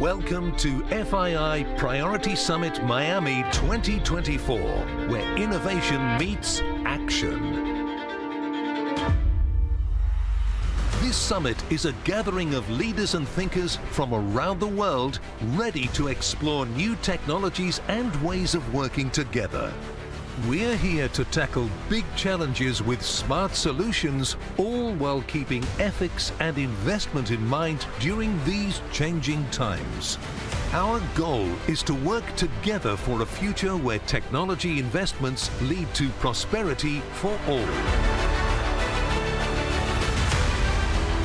Welcome to FII Priority Summit Miami 2024, where innovation meets action. This summit is a gathering of leaders and thinkers from around the world ready to explore new technologies and ways of working together. We're here to tackle big challenges with smart solutions, all while keeping ethics and investment in mind during these changing times. Our goal is to work together for a future where technology investments lead to prosperity for all.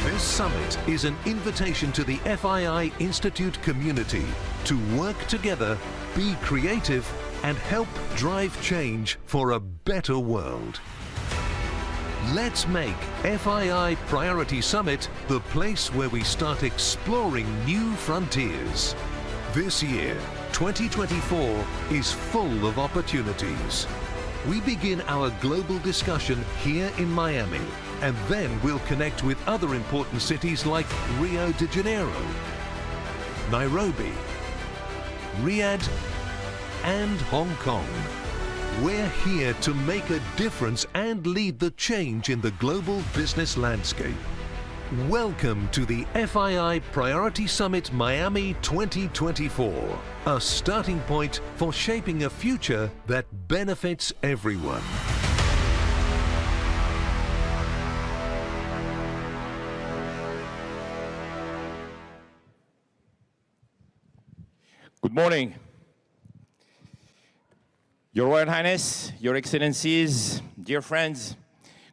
This summit is an invitation to the FII Institute community to work together, be creative, and help drive change for a better world. Let's make FII Priority Summit the place where we start exploring new frontiers. This year, 2024, is full of opportunities. We begin our global discussion here in Miami, and then we'll connect with other important cities like Rio de Janeiro, Nairobi, Riyadh, and Hong Kong. We're here to make a difference and lead the change in the global business landscape. Welcome to the FII Priority Summit Miami 2024, a starting point for shaping a future that benefits everyone. Good morning. Your Royal Highness, Your Excellencies, dear friends,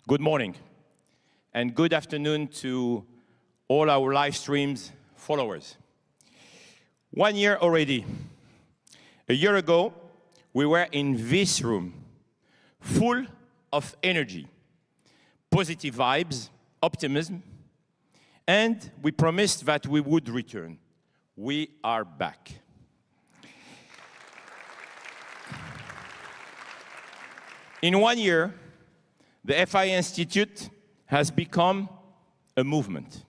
good morning. And good afternoon to all our live streams followers. 1 year already. A year ago, we were in this room, full of energy, positive vibes, optimism, and we promised that we would return. We are back. In 1 year, the FII Institute has become a movement.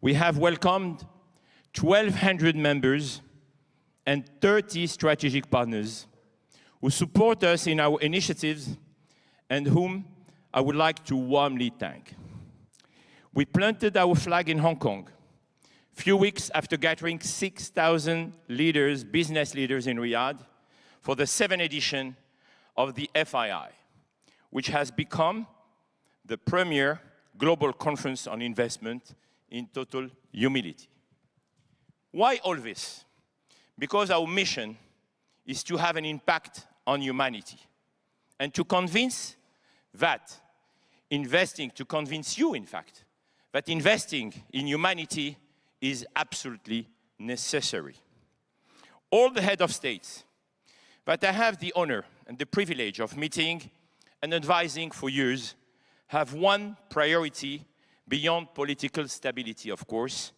We have welcomed 1,200 members and 30 strategic partners who support us in our initiatives and whom I would like to warmly thank. We planted our flag in Hong Kong a few weeks after gathering 6,000 leaders, business leaders in Riyadh for the 7th edition of the FII, which has become the premier global conference on investment in total humility. Why all this? Because our mission is to have an impact on humanity and to convince you, in fact, that investing in humanity is absolutely necessary. All the heads of states that I have the honor and the privilege of meeting and advising for years have one priority beyond political stability, of course: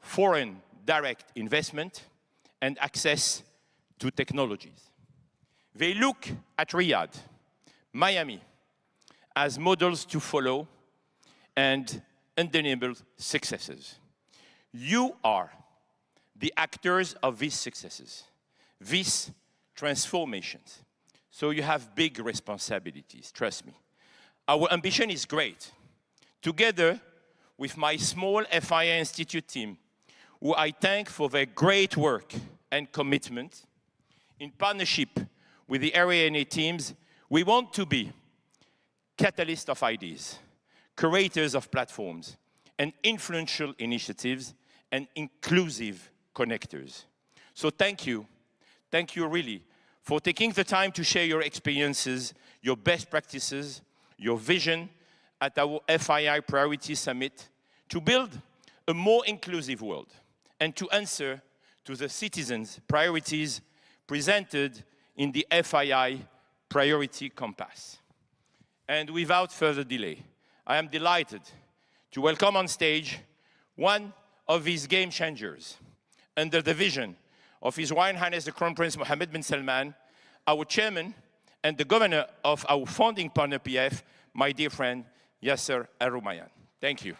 foreign direct investment and access to technologies. They look at Riyadh, Miami, as models to follow and undeniable successes. You are the actors of these successes, these transformations. So you have big responsibilities, trust me. Our ambition is great. Together with my small FII Institute team, who I thank for their great work and commitment, in partnership with the Area teams, we want to be catalysts of ideas, curators of platforms, and influential initiatives, and inclusive connectors. So thank you really, for taking the time to share your experiences, your best practices, your vision at our FII Priority Summit to build a more inclusive world and to answer to the citizens' priorities presented in the FII Priority Compass. And without further delay, I am delighted to welcome on stage one of these game changers under the vision of His Royal Highness the Crown Prince Mohammed bin Salman, our chairman and the governor of our founding partner PF, my dear friend Yasser Al-Rumayyan. Thank you.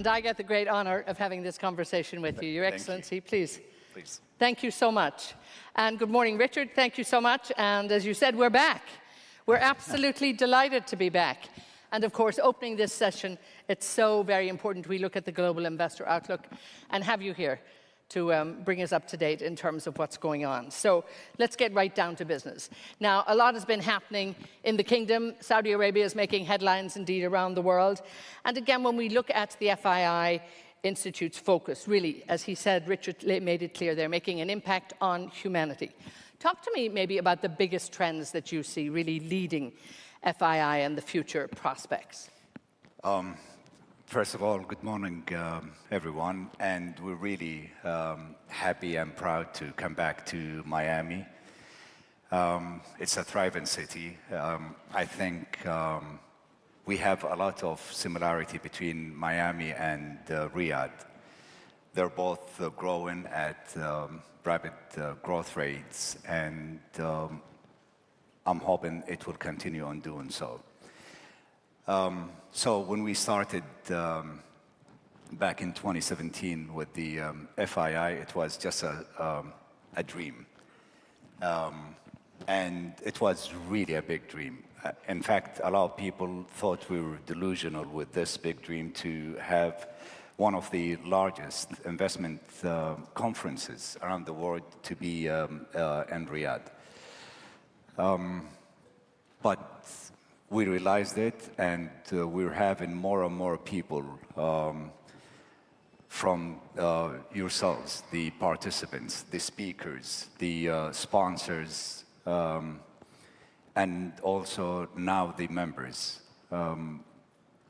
And I get the great honor of having this conversation with you. Your Excellency, please. Please. Thank you so much. And good morning, Richard. Thank you so much. And as you said, we're back. We're absolutely delighted to be back. And of course, opening this session, it's so very important we look at the global investor outlook and have you here to bring us up to date in terms of what's going on. So let's get right down to business. Now, a lot has been happening in the kingdom. Saudi Arabia is making headlines indeed around the world. And again, when we look at the FII Institute's focus, really, as he said, Richard made it clear, they're making an impact on humanity. Talk to me maybe about the biggest trends that you see really leading FII and the future prospects. First of all, good morning, everyone. And we're really happy and proud to come back to Miami. It's a thriving city. I think we have a lot of similarity between Miami and Riyadh. They're both growing at rapid growth rates, and I'm hoping it will continue on doing so. So when we started back in 2017 with the FII, it was just a dream. And it was really a big dream. In fact, a lot of people thought we were delusional with this big dream to have one of the largest investment conferences around the world to be in Riyadh. But we realized it, and we're having more and more people from yourselves, the participants, the speakers, the sponsors, and also now the members.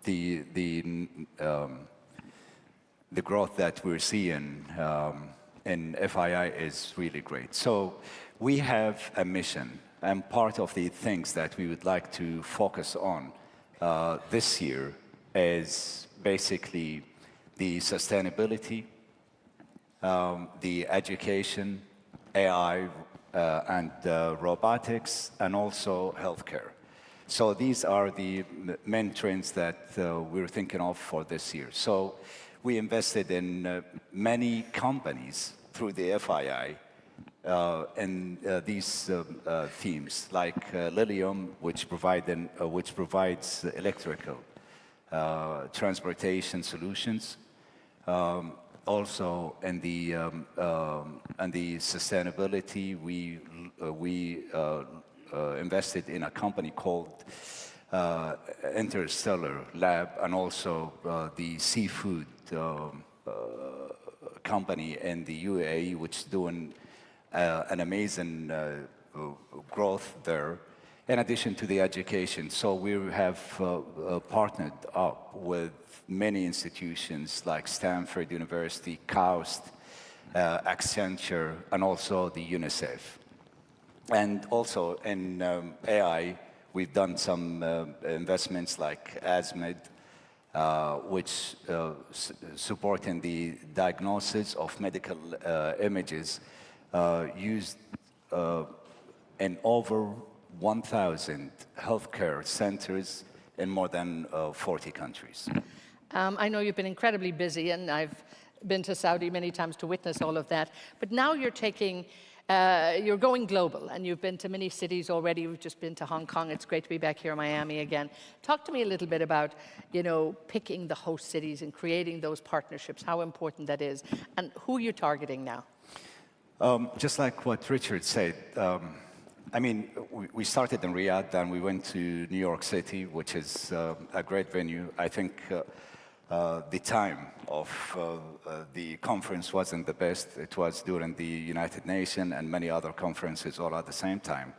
The growth that we're seeing in FII is really great. So we have a mission, and part of the things that we would like to focus on this year is basically the sustainability, the education, AI, and robotics, and also healthcare. So these are the main trends that we're thinking of for this year. So we invested in many companies through the FII in these themes, like Lilium, which provides electrical transportation solutions. Also, in the sustainability, we invested in a company called Interstellar Lab, and also the seafood company in the UAE, which is doing an amazing growth there, in addition to the education. So we have partnered up with many institutions like Stanford University, KAUST, Accenture, and also the UNICEF. And also in AI, we've done some investments like ASMED, which supporting the diagnosis of medical images used in over 1,000 healthcare centers in more than 40 countries. I know you've been incredibly busy, and I've been to Saudi many times to witness all of that. But now you're going global, and you've been to many cities already. We've just been to Hong Kong. It's great to be back here in Miami again. Talk to me a little bit about, picking the host cities and creating those partnerships, how important that is, and who you're targeting now. Just like what Richard said, we started in Riyadh, and we went to New York City, which is a great venue. I think the time of the conference wasn't the best. It was during the United Nations and many other conferences all at the same time.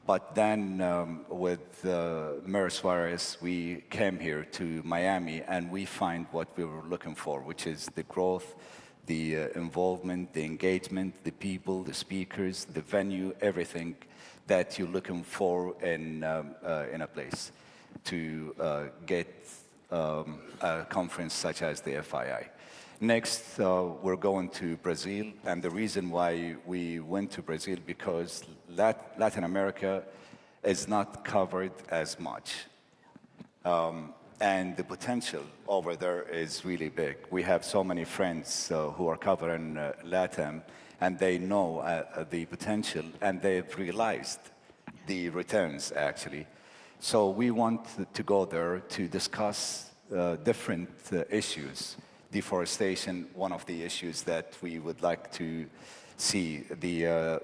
But then with MERS virus, we came here to Miami, and we find what we were looking for, which is the growth, the involvement, the engagement, the people, the speakers, the venue, everything that you're looking for in a place to get a conference such as the FII. Next, we're going to Brazil, and the reason why we went to Brazil because Latin America is not covered as much. and the potential over there is really big. We have so many friends who are covering LATAM, and they know the potential, and they've realized the returns, actually. So we want to go there to discuss different issues. Deforestation, one of the issues that we would like to see, the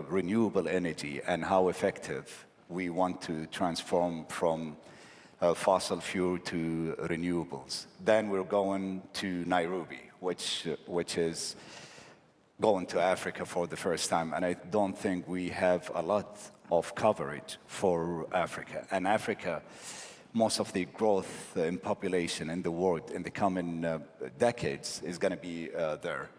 renewable energy and how effective we want to transform from fossil fuel to renewables. Then we're going to Nairobi, which is going to Africa for the first time. And I don't think we have a lot of coverage for Africa. And Africa, most of the growth in population in the world in the coming decades is going to be there.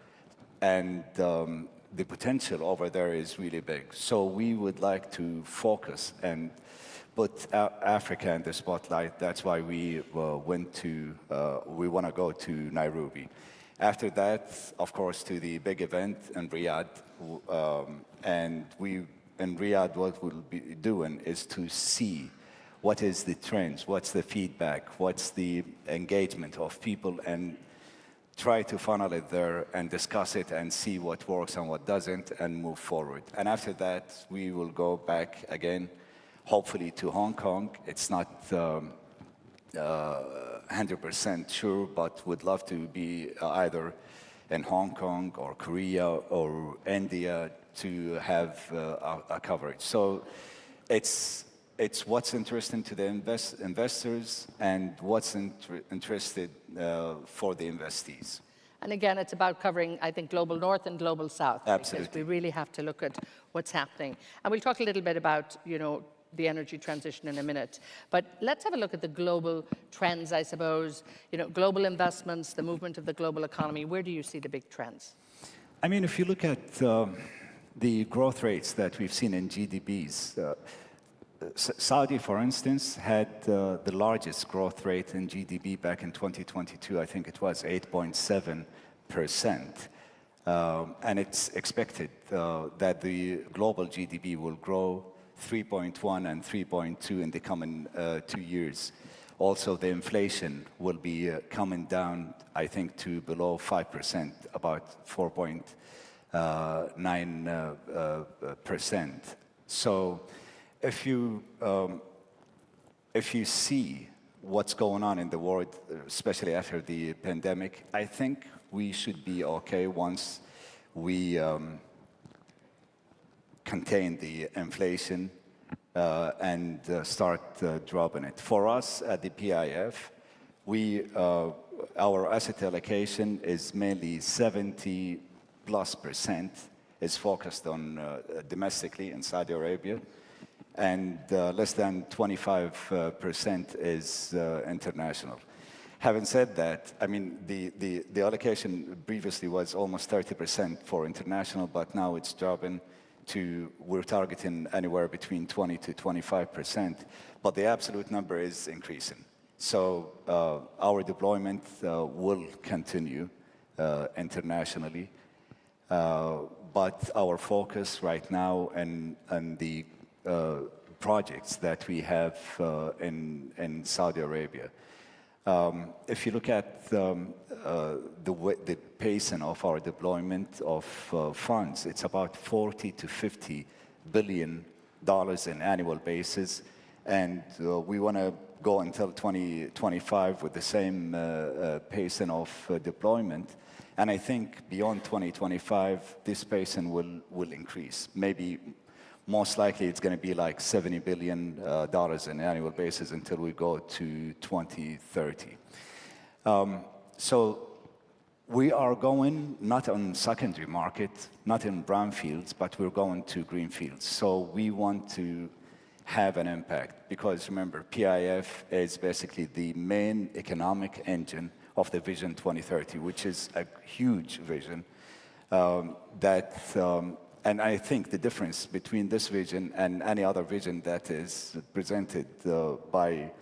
And the potential over there is really big. So we would like to focus and put Africa in the spotlight. That's why we want to go to Nairobi. After that, of course, to the big event in Riyadh. And in Riyadh, what we'll be doing is to see what is the trends, what's the feedback, what's the engagement of people, and try to funnel it there and discuss it and see what works and what doesn't and move forward. And after that, we will go back again, hopefully to Hong Kong. It's not 100% sure, but would love to be either in Hong Kong or Korea or India to have a coverage. So it's what's interesting to the investors and what's interested for the investees. And again, it's about covering, I think, global north and global south. Absolutely. Because we really have to look at what's happening. And we'll talk a little bit about, the energy transition in a minute. But let's have a look at the global trends, I suppose. Global investments, the movement of the global economy. Where do you see the big trends? I mean, if you look at the growth rates that we've seen in GDPs, Saudi, for instance, had the largest growth rate in GDP back in 2022. I think it was 8.7%. And it's expected that the global GDP will grow 3.1 and 3.2 in the coming 2 years. Also, the inflation will be coming down, I think, to below 5%, about 4.9%. So if you see what's going on in the world, especially after the pandemic, I think we should be okay once we contain the inflation and start dropping it. For us at the PIF, our asset allocation is mainly 70+% is focused on domestically in Saudi Arabia, and less than 25% is international. Having said that, I mean, the allocation previously was almost 30% for international, but now it's dropping to, we're targeting anywhere between 20 to 25%, but the absolute number is increasing. So our deployment will continue internationally, but our focus right now and the projects that we have in Saudi Arabia. If you look at the pacing of our deployment of funds, it's about $40 to $50 billion in annual basis, and we want to go until 2025 with the same pacing of deployment. And I think beyond 2025, this pacing will increase. Maybe most likely it's going to be like $70 billion in annual basis until we go to 2030. So we are going not on secondary market, not in brownfields, but we're going to greenfields. So we want to have an impact because remember, PIF is basically the main economic engine of the Vision 2030, which is a huge vision and I think the difference between this vision and any other vision that is presented by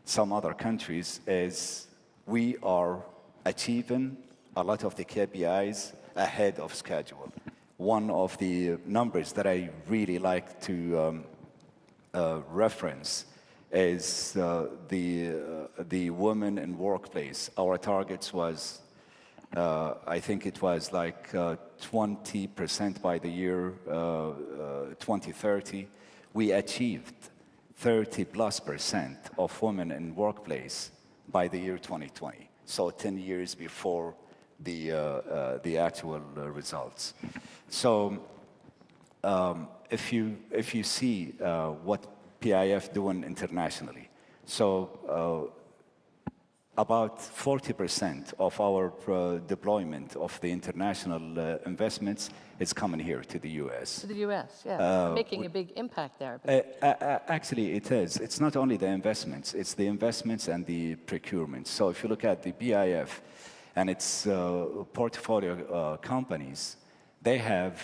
some other countries is we are achieving a lot of the KPIs ahead of schedule. One of the numbers that I really like to reference is the the women in workplace. Our targets was, I think it was like 20% by the year 2030. We achieved 30+% of women in workplace by the year 2020. So 10 years before the actual results. So if you see what PIF doing internationally, so about 40% of our deployment of the international investments is coming here to the U.S. To the U.S., yeah. Making a big impact there. Actually, it is. It's not only the investments, it's the investments and the procurement. So if you look at the PIF and its portfolio companies, they have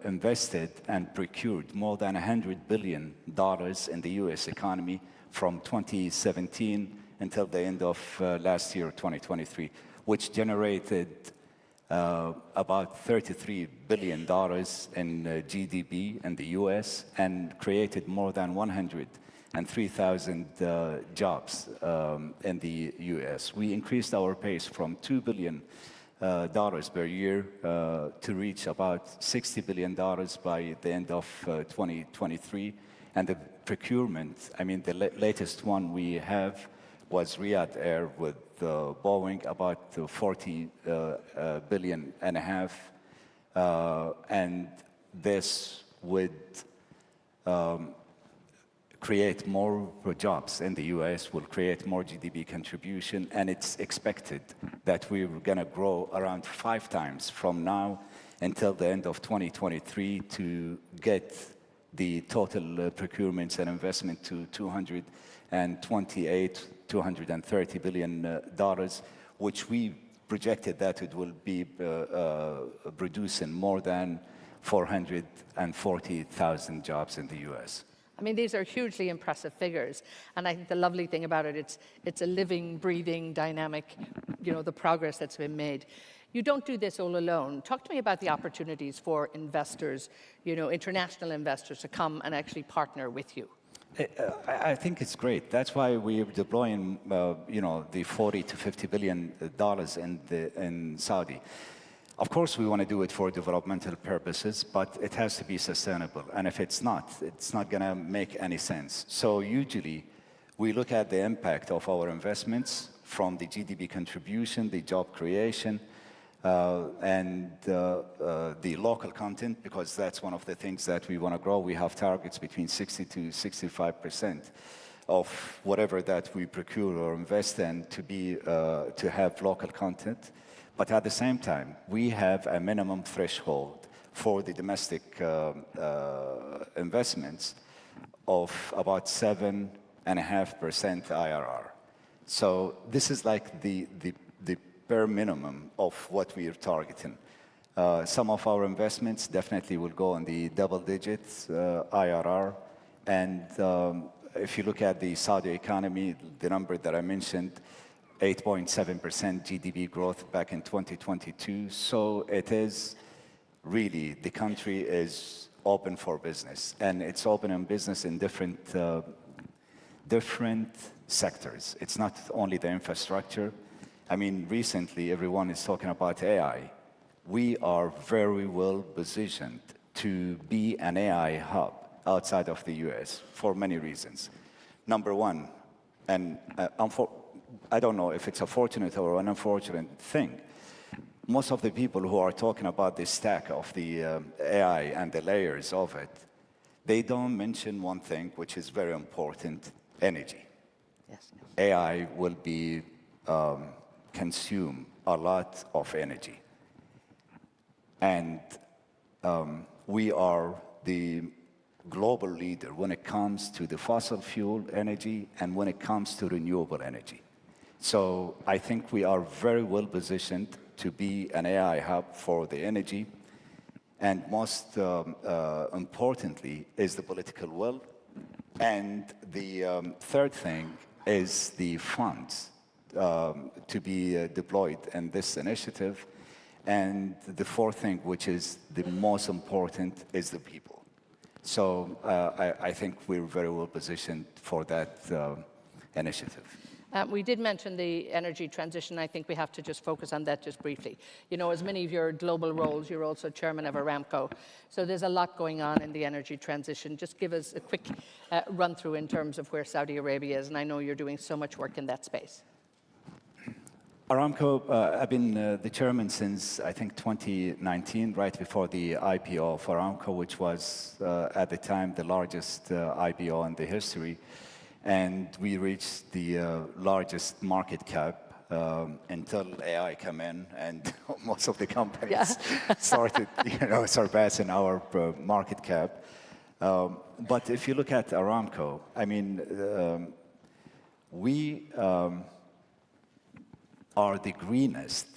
invested and procured more than $100 billion in the U.S. economy from 2017 until the end of last year, 2023, which generated about $33 billion in GDP in the US and created more than 103,000 jobs in the US. We increased our pace from $2 billion per year to reach about $60 billion by the end of 2023. And the procurement, I mean, the latest one we have was Riyadh Air with Boeing, about 40.5 billion. And this would create more jobs in the US, will create more GDP contribution, and it's expected that we're going to grow around 5 times from now until the end of 2023 to get the total procurements and investment to $230 billion, which we projected that it will be producing more than 440,000 jobs in the US. I mean, these are hugely impressive figures. And I think the lovely thing about it, it's a living, breathing, dynamic, the progress that's been made. You don't do this all alone. Talk to me about the opportunities for investors, international investors to come and actually partner with you. I think it's great. That's why we're deploying, the $40 to $50 billion in Saudi. Of course, we want to do it for developmental purposes, but it has to be sustainable. And if it's not going to make any sense. So usually, we look at the impact of our investments from the GDP contribution, the job creation, and the local content, because that's one of the things that we want to grow. We have targets between 60 to 65% of whatever that we procure or invest in to have local content. But at the same time, we have a minimum threshold for the domestic investments of about 7.5% IRR. So this is like the bare minimum of what we are targeting. Some of our investments definitely will go on the double digits IRR. And if you look at the Saudi economy, the number that I mentioned, 8.7% GDP growth back in 2022. So it is really, the country is open for business. And it's open in business in different sectors. It's not only the infrastructure. I mean, recently, everyone is talking about AI. We are very well positioned to be an AI hub outside of the US for many reasons. Number one, and I don't know if it's a fortunate or an unfortunate thing, most of the people who are talking about the stack of the AI and the layers of it, they don't mention one thing, which is very important, energy. Yes. AI will be consume a lot of energy. And we are the global leader when it comes to the fossil fuel energy and when it comes to renewable energy. So I think we are very well positioned to be an AI hub for the energy. And most importantly is the political will. And the third thing is the funds to be deployed in this initiative. And the fourth thing, which is the most important, is the people. So I think we're very well positioned for that initiative. We did mention the energy transition. I think we have to just focus on that just briefly. You know, as many of your global roles, you're also chairman of Aramco. So there's a lot going on in the energy transition. Just give us a quick run through in terms of where Saudi Arabia is. And I know you're doing so much work in that space. Aramco, I've been the chairman since, I think, 2019, right before the IPO of Aramco, which was, at the time, the largest IPO in the history. And we reached the largest market cap until AI came in, and most of the companies started, surpassing our market cap. But if you look at Aramco, I mean, we are the greenest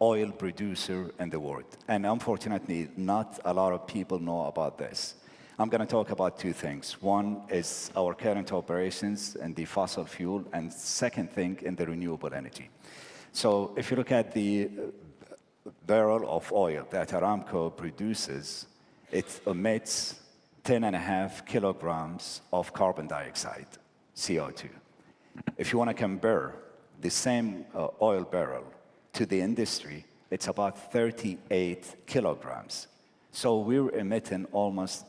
oil producer in the world. And unfortunately, not a lot of people know about this. I'm going to talk about two things. One is our current operations in the fossil fuel, and second thing in the renewable energy. So if you look at the barrel of oil that Aramco produces, it emits 10.5 kilograms of carbon dioxide, CO2. If you want to compare the same oil barrel to the industry, it's about 38 kilograms. So we're emitting almost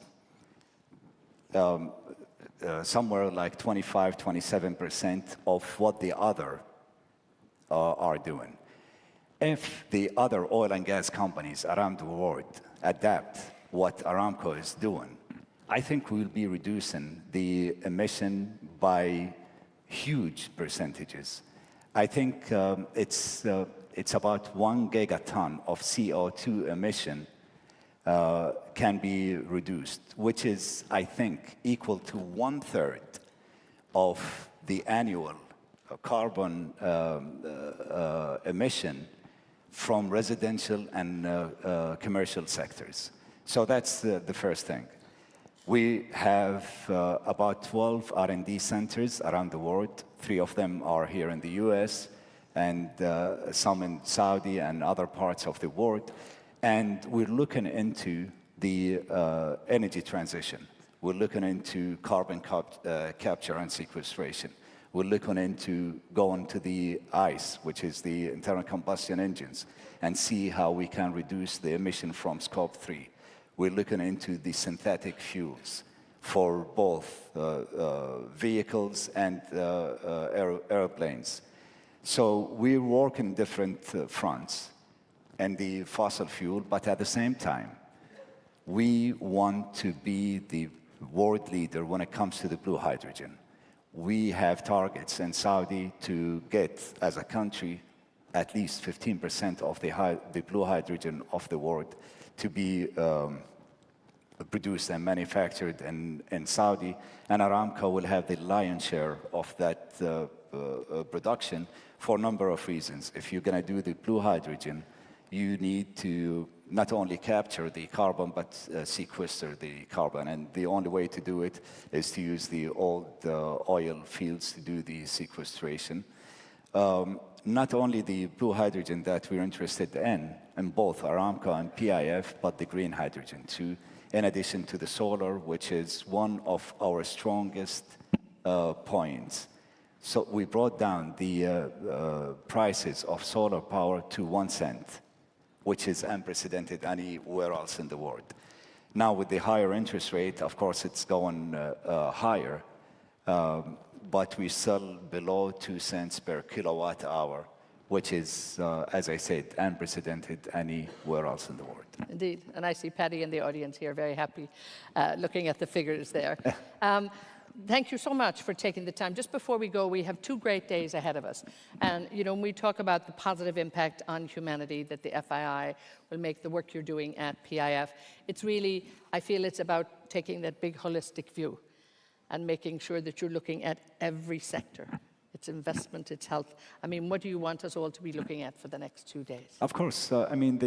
somewhere like 25, 27% of what the other are doing. If the other oil and gas companies around the world adapt what Aramco is doing, I think we'll be reducing the emission by huge percentages. I think it's about 1 gigaton of CO2 emission can be reduced, which is, I think, equal to 1/3 of the annual carbon emission from residential and commercial sectors. So that's the first thing. We have about 12 R&D centers around the world. 3 of them are here in the US, and some in Saudi and other parts of the world. And we're looking into the energy transition. We're looking into carbon capture and sequestration. We're looking into going to the ICE, which is the internal combustion engines, and see how we can reduce the emission from Scope 3. We're looking into the synthetic fuels for both vehicles and airplanes. So we work in different fronts and the fossil fuel, but at the same time, we want to be the world leader when it comes to the blue hydrogen. We have targets in Saudi to get, as a country, at least 15% of the blue hydrogen of the world to be produced and manufactured in Saudi, and Aramco will have the lion's share of that production for a number of reasons. If you're going to do the blue hydrogen, you need to not only capture the carbon, but sequester the carbon. And the only way to do it is to use the old oil fields to do the sequestration. Not only the blue hydrogen that we're interested in both Aramco and PIF, but the green hydrogen too, in addition to the solar, which is one of our strongest points. So we brought down the prices of solar power to 1 cent, which is unprecedented anywhere else in the world. Now with the higher interest rate, of course, it's going higher, but we sell below 2 cents per kilowatt hour, which is, as I said, unprecedented anywhere else in the world. Indeed, and I see Paddy in the audience here, very happy looking at the figures there. Thank you so much for taking the time. Just before we go, we have 2 great days ahead of us. And, you know, when we talk about the positive impact on humanity that the FII will make, the work you're doing at PIF, it's really, I feel it's about taking that big holistic view and making sure that you're looking at every sector. It's investment, it's health. I mean, what do you want us all to be looking at for the next 2 days? Of course. I mean,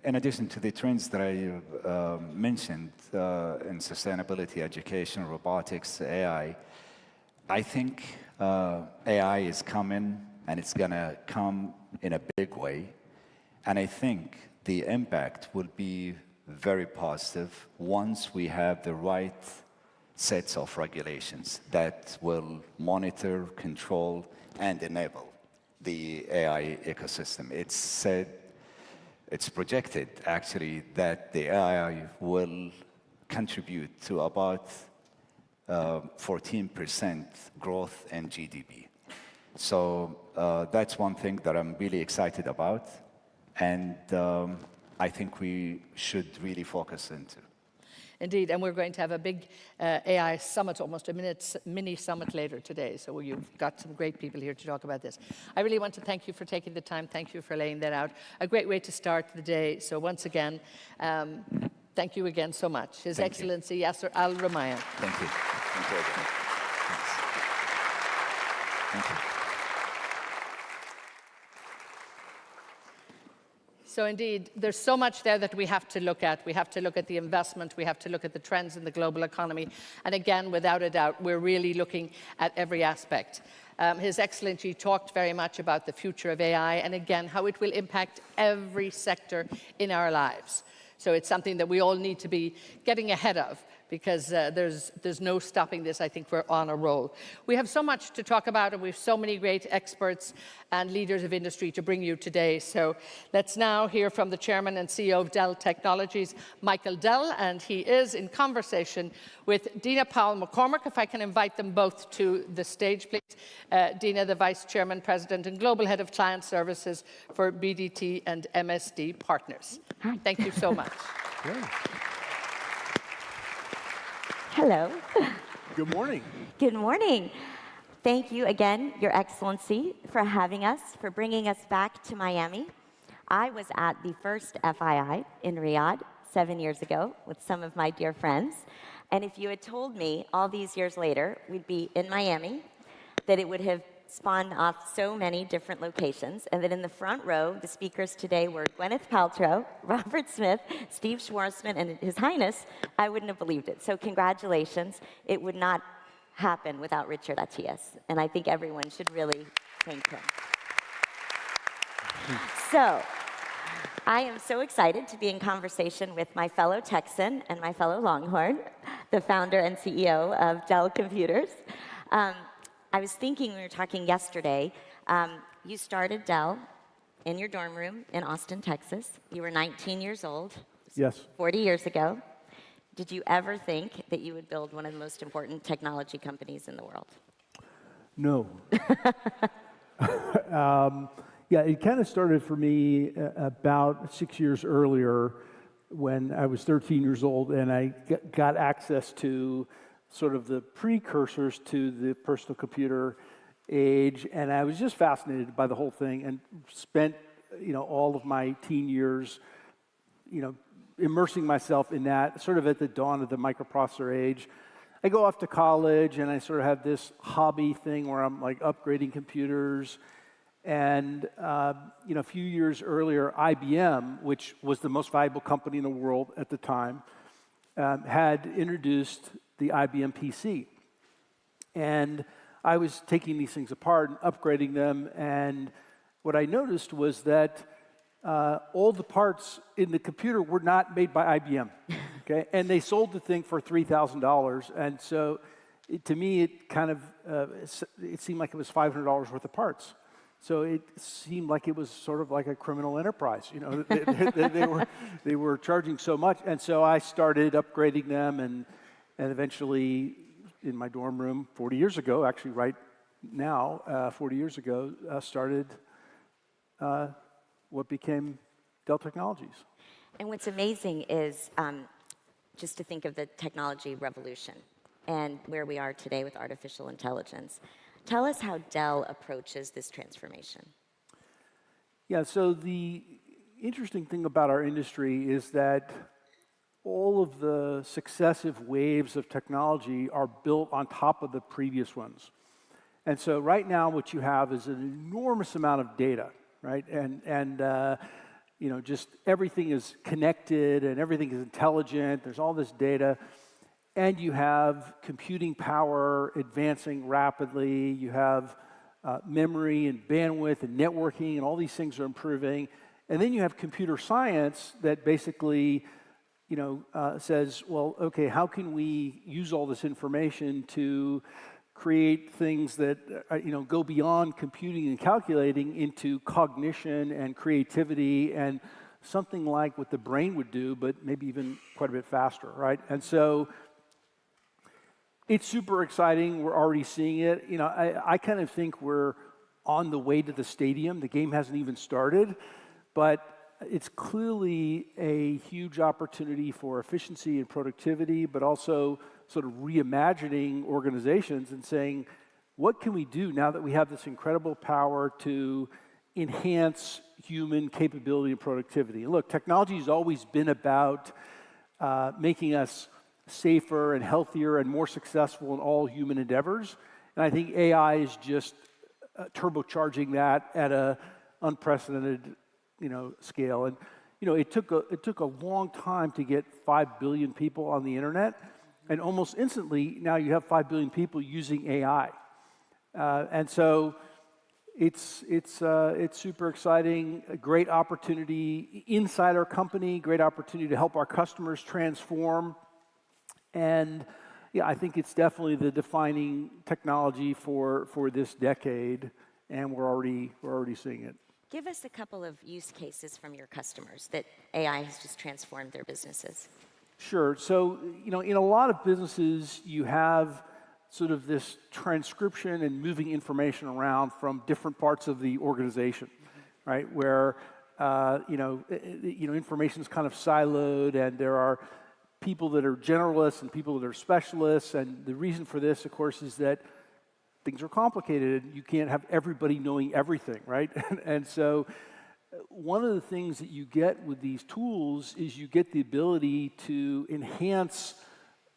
in addition to the trends that I mentioned in sustainability, education, robotics, AI, I think AI is coming, and it's going to come in a big way. And I think the impact will be very positive once we have the right sets of regulations that will monitor, control, and enable the AI ecosystem. It's projected actually that the AI will contribute to about 14% growth in GDP. So that's one thing that I'm really excited about, and I think we should really focus into. Indeed, and we're going to have a big AI summit, almost a mini summit later today. So you've got some great people here to talk about this. I really want to thank you for taking the time. Thank you for laying that out. A great way to start the day. So once again, thank you again so much. His Excellency Yasser Al-Rumayyan. Thank you. Thank you again. Thanks. Thank you. So indeed, there's so much there that we have to look at. We have to look at the investment. We have to look at the trends in the global economy. And again, without a doubt, we're really looking at every aspect. His Excellency talked very much about the future of AI and again, how it will impact every sector in our lives. So it's something that we all need to be getting ahead of, because there's no stopping this. I think we're on a roll. We have so much to talk about, and we have so many great experts and leaders of industry to bring you today. So let's now hear from the Chairman and CEO of Dell Technologies, Michael Dell, and he is in conversation with Dina Powell-McCormack. If I can invite them both to the stage, please. Dina, the Vice Chairman, President, and Global Head of Client Services for BDT and MSD Partners. Hi. Thank you so much. Good. Hello. Good morning. Good morning. Thank you again, Your Excellency, for having us, for bringing us back to Miami. I was at the first FII in Riyadh 7 years ago with some of my dear friends. And if you had told me all these years later we'd be in Miami, that it would have spawned off so many different locations, and that in the front row, the speakers today were Gwyneth Paltrow, Robert Smith, Steve Schwarzman, and His Highness, I wouldn't have believed it. So congratulations. It would not happen without Richard Atias, and I think everyone should really thank him. So I am so excited to be in conversation with my fellow Texan and my fellow Longhorn, the founder and CEO of Dell Computers. I was thinking, we were talking yesterday, you started Dell in your dorm room in Austin, Texas. You were 19 years old. Yes. 40 years ago. Did you ever think that you would build one of the most important technology companies in the world? No. Yeah, it kind of started for me about 6 years earlier when I was 13 years old and I got access to sort of the precursors to the personal computer age, and I was just fascinated by the whole thing and spent, all of my teen years, immersing myself in that, sort of at the dawn of the microprocessor age. I go off to college and I sort of have this hobby thing where I'm like upgrading computers. And, a few years earlier, IBM, which was the most valuable company in the world at the time, had introduced the IBM PC. And I was taking these things apart and upgrading them, and what I noticed was that all the parts in the computer were not made by IBM, okay? And they sold the thing for $3,000, and so to me, it kind of, it seemed like it was $500 worth of parts. So it seemed like it was sort of like a criminal enterprise, they were charging so much, and so I started upgrading them, and eventually, in my dorm room 40 years ago, actually right now, 40 years ago, started what became Dell Technologies. And what's amazing is just to think of the technology revolution and where we are today with artificial intelligence. Tell us how Dell approaches this transformation. Yeah, so the interesting thing about our industry is that all of the successive waves of technology are built on top of the previous ones. And so right now what you have is an enormous amount of data, right? And just everything is connected and everything is intelligent. There's all this data. And you have computing power advancing rapidly. You have memory and bandwidth and networking, and all these things are improving. And then you have computer science that basically says, well, okay, how can we use all this information to create things that go beyond computing and calculating into cognition and creativity and something like what the brain would do, but maybe even quite a bit faster, right? And so it's super exciting. We're already seeing it. I kind of think we're on the way to the stadium. The game hasn't even started, but it's clearly a huge opportunity for efficiency and productivity, but also sort of reimagining organizations and saying, what can we do now that we have this incredible power to enhance human capability and productivity? And look, technology has always been about making us safer and healthier and more successful in all human endeavors. And I think AI is just turbocharging that at an unprecedented scale. And it took a long time to get 5 billion people on the internet, and almost instantly now you have 5 billion people using AI, and so it's super exciting. A great opportunity inside our company, great opportunity to help our customers transform, and I think it's definitely the defining technology for this decade, and we're already seeing it. Give us a couple of use cases from your customers that AI has just transformed their businesses. Sure. So, in a lot of businesses, you have sort of this transcription and moving information around from different parts of the organization, right? Where, information is kind of siloed, and there are people that are generalists and people that are specialists. And the reason for this, of course, is that things are complicated. You can't have everybody knowing everything, right? And so one of the things that you get with these tools is you get the ability to enhance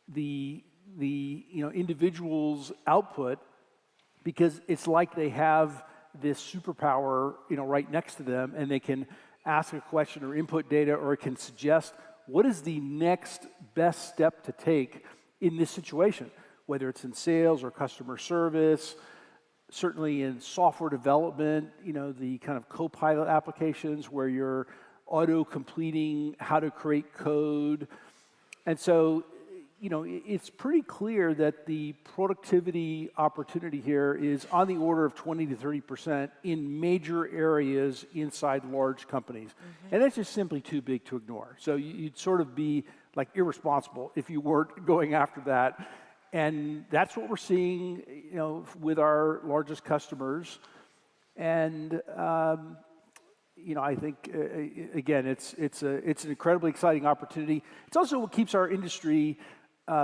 the individual's output, because it's like they have this superpower, right next to them, and they can ask a question or input data, or it can suggest what is the next best step to take in this situation, whether it's in sales or customer service, certainly in software development, the kind of co-pilot applications where you're auto-completing how to create code. And so, it's pretty clear that the productivity opportunity here is on the order of 20 to 30% in major areas inside large companies. And that's just simply too big to ignore. So you'd sort of be like irresponsible if you weren't going after that. And that's what we're seeing, with our largest customers. And I think again, it's an incredibly exciting opportunity. It's also what keeps our industry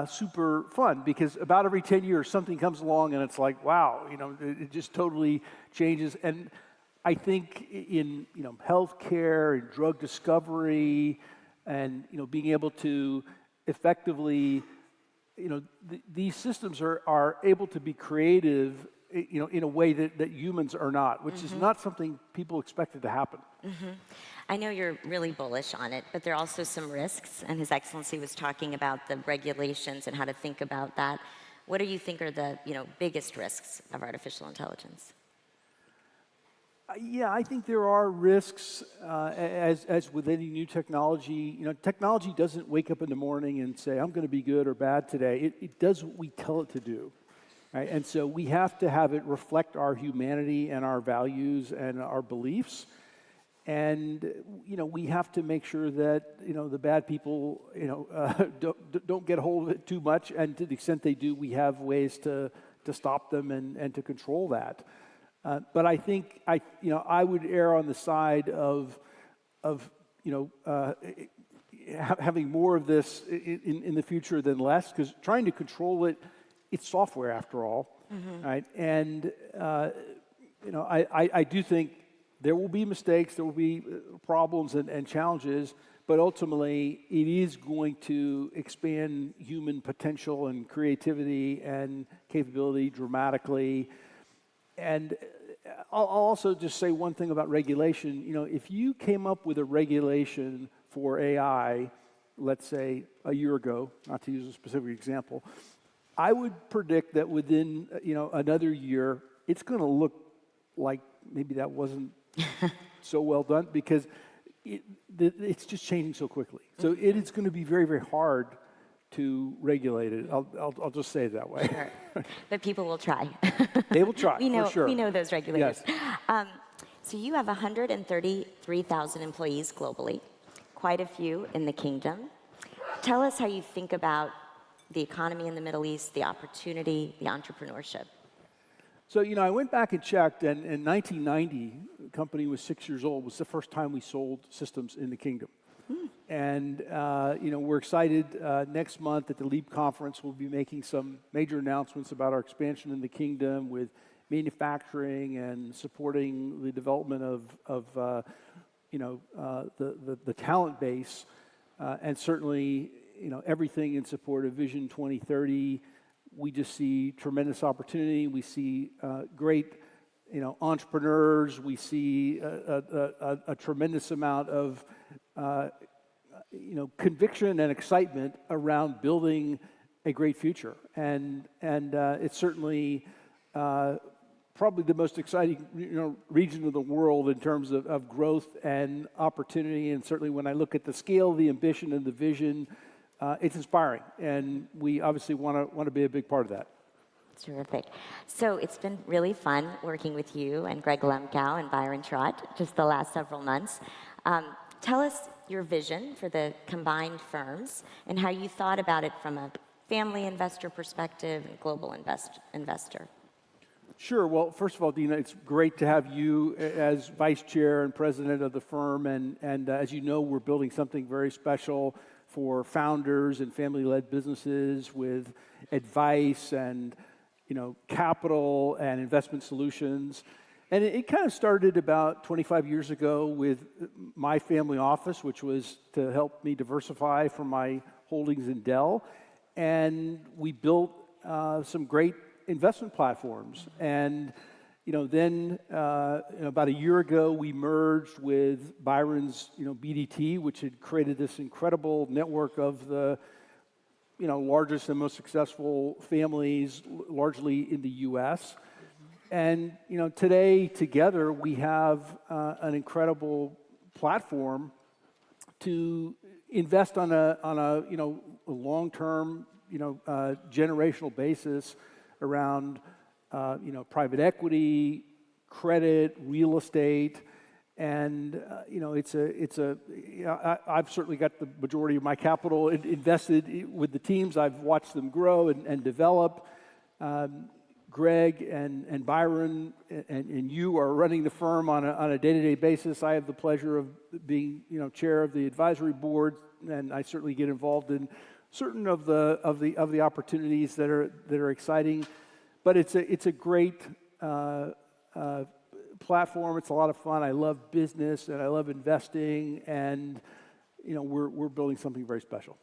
super fun, because about every 10 years something comes along and it's like, wow, it just totally changes. And I think in healthcare and drug discovery, and being able to effectively, these systems are able to be creative, in a way that humans are not, which is not something people expected to happen. I know you're really bullish on it, but there are also some risks, and His Excellency was talking about the regulations and how to think about that. What do you think are the biggest risks of artificial intelligence? Yeah, I think there are risks, as with any new technology. Technology doesn't wake up in the morning and say, I'm going to be good or bad today. It does what we tell it to do, right? And so we have to have it reflect our humanity and our values and our beliefs. And, we have to make sure that, the bad people, don't get a hold of it too much. And to the extent they do, we have ways to stop them and to control that. But I think I would err on the side of having more of this in the future than less, because trying to control it's software after all, right? And I do think there will be mistakes, there will be problems and challenges, but ultimately it is going to expand human potential and creativity and capability dramatically. And I'll also just say one thing about regulation. If you came up with a regulation for AI, let's say a year ago, not to use a specific example, I would predict that within another year, it's going to look like maybe that wasn't so well done, because it's just changing so quickly. So it is going to be very, very hard to regulate it. I'll just say it that way. Sure. But people will try. They will try, for sure. We know those regulators. Yes. So you have 133,000 employees globally, quite a few in the kingdom. Tell us how you think about the economy in the Middle East, the opportunity, the entrepreneurship. So, I went back and checked, and in 1990, the company was 6 years old, was the first time we sold systems in the kingdom. And, we're excited. Next month at the LEAP conference, we'll be making some major announcements about our expansion in the kingdom with manufacturing and supporting the development of the talent base, and certainly, everything in support of Vision 2030. We just see tremendous opportunity. We see great, entrepreneurs. We see a tremendous amount of, conviction and excitement around building a great future. And it's certainly probably the most exciting, region of the world in terms of growth and opportunity. And certainly when I look at the scale, the ambition, and the vision, it's inspiring, and we obviously want to be a big part of that. Terrific. So it's been really fun working with you and Greg Lemkow and Byron Trott just the last several months. Tell us your vision for the combined firms and how you thought about it from a family investor perspective and global investor. Sure. Well, first of all, Dina, it's great to have you as vice chair and president of the firm, and as you know, we're building something very special for founders and family-led businesses with advice and, capital and investment solutions. And it kind of started about 25 years ago with my family office, which was to help me diversify from my holdings in Dell. And we built some great investment platforms. And, then about a year ago, we merged with Byron's, BDT, which had created this incredible network of the, largest and most successful families, largely in the U.S. And, today, together, we have an incredible platform to invest on a long-term, generational basis around, private equity, credit, real estate, and I've certainly got the majority of my capital invested with the teams. I've watched them grow and develop. Greg and Byron and you are running the firm on a day-to-day basis. I have the pleasure of being, chair of the advisory board, and I certainly get involved in certain of the opportunities that are exciting. But it's a great platform. It's a lot of fun. I love business and I love investing, and we're building something very special.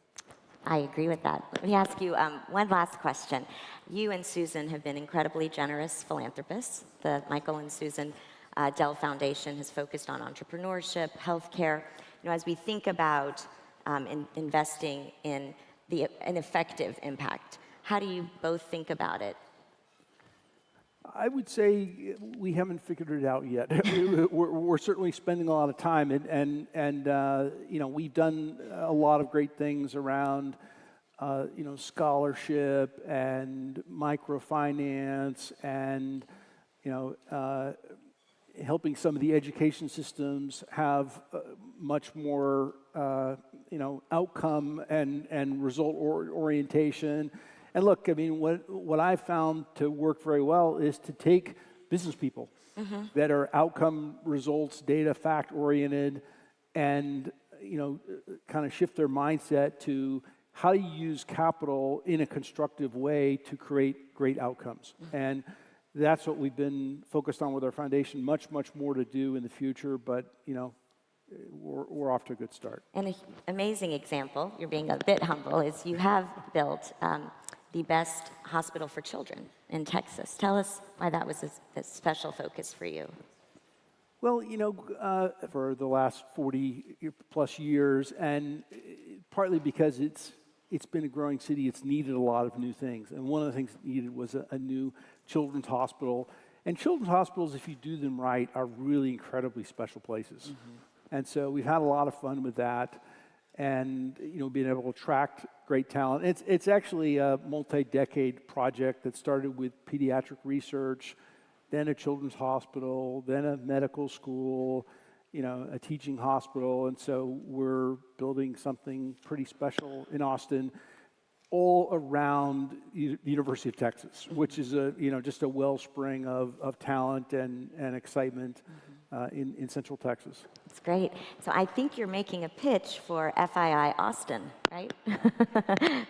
I agree with that. Let me ask you one last question. You and Susan have been incredibly generous philanthropists. The Michael and Susan Dell Foundation has focused on entrepreneurship, healthcare. As we think about investing in an effective impact, how do you both think about it? I would say we haven't figured it out yet. We're certainly spending a lot of time, and we've done a lot of great things around, scholarship and microfinance, and helping some of the education systems have much more, outcome and result orientation. And look, what I've found to work very well is to take business people that are outcome, results, data, fact-oriented, and, kind of shift their mindset to how do you use capital in a constructive way to create great outcomes. And that's what we've been focused on with our foundation. Much, much more to do in the future, but, we're off to a good start. And an amazing example, you're being a bit humble, is you have built the best hospital for children in Texas. Tell us why that was a special focus for you. Well, for the last 40 plus years, and partly because it's been a growing city, it's needed a lot of new things. And one of the things it needed was a new children's hospital. And children's hospitals, if you do them right, are really incredibly special places. And so we've had a lot of fun with that, and being able to attract great talent. It's actually a multi-decade project that started with pediatric research, then a children's hospital, then a medical school, a teaching hospital, and so we're building something pretty special in Austin, all around the University of Texas, which is just a wellspring of talent and excitement in Central Texas. It's great. So I think you're making a pitch for FII Austin, right?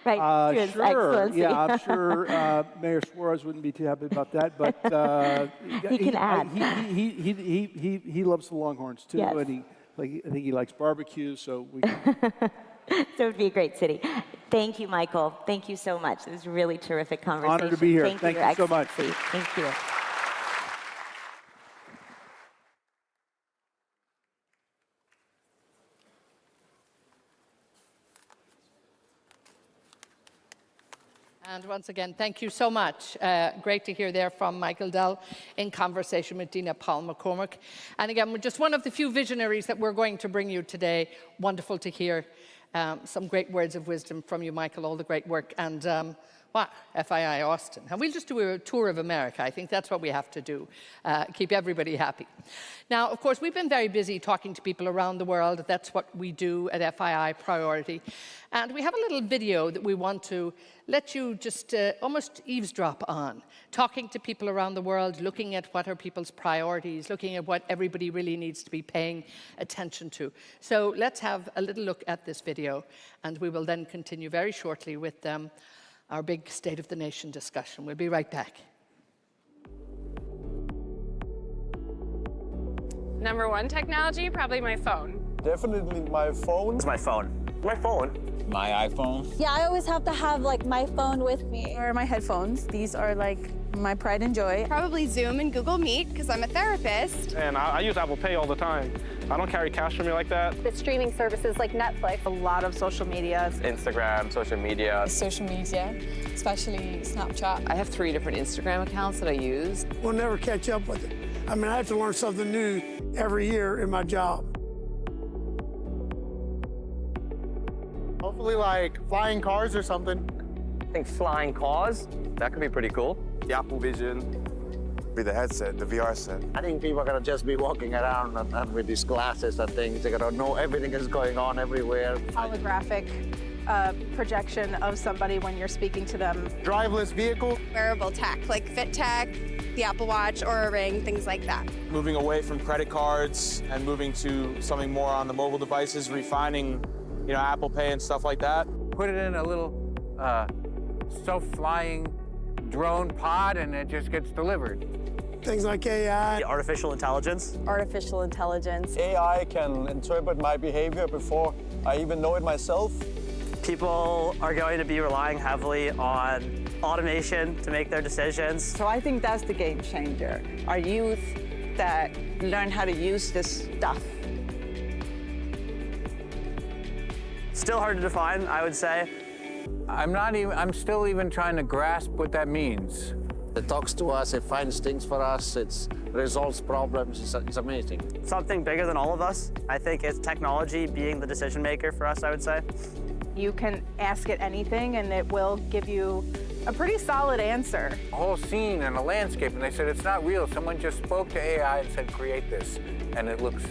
Right. To His Sure. Excellency. Yeah, I'm sure Mayor Suarez wouldn't be too happy about that, but He can add. He loves the Longhorns too, Yes. and I think he likes barbecue, so we can. So it would be a great city. Thank you, Michael. Thank you so much. It was a really terrific conversation. Honored to be here. Thank you so much. Excellency. Thank you. And once again, thank you so much. Great to hear there from Michael Dell in conversation with Dina Paul McCormick. And again, we're just one of the few visionaries that we're going to bring you today. Wonderful to hear some great words of wisdom from you, Michael, all the great work. And wow, FII Austin. And we'll just do a tour of America. I think that's what we have to do, keep everybody happy. Now, of course, we've been very busy talking to people around the world. That's what we do at FII Priority. And we have a little video that we want to let you just almost eavesdrop on, talking to people around the world, looking at what are people's priorities, looking at what everybody really needs to be paying attention to. So let's have a little look at this video, and we will then continue very shortly with our big State of the Nation discussion. We'll be right back. Number one technology, probably my phone. Definitely my phone. It's my phone. My phone. My iPhone. Yeah, I always have to have like my phone with me. Or my headphones. These are like my pride and joy. Probably Zoom and Google Meet because I'm a therapist. And I use Apple Pay all the time. I don't carry cash for me like that. The streaming services like Netflix. A lot of social media. Instagram, social media. Social media, especially Snapchat. I have 3 different Instagram accounts that I use. We'll never catch up with it. I mean, I have to learn something new every year in my job. Hopefully like flying cars or something. I think flying cars, that could be pretty cool. The Apple Vision. Be the headset, the VR set. I think people are gonna just be walking around and with these glasses and things. They're gonna know everything is going on everywhere. Holographic projection of somebody when you're speaking to them. Driverless vehicle. Wearable tech, like Fit Tech, the Apple Watch, or a Ring, things like that. Moving away from credit cards and moving to something more on the mobile devices, refining, Apple Pay and stuff like that. Put it in a little self-flying drone pod and it just gets delivered. Things like AI. Artificial intelligence. Artificial intelligence. AI can interpret my behavior before I even know it myself. People are going to be relying heavily on automation to make their decisions. So I think that's the game changer. Our youth that learn how to use this stuff. Still hard to define, I would say. I'm still even trying to grasp what that means. It talks to us, it finds things for us, it resolves problems, it's amazing. Something bigger than all of us. I think it's technology being the decision maker for us, I would say. You can ask it anything and it will give you a pretty solid answer. A whole scene and a landscape, and they said it's not real. Someone just spoke to AI and said, create this, and it looks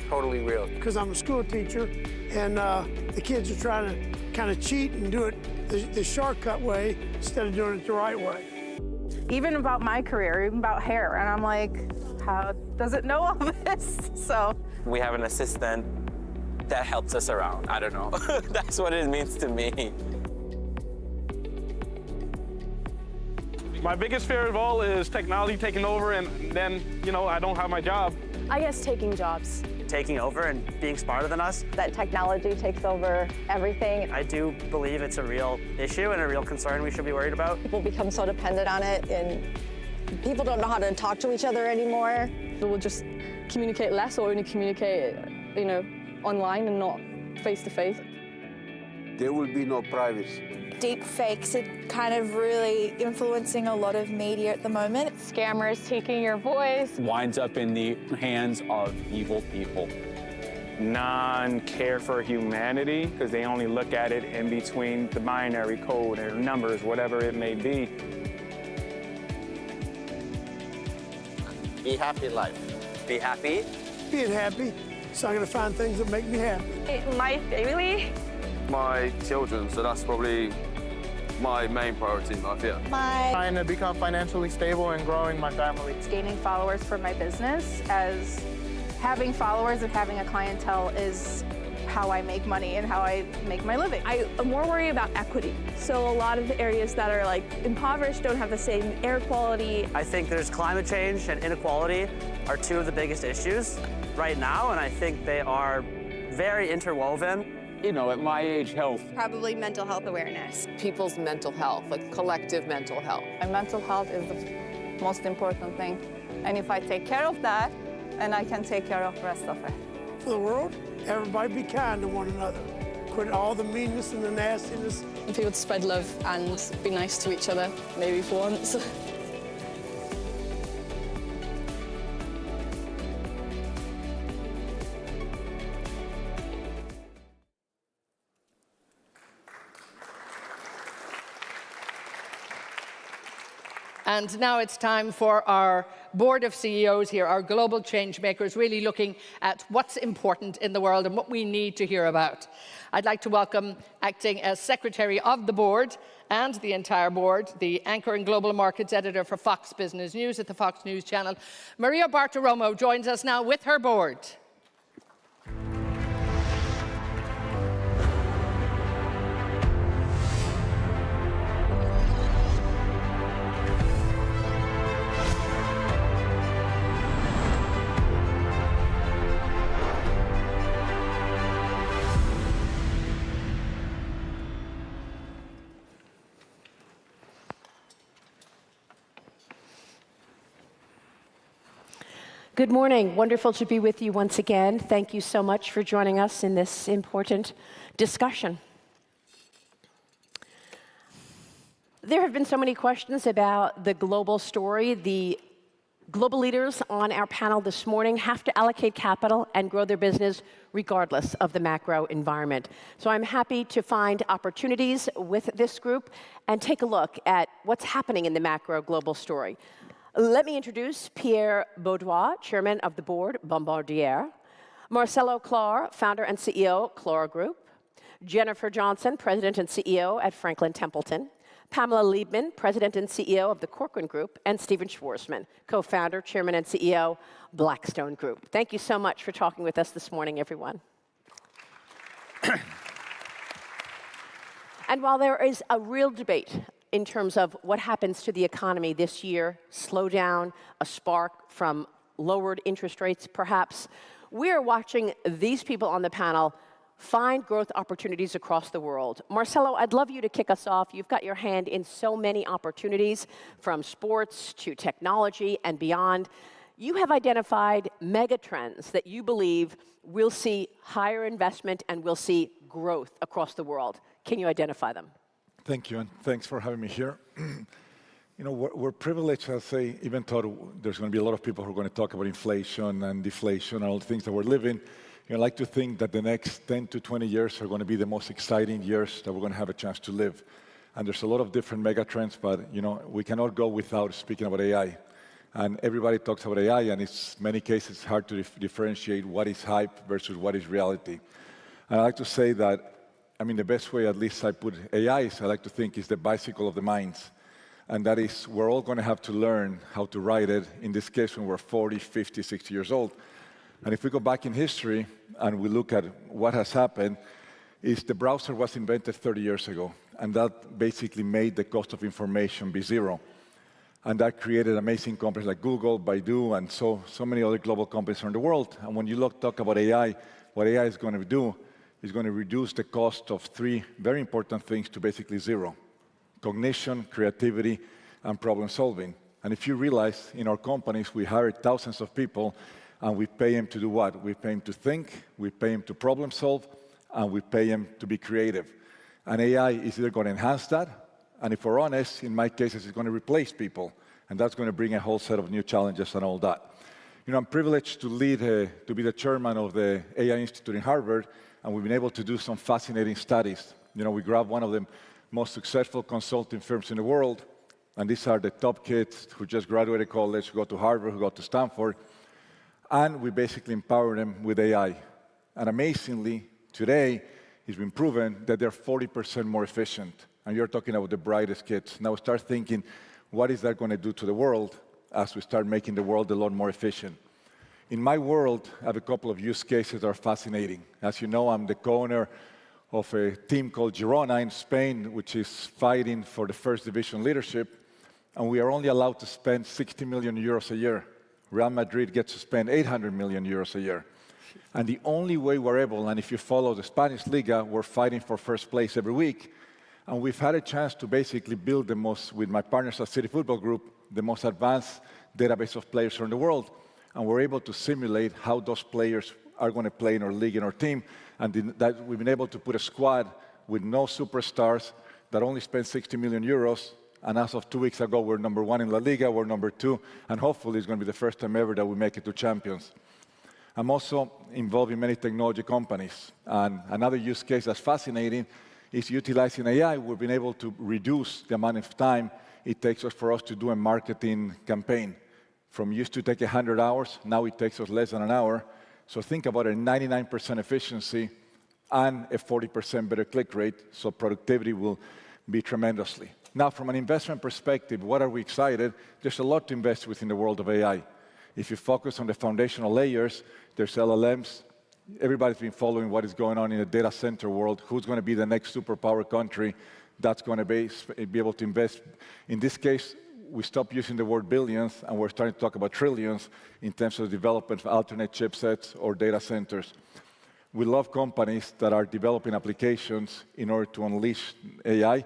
totally real. Because I'm a school teacher, and the kids are trying to kind of cheat and do it the shortcut way instead of doing it the right way. Even about my career, even about hair, and I'm like, how does it know all this? So We have an assistant that helps us around. I don't know. That's what it means to me. My biggest fear of all is technology taking over and then, I don't have my job. I guess taking jobs. Taking over and being smarter than us. That technology takes over everything. I do believe it's a real issue and a real concern we should be worried about. People become so dependent on it, and people don't know how to talk to each other anymore. We'll just communicate less or only communicate, online and not face-to-face. There will be no privacy. Deep fakes are kind of really influencing a lot of media at the moment. Scammers taking your voice. Winds up in the hands of evil people. non-care for humanity, because they only look at it in between the binary code or numbers, whatever it may be. Be happy in life. Be happy. Being happy, so I'm going to find things that make me happy. My family. My children, so that's probably my main priority in life, yeah. Trying to become financially stable and growing my family. It's gaining followers for my business, as having followers and having a clientele is how I make money and how I make my living. I'm more worried about equity. So a lot of the areas that are like impoverished don't have the same air quality. I think there's climate change and inequality are two of the biggest issues right now, and I think they are very interwoven. You know, at my age, health. Probably mental health awareness. People's mental health, like collective mental health. And mental health is the most important thing. And if I take care of that, then I can take care of the rest of it. For the world, everybody be kind to one another. Quit all the meanness and the nastiness. If you would spread love and be nice to each other, maybe for once. And now it's time for our board of CEOs here, our global change makers, really looking at what's important in the world and what we need to hear about. I'd like to welcome, acting as secretary of the board and the entire board, the anchor and global markets editor for Fox Business News at the Fox News Channel. Maria Bartiromo joins us now with her board. Good morning. Wonderful to be with you once again. Thank you so much for joining us in this important discussion. There have been so many questions about the global story. The global leaders on our panel this morning have to allocate capital and grow their business regardless of the macro environment. So I'm happy to find opportunities with this group and take a look at what's happening in the macro global story. Let me introduce Pierre Beaudoin, chairman of the board, Bombardier; Marcelo Claure, founder and CEO, Claure Group; Jennifer Johnson, president and CEO at Franklin Templeton; Pamela Liebman, president and CEO of the Corcoran Group; and Stephen Schwarzman, co-founder, chairman and CEO, Blackstone Group. Thank you so much for talking with us this morning, everyone. And while there is a real debate in terms of what happens to the economy this year, slowdown, a spark from lowered interest rates perhaps, we're watching these people on the panel find growth opportunities across the world. Marcelo, I'd love you to kick us off. You've got your hand in so many opportunities, from sports to technology and beyond. You have identified mega trends that you believe will see higher investment and will see growth across the world. Can you identify them? Thank you, and thanks for having me here. You know, we're privileged, I'll say, even though there's going to be a lot of people who are going to talk about inflation and deflation and all the things that we're living. You know, I like to think that the next 10 to 20 years are going to be the most exciting years that we're going to have a chance to live. And there's a lot of different mega trends, but you know, we cannot go without speaking about AI. And everybody talks about AI, and in many cases hard to differentiate what is hype versus what is reality. And I like to say that, I mean, the best way, at least I put AI, is I like to think is the bicycle of the minds. And that is, we're all going to have to learn how to ride it, in this case, when we're 40, 50, 60 years old. And if we go back in history and we look at what has happened, is the browser was invented 30 years ago. And that basically made the cost of information be zero. And that created amazing companies like Google, Baidu, and so many other global companies around the world. And when you talk about AI, what AI is going to do is going to reduce the cost of three very important things to basically zero: cognition, creativity, and problem solving. And if you realize, in our companies, we hire thousands of people, and we pay them to do what? We pay them to think, we pay them to problem solve, and we pay them to be creative. And AI is either going to enhance that, and if we're honest, in my case, it's going to replace people. And that's going to bring a whole set of new challenges and all that. I'm privileged to lead, to be the chairman of the AI Institute in Harvard, and we've been able to do some fascinating studies. We grabbed one of the most successful consulting firms in the world, and these are the top kids who just graduated college, who go to Harvard, who go to Stanford, and we basically empower them with AI. And amazingly, today, it's been proven that they're 40% more efficient. And you're talking about the brightest kids. Now start thinking, what is that going to do to the world as we start making the world a lot more efficient? In my world, I have a couple of use cases that are fascinating. As you know, I'm the co-owner of a team called Girona in Spain, which is fighting for the first division leadership. And we are only allowed to spend 60 million euros a year. Real Madrid gets to spend 800 million euros a year. And the only way we're able, and if you follow the Spanish Liga, we're fighting for first place every week. And we've had a chance to basically build the most, with my partners at City Football Group, the most advanced database of players in the world. And we're able to simulate how those players are going to play in our league and our team. And that we've been able to put a squad with no superstars that only spend 60 million euros. And as of 2 weeks ago, we're number 1 in La Liga, we're number 2. And hopefully it's going to be the first time ever that we make it to champions. I'm also involved in many technology companies. And another use case that's fascinating is utilizing AI. We've been able to reduce the amount of time it takes us for us to do a marketing campaign. From used to take 100 hours, now it takes us less than an hour. So think about a 99% efficiency and a 40% better click rate, so productivity will be tremendously. Now, from an investment perspective, what are we excited? There's a lot to invest within the world of AI. If you focus on the foundational layers, there's LLMs. Everybody's been following what is going on in the data center world. Who's going to be the next superpower country that's going to be able to invest? In this case, we stopped using the word billions, and we're starting to talk about trillions in terms of the development of alternate chipsets or data centers. We love companies that are developing applications in order to unleash AI.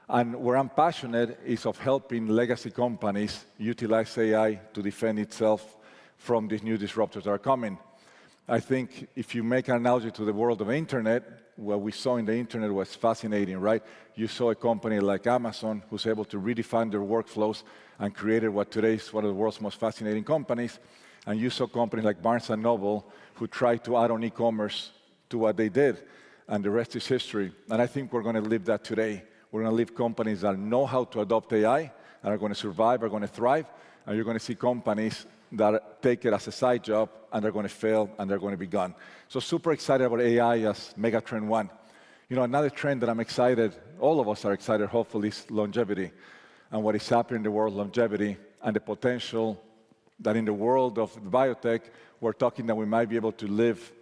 And where I'm passionate is of helping legacy companies utilize AI to defend itself from these new disruptors that are coming. I think if you make an analogy to the world of the internet, what we saw in the internet was fascinating, right? You saw a company like Amazon who's able to redefine their workflows and created what today is one of the world's most fascinating companies. And you saw companies like Barnes & Noble who tried to add on e-commerce to what they did. And the rest is history. And I think we're going to live that today. We're going to live companies that know how to adopt AI and are going to survive, are going to thrive. And you're going to see companies that take it as a side job, and they're going to fail, and they're going to be gone. So super excited about AI as mega trend 1. Another trend that I'm excited, all of us are excited, hopefully, is longevity. And what is happening in the world of longevity and the potential that in the world of biotech, we're talking that we might be able to live,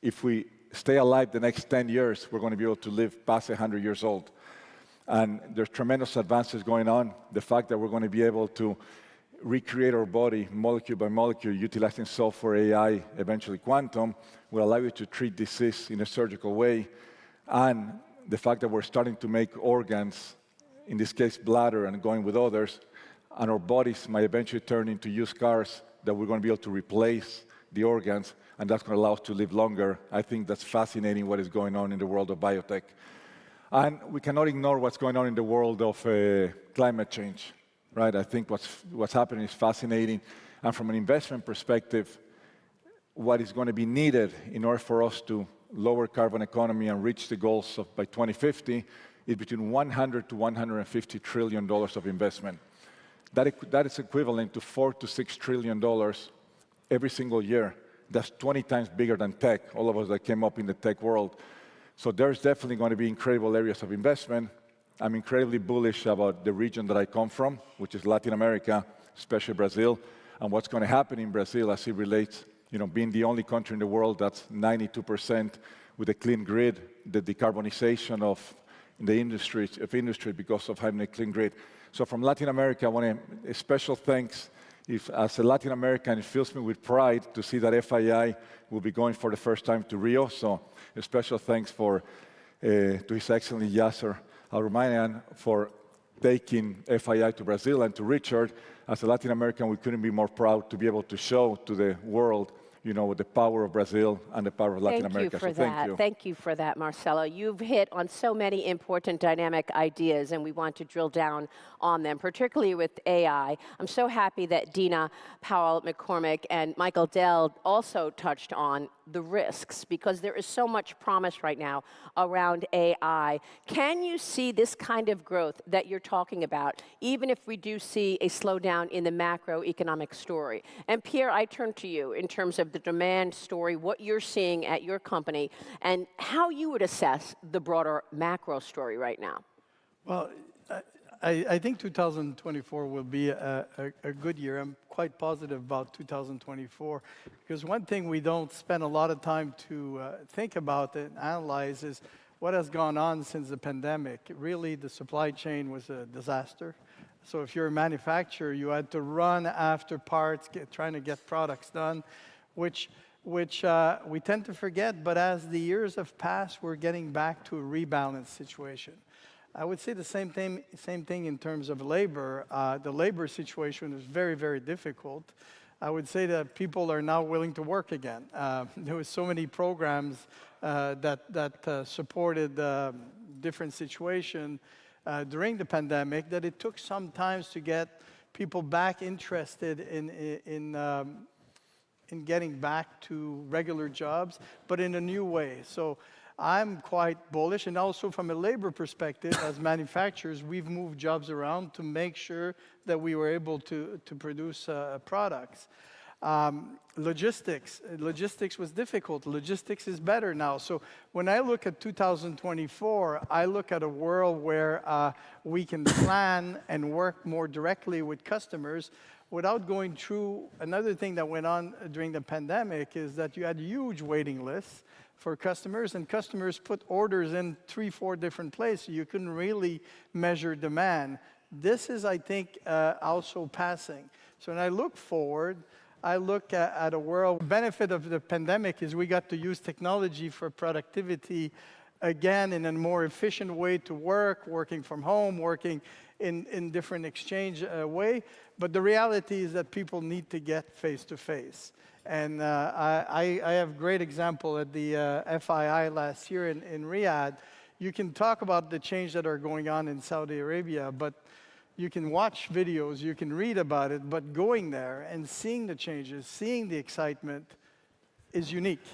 if we stay alive the next 10 years, we're going to be able to live past 100 years old. And there's tremendous advances going on. The fact that we're going to be able to recreate our body molecule by molecule, utilizing software, AI, eventually quantum, will allow you to treat disease in a surgical way. And the fact that we're starting to make organs, in this case bladder and going with others, and our bodies might eventually turn into used cars that we're going to be able to replace the organs, and that's going to allow us to live longer. I think that's fascinating what is going on in the world of biotech. And we cannot ignore what's going on in the world of climate change. Right, I think what's happening is fascinating. And from an investment perspective, what is going to be needed in order for us to lower carbon economy and reach the goals of by 2050 is between $100 to $150 trillion of investment. That is equivalent to $4 to $6 trillion every single year. That's 20 times bigger than tech, all of us that came up in the tech world. So there's definitely going to be incredible areas of investment. I'm incredibly bullish about the region that I come from, which is Latin America, especially Brazil, and what's going to happen in Brazil as it relates, being the only country in the world that's 92% with a clean grid, the decarbonization of the industry because of having a clean grid. So from Latin America, I want a special thanks. As a Latin American, it fills me with pride to see that FII will be going for the first time to Rio. So a special thanks to His Excellency Yasser Al-Rumayyan for taking FII to Brazil, and to Richard. As a Latin American, we couldn't be more proud to be able to show to the world, the power of Brazil and the power of Latin America. Thank you for So that. thank you. Thank you for that, Marcelo. You've hit on so many important dynamic ideas, and we want to drill down on them, particularly with AI. I'm so happy that Dina Powell-McCormick and Michael Dell also touched on the risks, because there is so much promise right now around AI. Can you see this kind of growth that you're talking about, even if we do see a slowdown in the macroeconomic story? And Pierre, I turn to you in terms of the demand story, what you're seeing at your company, and how you would assess the broader macro story right now. Well, I think 2024 will be a good year. I'm quite positive about 2024, because one thing we don't spend a lot of time to think about and analyze is what has gone on since the pandemic. Really, the supply chain was a disaster. So if you're a manufacturer, you had to run after parts, trying to get products done, which we tend to forget. But as the years have passed, we're getting back to a rebalanced situation. I would say the same thing in terms of labor. The labor situation is very, very difficult. I would say that people are now willing to work again. There was so many programs that supported different situations during the pandemic that it took some time to get people back interested in getting back to regular jobs, but in a new way. So I'm quite bullish, and also from a labor perspective, as manufacturers, we've moved jobs around to make sure that we were able to produce products. Logistics was difficult. Logistics is better now. So when I look at 2024, I look at a world where we can plan and work more directly with customers without going through. Another thing that went on during the pandemic is that you had huge waiting lists for customers, and customers put orders in 3-4 different places. You couldn't really measure demand. This is, I think, also passing. So when I look forward, I look at a world. The benefit of the pandemic is we got to use technology for productivity again in a more efficient way to work, working from home, working in different exchange way. But the reality is that people need to get face-to-face. And I have a great example at the FII last year in Riyadh. You can talk about the change that are going on in Saudi Arabia, but you can watch videos, you can read about it, but going there and seeing the changes, seeing the excitement is unique.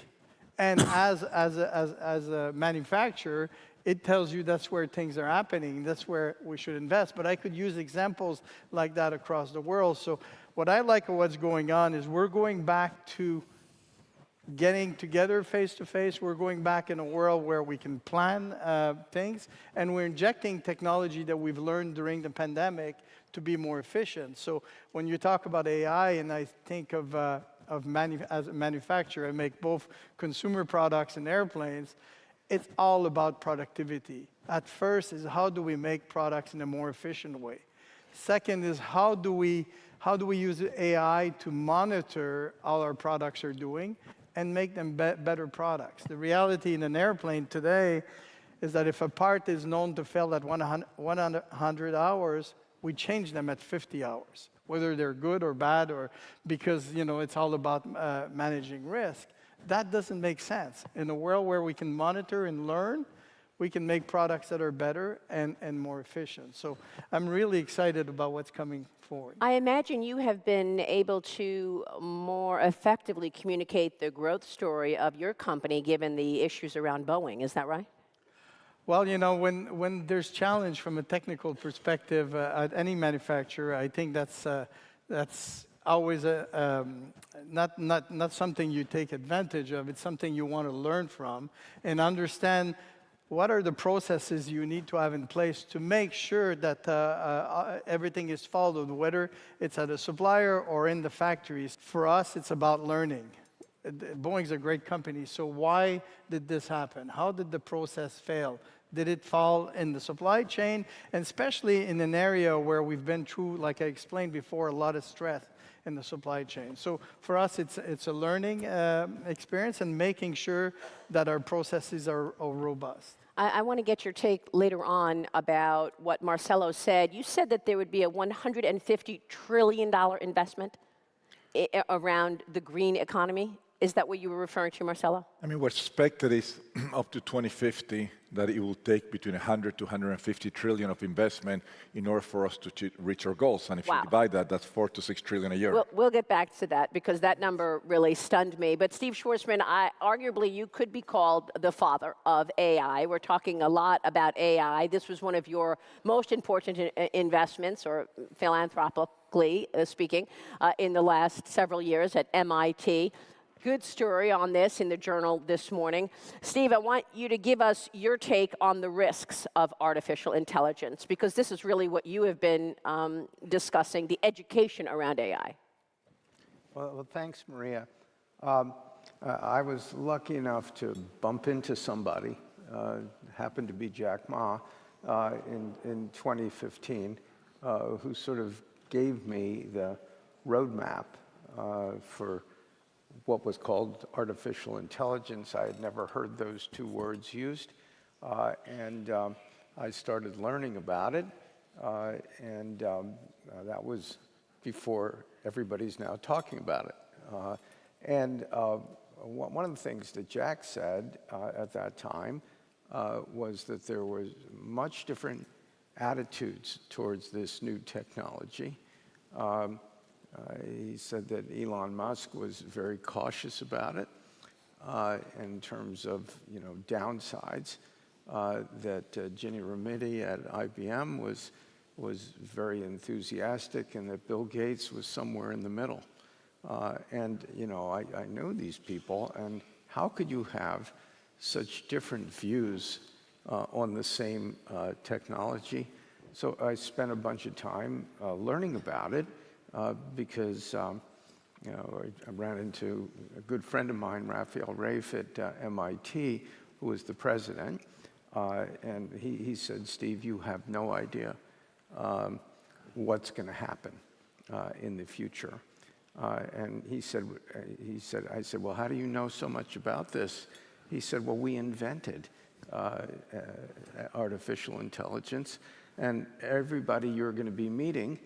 And as a manufacturer, it tells you that's where things are happening, that's where we should invest. But I could use examples like that across the world. So what I like of what's going on is we're going back to getting together face-to-face. We're going back in a world where we can plan things, and we're injecting technology that we've learned during the pandemic to be more efficient. So when you talk about AI, and I think as a manufacturer, I make both consumer products and airplanes, it's all about productivity. At first is how do we make products in a more efficient way. Second is how do we use AI to monitor how our products are doing and make them better products. The reality in an airplane today is that if a part is known to fail at 100 hours, we change them at 50 hours, whether they're good or bad, or because it's all about managing risk. That doesn't make sense. In a world where we can monitor and learn, we can make products that are better and more efficient. So I'm really excited about what's coming forward. I imagine you have been able to more effectively communicate the growth story of your company given the issues around Boeing. Is that right? Well, when there's challenge from a technical perspective at any manufacturer, I think that's always not something you take advantage of. It's something you want to learn from and understand what are the processes you need to have in place to make sure that everything is followed, whether it's at a supplier or in the factories. For us, it's about learning. Boeing's a great company, so why did this happen? How did the process fail? Did it fall in the supply chain? And especially in an area where we've been through, like I explained before, a lot of stress in the supply chain. So for us, it's a learning experience and making sure that our processes are robust. I want to get your take later on about what Marcelo said. You said that there would be a $150 trillion investment around the green economy. Is that what you were referring to, Marcelo? I mean, what's expected is up to 2050 that it will take between 100 to 150 trillion of investment in order for us to reach our goals. And if you divide that, that's 4 to 6 trillion a year. We'll get back to that because that number really stunned me. But Steve Schwarzman, arguably you could be called the father of AI. We're talking a lot about AI. This was one of your most important investments, or philanthropically speaking, in the last several years at MIT. Good story on this in the Journal this morning. Steve, I want you to give us your take on the risks of artificial intelligence, because this is really what you have been discussing, the education around AI. Well, thanks, Maria. I was lucky enough to bump into somebody, happened to be Jack Ma, in 2015, who sort of gave me the roadmap for what was called artificial intelligence. I had never heard those two words used, and I started learning about it, and that was before everybody's now talking about it. And one of the things that Jack said at that time was that there was much different attitudes towards this new technology. He said that Elon Musk was very cautious about it in terms of, downsides. That Ginny Rometty at IBM was very enthusiastic, and that Bill Gates was somewhere in the middle. And I know these people, and how could you have such different views on the same technology? So I spent a bunch of time learning about it. Because I ran into a good friend of mine, Raphael Rafe at MIT, who was the president, and he said, "Steve, you have no idea what's going to happen in the future." And I said, "Well, how do you know so much about this?" He said, "Well, we invented artificial intelligence, and everybody you're going to be meeting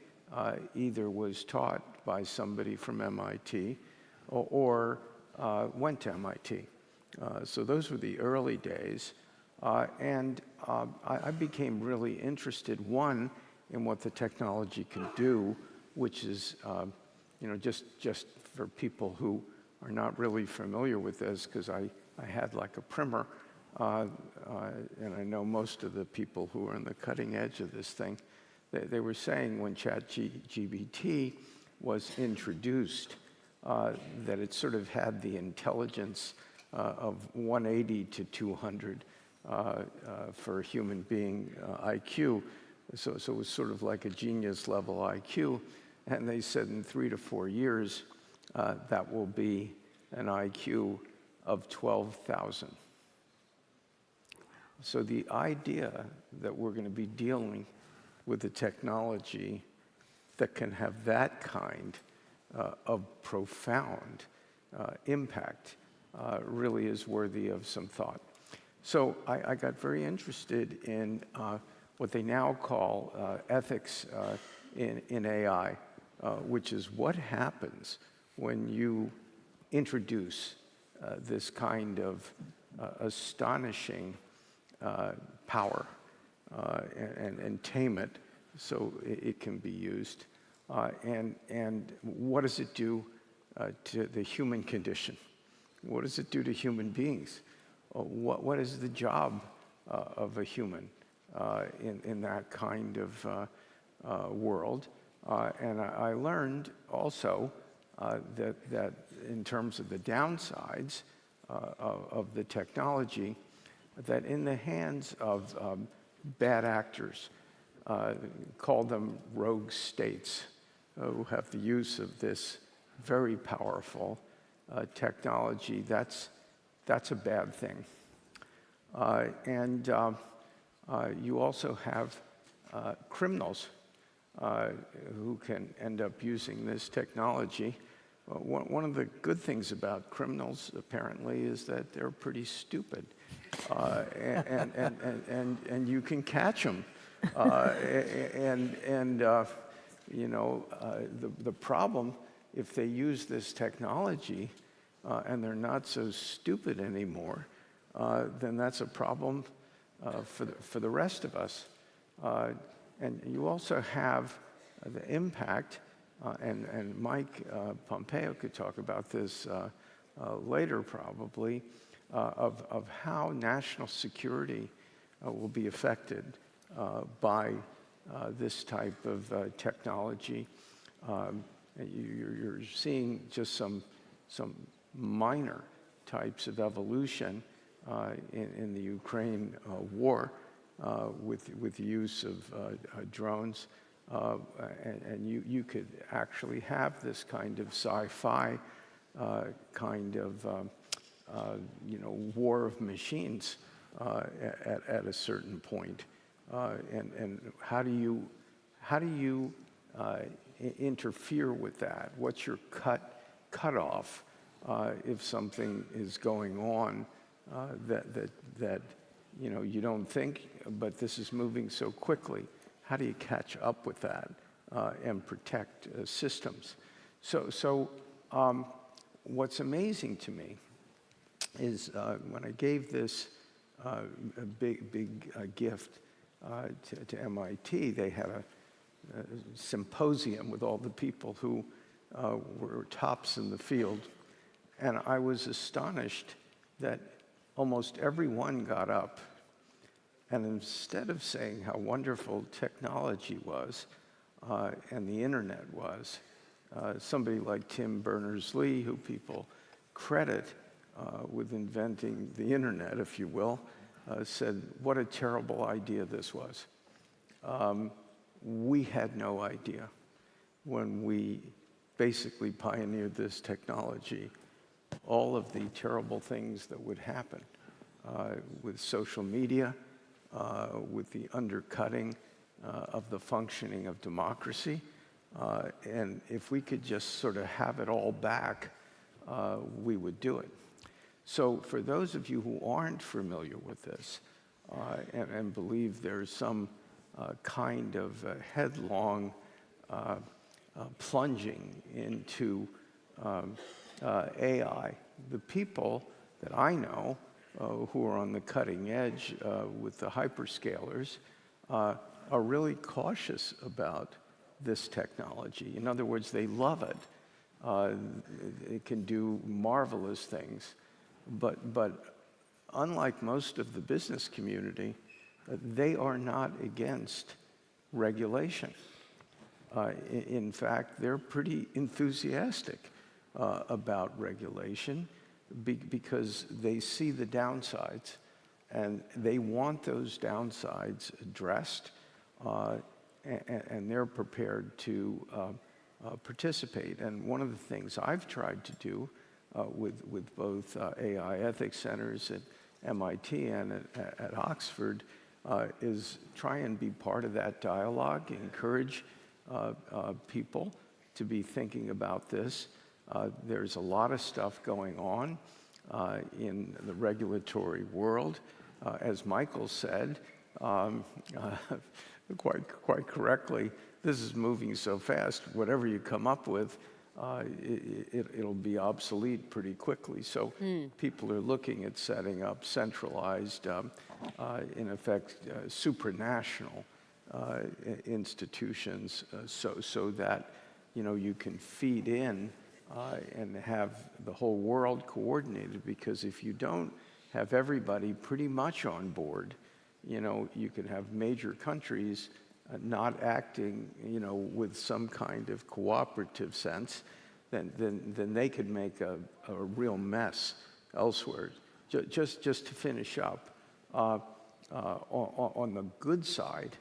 either was taught by somebody from MIT or went to MIT. So those were the early days. And I became really interested, one, in what the technology can do, which is, just for people who are not really familiar with this, because I had like a primer, and I know most of the people who are on the cutting edge of this thing. They were saying when ChatGPT was introduced that it sort of had the intelligence of 180 to 200 for a human being IQ. So it was sort of like a genius level IQ. And they said in 3 to 4 years, that will be an IQ of 12,000. So the idea that we're going to be dealing with a technology that can have that kind of profound impact really is worthy of some thought. So I got very interested in what they now call ethics in AI, which is what happens when you introduce this kind of astonishing power and tame it so it can be used. And what does it do to the human condition? What does it do to human beings? What is the job of a human in that kind of world? And I learned also that in terms of the downsides of the technology, that in the hands of bad actors, call them rogue states, who have the use of this very powerful technology, that's a bad thing. And you also have criminals who can end up using this technology. One of the good things about criminals, apparently, is that they're pretty stupid, and you can catch them. The problem, if they use this technology, and they're not so stupid anymore, then that's a problem for the rest of us. And you also have the impact, and Mike Pompeo could talk about this later probably, of how national security will be affected by this type of technology. You're seeing just some minor types of evolution in the Ukraine war with the use of drones. And you could actually have this kind of sci-fi kind of war of machines at a certain point. And how do you interfere with that? What's your cutoff if something is going on that you don't think, but this is moving so quickly? How do you catch up with that and protect systems? So what's amazing to me is when I gave this a big gift to MIT, they had a symposium with all the people who were tops in the field. And I was astonished that almost everyone got up, and instead of saying how wonderful technology was and the internet was, somebody like Tim Berners-Lee, who people credit with inventing the internet, if you will, said, what a terrible idea this was. We had no idea when we basically pioneered this technology, all of the terrible things that would happen with social media, with the undercutting of the functioning of democracy. And if we could just sort of have it all back, we would do it. So for those of you who aren't familiar with this and believe there's some kind of headlong plunging into AI, the people that I know who are on the cutting edge with the hyperscalers are really cautious about this technology. In other words, they love it. It can do marvelous things. But unlike most of the business community, they are not against regulation. In fact, they're pretty enthusiastic about regulation because they see the downsides and they want those downsides addressed, and they're prepared to participate. And one of the things I've tried to do with both AI ethics centers at MIT and at Oxford is try and be part of that dialogue, encourage people to be thinking about this. There's a lot of stuff going on in the regulatory world. As Michael said, quite correctly, this is moving so fast, whatever you come up with, it'll be obsolete pretty quickly. So people are looking at setting up centralized, in effect, supranational institutions so that you can feed in and have the whole world coordinated. Because if you don't have everybody pretty much on board, you can have major countries not acting, with some kind of cooperative sense, then they could make a real mess elsewhere. Just to finish up, on the good side,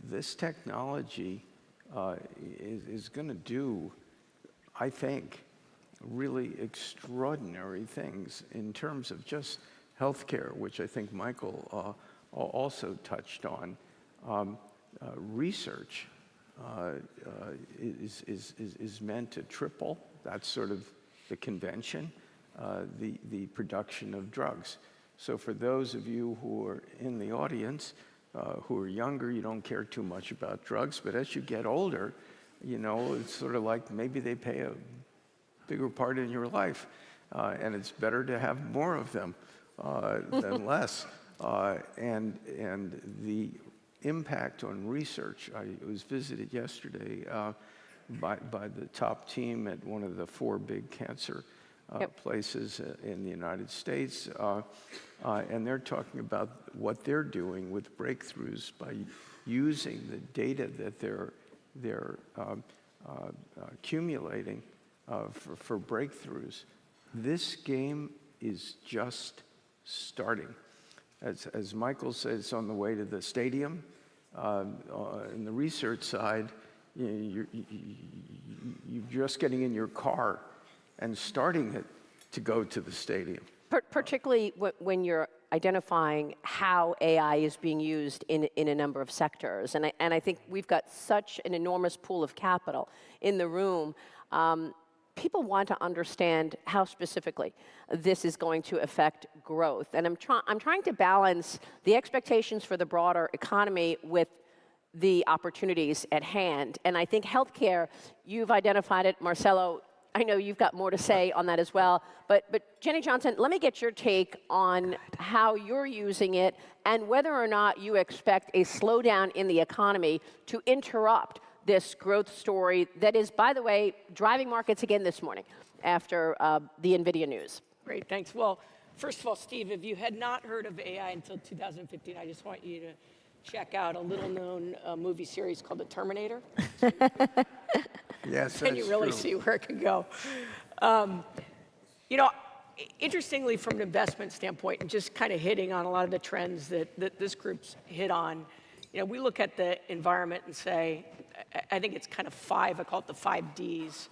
this technology is going to do, I think, really extraordinary things in terms of just healthcare, which I think Michael also touched on. Research is meant to triple. That's sort of the convention, the production of drugs. So for those of you who are in the audience, who are younger, you don't care too much about drugs, but as you get older, it's sort of like maybe they play a bigger part in your life. and it's better to have more of them than less. And the impact on research, I was visited yesterday by the top team at one of the 4 big cancer places in the United States, and they're talking about what they're doing with breakthroughs by using the data that they're accumulating for breakthroughs. This game is just starting. As Michael said, it's on the way to the stadium. In the research side, you're just getting in your car and starting it to go to the stadium. Particularly when you're identifying how AI is being used in a number of sectors. And I think we've got such an enormous pool of capital in the room. People want to understand how specifically this is going to affect growth. And I'm trying to balance the expectations for the broader economy with the opportunities at hand. And I think healthcare, you've identified it. Marcelo, I know you've got more to say on that as well. But Jenny Johnson, let me get your take on how you're using it and whether or not you expect a slowdown in the economy to interrupt this growth story that is, by the way, driving markets again this morning after the NVIDIA news. Great, thanks. Well, first of all, Steve, if you had not heard of AI until 2015, I just want you to check out a little-known movie series called The Terminator. Yes, then you really see where it can go. You know, interestingly, from an investment standpoint, and just kind of hitting on a lot of the trends that this group's hit on, you know, we look at the environment and say, I think it's kind of 5, I call it the 5 Ds,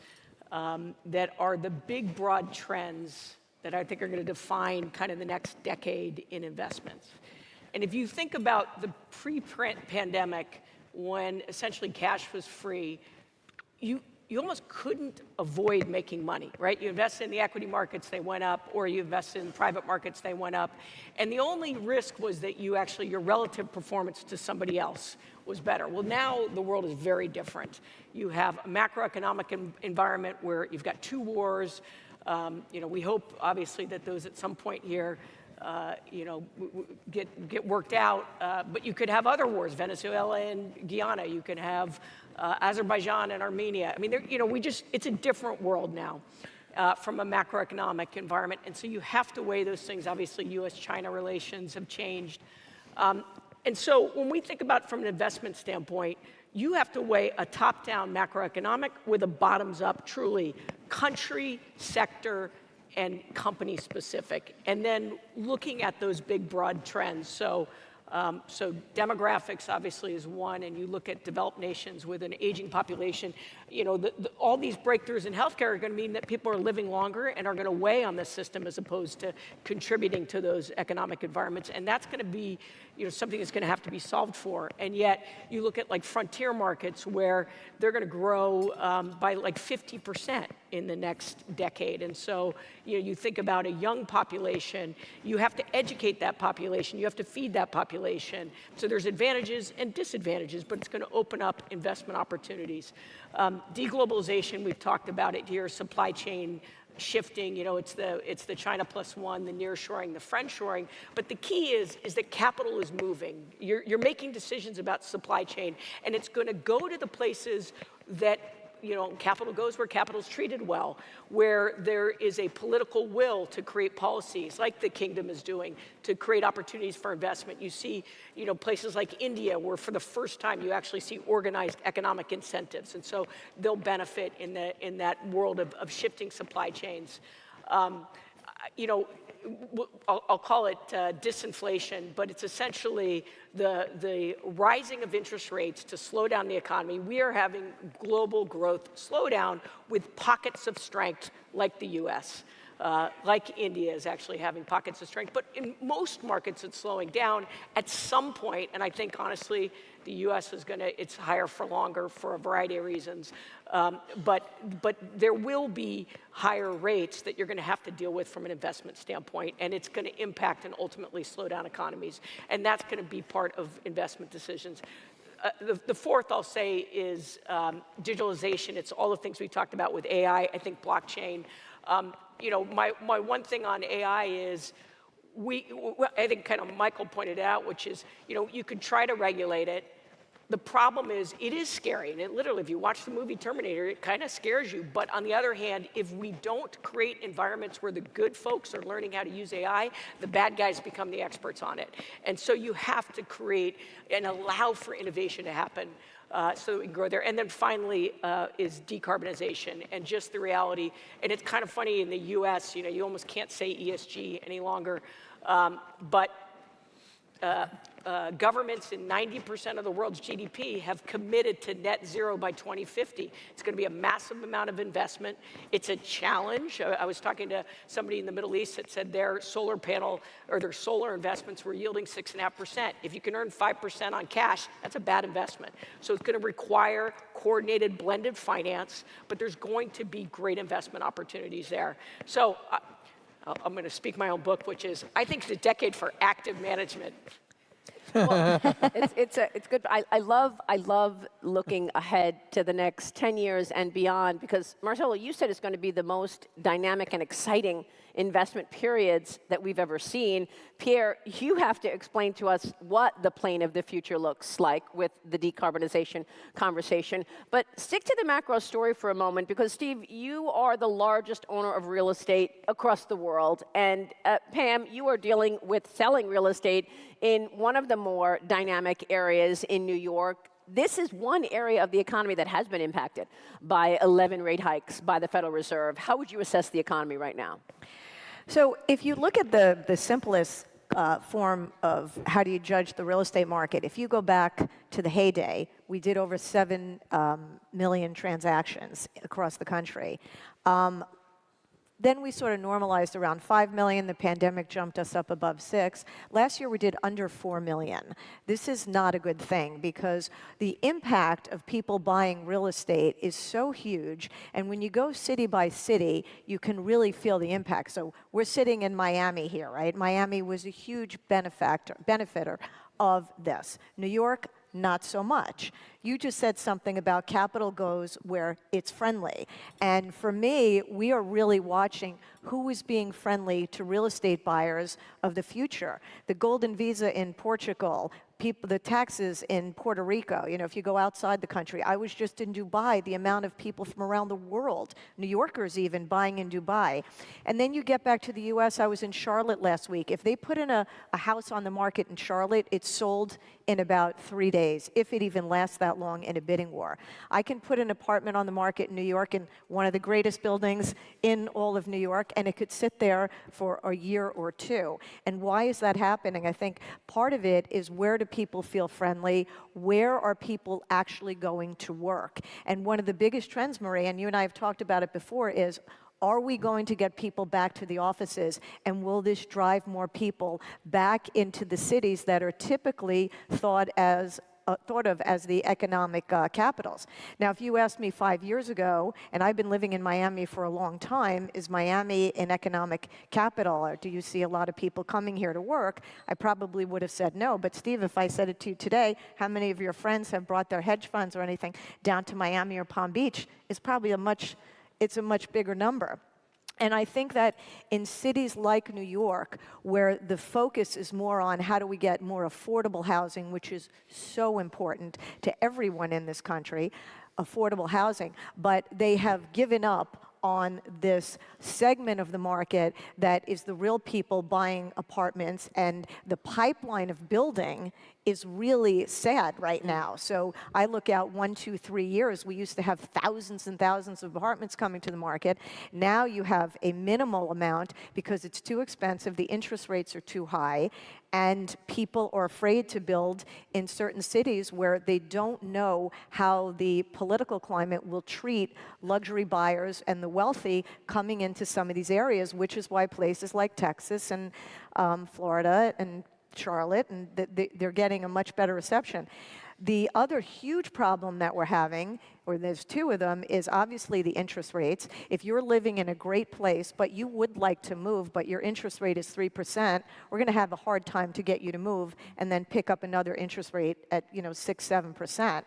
that are the big, broad trends that I think are going to define kind of the next decade in investments. And if you think about the pre-pandemic, when essentially cash was free, you almost couldn't avoid making money, right? You invested in the equity markets, they went up, or you invested in private markets, they went up. And the only risk was that your relative performance to somebody else was better. Well, now the world is very different. You have a macroeconomic environment where you've got 2 wars. You know, we hope, obviously, that those at some point here you know, get worked out. But you could have other wars, Venezuela and Guyana. You can have Azerbaijan and Armenia. I mean, you know, it's a different world now from a macroeconomic environment. And so you have to weigh those things. Obviously, U.S.-China relations have changed. And so when we think about from an investment standpoint, you have to weigh a top-down macroeconomic with a bottoms-up, truly country, sector, and company specific, and then looking at those big broad trends. So demographics obviously is one, and you look at developed nations with an aging population. You know, all these breakthroughs in healthcare are going to mean that people are living longer and are going to weigh on the system as opposed to contributing to those economic environments. And that's going to be, you know, something that's going to have to be solved for. And yet, you look at like frontier markets where they're going to grow by like 50% in the next decade. And so, you know, you think about a young population, you have to educate that population, you have to feed that population. So there's advantages and disadvantages, but it's going to open up investment opportunities. Deglobalization, we've talked about it here, supply chain shifting, you know, it's the China plus one, the nearshoring, the friendshoring. But the key is that capital is moving. You're making decisions about supply chain, and it's going to go to the places that, you know, capital goes where capital is treated well, where there is a political will to create policies like the kingdom is doing to create opportunities for investment. You see, you know, places like India where for the first time you actually see organized economic incentives. And so they'll benefit in that world of shifting supply chains. You know, I'll call it disinflation, but it's essentially the rising of interest rates to slow down the economy. We are having global growth slow down with pockets of strength like the US, like India is actually having pockets of strength. But in most markets, it's slowing down at some point, and I think, honestly, the U.S. it's higher for longer for a variety of reasons. But there will be higher rates that you're going to have to deal with from an investment standpoint, and it's going to impact and ultimately slow down economies. And that's going to be part of investment decisions. The fourth, I'll say, is digitalization. It's all the things we talked about with AI, I think blockchain. You know, my one thing on AI is I think kind of Michael pointed out, which is, you know, you could try to regulate it. The problem is it is scary. And it literally, if you watch the movie Terminator, it kind of scares you. But on the other hand, if we don't create environments where the good folks are learning how to use AI, the bad guys become the experts on it. And so you have to create and allow for innovation to happen so that we can grow there. And then finally is decarbonization and just the reality. And it's kind of funny in the US, you know, you almost can't say ESG any longer. But governments in 90% of the world's GDP have committed to net zero by 2050. It's going to be a massive amount of investment. It's a challenge. I was talking to somebody in the Middle East that said their solar panel or their solar investments were yielding 6.5%. If you can earn 5% on cash, that's a bad investment. So it's going to require coordinated blended finance, but there's going to be great investment opportunities there. So I'm going to speak my own book, which is, I think it's a decade for active management. Well, it's good. I love looking ahead to the next 10 years and beyond, because Marcelo, you said it's going to be the most dynamic and exciting investment periods that we've ever seen. Pierre, you have to explain to us what the plane of the future looks like with the decarbonization conversation. But stick to the macro story for a moment, because Steve, you are the largest owner of real estate across the world. And Pam, you are dealing with selling real estate in one of the more dynamic areas in New York. This is one area of the economy that has been impacted by 11 rate hikes by the Federal Reserve. How would you assess the economy right now? So if you look at the simplest form of how do you judge the real estate market, if you go back to the heyday, we did over 7 million transactions across the country. Then we sort of normalized around 5 million. The pandemic jumped us up above 6. Last year we did under 4 million. This is not a good thing, because the impact of people buying real estate is so huge. And when you go city by city, you can really feel the impact. So we're sitting in Miami here, right? Miami was a huge benefiter of this. New York, not so much. You just said something about capital goes where it's friendly. And for me, we are really watching who is being friendly to real estate buyers of the future. The golden visa in Portugal, the taxes in Puerto Rico. You know, if you go outside the country, I was just in Dubai, the amount of people from around the world, New Yorkers even, buying in Dubai. And then you get back to the US, I was in Charlotte last week. If they put in a house on the market in Charlotte, it's sold in about 3 days, if it even lasts that long in a bidding war. I can put an apartment on the market in New York in one of the greatest buildings in all of New York, and it could sit there for a year or two. And why is that happening? I think part of it is, where do people feel friendly? Where are people actually going to work? And one of the biggest trends, Marie, and you and I have talked about it before, is, are we going to get people back to the offices, and will this drive more people back into the cities that are typically thought of as the economic capitals? Now, if you asked me 5 years ago, and I've been living in Miami for a long time, is Miami an economic capital, or do you see a lot of people coming here to work? I probably would have said no. But Steve, if I said it to you today, how many of your friends have brought their hedge funds or anything down to Miami or Palm Beach? It's probably a much bigger number. And I think that in cities like New York, where the focus is more on how do we get more affordable housing, which is so important to everyone in this country, affordable housing, but they have given up on this segment of the market that is the real people buying apartments, and the pipeline of building is really sad right now. So I look out 1, 2, 3 years. We used to have thousands and thousands of apartments coming to the market. Now you have a minimal amount because it's too expensive, the interest rates are too high, and people are afraid to build in certain cities where they don't know how the political climate will treat luxury buyers and the wealthy coming into some of these areas, which is why places like Texas and Florida and Charlotte, and they're getting a much better reception. The other huge problem that we're having, or there's two of them, is obviously the interest rates. If you're living in a great place, but you would like to move, but your interest rate is 3%, we're going to have a hard time to get you to move and then pick up another interest rate at 6, 7%.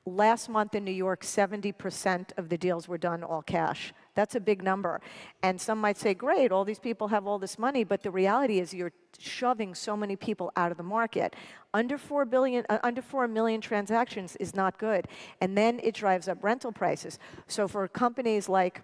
Last month in New York, 70% of the deals were done all cash. That's a big number. And some might say, great, all these people have all this money, but the reality is you're shoving so many people out of the market. Under 4 million transactions is not good. And then it drives up rental prices. So for companies like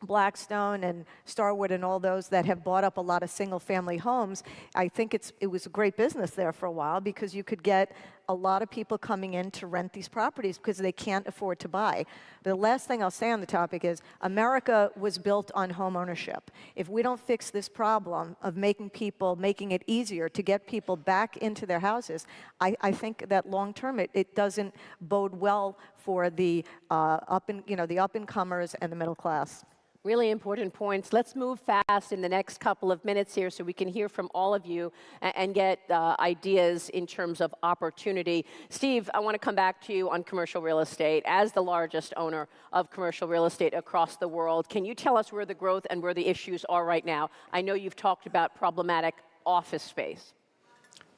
Blackstone and Starwood and all those that have bought up a lot of single-family homes, I think it was a great business there for a while because you could get a lot of people coming in to rent these properties because they can't afford to buy. The last thing I'll say on the topic is America was built on home ownership. If we don't fix this problem of making it easier to get people back into their houses, I think that long term it doesn't bode well for the up-and-comers and the middle class. Really important points. Let's move fast in the next couple of minutes here so we can hear from all of you and get ideas in terms of opportunity. Steve, I want to come back to you on commercial real estate. As the largest owner of commercial real estate across the world, can you tell us where the growth and where the issues are right now? I know you've talked about problematic office space.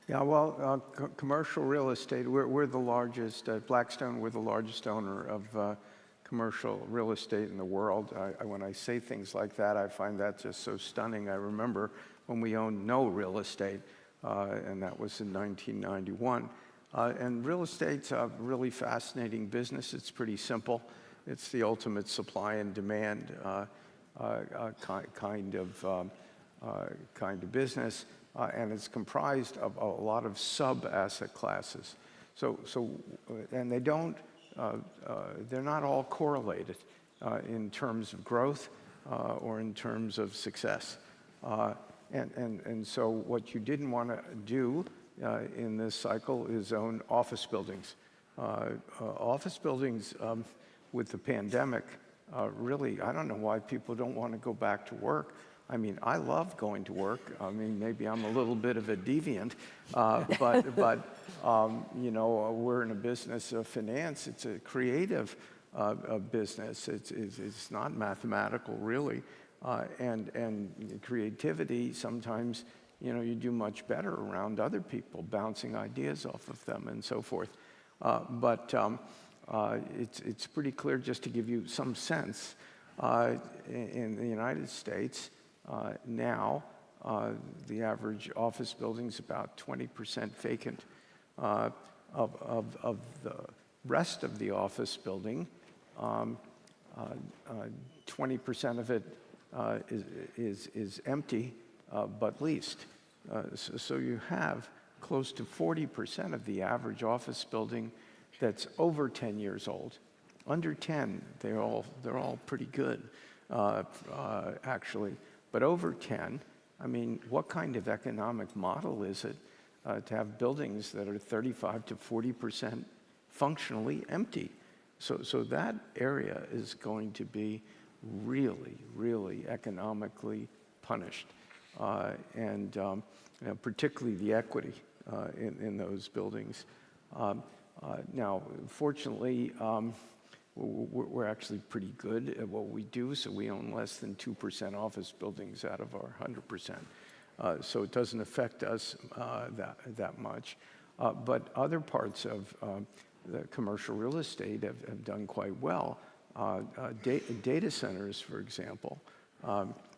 Yeah, well, commercial real estate, we're the largest, Blackstone, we're the largest owner of commercial real estate in the world. When I say things like that, I find that just so stunning. I remember when we owned no real estate, and that was in 1991. And real estate's a really fascinating business. It's pretty simple. It's the ultimate supply and demand kind of business, and it's comprised of a lot of sub-asset classes. And they don't. They're not all correlated in terms of growth or in terms of success. And so what you didn't want to do in this cycle is own office buildings. Office buildings with the pandemic, really, I don't know why people don't want to go back to work. I mean, I love going to work. I mean, maybe I'm a little bit of a deviant, but you know, we're in a business of finance. It's a creative business. It's not mathematical, really, and creativity. Sometimes, you know, you do much better around other people, bouncing ideas off of them and so forth. But it's pretty clear, just to give you some sense, in the United States. Now, the average office building is about 20% vacant. Of the rest of the office building, 20% of it is empty but leased. So you have close to 40% of the average office building that's over 10 years old. Under 10, they're all pretty good, actually. But over 10, I mean, what kind of economic model is it to have buildings that are 35 to 40% functionally empty? So that area is going to be really, really economically punished, and you know, particularly the equity in those buildings. Now, fortunately, we're actually pretty good at what we do, so we own less than 2% office buildings out of our 100%. So it doesn't affect us that much. But other parts of the commercial real estate have done quite well. Data centers, for example,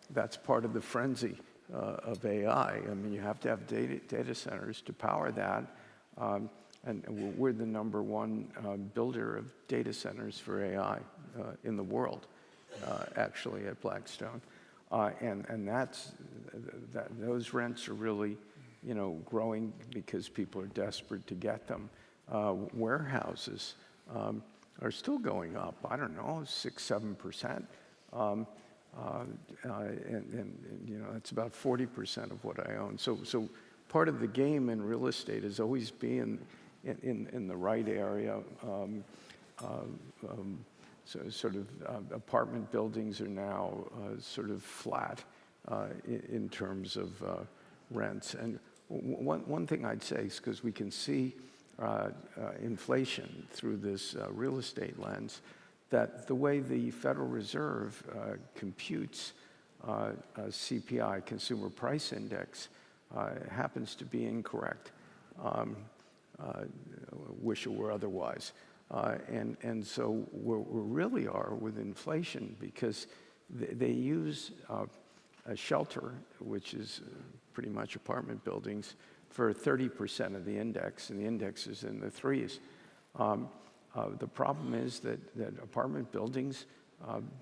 that's part of the frenzy of AI. I mean, you have to have data centers to power that. And we're the #1 builder of data centers for AI in the world, actually, at Blackstone. And those rents are really, you know, growing because people are desperate to get them. Warehouses are still going up, I don't know, 6-7%. And you know, that's about 40% of what I own. So part of the game in real estate is always being in the right area. So sort of apartment buildings are now sort of flat in terms of rents. And one thing I'd say is, because we can see inflation through this real estate lens, that the way the Federal Reserve computes CPI, Consumer Price Index, happens to be incorrect. Wish it were otherwise. And so where we really are with inflation, because they use a shelter, which is pretty much apartment buildings, for 30% of the index, and the index is in the threes. The problem is that apartment buildings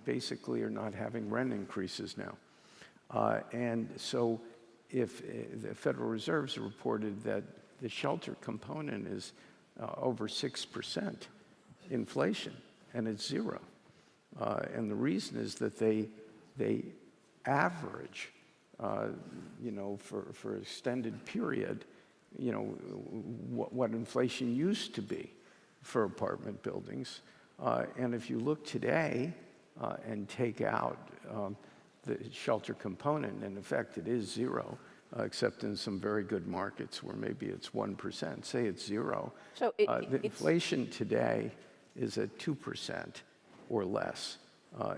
basically are not having rent increases now. And so if the Federal Reserve's reported that the shelter component is over 6% inflation, and it's zero. And the reason is that they average, for an extended period, what inflation used to be for apartment buildings. And if you look today and take out the shelter component, in effect it is zero, except in some very good markets where maybe it's 1%. Say it's zero. So the inflation today is at 2% or less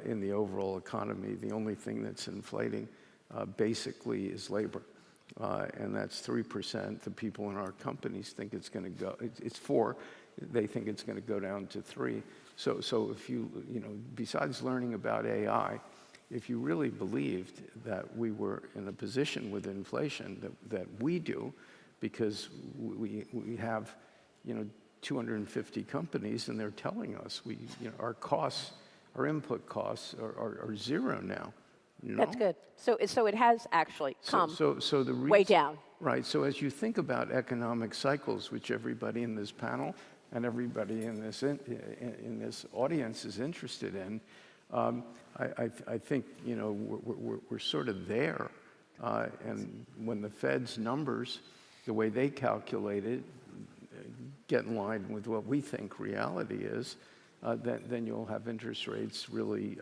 in the overall economy. The only thing that's inflating basically is labor. And that's 3%. The people in our companies think it's going to go, it's 4. They think it's going to go down to 3. So if you besides learning about AI, if you really believed that we were in a position with inflation that we do, because we have, 250 companies, and they're telling us our costs, our input costs are zero now. That's good. So it has actually come so the reason, way down. Right. So as you think about economic cycles, which everybody in this panel and everybody in this audience is interested in, I think we're sort of there. And when the Fed's numbers, the way they calculate it, get in line with what we think reality is, then you'll have interest rates really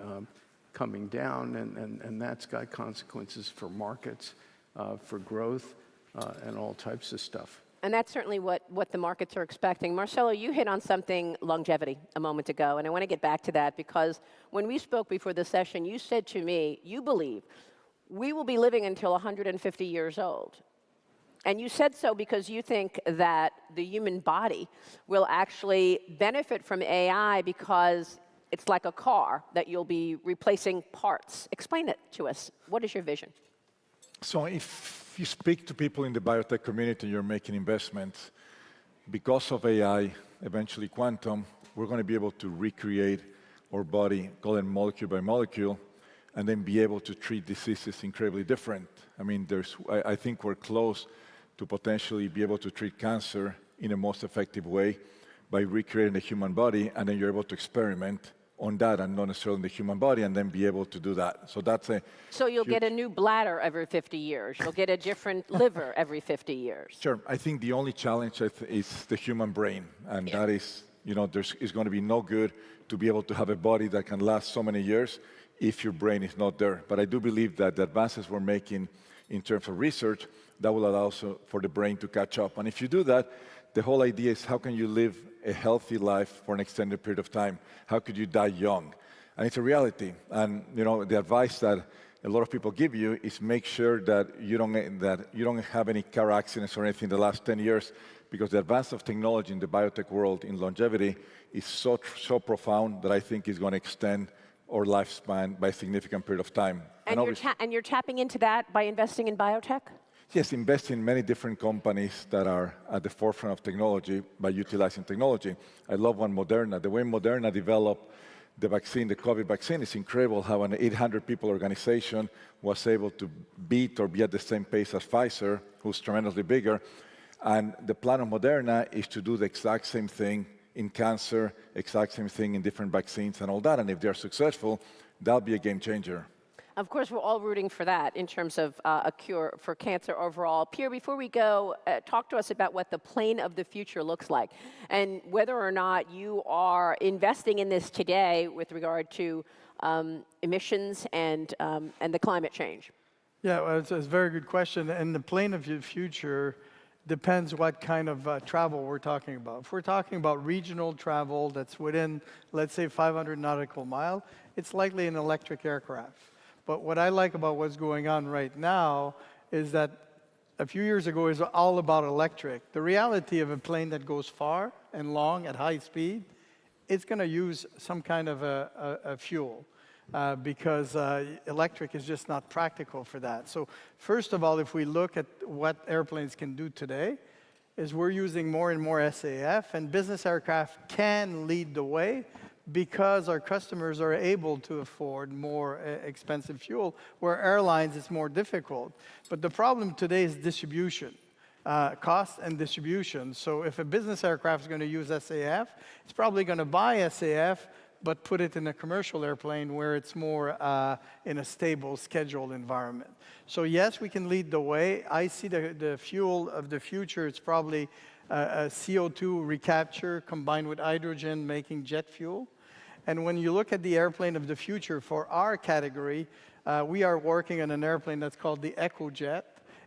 coming down, and that's got consequences for markets, for growth, and all types of stuff. And that's certainly what the markets are expecting. Marcelo, you hit on something, longevity, a moment ago, and I want to get back to that because when we spoke before the session, you said to me, you believe we will be living until 150 years old. And you said so because you think that the human body will actually benefit from AI because it's like a car that you'll be replacing parts. Explain it to us. What is your vision? So if you speak to people in the biotech community, you're making investments, because of AI, eventually quantum, we're going to be able to recreate our body, call it molecule by molecule, and then be able to treat diseases incredibly different. I mean, I think we're close to potentially be able to treat cancer in a most effective way by recreating the human body, and then you're able to experiment on that and not necessarily in the human body, and then be able to do that. So that's a So you'll get a new bladder every 50 years. You'll get a different liver every 50 years. Sure. I think the only challenge is the human brain, and that is, it's going to be no good to be able to have a body that can last so many years if your brain is not there. But I do believe that the advances we're making in terms of research, that will allow for the brain to catch up. And if you do that, the whole idea is how can you live a healthy life for an extended period of time? How could you die young? And it's a reality. And the advice that a lot of people give you is make sure that you don't have any car accidents or anything in the last 10 years, because the advance of technology in the biotech world in longevity is so profound that I think is going to extend our lifespan by a significant period of time. And you're tapping into that by investing in biotech? Yes, invest in many different companies that are at the forefront of technology by utilizing technology. I love one, Moderna. The way Moderna developed the vaccine, the COVID vaccine, is incredible how an 800-people organization was able to beat or be at the same pace as Pfizer, who's tremendously bigger. And the plan of Moderna is to do the exact same thing in cancer, exact same thing in different vaccines and all that. And if they're successful, that'll be a game changer. Of course, we're all rooting for that in terms of a cure for cancer overall. Pierre, before we go, talk to us about what the plane of the future looks like and whether or not you are investing in this today with regard to emissions and the climate change. Yeah, well, it's a very good question. And the plane of the future depends what kind of travel we're talking about. If we're talking about regional travel that's within, let's say, 500 nautical mile, it's likely an electric aircraft. But what I like about what's going on right now is that a few years ago it was all about electric. The reality of a plane that goes far and long at high speed, it's going to use some kind of a fuel. because electric is just not practical for that. So first of all, if we look at what airplanes can do today, is we're using more and more SAF, and business aircraft can lead the way because our customers are able to afford more expensive fuel, where airlines it's more difficult. But the problem today is distribution, cost and distribution. So if a business aircraft is going to use SAF, it's probably going to buy SAF, but put it in a commercial airplane where it's more in a stable, scheduled environment. So yes, we can lead the way. I see the fuel of the future, it's probably a CO2 recapture combined with hydrogen, making jet fuel. And when you look at the airplane of the future for our category, we are working on an airplane that's called the EcoJet.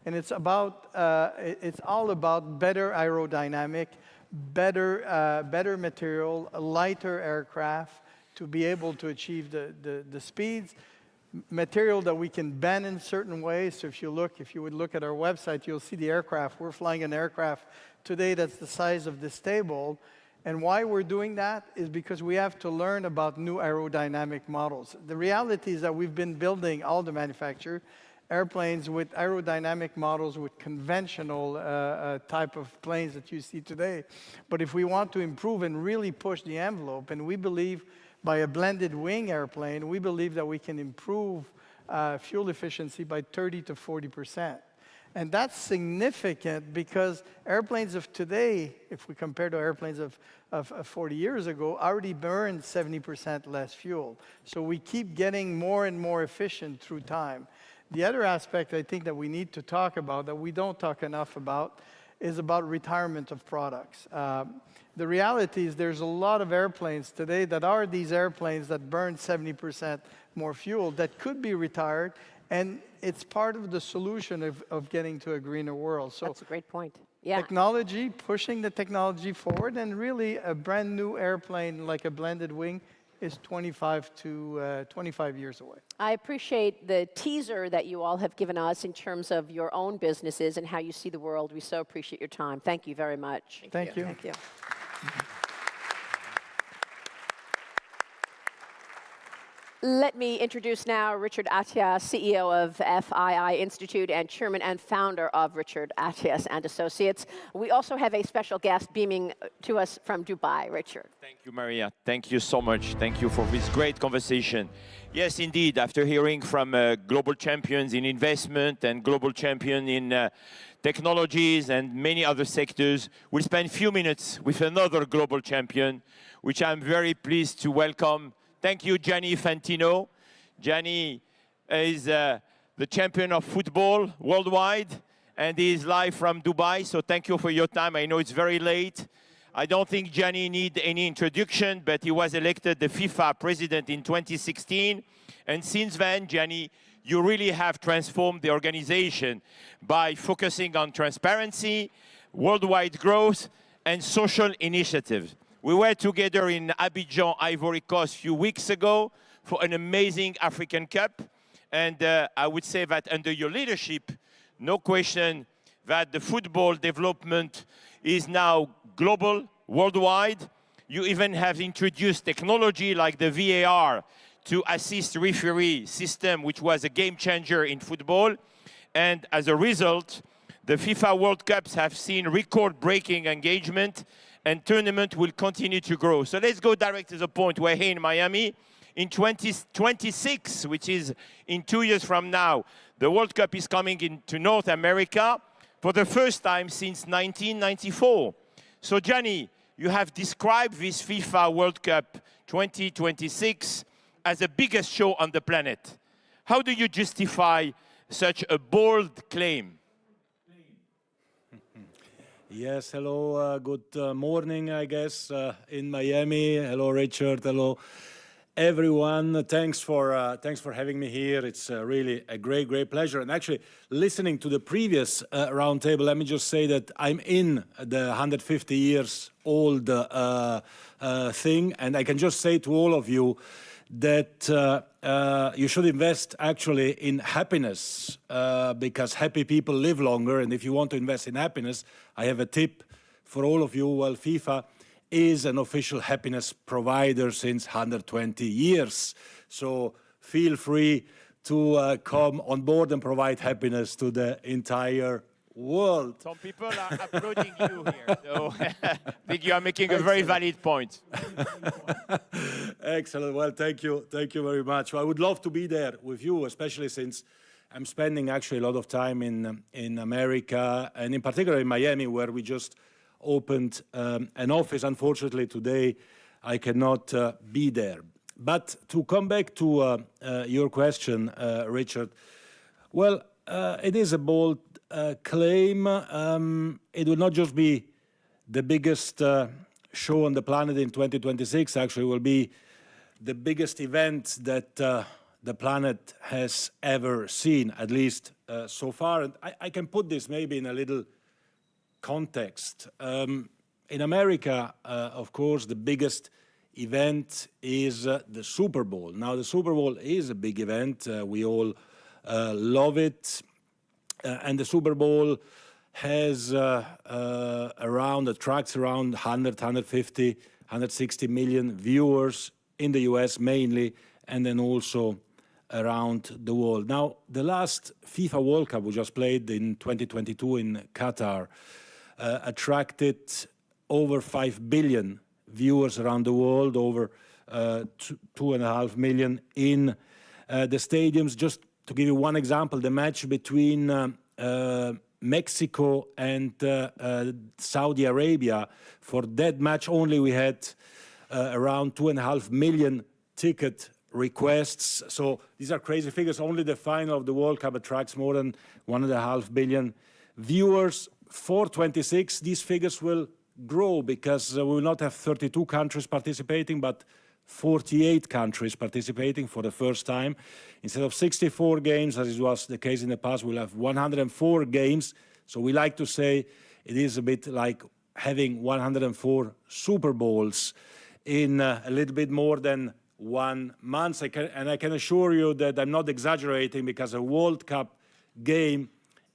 And it's all about better aerodynamic, better material, a lighter aircraft to be able to achieve the speeds, material that we can bend in certain ways. So if you would look at our website, you'll see the aircraft. We're flying an aircraft today that's the size of this table. And why we're doing that is because we have to learn about new aerodynamic models. The reality is that we've been building, all the manufacturers, airplanes with aerodynamic models with conventional type of planes that you see today. But if we want to improve and really push the envelope, and we believe by a blended wing airplane, we believe that we can improve fuel efficiency by 30 to 40%. And that's significant because airplanes of today, if we compare to airplanes of 40 years ago, already burn 70% less fuel. So we keep getting more and more efficient through time. The other aspect I think that we need to talk about, that we don't talk enough about, is about retirement of products. The reality is there's a lot of airplanes today that are these airplanes that burn 70% more fuel that could be retired, and it's part of the solution of getting to a greener world. So that's a great point. Yeah. Technology, pushing the technology forward, and really a brand new airplane like a blended wing is 25 years away. I appreciate the teaser that you all have given us in terms of your own businesses and how you see the world. We so appreciate your time. Thank you very much. Thank you. Thank you. Let me introduce now Richard Atias, CEO of FII Institute and chairman and founder of Richard Atias and Associates. We also have a special guest beaming to us from Dubai. Richard. Thank you, Maria. Thank you so much. Thank you for this great conversation. Yes, indeed, after hearing from global champions in investment and global champion in technologies and many other sectors, we'll spend a few minutes with another global champion, which I'm very pleased to welcome. Thank you, Gianni Fantino. Gianni is the champion of football worldwide, and he is live from Dubai, so thank you for your time. I know it's very late. I don't think Gianni needs any introduction, but he was elected the FIFA president in 2016, and since then, Gianni, you really have transformed the organization by focusing on transparency, worldwide growth, and social initiatives. We were together in Abidjan, Ivory Coast, a few weeks ago for an amazing African Cup. And I would say that under your leadership, no question that the football development is now global, worldwide. You even have introduced technology like the VAR to assist referee system, which was a game changer in football. And as a result, the FIFA World Cups have seen record-breaking engagement, and tournament will continue to grow. So let's go direct to the point. We're here in Miami. In 2026, which is in 2 years from now, the World Cup is coming into North America for the first time since 1994. So Gianni, you have described this FIFA World Cup 2026 as the biggest show on the planet. How do you justify such a bold claim? Yes, hello, good morning, I guess, in Miami. Hello, Richard. Hello, everyone. Thanks for having me here. It's really a great pleasure. And actually, listening to the previous roundtable, let me just say that I'm in the 150 years old thing, and I can just say to all of you that you should invest actually in happiness because happy people live longer. And if you want to invest in happiness, I have a tip for all of you. Well, FIFA is an official happiness provider since 120 years. So feel free to come on board and provide happiness to the entire world. Some people are applauding you here, so I think you are making a very valid point. Excellent. Well, thank you very much. I would love to be there with you, especially since I'm spending actually a lot of time in America, and in particular in Miami, where we just opened an office. Unfortunately, today I cannot be there. But to come back to your question, Richard, well, it is a bold claim. It will not just be the biggest show on the planet in 2026. Actually, it will be the biggest event that the planet has ever seen, at least so far. And I can put this maybe in a little context. In America, of course, the biggest event is the Super Bowl. Now, the Super Bowl is a big event. We all love it. And the Super Bowl has attracts around 100, 150, 160 million viewers in the US mainly, and then also around the world. Now, the last FIFA World Cup we just played in 2022 in Qatar attracted over 5 billion viewers around the world, over 2.5 million in the stadiums. Just to give you one example, the match between Mexico and Saudi Arabia, for that match only we had around 2.5 million ticket requests. So these are crazy figures. Only the final of the World Cup attracts more than 1.5 billion viewers. For 26, these figures will grow because we will not have 32 countries participating, but 48 countries participating for the first time. Instead of 64 games, as it was the case in the past, we'll have 104 games. So we like to say it is a bit like having 104 Super Bowls in a little bit more than 1 month. And I can assure you that I'm not exaggerating, because a World Cup game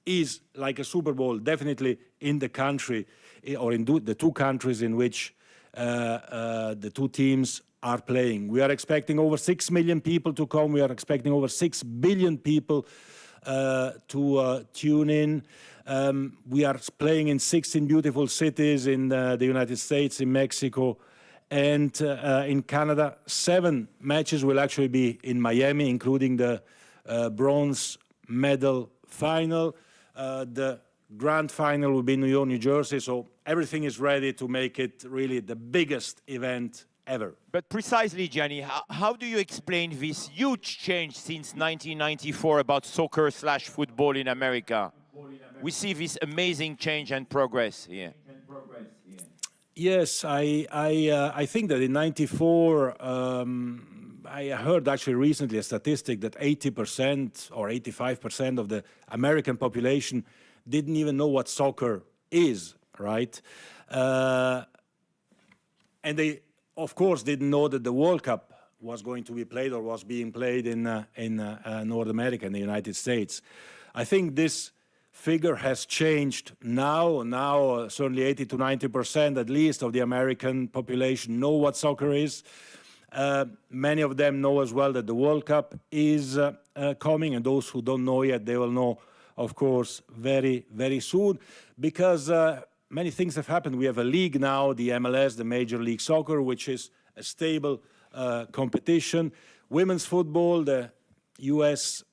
is like a Super Bowl, definitely in the country, or in the two countries in which the two teams are playing. We are expecting over 6 million people to come. We are expecting over 6 billion people to tune in. We are playing in 16 beautiful cities in the United States, in Mexico, and in Canada. 7 matches will actually be in Miami, including the bronze medal final. The grand final will be in New York, New Jersey. So everything is ready to make it really the biggest event ever. But precisely, Gianni, how do you explain this huge change since 1994 about soccer/football in America? We see this amazing change and progress here. Yes, I think that in '94, I heard actually recently a statistic that 80% or 85% of the American population didn't even know what soccer is, right? And they, of course, didn't know that the World Cup was going to be played or was being played in North America, in the United States. I think this figure has changed now. Now, certainly 80 to 90% at least of the American population know what soccer is. Many of them know as well that the World Cup is coming, and those who don't know yet, they will know, of course, very, very soon, because many things have happened. We have a league now, the MLS, the Major League Soccer, which is a stable competition. Women's football, the U.S.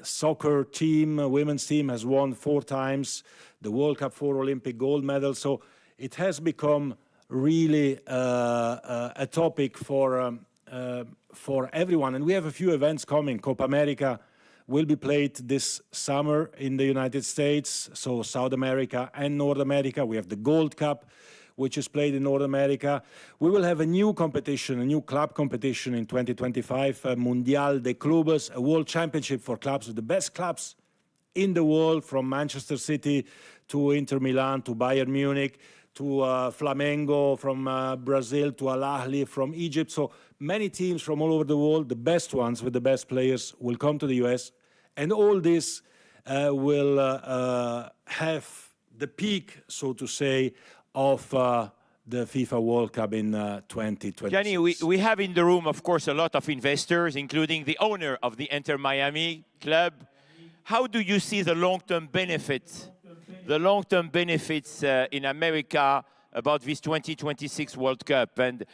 soccer team, women's team, has won 4 times the World Cup, 4 Olympic gold medals. So it has become really a topic for everyone. And we have a few events coming. Copa America will be played this summer in the United States, so South America and North America. We have the Gold Cup, which is played in North America. We will have a new competition, a new club competition in 2025, Mundial de Clubes, a world championship for clubs, with the best clubs in the world, from Manchester City to Inter Milan to Bayern Munich to Flamengo from Brazil to Al Ahly from Egypt. So many teams from all over the world, the best ones with the best players, will come to the US. And all this will have the peak, so to say, of the FIFA World Cup in 2026. Gianni, we have in the room, of course, a lot of investors, including the owner of the Inter Miami club. How do you see the long-term benefits in America about this 2026 World Cup, and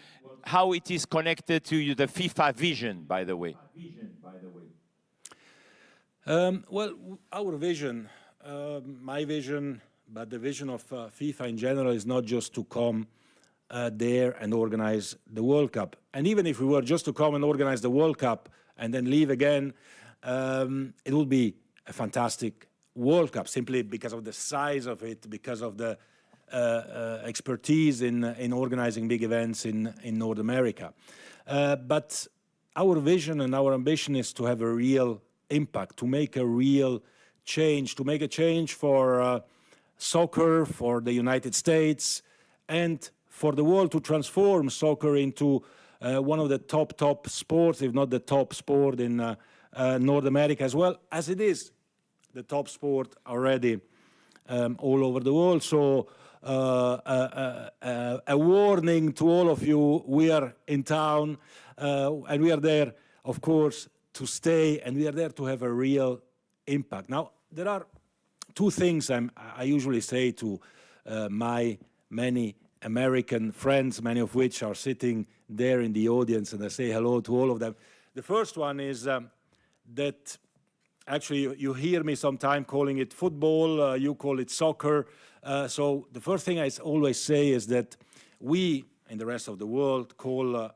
how it is connected to the FIFA vision, by the way? Well, our vision, my vision, but the vision of FIFA in general is not just to come there and organize the World Cup. And even if we were just to come and organize the World Cup and then leave again, it would be a fantastic World Cup, simply because of the size of it, because of the expertise in organizing big events in North America. But our vision and our ambition is to have a real impact, to make a real change, to make a change for soccer, for the United States, and for the world, to transform soccer into one of the top sports, if not the top sport in North America, as well as it is the top sport already all over the world. So a warning to all of you: we are in town, and we are there, of course, to stay, and we are there to have a real impact. Now, there are two things I usually say to my many American friends, many of which are sitting there in the audience, and I say hello to all of them. The first one is that actually you hear me sometime calling it football, you call it soccer. So the first thing I always say is that we, in the rest of the world, call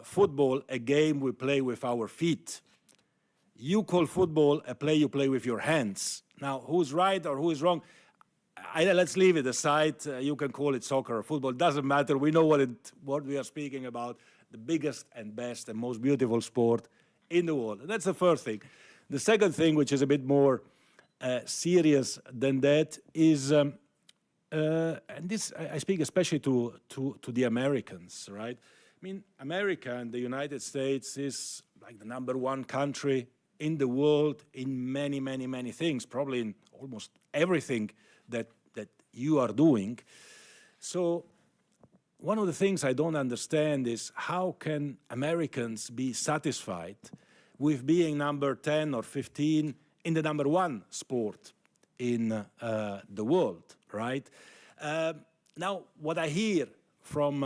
football a game we play with our feet. You call football a play you play with your hands. Now, who's right or who is wrong? Let's leave it aside. You can call it soccer or football. It doesn't matter. We know what we are speaking about, the biggest and best and most beautiful sport in the world. And that's the first thing. The second thing, which is a bit more serious than that, is, and this I speak especially to the Americans, right? I mean, America and the United States is like the #1 country in the world in many, many, many things, probably in almost everything that you are doing. So one of the things I don't understand is how can Americans be satisfied with being number 10 or 15 in the #1 sport in the world, right? Now, what I hear from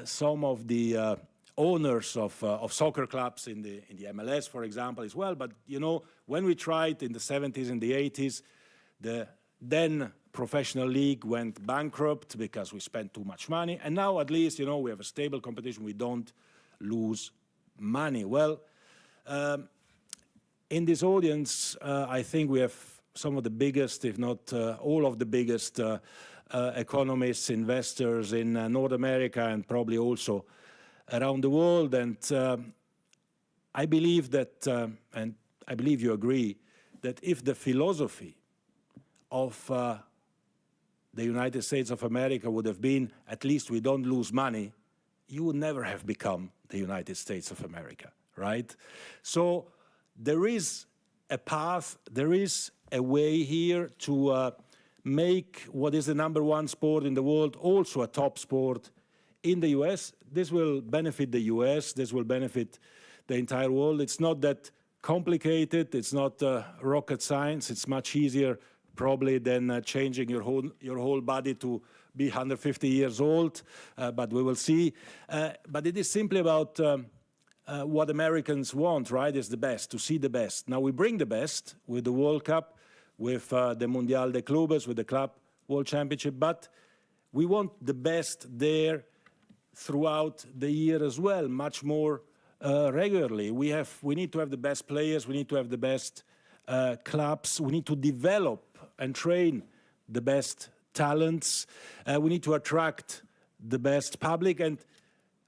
some of the owners of soccer clubs in the MLS, for example, as well, but you know, when we tried in the 70s and the 80s, the then professional league went bankrupt because we spent too much money, and now at least, you know, we have a stable competition, we don't lose money. Well, in this audience, I think we have some of the biggest, if not all of the biggest economists, investors in North America and probably also around the world. And I believe that, and I believe you agree, that if the philosophy of the United States of America would have been, at least we don't lose money, you would never have become the United States of America, right? So there is a path, there is a way here to make what is the #1 sport in the world also a top sport in the US. This will benefit the US, this will benefit the entire world. It's not that complicated, it's not rocket science, it's much easier probably than changing your whole body to be 150 years old, but we will see. But it is simply about what Americans want, right, is the best, to see the best. Now we bring the best with the World Cup, with the Mundial de Clubes, with the Club World Championship, but we want the best there throughout the year as well, much more regularly. We need to have the best players, we need to have the best clubs, we need to develop and train the best talents, we need to attract the best public, and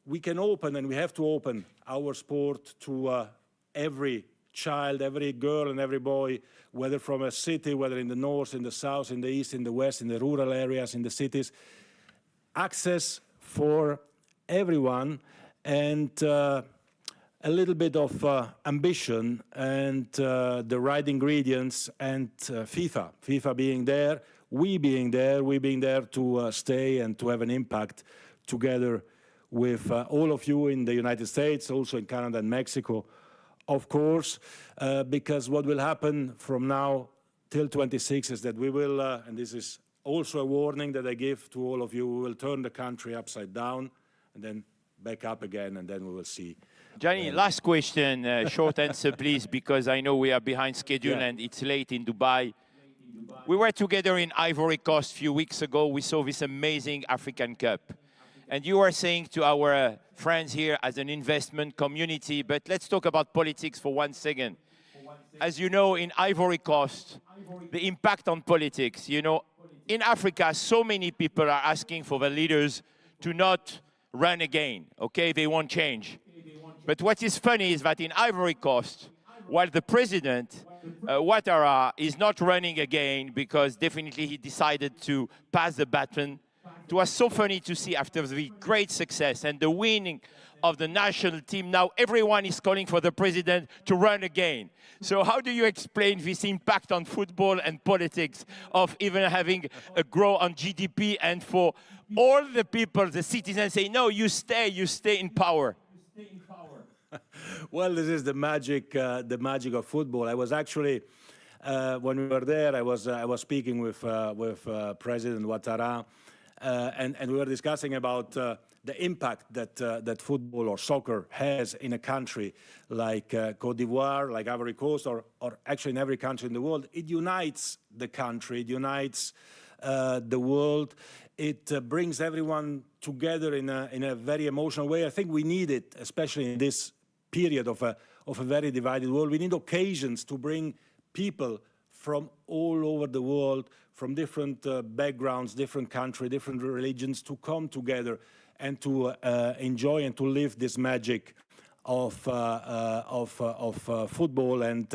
we can open, and we have to open our sport to every child, every girl and every boy, whether from a city, whether in the north, in the south, in the east, in the west, in the rural areas, in the cities. Access for everyone, and a little bit of ambition and the right ingredients, and FIFA being there, we being there to stay and to have an impact together with all of you in the United States, also in Canada and Mexico, of course, because what will happen from now till 26 is that we will, and this is also a warning that I give to all of you, we will turn the country upside down and then back up again, and then we will see. Gianni, last question, short answer, please, because I know we are behind schedule and it's late in Dubai. We were together in Ivory Coast a few weeks ago. We saw this amazing African Cup. And you are saying to our friends here as an investment community, but let's talk about politics for 1 second. As you know, in Ivory Coast, the impact on politics, you know, in Africa, so many people are asking for the leaders to not run again, okay? They won't change. But what is funny is that in Ivory Coast, while the president, Ouattara, is not running again because definitely he decided to pass the baton, it was so funny to see after the great success and the winning of the national team, now everyone is calling for the president to run again. So how do you explain this impact on football and politics of even having a growth on GDP and for all the people, the citizens say, no, you stay in power? Well, this is the magic of football. I was actually, when we were there, I was speaking with President Ouattara, and we were discussing about the impact that football or soccer has in a country like Côte d'Ivoire, like Ivory Coast, or actually in every country in the world. It unites the country, it unites the world. It brings everyone together in a very emotional way. I think we need it, especially in this period of a very divided world. We need occasions to bring people from all over the world, from different backgrounds, different countries, different religions, to come together and to enjoy and to live this magic of football. And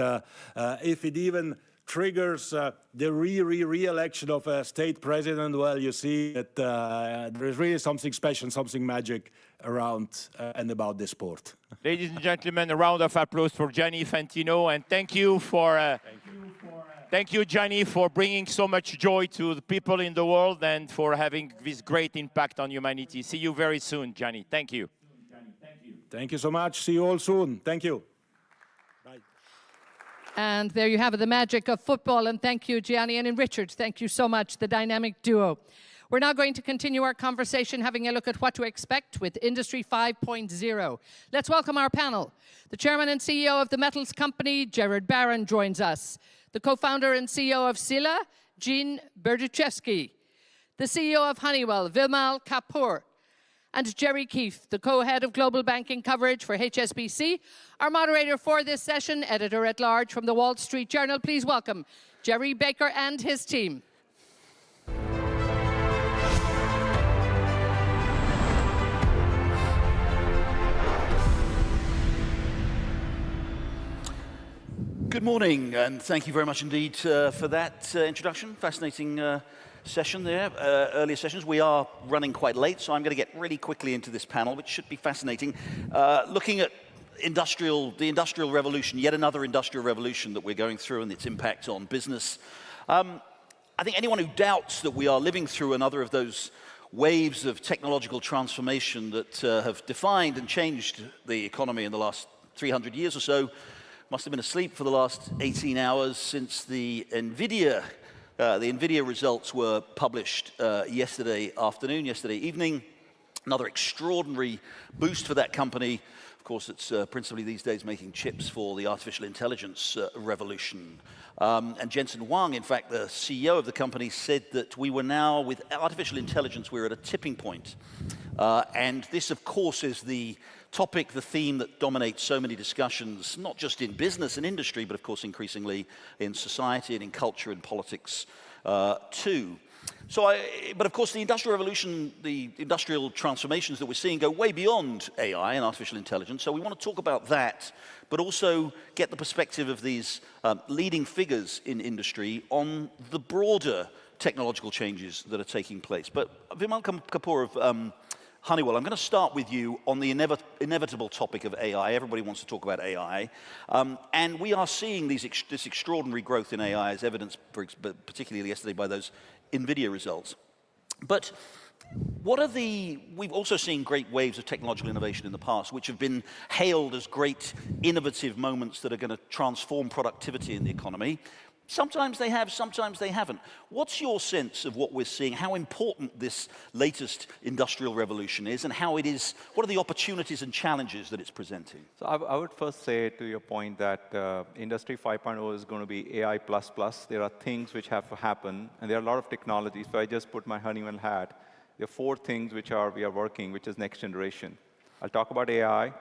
if it even triggers the re-election of a state president, well, you see that there is really something special, something magic around and about this sport. Ladies and gentlemen, a round of applause for Gianni Infantino, and thank you, Gianni, for bringing so much joy to the people in the world and for having this great impact on humanity. See you very soon, Gianni. Thank you. Thank you so much. See you all soon. Thank you. And there you have it, the magic of football. And thank you, Gianni and Richard. Thank you so much, the dynamic duo. We're now going to continue our conversation, having a look at what to expect with Industry 5.0. Let's welcome our panel. The chairman and CEO of the metals company, Gerard Barron, joins us. The co-founder and CEO of Sila, Jean Berdichevsky. The CEO of Honeywell, Vimal Kapoor. And Jerry Keefe, the co-head of global banking coverage for HSBC. Our moderator for this session, editor-at-large from the Wall Street Journal. Please welcome Jerry Baker and his team. Good morning, and thank you very much indeed for that introduction. Fascinating session there, earlier sessions. We are running quite late, so I'm going to get really quickly into this panel, which should be fascinating. Looking at the industrial revolution, yet another industrial revolution that we're going through and its impact on business. I think anyone who doubts that we are living through another of those waves of technological transformation that have defined and changed the economy in the last 300 years or so must have been asleep for the last 18 hours since the NVIDIA results were published yesterday evening. Another extraordinary boost for that company. Of course, it's principally these days making chips for the artificial intelligence revolution. And Jensen Huang, in fact, the CEO of the company, said that we were now, with artificial intelligence, we're at a tipping point. And this, of course, is the topic, the theme that dominates so many discussions, not just in business and industry, but of course increasingly in society and in culture and politics too. But of course the industrial revolution, the industrial transformations that we're seeing go way beyond AI and artificial intelligence. So we want to talk about that, but also get the perspective of these leading figures in industry on the broader technological changes that are taking place. But Vimal Kapoor of Honeywell, I'm going to start with you on the inevitable topic of AI. Everybody wants to talk about AI. And we are seeing this extraordinary growth in AI as evidenced particularly yesterday by those NVIDIA results. But We've also seen great waves of technological innovation in the past, which have been hailed as great innovative moments that are going to transform productivity in the economy. Sometimes they have, sometimes they haven't. What's your sense of what we're seeing, how important this latest industrial revolution is, and what are the opportunities and challenges that it's presenting? So I would first say to your point that Industry 5.0 is going to be AI++. There are things which have to happen, and there are a lot of technologies. So I just put my Honeywell hat. There are 4 things we are working, which is next generation. I'll talk about AI,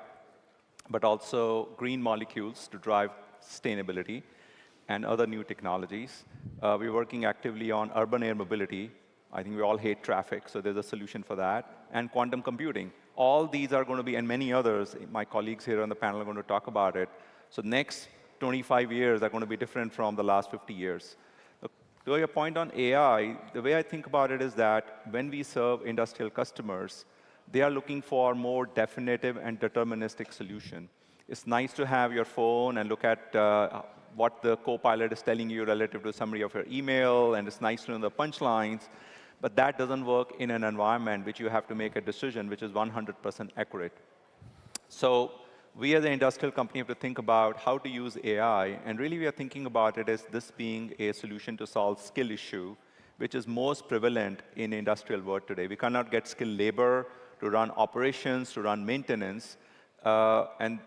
but also green molecules to drive sustainability, and other new technologies. We're working actively on urban air mobility. I think we all hate traffic, so there's a solution for that. And quantum computing. All these are going to be, and many others, my colleagues here on the panel are going to talk about it. So next 25 years are going to be different from the last 50 years. To your point on AI, the way I think about it is that when we serve industrial customers, they are looking for more definitive and deterministic solution. It's nice to have your phone and look at what the co-pilot is telling you relative to summary of your email, and it's nice to know the punchlines, but that doesn't work in an environment which you have to make a decision which is 100% accurate. So we as an industrial company have to think about how to use AI, and really we are thinking about it as this being a solution to solve skill issue, which is most prevalent in industrial world today. We cannot get skilled labor to run operations, to run maintenance, and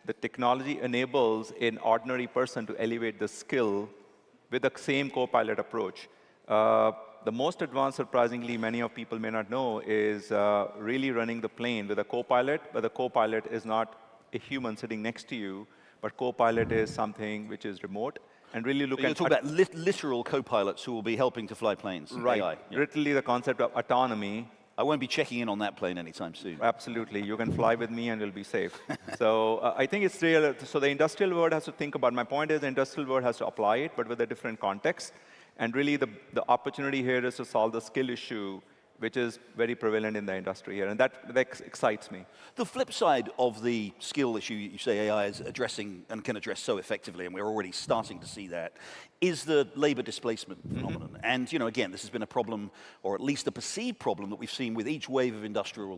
the technology enables an ordinary person to elevate the skill with the same co-pilot approach. The most advanced, surprisingly, many of people may not know, is really running the plane with a co-pilot, but the co-pilot is not a human sitting next to you, but co-pilot is something which is remote. And really look at... You're talking about literal co-pilots who will be helping to fly planes. Right. AI, yeah. Literally the concept of autonomy. I won't be checking in on that plane anytime soon. Absolutely. You can fly with me and you'll be safe. So I think it's real. So the industrial world has to think about, my point is the industrial world has to apply it, but with a different context. And really the opportunity here is to solve the skill issue, which is very prevalent in the industry here. And that excites me. The flip side of the skill issue you say AI is addressing and can address so effectively, and we're already starting to see that, is the labor displacement phenomenon. And, again, this has been a problem, or at least a perceived problem, that we've seen with each wave of industrial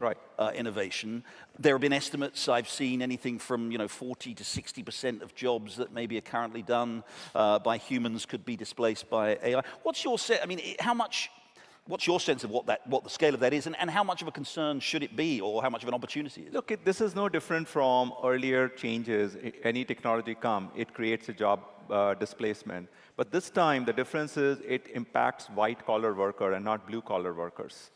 innovation. There have been estimates I've seen anything from, 40 to 60% of jobs that maybe are currently done by humans could be displaced by AI. What's your What's your sense of what the scale of that is, and how much of a concern should it be, or how much of an opportunity is it? Look, this is no different from earlier changes. Any technology come, it creates a job displacement. But this time, the difference is it impacts white-collar worker and not blue-collar workers.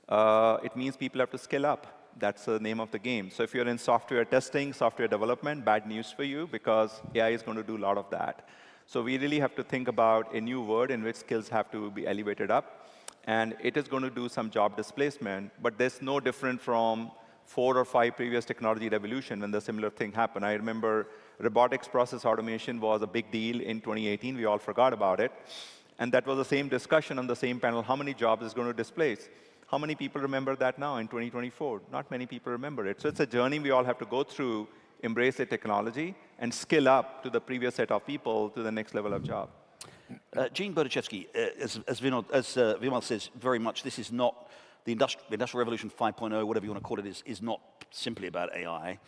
It means people have to skill up. That's the name of the game. So if you're in software testing, software development, bad news for you, because AI is going to do a lot of that. So we really have to think about a new world in which skills have to be elevated up. And it is going to do some job displacement, but there's no different from 4 or 5 previous technology revolution when the similar thing happened. I remember robotics process automation was a big deal in 2018. We all forgot about it. And that was the same discussion on the same panel. How many jobs is going to displace? How many people remember that now in 2024? Not many people remember it. So it's a journey we all have to go through, embrace the technology, and skill up to the previous set of people to the next level of job. Gene Berdichevsky, as Vimal says, very much this is not the Industrial Revolution 5.0, whatever you want to call it, is not simply about AI.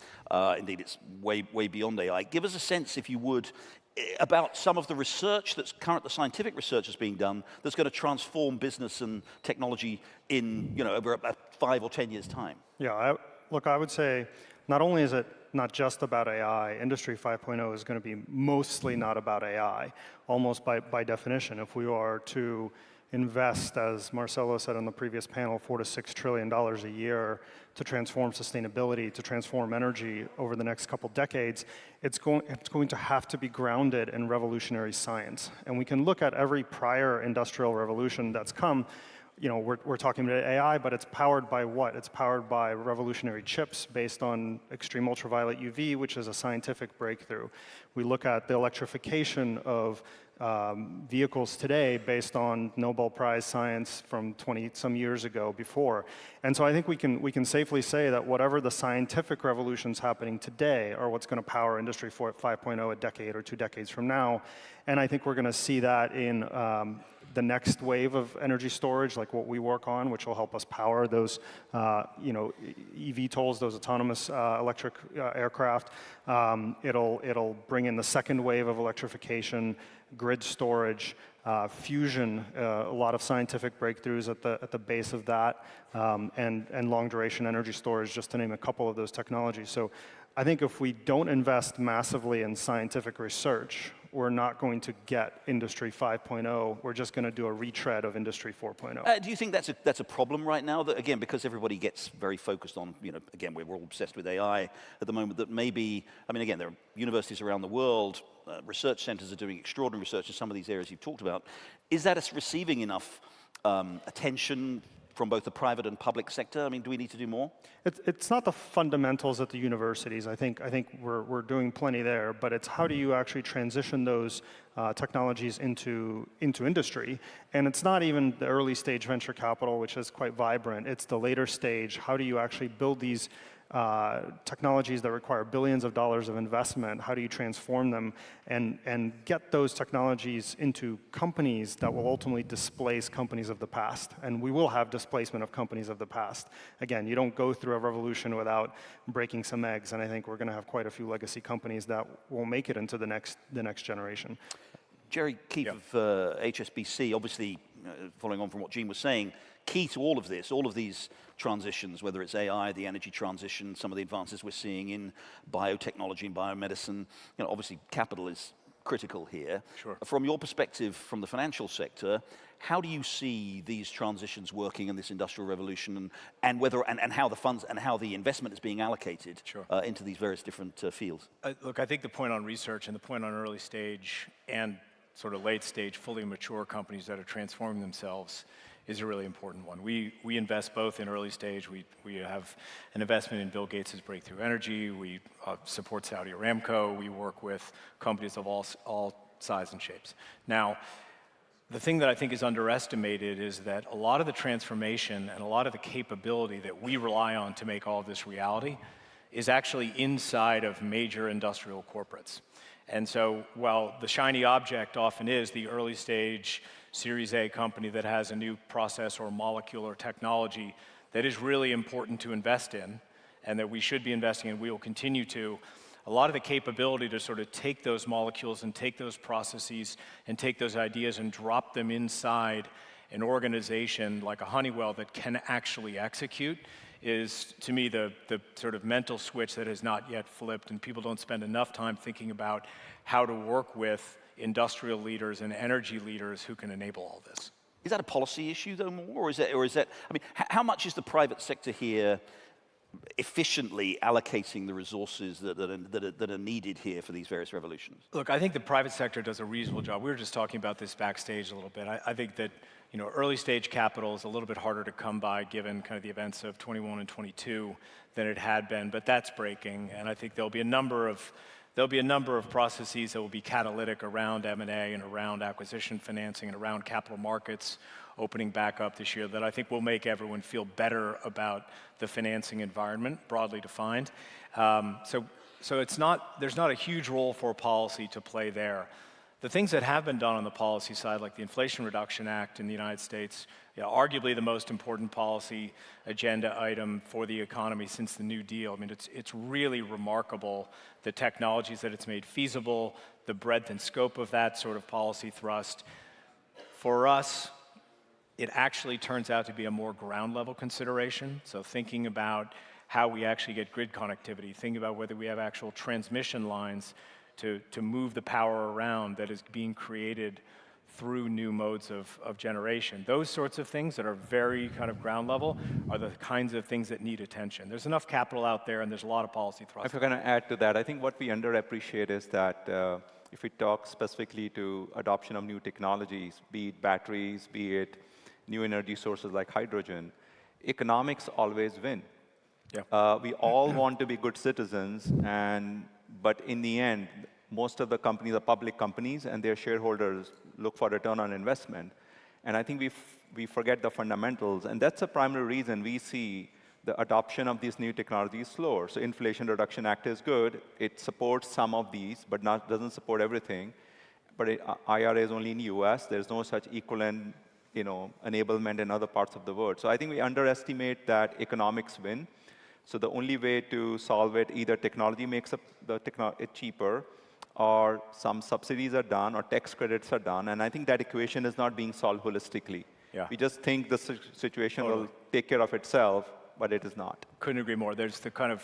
Indeed, it's way beyond AI. Give us a sense, if you would, about some of the research the scientific research that's being done that's going to transform business and technology in, over about 5 or 10 years' time. Yeah, look, I would say not only is it not just about AI, Industry 5.0 is going to be mostly not about AI, almost by definition. If we are to invest, as Marcelo said on the previous panel, $4 to $6 trillion a year to transform sustainability, to transform energy over the next couple decades, it's going to have to be grounded in revolutionary science. And we can look at every prior industrial revolution that's come. We're talking about AI, but it's powered by what? It's powered by revolutionary chips based on extreme ultraviolet UV, which is a scientific breakthrough. We look at the electrification of vehicles today based on Nobel Prize science from 20-some years ago before. And so I think we can safely say that whatever the scientific revolutions happening today are what's going to power Industry 5.0 a decade or 2 decades from now. And I think we're going to see that in the next wave of energy storage, like what we work on, which will help us power those, eVTOLs, those autonomous electric aircraft. It'll bring in the second wave of electrification, grid storage, fusion, a lot of scientific breakthroughs at the base of that, and long-duration energy storage, just to name a couple of those technologies. So I think if we don't invest massively in scientific research, we're not going to get Industry 5.0. We're just going to do a retread of Industry 4.0. Do you think that's a problem right now? That again, because everybody gets very focused on, again, we're all obsessed with AI at the moment. That maybe, again, there are universities around the world, research centers are doing extraordinary research in some of these areas you've talked about. Is that receiving enough attention from both the private and public sector? Do we need to do more? It's not the fundamentals at the universities. I think we're doing plenty there, but it's how do you actually transition those technologies into industry? And it's not even the early stage venture capital, which is quite vibrant. It's the later stage. How do you actually build these technologies that require billions of dollars of investment? How do you transform them and get those technologies into companies that will ultimately displace companies of the past? And we will have displacement of companies of the past. Again, you don't go through a revolution without breaking some eggs, and I think we're going to have quite a few legacy companies that will make it into the next generation. Jerry Keefe of HSBC, obviously, following on from what Gene was saying, key to all of this, all of these transitions, whether it's AI, the energy transition, some of the advances we're seeing in biotechnology and biomedicine, obviously capital is critical here. Sure. From your perspective, from the financial sector, how do you see these transitions working in this industrial revolution, and how the funds and how the investment is being allocated into these various different fields? Look, I think the point on research and the point on early stage and sort of late stage, fully mature companies that are transforming themselves is a really important one. We invest both in early stage. We have an investment in Bill Gates' Breakthrough Energy. We support Saudi Aramco. We work with companies of all size and shapes. Now, the thing that I think is underestimated is that a lot of the transformation and a lot of the capability that we rely on to make all of this reality is actually inside of major industrial corporates. And so while the shiny object often is the early stage Series A company that has a new process or molecule or technology that is really important to invest in and that we should be investing in, we will continue to, a lot of the capability to sort of take those molecules and take those processes and take those ideas and drop them inside an organization like a Honeywell that can actually execute is, to me, the sort of mental switch that has not yet flipped, and people don't spend enough time thinking about how to work with industrial leaders and energy leaders who can enable all this. Is that a policy issue, though, more? Or is that, how much is the private sector here efficiently allocating the resources that are needed here for these various revolutions? Look, I think the private sector does a reasonable job. We were just talking about this backstage a little bit. I think that early stage capital is a little bit harder to come by given kind of the events of 21 and 22 than it had been, but that's breaking, and I think there'll be a number of processes that will be catalytic around M&A and around acquisition financing and around capital markets opening back up this year that I think will make everyone feel better about the financing environment, broadly defined. So there's not a huge role for policy to play there. The things that have been done on the policy side, like the Inflation Reduction Act in the United States, arguably the most important policy agenda item for the economy since the New Deal. It's really remarkable the technologies that it's made feasible, the breadth and scope of that sort of policy thrust. For us, it actually turns out to be a more ground level consideration. So thinking about how we actually get grid connectivity, thinking about whether we have actual transmission lines to move the power around that is being created through new modes of generation. Those sorts of things that are very kind of ground level are the kinds of things that need attention. There's enough capital out there and there's a lot of policy thrust. If I'm going to add to that, I think what we underappreciate is that if we talk specifically to adoption of new technologies, be it batteries, be it new energy sources like hydrogen, economics always win. Yeah. We all want to be good citizens, but in the end, most of the companies are public companies, and their shareholders look for return on investment. And I think we forget the fundamentals, and that's the primary reason we see the adoption of these new technologies slower. So Inflation Reduction Act is good. It supports some of these, but doesn't support everything. But IRA is only in the US. There's no such equivalent enablement in other parts of the world. So I think we underestimate that economics win. So the only way to solve it, either technology makes it cheaper, or some subsidies are done, or tax credits are done. And I think that equation is not being solved holistically. Yeah. We just think the situation will take care of itself, but it is not. Couldn't agree more. There's the kind of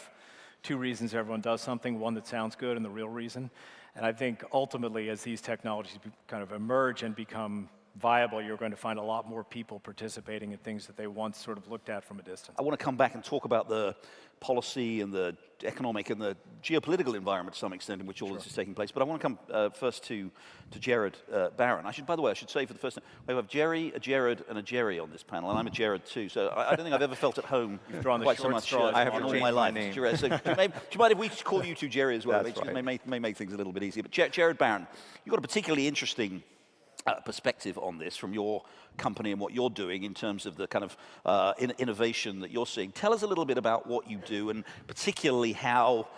two reasons everyone does something, one that sounds good and the real reason. And I think ultimately, as these technologies kind of emerge and become viable, you're going to find a lot more people participating in things that they once sort of looked at from a distance. I want to come back and talk about the policy and the economic and the geopolitical environment to some extent in which all this is taking place. But I want to come first to Jared Barron. By the way, I should say for the first time, we have Jerry, a Jared, and a Jerry on this panel, and I'm a Jared too. So I don't think I've ever felt at home quite so much in all my life. So do you mind if we call you two Jerry as well? That's right. It may make things a little bit easier. But Jared Barron, you've got a particularly interesting perspective on this from your company and what you're doing in terms of the kind of innovation that you're seeing. Tell us a little bit about what you do, and particularly how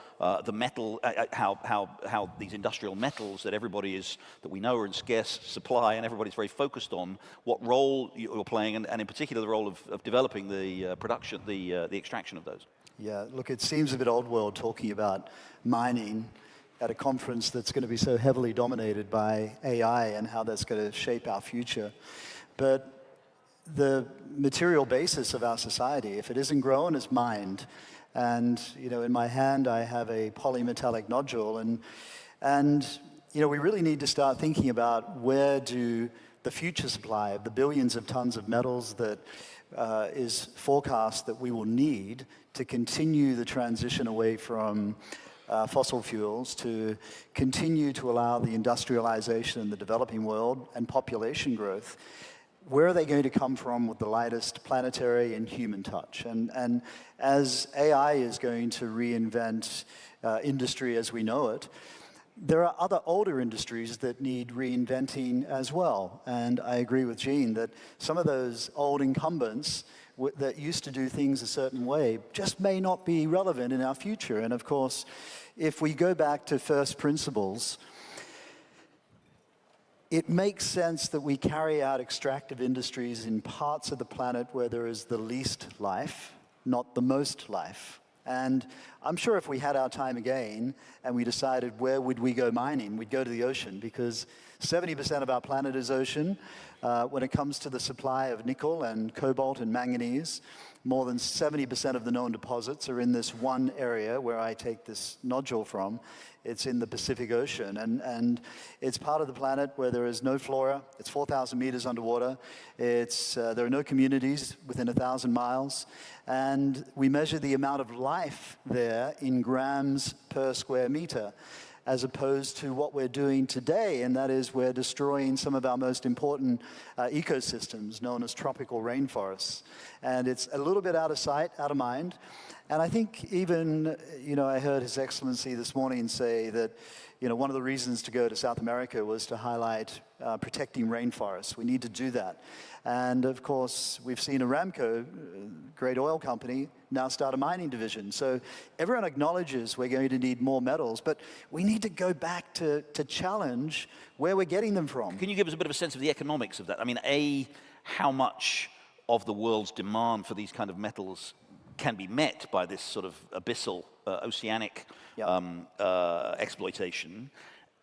the metal, how these industrial metals that we know are in scarce supply and everybody's very focused on, what role you're playing, and in particular the role of developing the production, the extraction of those. Yeah, look, it seems a bit old world talking about mining at a conference that's going to be so heavily dominated by AI and how that's going to shape our future. But the material basis of our society, if it isn't grown, is mined. And, in my hand, I have a polymetallic nodule. And we really need to start thinking about where do the future supply of the billions of tons of metals that is forecast that we will need to continue the transition away from fossil fuels, to continue to allow the industrialization in the developing world and population growth. Where are they going to come from with the lightest planetary and human touch? And as AI is going to reinvent industry as we know it, there are other older industries that need reinventing as well. And I agree with Gene that some of those old incumbents that used to do things a certain way just may not be relevant in our future. And of course, if we go back to first principles, it makes sense that we carry out extractive industries in parts of the planet where there is the least life, not the most life. And I'm sure if we had our time again and we decided where would we go mining, we'd go to the ocean, because 70% of our planet is ocean. When it comes to the supply of nickel and cobalt and manganese, more than 70% of the known deposits are in this one area where I take this nodule from. It's in the Pacific Ocean, and it's part of the planet where there is no flora. It's 4,000 meters underwater. There are no communities within 1,000 miles, and we measure the amount of life there in grams per square meter, as opposed to what we're doing today, and that is we're destroying some of our most important ecosystems, known as tropical rainforests. And it's a little bit out of sight, out of mind. And I think even, I heard His Excellency this morning say that, one of the reasons to go to South America was to highlight protecting rainforests. We need to do that. And of course, we've seen Aramco, great oil company, now start a mining division. So everyone acknowledges we're going to need more metals, but we need to go back to challenge where we're getting them from. Can you give us a bit of a sense of the economics of that? I mean, how much of the world's demand for these kind of metals can be met by this sort of abyssal, oceanic exploitation?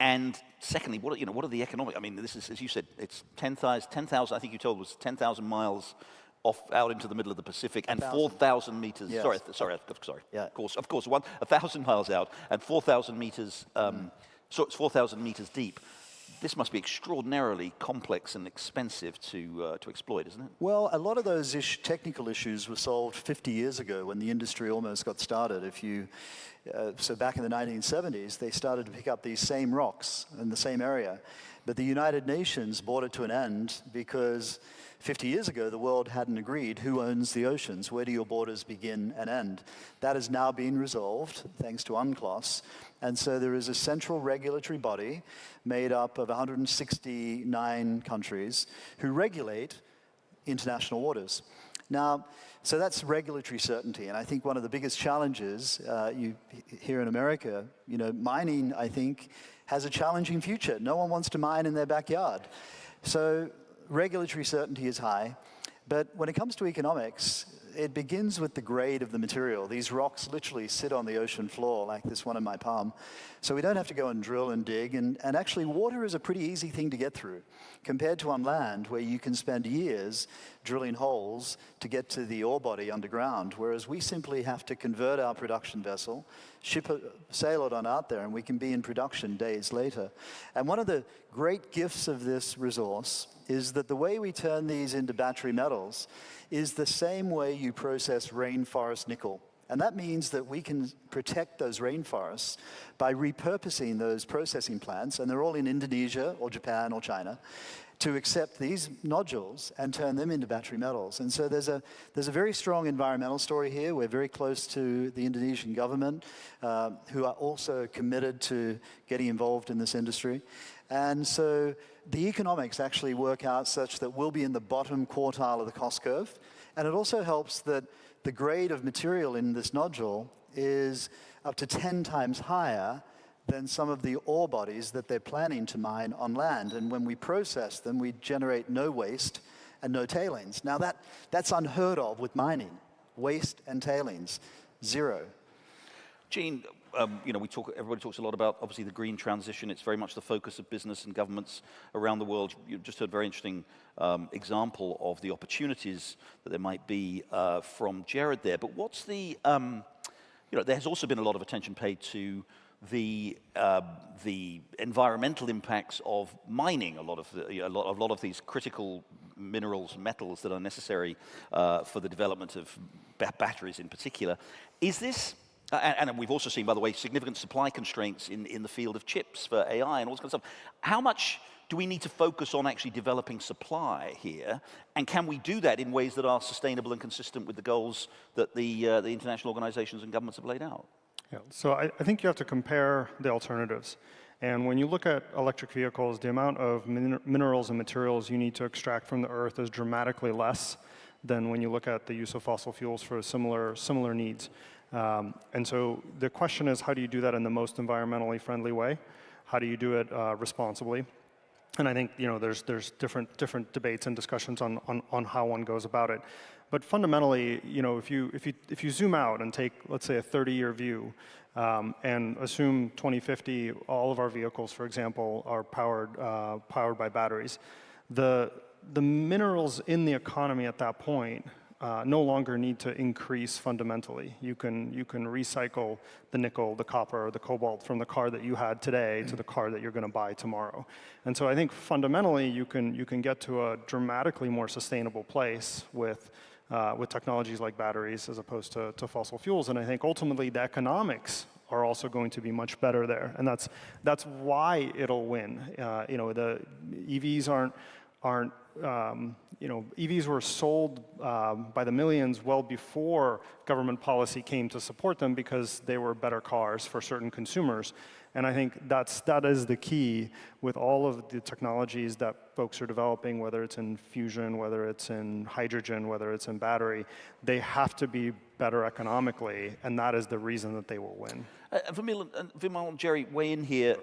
And secondly, what are the economic? I mean, this is, as you said, it's 10,000. I think you told was 10,000 miles out into the middle of the Pacific, and 4,000 meters. Yes. Sorry. Yeah. Of course, 1,000 miles out and 4,000 meters. So it's 4,000 meters deep. This must be extraordinarily complex and expensive to exploit, isn't it? Well, a lot of those technical issues were solved 50 years ago when the industry almost got started. So back in the 1970s, they started to pick up these same rocks in the same area. But the United Nations brought it to an end because 50 years ago, the world hadn't agreed who owns the oceans, where do your borders begin and end. That has now been resolved, thanks to UNCLOS. And so there is a central regulatory body made up of 169 countries who regulate international waters. Now, so that's regulatory certainty, and I think one of the biggest challenges here in America, mining, I think, has a challenging future. No one wants to mine in their backyard. So regulatory certainty is high, but when it comes to economics, it begins with the grade of the material. These rocks literally sit on the ocean floor, like this one in my palm. So we don't have to go and drill and dig, and actually water is a pretty easy thing to get through, compared to on land, where you can spend years drilling holes to get to the ore body underground, whereas we simply have to convert our production vessel, sail it on out there, and we can be in production days later. And one of the great gifts of this resource is that the way we turn these into battery metals is the same way you process rainforest nickel. And that means that we can protect those rainforests by repurposing those processing plants, and they're all in Indonesia or Japan or China, to accept these nodules and turn them into battery metals. And so there's a very strong environmental story here. We're very close to the Indonesian government, who are also committed to getting involved in this industry. And so the economics actually work out such that we'll be in the bottom quartile of the cost curve. And it also helps that the grade of material in this nodule is up to 10 times higher than some of the ore bodies that they're planning to mine on land. And when we process them, we generate no waste and no tailings. Now that's unheard of with mining. Waste and tailings, zero. Gene, everybody talks a lot about, obviously, the green transition. It's very much the focus of business and governments around the world. You've just heard a very interesting example of the opportunities that there might be from Jared there. But what's the, there has also been a lot of attention paid to the environmental impacts of mining a lot of these critical minerals, metals that are necessary for the development of batteries in particular. Is this, and we've also seen, by the way, significant supply constraints in the field of chips for AI and all this kind of stuff. How much do we need to focus on actually developing supply here? And can we do that in ways that are sustainable and consistent with the goals that the international organizations and governments have laid out? Yeah, so I think you have to compare the alternatives. And when you look at electric vehicles, the amount of minerals and materials you need to extract from the earth is dramatically less than when you look at the use of fossil fuels for similar needs. And so the question is, how do you do that in the most environmentally friendly way? How do you do it responsibly? And I think there's different debates and discussions on how one goes about it. But fundamentally, if you zoom out and take, let's say, a 30-year view, and assume 2050, all of our vehicles, for example, are powered by batteries, the minerals in the economy at that point no longer need to increase fundamentally. You can recycle the nickel, the copper, the cobalt from the car that you had today to the car that you're going to buy tomorrow. And so I think fundamentally you can get to a dramatically more sustainable place with technologies like batteries as opposed to fossil fuels. And I think ultimately the economics are also going to be much better there, and that's why it'll win. The EVs aren't EVs were sold by the millions well before government policy came to support them because they were better cars for certain consumers. And I think that is the key with all of the technologies that folks are developing, whether it's in fusion, whether it's in hydrogen, whether it's in battery. They have to be better economically, and that is the reason that they will win. Vimal and Jerry, weigh in here.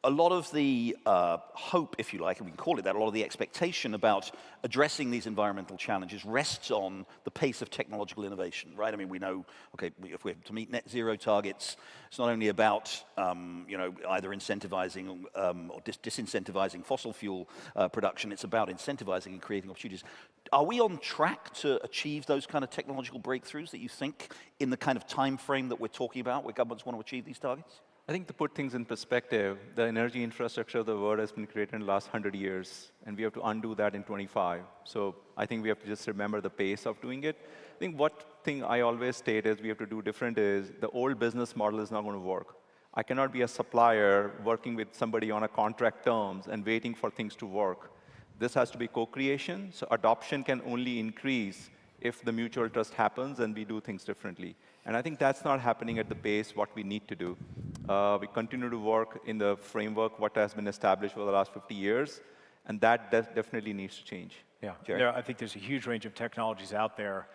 A lot of the hope, if you like, and we can call it that, a lot of the expectation about addressing these environmental challenges rests on the pace of technological innovation, right? I mean, we know, okay, if we're to meet net zero targets, it's not only about, either incentivizing or disincentivizing fossil fuel production, it's about incentivizing and creating opportunities. Are we on track to achieve those kind of technological breakthroughs that you think in the kind of time frame that we're talking about, where governments want to achieve these targets? I think to put things in perspective, the energy infrastructure of the world has been created in the last 100 years, and we have to undo that in 25. So I think we have to just remember the pace of doing it. I think what thing I always state is we have to do different is the old business model is not going to work. I cannot be a supplier working with somebody on a contract terms and waiting for things to work. This has to be co-creation, so adoption can only increase if the mutual trust happens and we do things differently. And I think that's not happening at the pace what we need to do. We continue to work in the framework what has been established over the last 50 years, and that definitely needs to change. Yeah, I think there's a huge range of technologies out there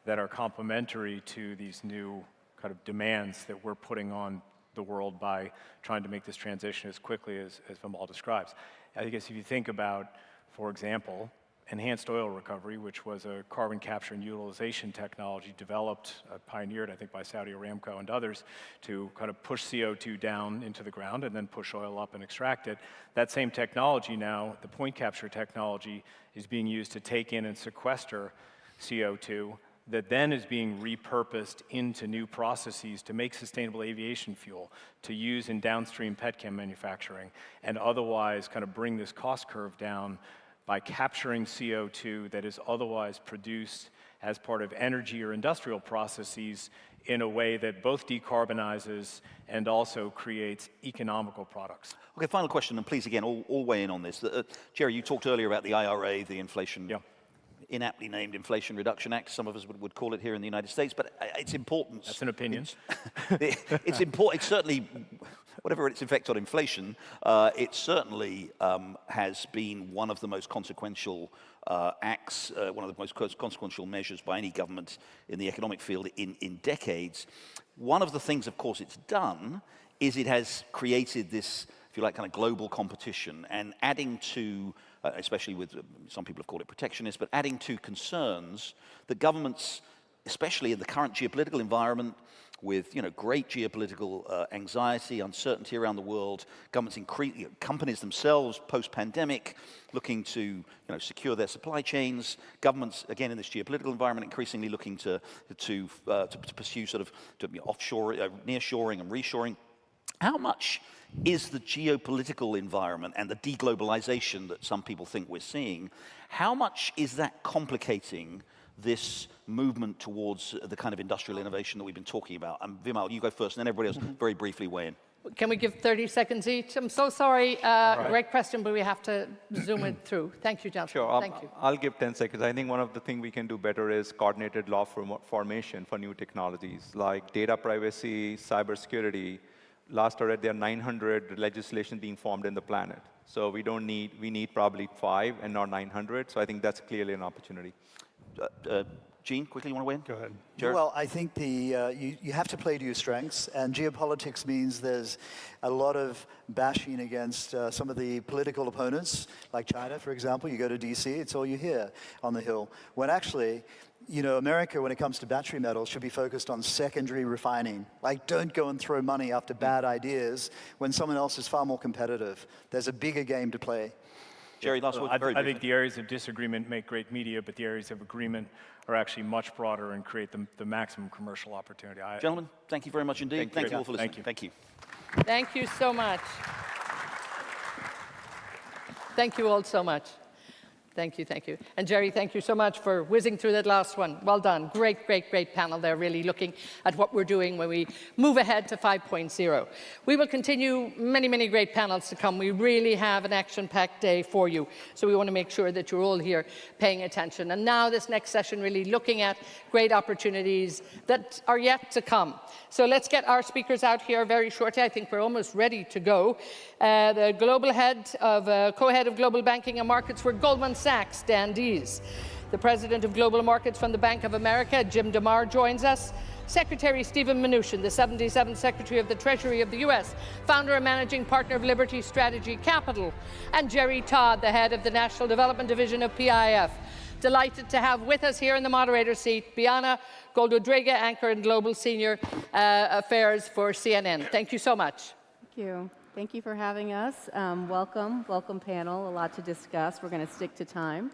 that are complementary to these new kind of demands that we're putting on the world by trying to make this transition as quickly as Vimal describes. I guess if you think about, for example, enhanced oil recovery, which was a carbon capture and utilization technology developed, pioneered, I think, by Saudi Aramco and others to kind of push CO2 down into the ground and then push oil up and extract it. That same technology now, the point capture technology, is being used to take in and sequester CO2 that then is being repurposed into new processes to make sustainable aviation fuel, to use in downstream petchem manufacturing, and otherwise kind of bring this cost curve down by capturing CO2 that is otherwise produced as part of energy or industrial processes in a way that both decarbonizes and also creates economical products. Okay, final question, and please, again, all weigh in on this. Jerry, you talked earlier about the IRA, the inflation, inaptly named Inflation Reduction Act, some of us would call it here in the United States, but its importance... That's an opinion. It's important, it's certainly... Whatever its effect on inflation, it certainly has been one of the most consequential acts, one of the most consequential measures by any government in the economic field in decades. One of the things, of course, it's done is it has created this, if you like, kind of global competition and adding to, especially with, some people have called it protectionist, but adding to concerns that governments, especially in the current geopolitical environment, with great geopolitical anxiety, uncertainty around the world, companies themselves post-pandemic looking to secure their supply chains. Governments, again, in this geopolitical environment, increasingly looking to pursue sort of offshore, nearshoring and reshoring. How much is the geopolitical environment and the deglobalization that some people think we're seeing, how much is that complicating this movement towards the kind of industrial innovation that we've been talking about? And Vimal, you go first, and then everybody else very briefly weigh in. Can we give 30 seconds each? I'm so sorry. Great question, but we have to zoom it through. Thank you, gentlemen. Sure. Thank you. I'll give 10 seconds. I think one of the things we can do better is coordinated law formation for new technologies, like data privacy, cybersecurity. Last I read, there are 900 legislation being formed in the planet. So we need probably 5 and not 900. So I think that's clearly an opportunity. Gene, quickly, you want to win? Go ahead. Jared? Well, I think you have to play to your strengths, and geopolitics means there's a lot of bashing against some of the political opponents, like China, for example. You go to D.C., it's all you hear on the Hill. When actually, America, when it comes to battery metals, should be focused on secondary refining. Like, don't go and throw money after bad ideas when someone else is far more competitive. There's a bigger game to play. Jerry, last word. I think the areas of disagreement make great media, but the areas of agreement are actually much broader and create the maximum commercial opportunity. Gentlemen, thank you very much indeed. Thank you all for listening. Thank you. Thank you so much. Thank you all so much. Thank you, thank you. And Jerry, thank you so much for whizzing through that last one. Well done. Great, great, great panel there, really looking at what we're doing when we move ahead to 5.0. We will continue many, many great panels to come. We really have an action-packed day for you. So we want to make sure that you're all here paying attention. And now this next session really looking at great opportunities that are yet to come. So let's get our speakers out here very shortly. I think we're almost ready to go. The global head of, co-head of global banking and markets for Goldman Sachs, Dan Dees. The president of global markets from the Bank of America, Jim DeMar, joins us. Secretary Stephen Mnuchin, the 77th Secretary of the Treasury of the U.S., founder and managing partner of Liberty Strategy Capital, and Jerry Todd, the head of the National Development Division of PIF. Delighted to have with us here in the moderator seat, Biana Goldodrega, anchor and global senior affairs for CNN. Thank you so much. Thank you. Thank you for having us. Welcome panel. A lot to discuss. We're going to stick to time.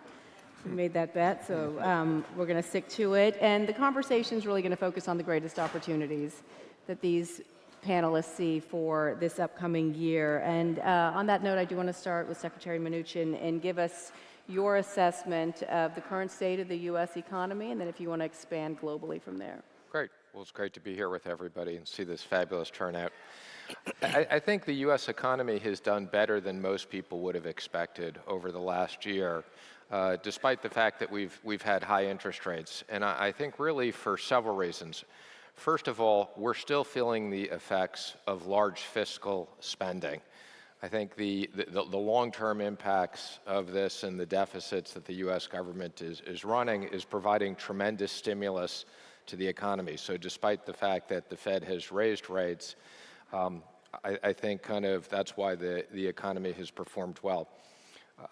We made that bet, so we're going to stick to it. And the conversation is really going to focus on the greatest opportunities that these panelists see for this upcoming year. And on that note, I do want to start with Secretary Mnuchin and give us your assessment of the current state of the U.S. economy, and then if you want to expand globally from there. Great. Well, it's great to be here with everybody and see this fabulous turnout. I think the U.S. economy has done better than most people would have expected over the last year, despite the fact that we've had high interest rates. And I think really for several reasons. First of all, we're still feeling the effects of large fiscal spending. I think the long-term impacts of this and the deficits that the U.S. government is running is providing tremendous stimulus to the economy. So despite the fact that the Fed has raised rates, I think kind of that's why the economy has performed well.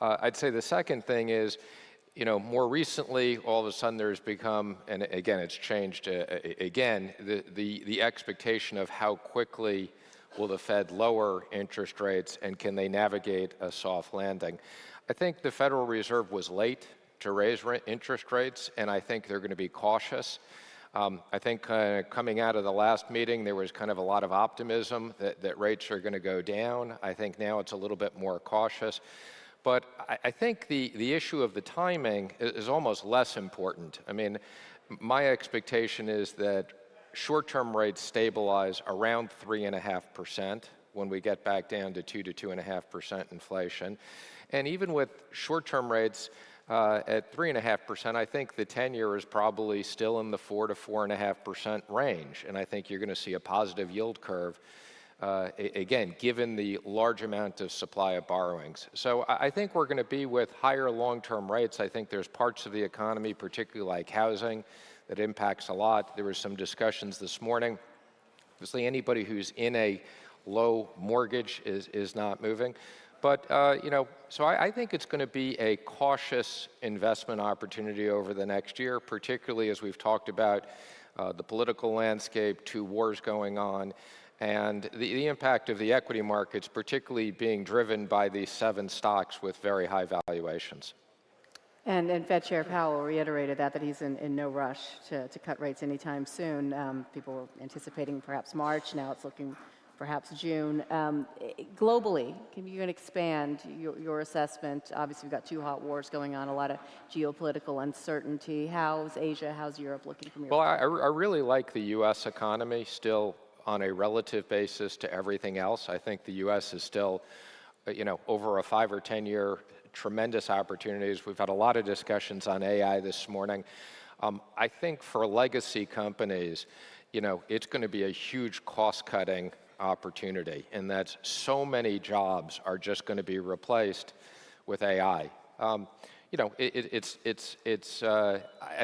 I'd say the second thing is, you know, more recently, all of a sudden there's become, and again, it's changed again, the expectation of how quickly will the Fed lower interest rates and can they navigate a soft landing. I think the Federal Reserve was late to raise interest rates, and I think they're going to be cautious. I think coming out of the last meeting, there was kind of a lot of optimism that rates are going to go down. I think now it's a little bit more cautious. But I think the issue of the timing is almost less important. I mean, my expectation is that short-term rates stabilize around 3.5% when we get back down to 2 to 2.5% inflation. And even with short-term rates at 3.5%, I think the 10-year is probably still in the 4 to 4.5% range. And I think you're going to see a positive yield curve, again, given the large amount of supply of borrowings. So I think we're going to be with higher long-term rates. I think there's parts of the economy, particularly like housing, that impacts a lot. There were some discussions this morning. Obviously, anybody who's in a low mortgage is not moving. But, you know, so I think it's going to be a cautious investment opportunity over the next year, particularly as we've talked about the political landscape, 2 wars going on, and the impact of the equity markets, particularly being driven by these 7 stocks with very high valuations. And Fed Chair Powell reiterated that he's in no rush to cut rates anytime soon. People were anticipating perhaps March. Now it's looking perhaps June. Globally, can you expand your assessment? Obviously, we've got 2 hot wars going on, a lot of geopolitical uncertainty. How's Asia, how's Europe looking from your perspective? Well, I really like the U.S. economy still on a relative basis to everything else. I think the U.S. is still, you know, over a 5 or 10 year tremendous opportunities. We've had a lot of discussions on AI this morning. I think for legacy companies, you know, it's going to be a huge cost-cutting opportunity, and that so many jobs are just going to be replaced with AI. You know, I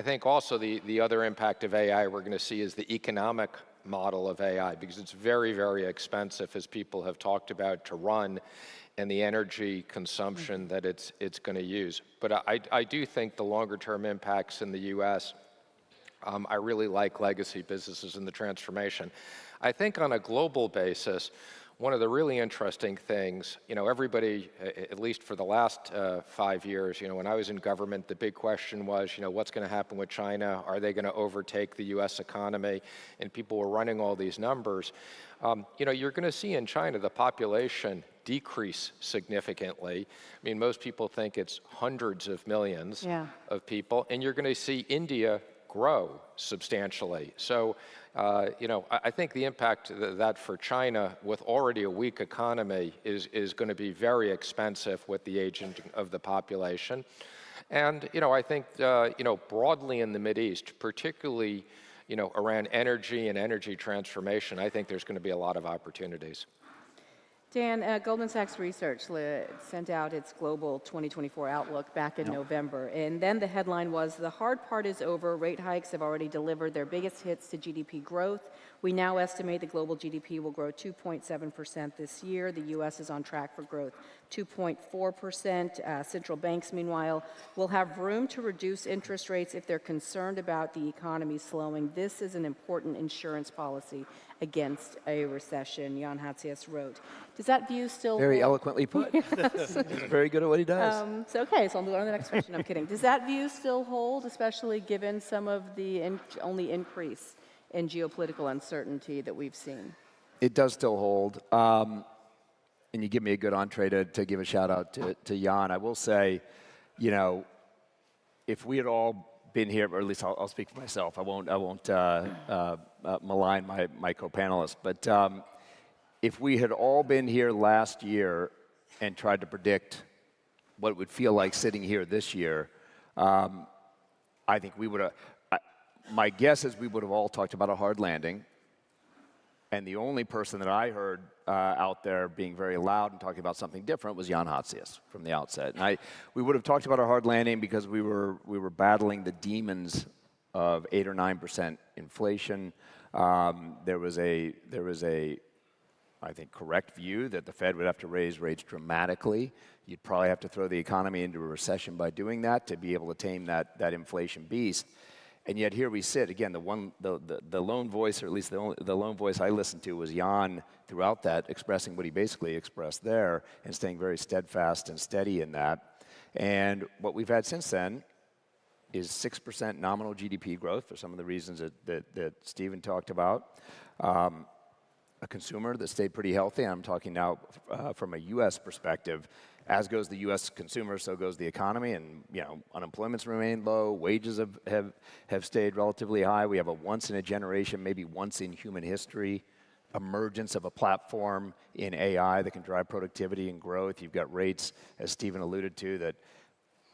think also the other impact of AI we're going to see is the economic model of AI, because it's very, very expensive, as people have talked about, to run, and the energy consumption that it's going to use. But I do think the longer-term impacts in the U.S., I really like legacy businesses and the transformation. I think on a global basis, one of the really interesting things, you know, everybody, at least for the last 5 years, you know, when I was in government, the big question was, you know, what's going to happen with China? Are they going to overtake the U.S. economy? And people were running all these numbers. You know, you're going to see in China the population decrease significantly. I mean, most people think it's hundreds of millions of people, and you're going to see India grow substantially. So, you know, I think the impact that for China, with already a weak economy, is going to be very expensive with the aging of the population. And, you know, I think, you know, broadly in the Mideast, particularly, you know, around energy and energy transformation, I think there's going to be a lot of opportunities. Dan, Goldman Sachs Research sent out its global 2024 outlook back in November, and then the headline was, "The hard part is over. Rate hikes have already delivered their biggest hits to GDP growth. We now estimate the global GDP will grow 2.7% this year. The U.S. is on track for growth 2.4%. Central banks, meanwhile, will have room to reduce interest rates if they're concerned about the economy slowing. This is an important insurance policy against a recession," Jan Hatzius wrote. Does that view still Very hold? eloquently put. He's very good at what he does. So I'll move on to the next question. I'm kidding. Does that view still hold, especially given some of the only increase in geopolitical uncertainty that we've seen? It does still hold. And you give me a good entree to give a shout out to Jan. I will say, you know, if we had all been here, or at least I'll speak for myself. I won't malign my co-panelists. But if we had all been here last year and tried to predict what it would feel like sitting here this year, I think we would have. My guess is we would have all talked about a hard landing. And the only person that I heard out there being very loud and talking about something different was Jan Hatzius from the outset. And we would have talked about a hard landing because we were battling the demons of 8 or 9% inflation. There was a, I think, correct view that the Fed would have to raise rates dramatically. You'd probably have to throw the economy into a recession by doing that to be able to tame that inflation beast. And yet here we sit again. The lone voice, or at least the lone voice I listened to, was Jan throughout that, expressing what he basically expressed there, and staying very steadfast and steady in that. And what we've had since then is 6% nominal GDP growth for some of the reasons that Stephen talked about. A consumer that stayed pretty healthy. I'm talking now from a U.S. perspective. As goes the U.S. consumer, so goes the economy, and unemployment's remained low. Wages have stayed relatively high. We have a once-in-a-generation, maybe once-in-human history, emergence of a platform in AI that can drive productivity and growth. You've got rates, as Stephen alluded to, that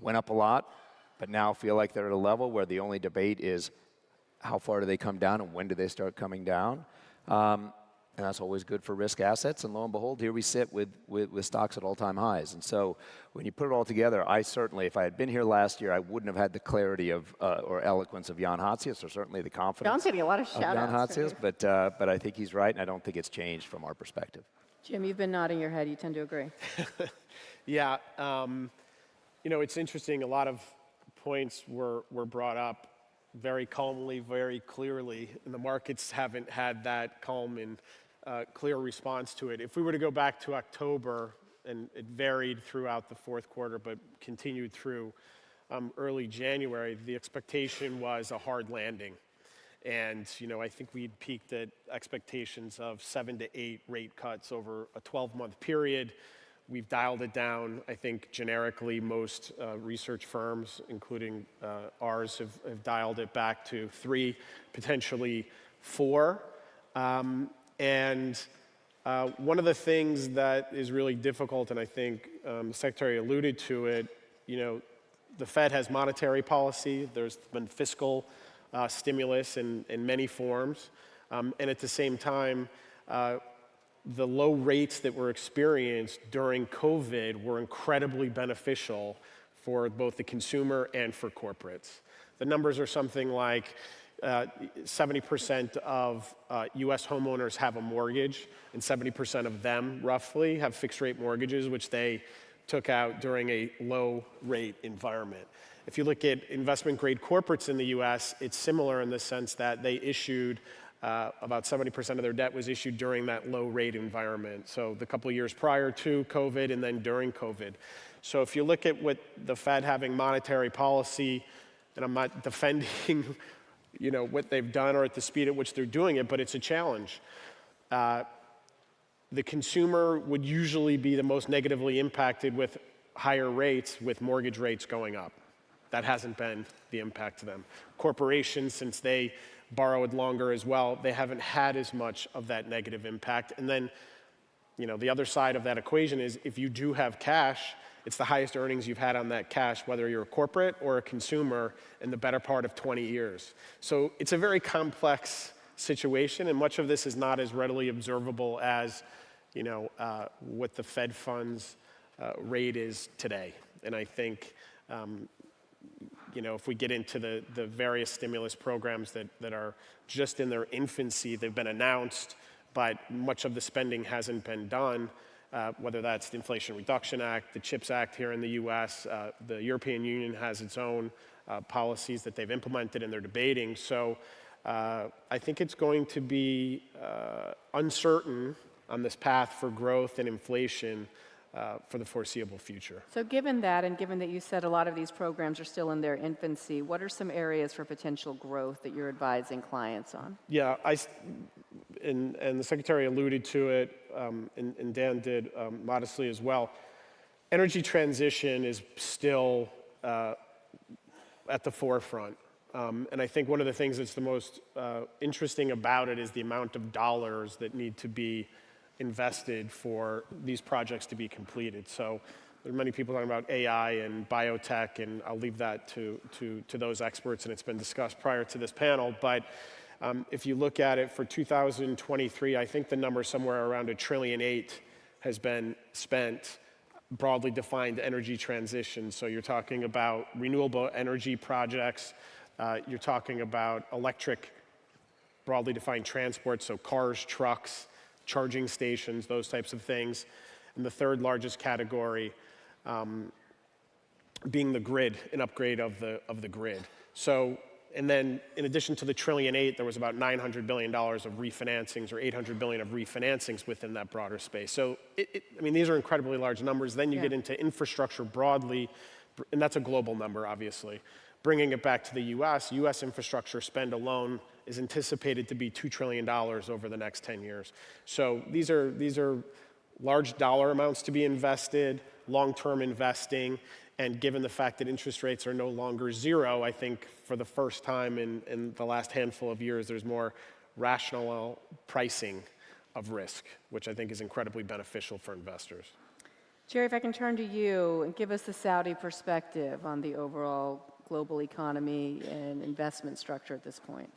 went up a lot, but now feel like they're at a level where the only debate is how far do they come down and when do they start coming down. And that's always good for risk assets. And lo and behold, here we sit with stocks at all-time highs. And so when you put it all together, I certainly, if I had been here last year, I wouldn't have had the clarity of or eloquence of Jan Hatzius, or certainly the confidence John's getting a lot of Jan shout-outs. Hatzius. But I think he's right, and I don't think it's changed from our perspective. Jim, you've been nodding your head. You tend to agree. Yeah. It's interesting. A lot of points were brought up very calmly, very clearly, and the markets haven't had that calm and clear response to it. If we were to go back to October, and it varied throughout the fourth quarter, but continued through early January, the expectation was a hard landing. And, I think we'd peaked at expectations of 7 to 8 rate cuts over a 12-month period. We've dialed it down. I think generically most research firms, including ours, have dialed it back to 3, potentially 4. And one of the things that is really difficult, and I think the Secretary alluded to it, the Fed has monetary policy. There's been fiscal stimulus in many forms. And at the same time, the low rates that were experienced during COVID were incredibly beneficial for both the consumer and for corporates. The numbers are something like 70% of U.S. homeowners have a mortgage, and 70% of them, roughly, have fixed-rate mortgages, which they took out during a low-rate environment. If you look at investment-grade corporates in the U.S., it's similar in the sense that they issued about 70% of their debt was issued during that low-rate environment. So the couple of years prior to COVID and then during COVID. So if you look at what the Fed having monetary policy, and I'm not defending what they've done or at the speed at which they're doing it, but it's a challenge. The consumer would usually be the most negatively impacted with higher rates, with mortgage rates going up. That hasn't been the impact to them. Corporations, since they borrowed longer as well, they haven't had as much of that negative impact. And then, the other side of that equation is if you do have cash, it's the highest earnings you've had on that cash, whether you're a corporate or a consumer, in the better part of 20 years. So it's a very complex situation, and much of this is not as readily observable as, what the Fed funds rate is today. And I think, if we get into the various stimulus programs that are just in their infancy, they've been announced, but much of the spending hasn't been done. Whether that's the Inflation Reduction Act, the CHIPS Act here in the U.S., the European Union has its own policies that they've implemented and they're debating. So I think it's going to be uncertain on this path for growth and inflation for the foreseeable future. So given that, and given that you said a lot of these programs are still in their infancy, what are some areas for potential growth that you're advising clients on? Yeah, and the Secretary alluded to it, and Dan did modestly as well. Energy transition is still at the forefront. And I think one of the things that's the most interesting about it is the amount of dollars that need to be invested for these projects to be completed. So there are many people talking about AI and biotech, and I'll leave that to those experts, and it's been discussed prior to this panel. But if you look at it for 2023, I think the number somewhere around $1.8 trillion has been spent, broadly defined energy transition. So you're talking about renewable energy projects, you're talking about electric, broadly defined transport, so cars, trucks, charging stations, those types of things. And the third largest category being the grid, an upgrade of the grid. So, and then in addition to the $1.8 trillion, there was about $900 billion of refinancings or $800 billion of refinancings within that broader space. So, I mean, these are incredibly large numbers. Then you get into infrastructure broadly, and that's a global number, obviously. Bringing it back to the US infrastructure spend alone is anticipated to be $2 trillion over the next 10 years. So these are large dollar amounts to be invested, long-term investing, and given the fact that interest rates are no longer zero, I think for the first time in the last handful of years, there's more rational pricing of risk, which I think is incredibly beneficial for investors. Jerry, if I can turn to you and give us the Saudi perspective on the overall global economy and investment structure at this point.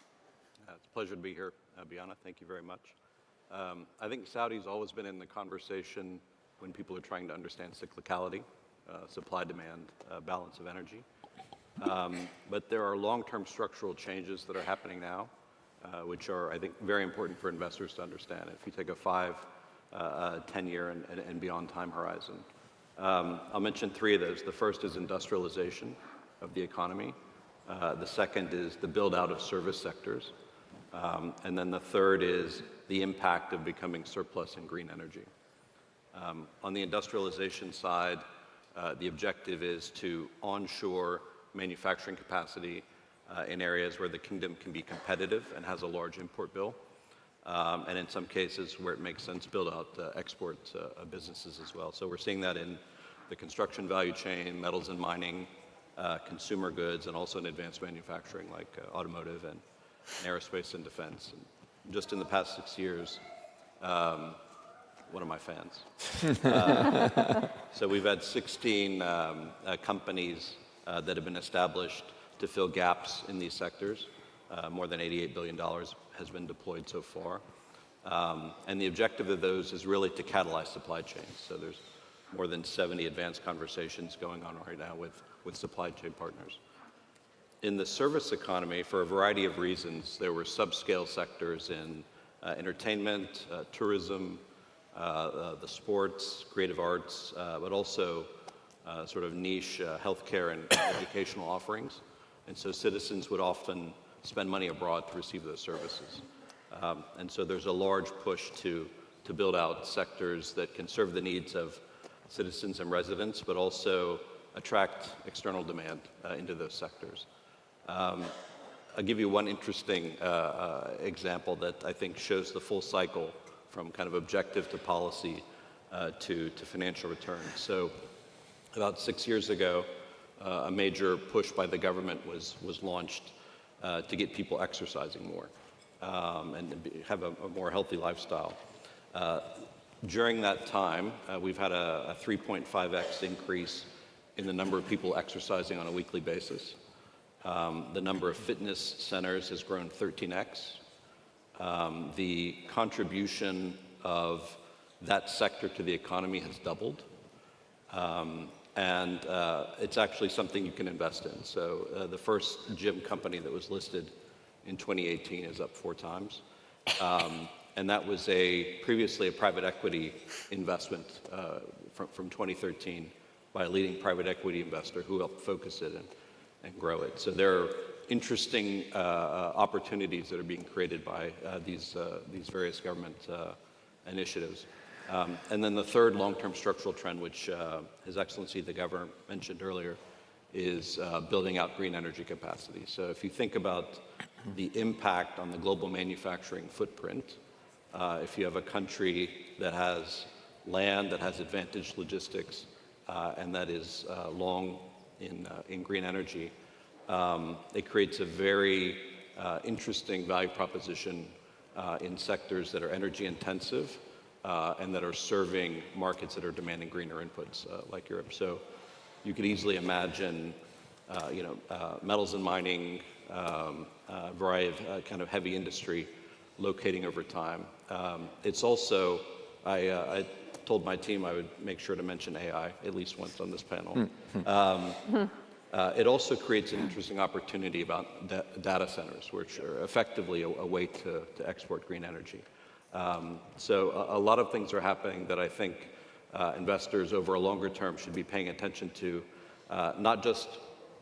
It's a pleasure to be here, Biana. Thank you very much. I think Saudi's always been in the conversation when people are trying to understand cyclicality, supply-demand, balance of energy. But there are long-term structural changes that are happening now, which are, I think, very important for investors to understand. If you take a 5, 10-year and beyond time horizon. I'll mention 3 of those. The first is industrialization of the economy. The second is the build-out of service sectors. And then the third is the impact of becoming surplus in green energy. On the industrialization side, the objective is to onshore manufacturing capacity in areas where the kingdom can be competitive and has a large import bill. And in some cases where it makes sense, build out export businesses as well. So we're seeing that in the construction value chain, metals and mining, consumer goods, and also in advanced manufacturing like automotive and aerospace and defense. And just in the past 6 years, one of my fans. So we've had 16 companies that have been established to fill gaps in these sectors. More than $88 billion has been deployed so far. And the objective of those is really to catalyze supply chains. So there's more than 70 advanced conversations going on right now with supply chain partners. In the service economy, for a variety of reasons, there were subscale sectors in entertainment, tourism, the sports, creative arts, but also sort of niche healthcare and educational offerings. And so citizens would often spend money abroad to receive those services. And so there's a large push to build out sectors that can serve the needs of citizens and residents, but also attract external demand into those sectors. I'll give you one interesting example that I think shows the full cycle from kind of objective to policy to financial returns. So about 6 years ago, a major push by the government was launched to get people exercising more and have a more healthy lifestyle. During that time, we've had a 3.5x increase in the number of people exercising on a weekly basis. The number of fitness centers has grown 13x. The contribution of that sector to the economy has doubled. And it's actually something you can invest in. So the first gym company that was listed in 2018 is up 4 times. And that was previously a private equity investment from 2013 by a leading private equity investor who helped focus it and grow it. So there are interesting opportunities that are being created by these various government initiatives. And then the third long-term structural trend, which His Excellency the Governor mentioned earlier, is building out green energy capacity. So if you think about the impact on the global manufacturing footprint, if you have a country that has land, that has advantaged logistics, and that is long in green energy, it creates a very interesting value proposition in sectors that are energy intensive and that are serving markets that are demanding greener inputs like Europe. So you could easily imagine, metals and mining, a variety of kind of heavy industry locating over time. It's also, I told my team I would make sure to mention AI at least once on this panel. It also creates an interesting opportunity about data centers, which are effectively a way to export green energy. So a lot of things are happening that I think investors over a longer term should be paying attention to, not just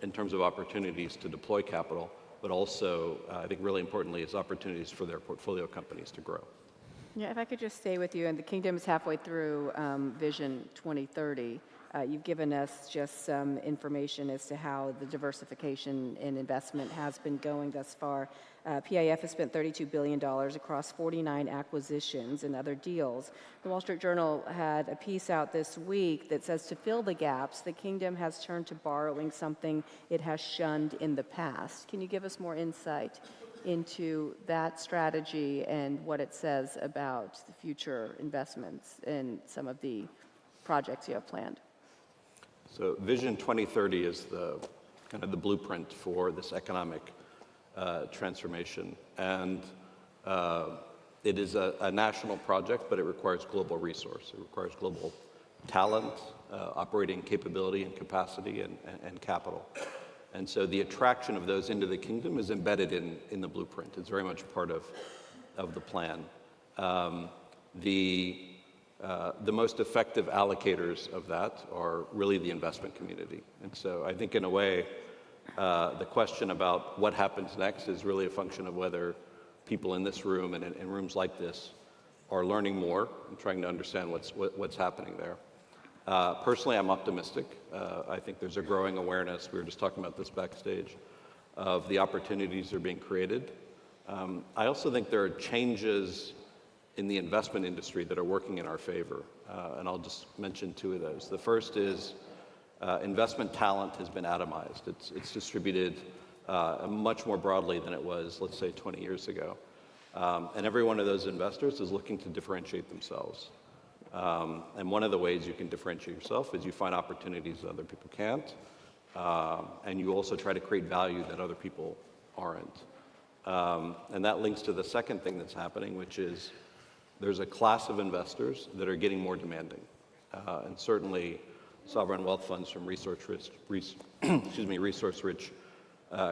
in terms of opportunities to deploy capital, but also, I think really importantly, is opportunities for their portfolio companies to grow. Yeah, if I could just stay with you, and the Kingdom is halfway through Vision 2030. You've given us just some information as to how the diversification in investment has been going thus far. PIF has spent $32 billion across 49 acquisitions and other deals. The Wall Street Journal had a piece out this week that says to fill the gaps, the Kingdom has turned to borrowing, something it has shunned in the past. Can you give us more insight into that strategy and what it says about the future investments in some of the projects you have planned? So Vision 2030 is the kind of the blueprint for this economic transformation. And it is a national project, but it requires global resource. It requires global talent, operating capability and capacity, and capital. And so the attraction of those into the Kingdom is embedded in the blueprint. It's very much part of the plan. The most effective allocators of that are really the investment community. And so I think in a way, the question about what happens next is really a function of whether people in this room and in rooms like this are learning more and trying to understand what's happening there. Personally, I'm optimistic. I think there's a growing awareness, we were just talking about this backstage, of the opportunities that are being created. I also think there are changes in the investment industry that are working in our favor, and I'll just mention two of those. The first is investment talent has been atomized. It's distributed much more broadly than it was, let's say, 20 years ago. And every one of those investors is looking to differentiate themselves. And one of the ways you can differentiate yourself is you find opportunities that other people can't, and you also try to create value that other people aren't. And that links to the second thing that's happening, which is there's a class of investors that are getting more demanding. And certainly sovereign wealth funds from resource-rich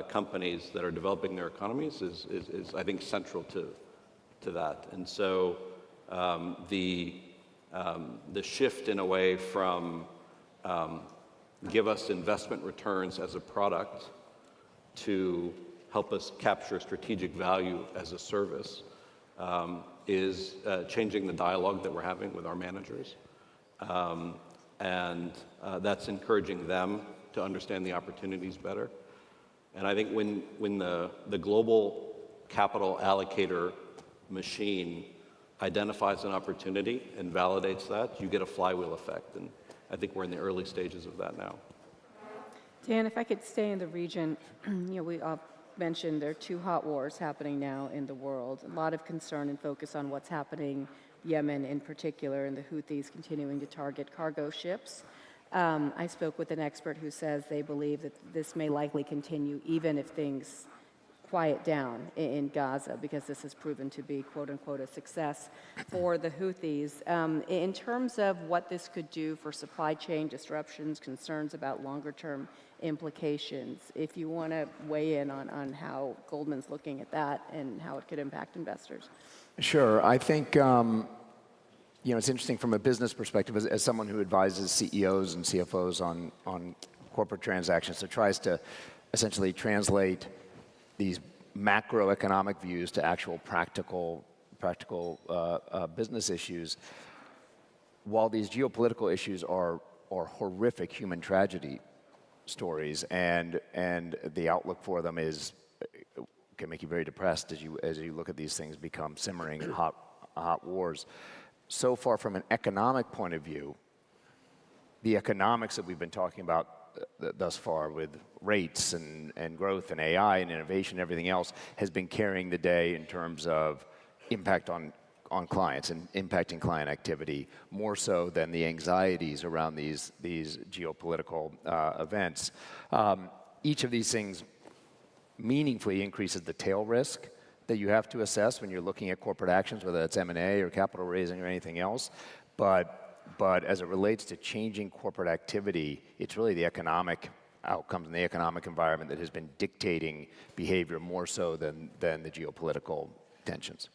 companies that are developing their economies is I think, central to that. And so the shift in a way from give us investment returns as a product to help us capture strategic value as a service is changing the dialogue that we're having with our managers. And that's encouraging them to understand the opportunities better. And I think when the global capital allocator machine identifies an opportunity and validates that, you get a flywheel effect. And I think we're in the early stages of that now. Dan, if I could stay in the region, we all mentioned there are two hot wars happening now in the world. A lot of concern and focus on what's happening, Yemen in particular, and the Houthis continuing to target cargo ships. I spoke with an expert who says they believe that this may likely continue even if things quiet down in Gaza, because this has proven to be, quote unquote, a success for the Houthis. In terms of what this could do for supply chain disruptions, concerns about longer term implications, if you want to weigh in on how Goldman's looking at that and how it could impact investors. Sure. I think it's interesting from a business perspective, as someone who advises CEOs and CFOs on corporate transactions, so tries to essentially translate these macroeconomic views to actual practical business issues. While these geopolitical issues are horrific human tragedy stories, and the outlook for them can make you very depressed as you look at these things become simmering hot wars. So far, from an economic point of view, the economics that we've been talking about thus far with rates and growth and AI and innovation and everything else has been carrying the day in terms of impact on clients and impacting client activity more so than the anxieties around these geopolitical events. Each of these things meaningfully increases the tail risk that you have to assess when you're looking at corporate actions, whether that's M&A or capital raising or anything else. But as it relates to changing corporate activity, it's really the economic outcomes and the economic environment that has been dictating behavior more so than the geopolitical tensions.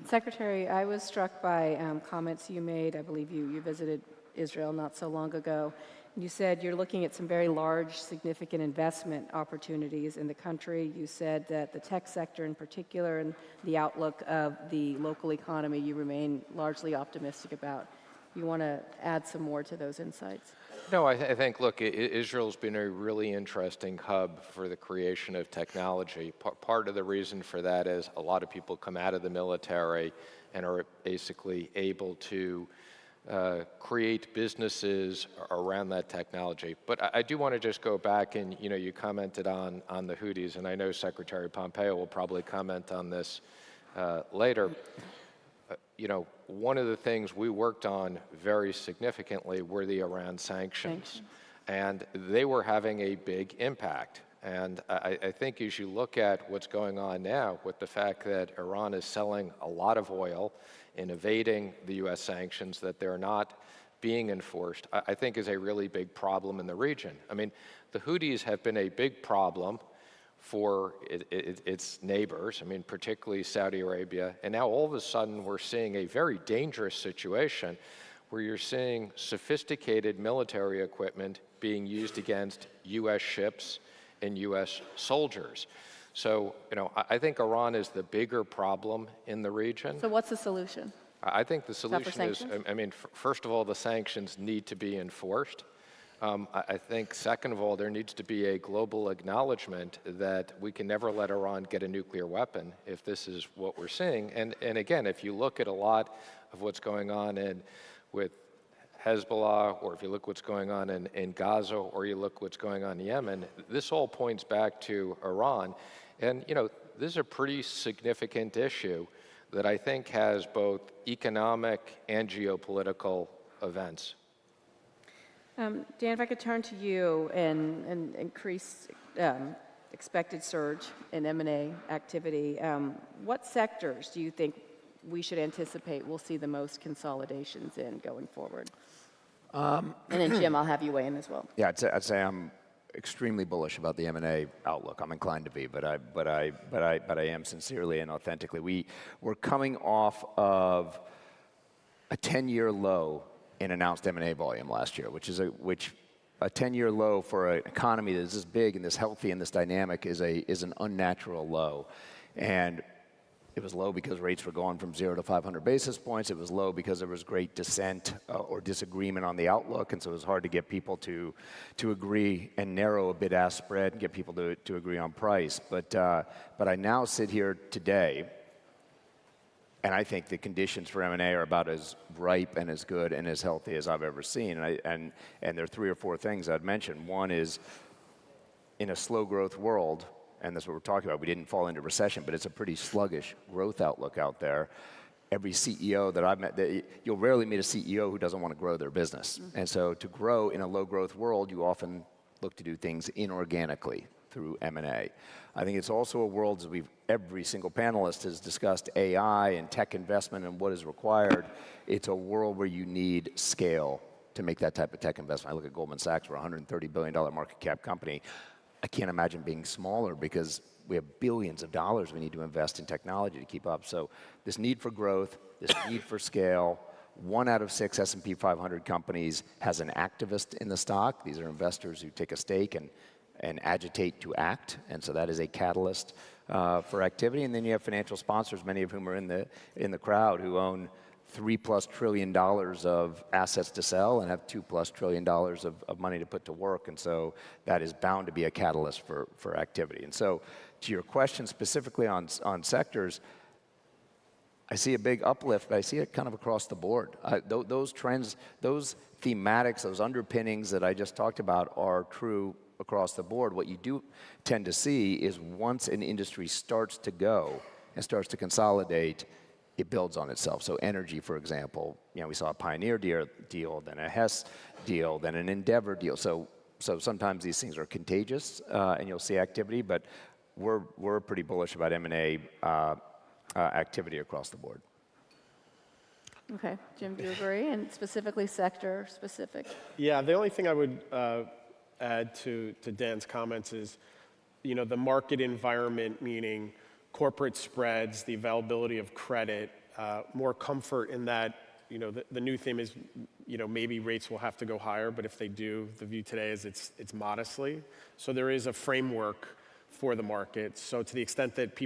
Secretary, I was struck by comments you made. I believe you visited Israel not so long ago. You said you're looking at some very large, significant investment opportunities in the country. You said that the tech sector in particular and the outlook of the local economy you remain largely optimistic about. You want to add some more to those insights? No, I think, look, Israel's been a really interesting hub for the creation of technology. Part of the reason for that is a lot of people come out of the military and are basically able to create businesses around that technology. But I do want to just go back and, you commented on the Houthis, and I know Secretary Pompeo will probably comment on this later. One of the things we worked on very significantly were the Iran sanctions. And they were having a big impact. And I think as you look at what's going on now with the fact that Iran is selling a lot of oil and evading the U.S. sanctions, that they're not being enforced, I think is a really big problem in the region. I mean, the Houthis have been a big problem for its neighbors, particularly Saudi Arabia. And now all of a sudden we're seeing a very dangerous situation where you're seeing sophisticated military equipment being used against U.S. ships and U.S. soldiers. So, I think Iran is the bigger problem in the region. So what's the solution? I think the solution is, first of all, the sanctions need to be enforced. I think, second of all, there needs to be a global acknowledgement that we can never let Iran get a nuclear weapon if this is what we're seeing. And again, if you look at a lot of what's going on with Hezbollah, or if you look what's going on in Gaza, or you look what's going on in Yemen, this all points back to Iran. And, this is a pretty significant issue that I think has both economic and geopolitical events. Dan, if I could turn to you and increase expected surge in M&A activity, what sectors do you think we should anticipate we'll see the most consolidations in going forward? And then Jim, I'll have you weigh in as well. Yeah, I'd say I'm extremely bullish about the M&A outlook. I'm inclined to be, but I am sincerely and authentically. We're coming off of a 10-year low in announced M&A volume last year, which a 10-year low for an economy that is this big and this healthy and this dynamic is an unnatural low. And it was low because rates were going from 0 to 500 basis points. It was low because there was great dissent or disagreement on the outlook, and so it was hard to get people to agree and narrow a bid-ask spread and get people to agree on price. But I now sit here today, and I think the conditions for M&A are about as ripe and as good and as healthy as I've ever seen. And there are 3 or 4 things I'd mention. One is, in a slow growth world, and that's what we're talking about, we didn't fall into recession, but it's a pretty sluggish growth outlook out there. Every CEO that I've met, you'll rarely meet a CEO who doesn't want to grow their business. Mm-hmm. And so to grow in a low growth world, you often look to do things inorganically through M&A. I think it's also a world, as every single panelist has discussed AI and tech investment and what is required. It's a world where you need scale to make that type of tech investment. I look at Goldman Sachs, we're a $130 billion market cap company. I can't imagine being smaller because we have billions of dollars we need to invest in technology to keep up. So this need for growth, this need for scale. 1 out of 6 S&P 500 companies has an activist in the stock. These are investors who take a stake and agitate to act, and so that is a catalyst for activity. And then you have financial sponsors, many of whom are in the crowd, who own $3+ trillion of assets to sell and have $2+ trillion of money to put to work, and so that is bound to be a catalyst for activity. And so, to your question specifically on sectors, I see a big uplift, but I see it kind of across the board. Those trends, those thematics, those underpinnings that I just talked about are true across the board. What you do tend to see is once an industry starts to go and starts to consolidate, it builds on itself. So energy, for example, we saw a Pioneer deal, then a Hess deal, then an Endeavor deal. So sometimes these things are contagious, and you'll see activity, but we're pretty bullish about M&A activity across the board. Okay, Jim, do you agree? And specifically sector specific? Yeah, the only thing I would add to Dan's comments is, the market environment, meaning corporate spreads, the availability of credit, more comfort in that, the new theme is, maybe rates will have to go higher, but if they do, the view today is it's modestly. So there is a framework for the market. So to the extent that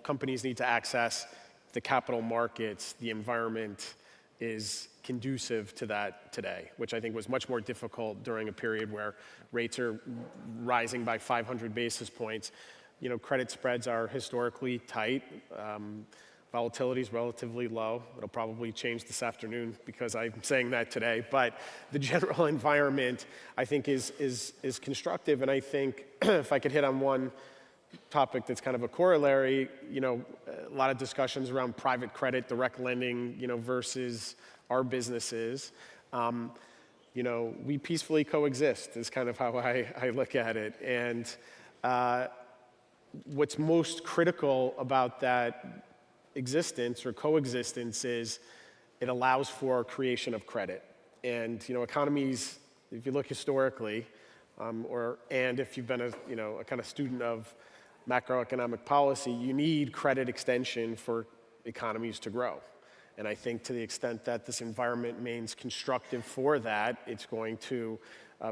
companies need to access the capital markets, the environment is conducive to that today, which I think was much more difficult during a period where rates are rising by 500 basis points. Credit spreads are historically tight. Volatility is relatively low. It'll probably change this afternoon because I'm saying that today. But the general environment, I think, is constructive. And I think if I could hit on one topic that's kind of a corollary, a lot of discussions around private credit, direct lending, versus our businesses. We peacefully coexist is kind of how I look at it. And what's most critical about that existence or coexistence is it allows for creation of credit. And economies, if you look historically, and if you've been a kind of student of macroeconomic policy, you need credit extension for economies to grow. And I think to the extent that this environment remains constructive for that, it's going to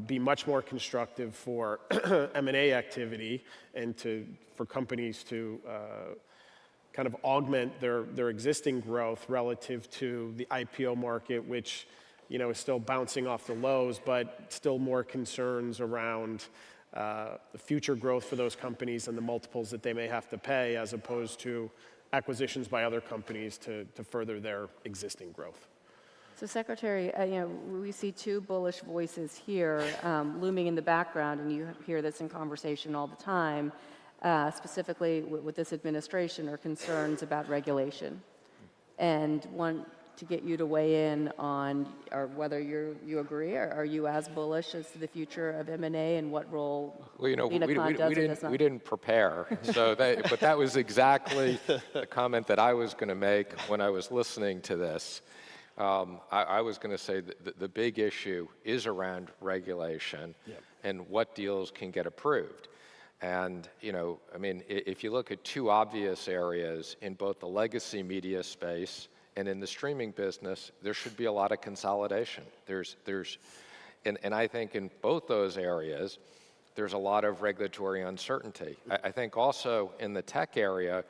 be much more constructive for M&A activity and for companies to kind of augment their existing growth relative to the IPO market, which is still bouncing off the lows, but still more concerns around the future growth for those companies and the multiples that they may have to pay, as opposed to acquisitions by other companies to further their existing growth. So, Secretary, we see two bullish voices here looming in the background, and you hear this in conversation all the time, specifically with this administration, are concerns about regulation. And want to get you to weigh in on whether you agree, or are you as bullish as to the future of M&A and what role Unicon does or does not? We didn't prepare, but that was exactly the comment that I was going to make when I was listening to this. I was going to say that the big issue is around regulation and what deals can get approved. And, if you look at two obvious areas in both the legacy media space and in the streaming business, there should be a lot of consolidation. And I think in both those areas, there's a lot of regulatory uncertainty. I think also in the tech area,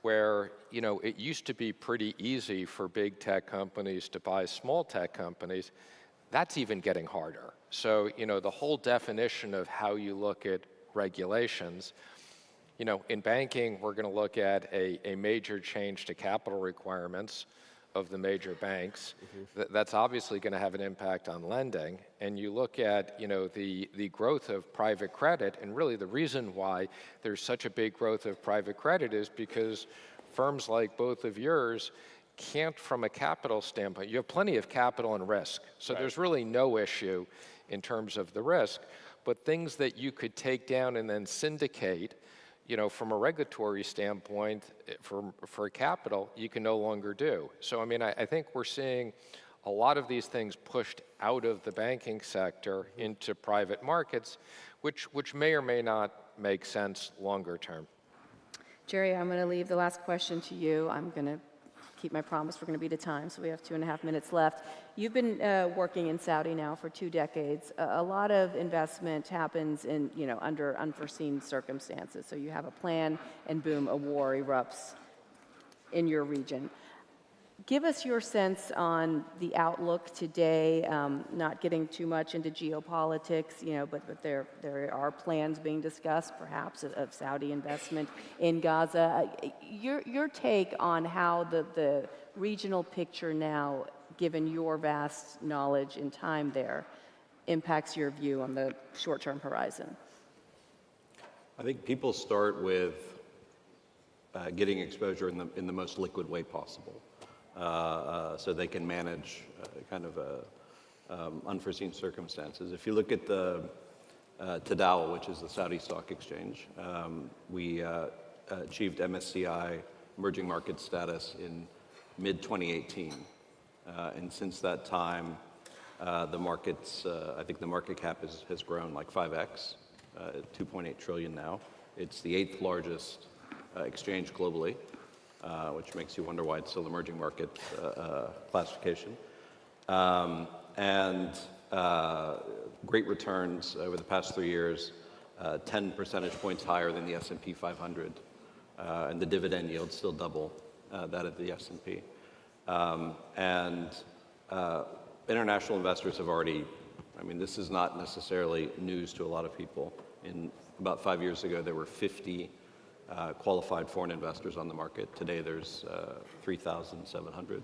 where it used to be pretty easy for big tech companies to buy small tech companies, that's even getting harder. So the whole definition of how you look at regulations, in banking, we're going to look at a major change to capital requirements of the major banks. That's obviously going to have an impact on lending. And you look at the growth of private credit, and really the reason why there's such a big growth of private credit is because firms like both of yours can't, from a capital standpoint, you have plenty of capital and risk. So there's really no issue in terms of the risk, but things that you could take down and then syndicate, from a regulatory standpoint, for capital, you can no longer do. So, I think we're seeing a lot of these things pushed out of the banking sector into private markets, which may or may not make sense longer term. Jerry, I'm going to leave the last question to you. I'm going to keep my promise. We're going to be to time, so we have 2.5 minutes left. You've been working in Saudi now for 2 decades. A lot of investment happens in, under unforeseen circumstances. So you have a plan, and boom, a war erupts in your region. Give us your sense on the outlook today, not getting too much into geopolitics, but there are plans being discussed, perhaps, of Saudi investment in Gaza. Your take on how the regional picture now, given your vast knowledge and time there, impacts your view on the short-term horizon? I think people start with getting exposure in the most liquid way possible, so they can manage kind of unforeseen circumstances. If you look at the Tadawul, which is the Saudi Stock Exchange, we achieved MSCI emerging market status in mid-2018. And since that time, the markets, I think the market cap has grown like 5x, 2.8 trillion now. It's the 8th largest exchange globally, which makes you wonder why it's still emerging market classification. And great returns over the past 3 years, 10 percentage points higher than the S&P 500. And the dividend yield still double that of the S&P. International investors have already, I mean, this is not necessarily news to a lot of people. About 5 years ago, there were 50 qualified foreign investors on the market. Today, there's 3,700.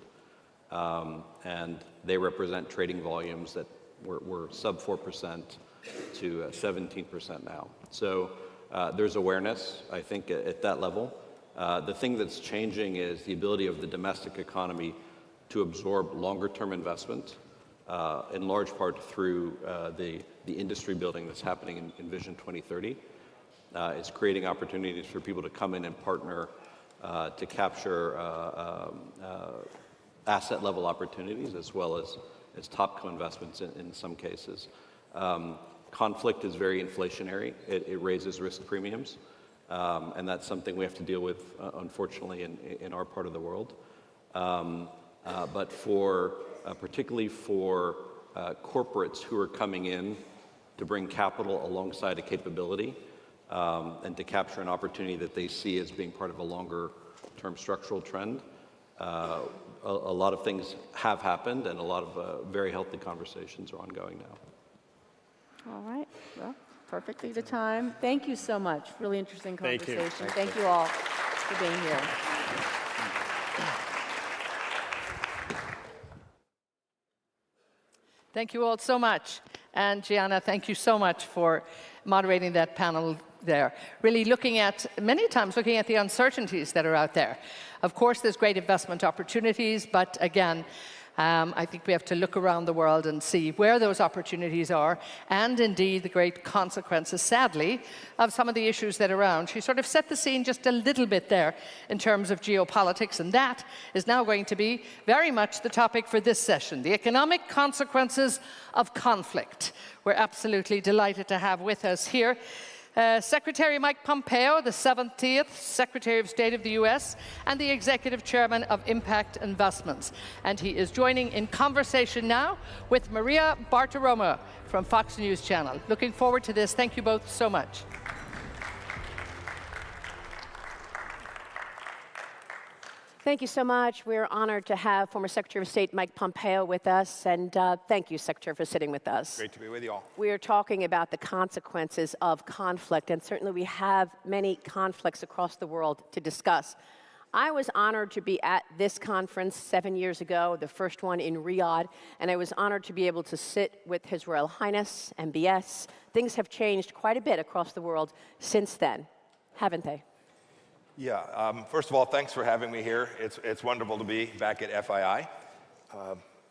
And they represent trading volumes that were sub 4% to 17% now. So there's awareness, I think, at that level. The thing that's changing is the ability of the domestic economy to absorb longer-term investment, in large part through the industry building that's happening in Vision 2030. It's creating opportunities for people to come in and partner to capture asset-level opportunities as well as top co-investments in some cases. Conflict is very inflationary. It raises risk premiums, and that's something we have to deal with, unfortunately, in our part of the world. But particularly for corporates who are coming in to bring capital alongside a capability and to capture an opportunity that they see as being part of a longer-term structural trend, a lot of things have happened, and a lot of very healthy conversations are ongoing now. All right. Well, perfectly to time. Thank you so much. Really interesting Thank you. conversation. Thank you all for being here. Thank you all so much. And Gianna, thank you so much for moderating that panel there. Really many times looking at the uncertainties that are out there. Of course, there's great investment opportunities, but again, I think we have to look around the world and see where those opportunities are, and indeed the great consequences, sadly, of some of the issues that are around. She sort of set the scene just a little bit there in terms of geopolitics, and that is now going to be very much the topic for this session, the economic consequences of conflict. We're absolutely delighted to have with us here Secretary Mike Pompeo, the 70th Secretary of State of the US, and the Executive Chairman of Impact Investments. And he is joining in conversation now with Maria Bartiromo from Fox News Channel. Looking forward to this. Thank you both so much. Thank you so much. We're honored to have former Secretary of State Mike Pompeo with us, and thank you, Secretary, for sitting with us. Great to be with you all. We are talking about the consequences of conflict, and certainly we have many conflicts across the world to discuss. I was honored to be at this conference 7 years ago, the first one in Riyadh, and I was honored to be able to sit with His Royal Highness, MBS. Things have changed quite a bit across the world since then, haven't they? Yeah, first of all, thanks for having me here. It's wonderful to be back at FII.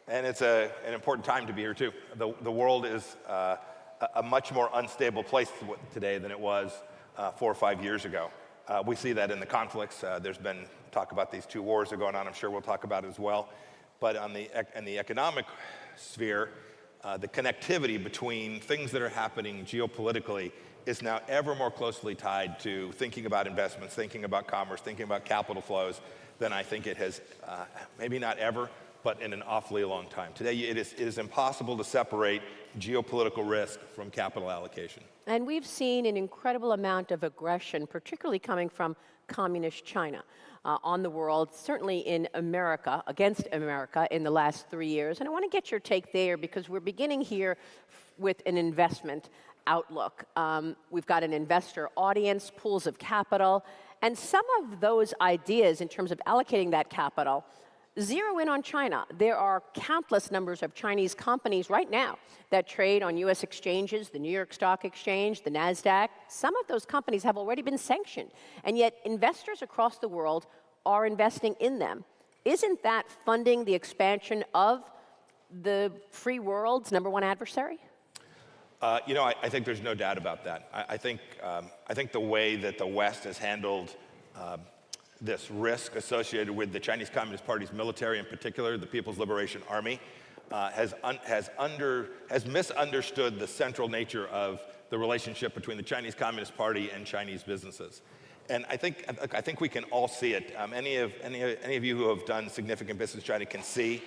And it's an important time to be here, too. The world is a much more unstable place today than it was 4 or 5 years ago. We see that in the conflicts. There's been talk about these 2 wars that are going on. I'm sure we'll talk about it as well. But in the economic sphere, the connectivity between things that are happening geopolitically is now ever more closely tied to thinking about investments, thinking about commerce, thinking about capital flows than I think it has, maybe not ever, but in an awfully long time. Today, it is impossible to separate geopolitical risk from capital allocation. And we've seen an incredible amount of aggression, particularly coming from communist China, on the world, certainly in America, against America in the last 3 years. And I want to get your take there because we're beginning here with an investment outlook. We've got an investor audience, pools of capital, and some of those ideas in terms of allocating that capital Zero in on China. There are countless numbers of Chinese companies right now that trade on U.S. exchanges, the New York Stock Exchange, the NASDAQ. Some of those companies have already been sanctioned, and yet investors across the world are investing in them. Isn't that funding the expansion of the free world's number one adversary? You know, I think there's no doubt about that. I think the way that the West has handled this risk associated with the Chinese Communist Party's military, in particular, the People's Liberation Army, has misunderstood the central nature of the relationship between the Chinese Communist Party and Chinese businesses. And I think we can all see it. Any of you who have done significant business in China can see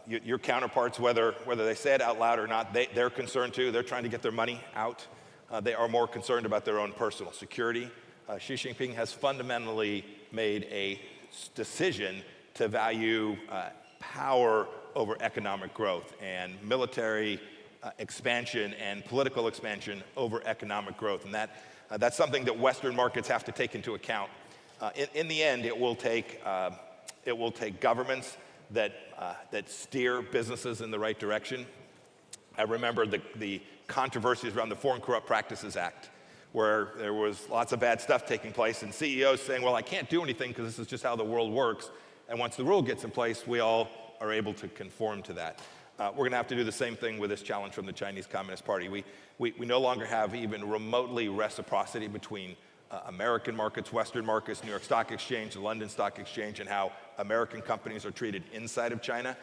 your counterparts, whether they say it out loud or not, they're concerned too. They're trying to get their money out. They are more concerned about their own personal security. Xi Jinping has fundamentally made a decision to value power over economic growth and military expansion and political expansion over economic growth. And that's something that Western markets have to take into account. In the end, it will take governments that steer businesses in the right direction. I remember the controversies around the Foreign Corrupt Practices Act, where there was lots of bad stuff taking place, and CEOs saying, well, I can't do anything because this is just how the world works. And once the rule gets in place, we all are able to conform to that. We're going to have to do the same thing with this challenge from the Chinese Communist Party. We no longer have even remotely reciprocity between American markets, Western markets, New York Stock Exchange, the London Stock Exchange, and how American companies are treated inside of China.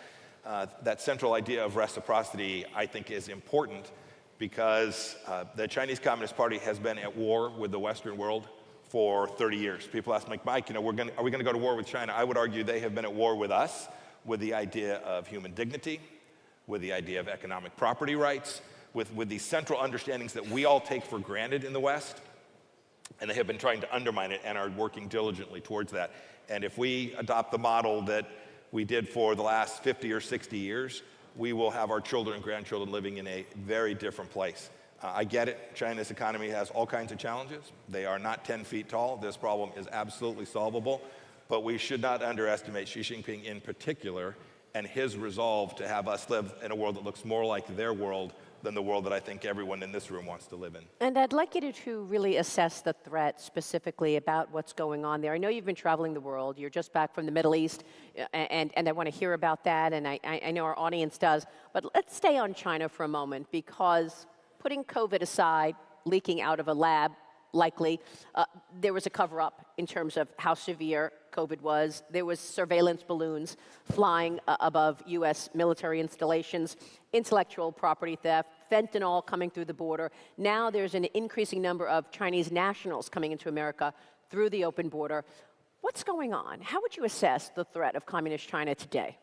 That central idea of reciprocity, I think, is important because the Chinese Communist Party has been at war with the Western world for 30 years. People ask me, Mike, are we going to go to war with China? I would argue they have been at war with us, with the idea of human dignity, with the idea of economic property rights, with these central understandings that we all take for granted in the West. And they have been trying to undermine it and are working diligently towards that. And if we adopt the model that we did for the last 50 or 60 years, we will have our children and grandchildren living in a very different place. I get it. China's economy has all kinds of challenges. They are not 10 feet tall. This problem is absolutely solvable. But we should not underestimate Xi Jinping in particular and his resolve to have us live in a world that looks more like their world than the world that I think everyone in this room wants to live in. And I'd like you to really assess the threat specifically about what's going on there. I know you've been traveling the world. You're just back from the Middle East, and I want to hear about that, and I know our audience does. But let's stay on China for a moment, because putting COVID aside, leaking out of a lab, likely, there was a cover-up in terms of how severe COVID was. There was surveillance balloons flying above U.S. military installations, intellectual property theft, fentanyl coming through the border. Now there's an increasing number of Chinese nationals coming into America through the open border. What's going on? How would you assess the threat of communist China today?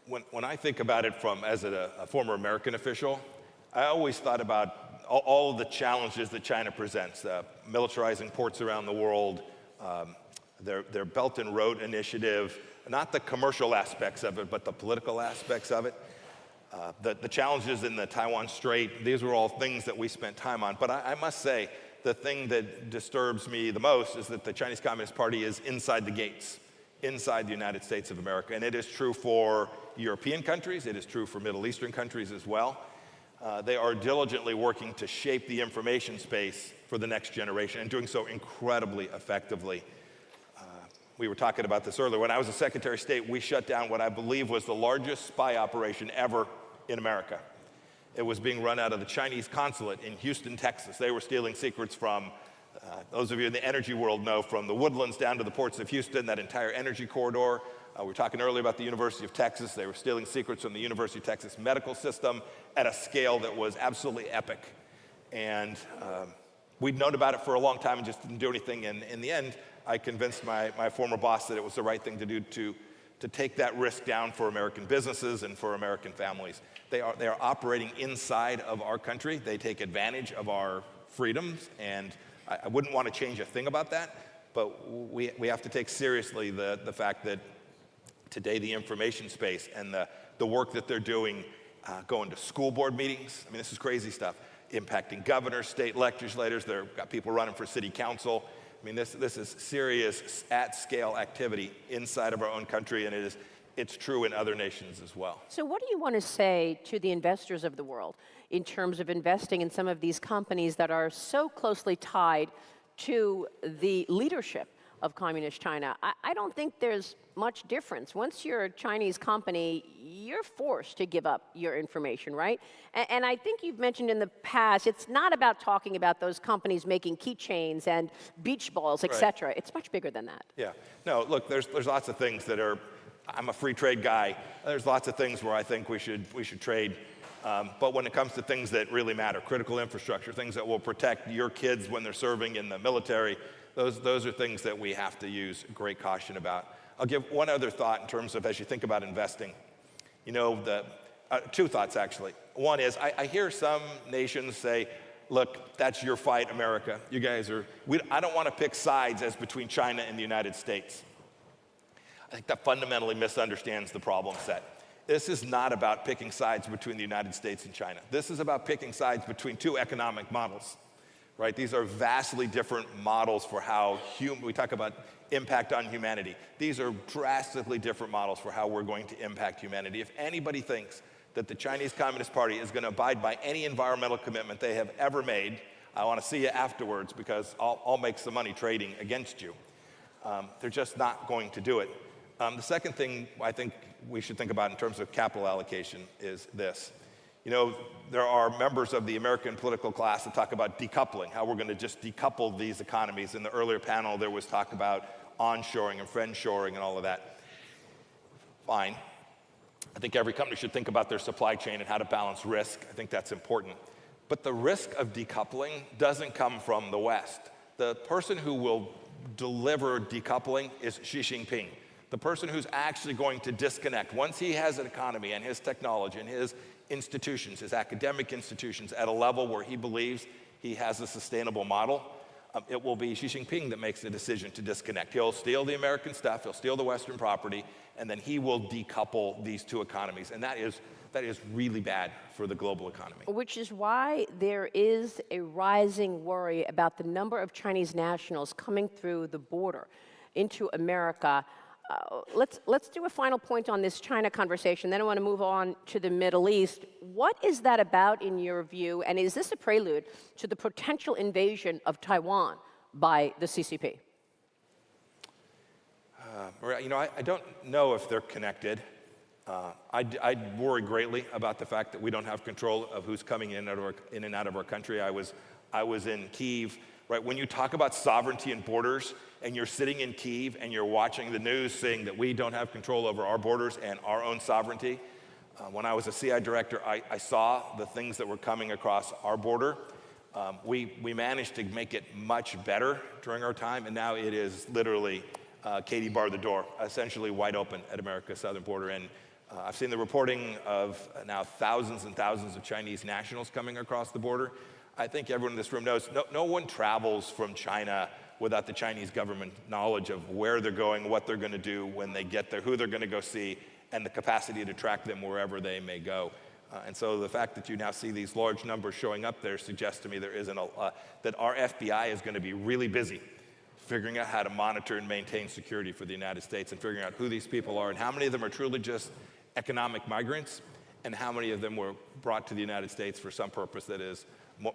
When I think about it as a former American official, I always thought about all of the challenges that China presents, militarizing ports around the world, their Belt and Road Initiative, not the commercial aspects of it, but the political aspects of it. The challenges in the Taiwan Strait, these were all things that we spent time on. But I must say, the thing that disturbs me the most is that the Chinese Communist Party is inside the gates, inside the United States of America. And it is true for European countries. It is true for Middle Eastern countries as well. They are diligently working to shape the information space for the next generation and doing so incredibly effectively. We were talking about this earlier. When I was a Secretary of State, we shut down what I believe was the largest spy operation ever in America. It was being run out of the Chinese consulate in Houston, Texas. They were stealing secrets from, those of you in the energy world know, from the woodlands down to the ports of Houston, that entire energy corridor. We were talking earlier about the University of Texas. They were stealing secrets from the University of Texas medical system at a scale that was absolutely epic. And we'd known about it for a long time and just didn't do anything. And in the end, I convinced my former boss that it was the right thing to do to take that risk down for American businesses and for American families. They are operating inside of our country. They take advantage of our freedoms, and I wouldn't want to change a thing about that, but we have to take seriously the fact that today the information space and the work that they're doing, going to school board meetings, I mean, this is crazy stuff, impacting governors, state legislators. They've got people running for city council. I I mean, this is serious at-scale activity inside of our own country, and it's true in other nations as well. So what do you want to say to the investors of the world in terms of investing in some of these companies that are so closely tied to the leadership of Communist China? I don't think there's much difference. Once you're a Chinese company, you're forced to give up your information, right? And I think you've mentioned in the past, it's not about talking about those companies making keychains and beach balls, et cetera. It's much bigger than that. Yeah. No, look, there's lots of things that are, I'm a free trade guy. There's lots of things where I think we should trade. But when it comes to things that really matter, critical infrastructure, things that will protect your kids when they're serving in the military, those are things that we have to use great caution about. I'll give one other thought in terms of as you think about investing. You know, two thoughts actually. One is I hear some nations say, look, that's your fight, America. You guys are, I don't want to pick sides as between China and the United States. I think that fundamentally misunderstands the problem set. This is not about picking sides between the United States and China. This is about picking sides between two economic models, right? These are vastly different models for how we talk about impact on humanity. These are drastically different models for how we're going to impact humanity. If anybody thinks that the Chinese Communist Party is going to abide by any environmental commitment they have ever made, I want to see you afterwards because I'll make some money trading against you. They're just not going to do it. The second thing I think we should think about in terms of capital allocation is this. You know, there are members of the American political class that talk about decoupling, how we're going to just decouple these economies. In the earlier panel, there was talk about onshoring and friendshoring and all of that. Fine. I think every company should think about their supply chain and how to balance risk. I think that's important. But the risk of decoupling doesn't come from the West. The person who will deliver decoupling is Xi Jinping. The person who's actually going to disconnect, once he has an economy and his technology and his institutions, his academic institutions, at a level where he believes he has a sustainable model, it will be Xi Jinping that makes the decision to disconnect. He'll steal the American stuff, he'll steal the Western property, and then he will decouple these two economies. And that is really bad for the global economy. Which is why there is a rising worry about the number of Chinese nationals coming through the border into America. Let's do a final point on this China conversation, then I want to move on to the Middle East. What is that about in your view, and is this a prelude to the potential invasion of Taiwan by the CCP? You know, I don't know if they're connected. I worry greatly about the fact that we don't have control of who's coming in and out of our country. I was in Kyiv. Right, when you talk about sovereignty and borders, and you're sitting in Kyiv and you're watching the news saying that we don't have control over our borders and our own sovereignty, when I was a CI director, I saw the things that were coming across our border. We managed to make it much better during our time, and now it is literally Katie bar the door, essentially wide open at America's southern border. And I've seen the reporting of now thousands and thousands of Chinese nationals coming across the border. I think everyone in this room knows no one travels from China without the Chinese government knowledge of where they're going, what they're going to do when they get there, who they're going to go see, and the capacity to track them wherever they may go. And so the fact that you now see these large numbers showing up there suggests to me there isn't that our FBI is going to be really busy figuring out how to monitor and maintain security for the United States and figuring out who these people are and how many of them are truly just economic migrants and how many of them were brought to the United States for some purpose that is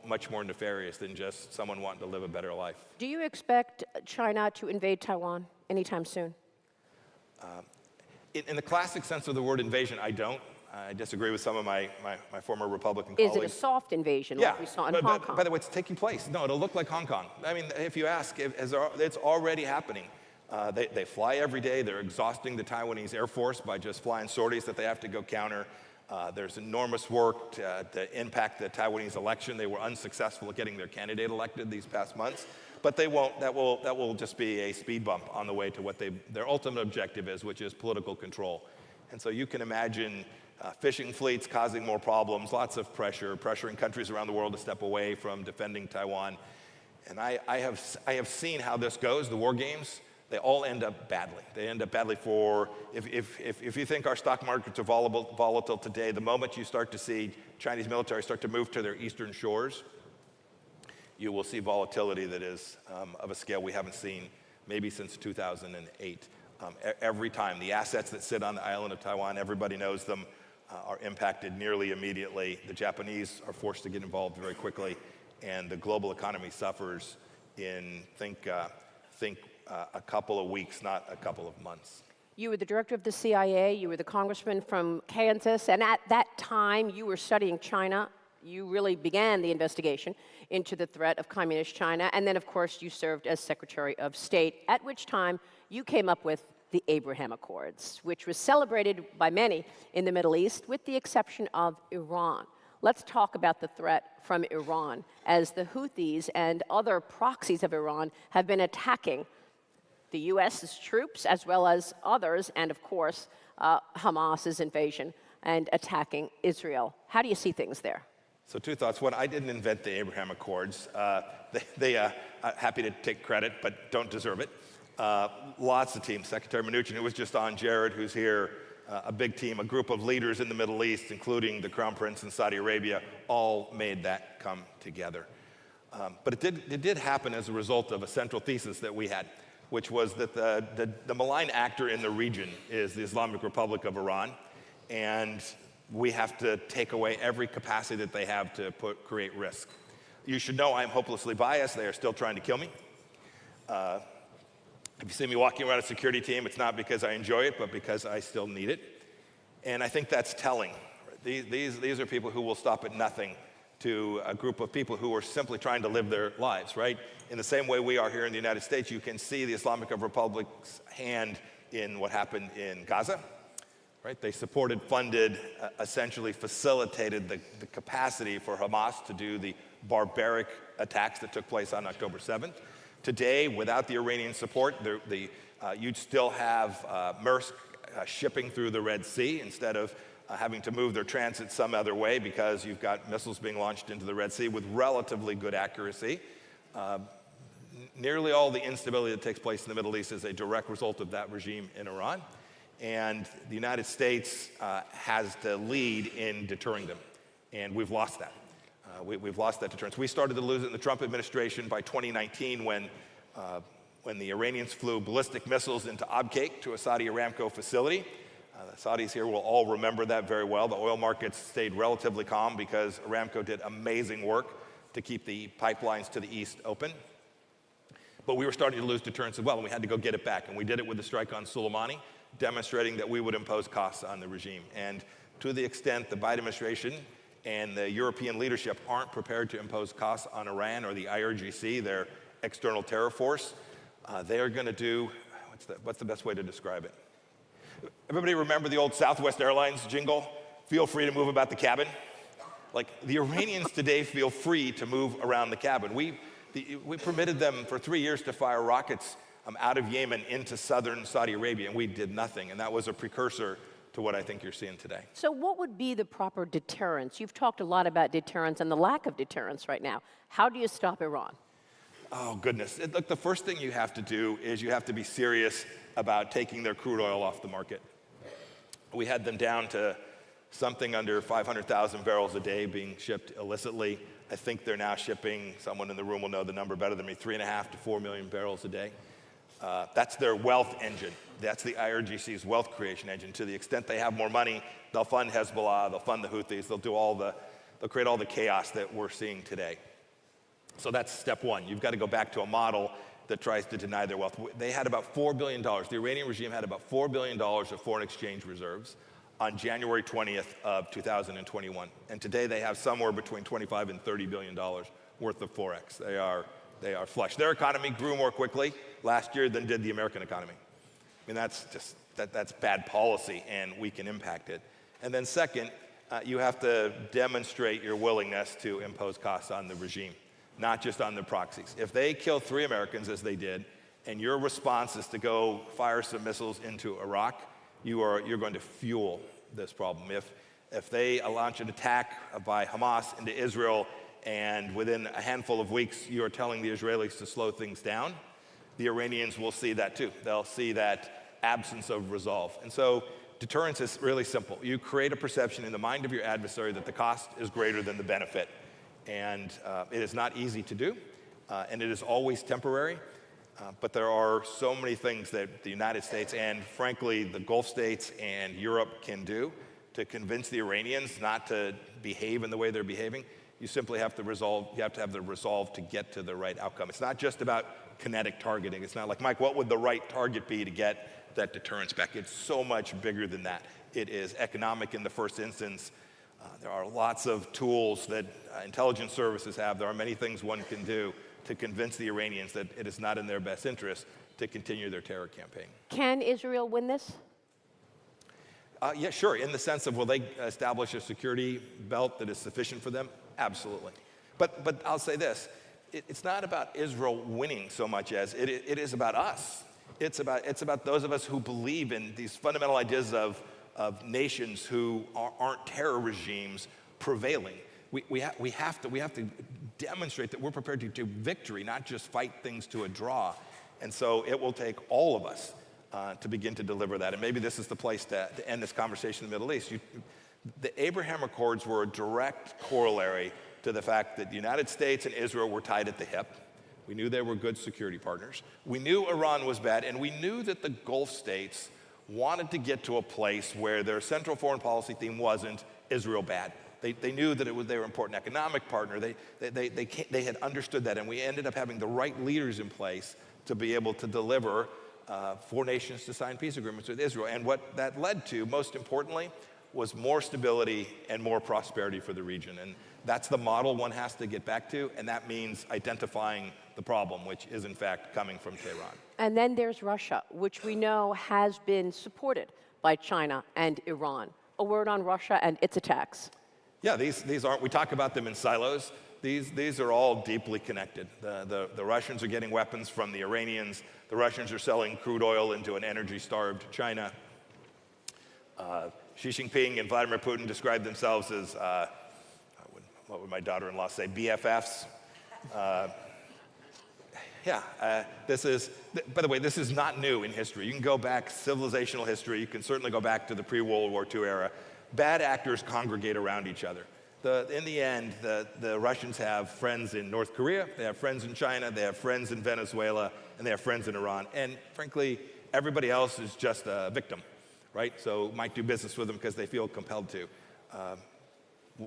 much more nefarious than just someone wanting to live a better life. Do you expect China to invade Taiwan anytime soon? In the classic sense of the word invasion, I don't. I disagree with some of my former Republican colleagues. Is it a soft invasion like we saw in Hong Kong? By the way, it's taking place. No, it'll look like Hong Kong. I mean, if you ask, it's already happening. They fly every day. They're exhausting the Taiwanese Air Force by just flying sorties that they have to go counter. There's enormous work to impact the Taiwanese election. They were unsuccessful at getting their candidate elected these past months, but they won't. That will just be a speed bump on the way to what their ultimate objective is, which is political control. And so you can imagine fishing fleets causing more problems, lots of pressuring countries around the world to step away from defending Taiwan. And I have seen how this goes. The war games. They all end up badly. They end up badly for, if you think our stock markets are volatile today, the moment you start to see Chinese military start to move to their eastern shores, you will see volatility that is of a scale we haven't seen maybe since 2008. Every time the assets that sit on the island of Taiwan, everybody knows them, are impacted nearly immediately. The Japanese are forced to get involved very quickly, and the global economy suffers in, think a couple of weeks, not a couple of months. You were the director of the CIA, you were the congressman from Kansas, and at that time you were studying China. You really began the investigation into the threat of communist China, and then of course you served as Secretary of State, at which time you came up with the Abraham Accords, which was celebrated by many in the Middle East, with the exception of Iran. Let's talk about the threat from Iran, as the Houthis and other proxies of Iran have been attacking the U.S.'s troops as well as others, and of course, Hamas's invasion and attacking Israel. How do you see things there? So two thoughts. One, I didn't invent the Abraham Accords. Happy to take credit, but don't deserve it. Lots of teams. Secretary Mnuchin, who was just on, Jared, who's here, a big team, a group of leaders in the Middle East, including the Crown Prince in Saudi Arabia, all made that come together. But it did happen as a result of a central thesis that we had, which was that the malign actor in the region is the Islamic Republic of Iran, and we have to take away every capacity that they have to create risk. You should know I'm hopelessly biased. They are still trying to kill me. If you see me walking around a security team, it's not because I enjoy it, but because I still need it. And I think that's telling. These are people who will stop at nothing to a group of people who are simply trying to live their lives, right? In the same way we are here in the United States, you can see the Islamic Republic's hand in what happened in Gaza, right? They supported, funded, essentially facilitated the capacity for Hamas to do the barbaric attacks that took place on October 7th. Today, without the Iranian support, you'd still have Maersk shipping through the Red Sea instead of having to move their transit some other way, because you've got missiles being launched into the Red Sea with relatively good accuracy. Nearly all the instability that takes place in the Middle East is a direct result of that regime in Iran. And the United States has to lead in deterring them. And we've lost that. We've lost that deterrence. We started to lose it in the Trump administration by 2019 when the Iranians flew ballistic missiles into Abqaiq, to a Saudi Aramco facility. The Saudis here will all remember that very well. The oil markets stayed relatively calm because Aramco did amazing work to keep the pipelines to the east open. But we were starting to lose deterrence as well, and we had to go get it back. And we did it with the strike on Soleimani, demonstrating that we would impose costs on the regime. And to the extent the Biden administration and the European leadership aren't prepared to impose costs on Iran or the IRGC, their external terror force, they are going to do, what's the best way to describe it? Everybody remember the old Southwest Airlines jingle? Feel free to move about the cabin. Like, the Iranians today feel free to move around the cabin. We permitted them for 3 years to fire rockets out of Yemen into southern Saudi Arabia, and we did nothing. And that was a precursor to what I think you're seeing today. So what would be the proper deterrence? You've talked a lot about deterrence and the lack of deterrence right now. How do you stop Iran? Oh, goodness. Look, the first thing you have to do is you have to be serious about taking their crude oil off the market. We had them down to something under 500,000 barrels a day being shipped illicitly. I think they're now shipping, someone in the room will know the number better than me, 3.5 to 4 million barrels a day. That's their wealth engine. That's the IRGC's wealth creation engine. To the extent they have more money, they'll fund Hezbollah, they'll fund the Houthis, they'll create all the chaos that we're seeing today. So that's step one. You've got to go back to a model that tries to deny their wealth. They had about $4 billion. The Iranian regime had about $4 billion of foreign exchange reserves on January 20th of 2021. And today they have somewhere between $25 and $30 billion worth of forex. They are flush. Their economy grew more quickly last year than did the American economy. I mean, that's bad policy, and we can impact it. And then second, you have to demonstrate your willingness to impose costs on the regime, not just on the proxies. If they kill 3 Americans, as they did, and your response is to go fire some missiles into Iraq, you're going to fuel this problem. If they launch an attack by Hamas into Israel, and within a handful of weeks you are telling the Israelis to slow things down, the Iranians will see that too. They'll see that absence of resolve. And so deterrence is really simple. You create a perception in the mind of your adversary that the cost is greater than the benefit. And it is not easy to do, and it is always temporary. But there are so many things that the United States and, frankly, the Gulf states and Europe can do to convince the Iranians not to behave in the way they're behaving. You simply have to have the resolve to get to the right outcome. It's not just about kinetic targeting. It's not like, Mike, what would the right target be to get that deterrence back? It's so much bigger than that. It is economic in the first instance. There are lots of tools that intelligence services have. There are many things one can do to convince the Iranians that it is not in their best interest to continue their terror campaign. Can Israel win this? Yeah, sure. In the sense of, will they establish a security belt that is sufficient for them? Absolutely. But I'll say this. It's not about Israel winning so much as it is about us. It's about those of us who believe in these fundamental ideas of nations who aren't terror regimes prevailing. We have to demonstrate that we're prepared to do victory, not just fight things to a draw. And so it will take all of us to begin to deliver that. And maybe this is the place to end this conversation in the Middle East. The Abraham Accords were a direct corollary to the fact that the United States and Israel were tied at the hip. We knew they were good security partners. We knew Iran was bad, and we knew that the Gulf states wanted to get to a place where their central foreign policy theme wasn't Israel bad. They knew that they were an important economic partner. They had understood that, and we ended up having the right leaders in place to be able to deliver 4 nations to sign peace agreements with Israel. And what that led to, most importantly, was more stability and more prosperity for the region. And that's the model one has to get back to, and that means identifying the problem, which is in fact coming from Tehran. And then there's Russia, which we know has been supported by China and Iran. A word on Russia and its attacks. Yeah, these aren't, we talk about them in silos. These are all deeply connected. The Russians are getting weapons from the Iranians. The Russians are selling crude oil into an energy-starved China. Xi Jinping and Vladimir Putin describe themselves as, what would my daughter-in-law say, BFFs? This is, by the way, this is not new in history. You can go back civilizational history. You can certainly go back to the pre-World War II era. Bad actors congregate around each other. In the end, the Russians have friends in North Korea, they have friends in China, they have friends in Venezuela, and they have friends in Iran. And frankly, everybody else is just a victim, right? So might do business with them because they feel compelled to.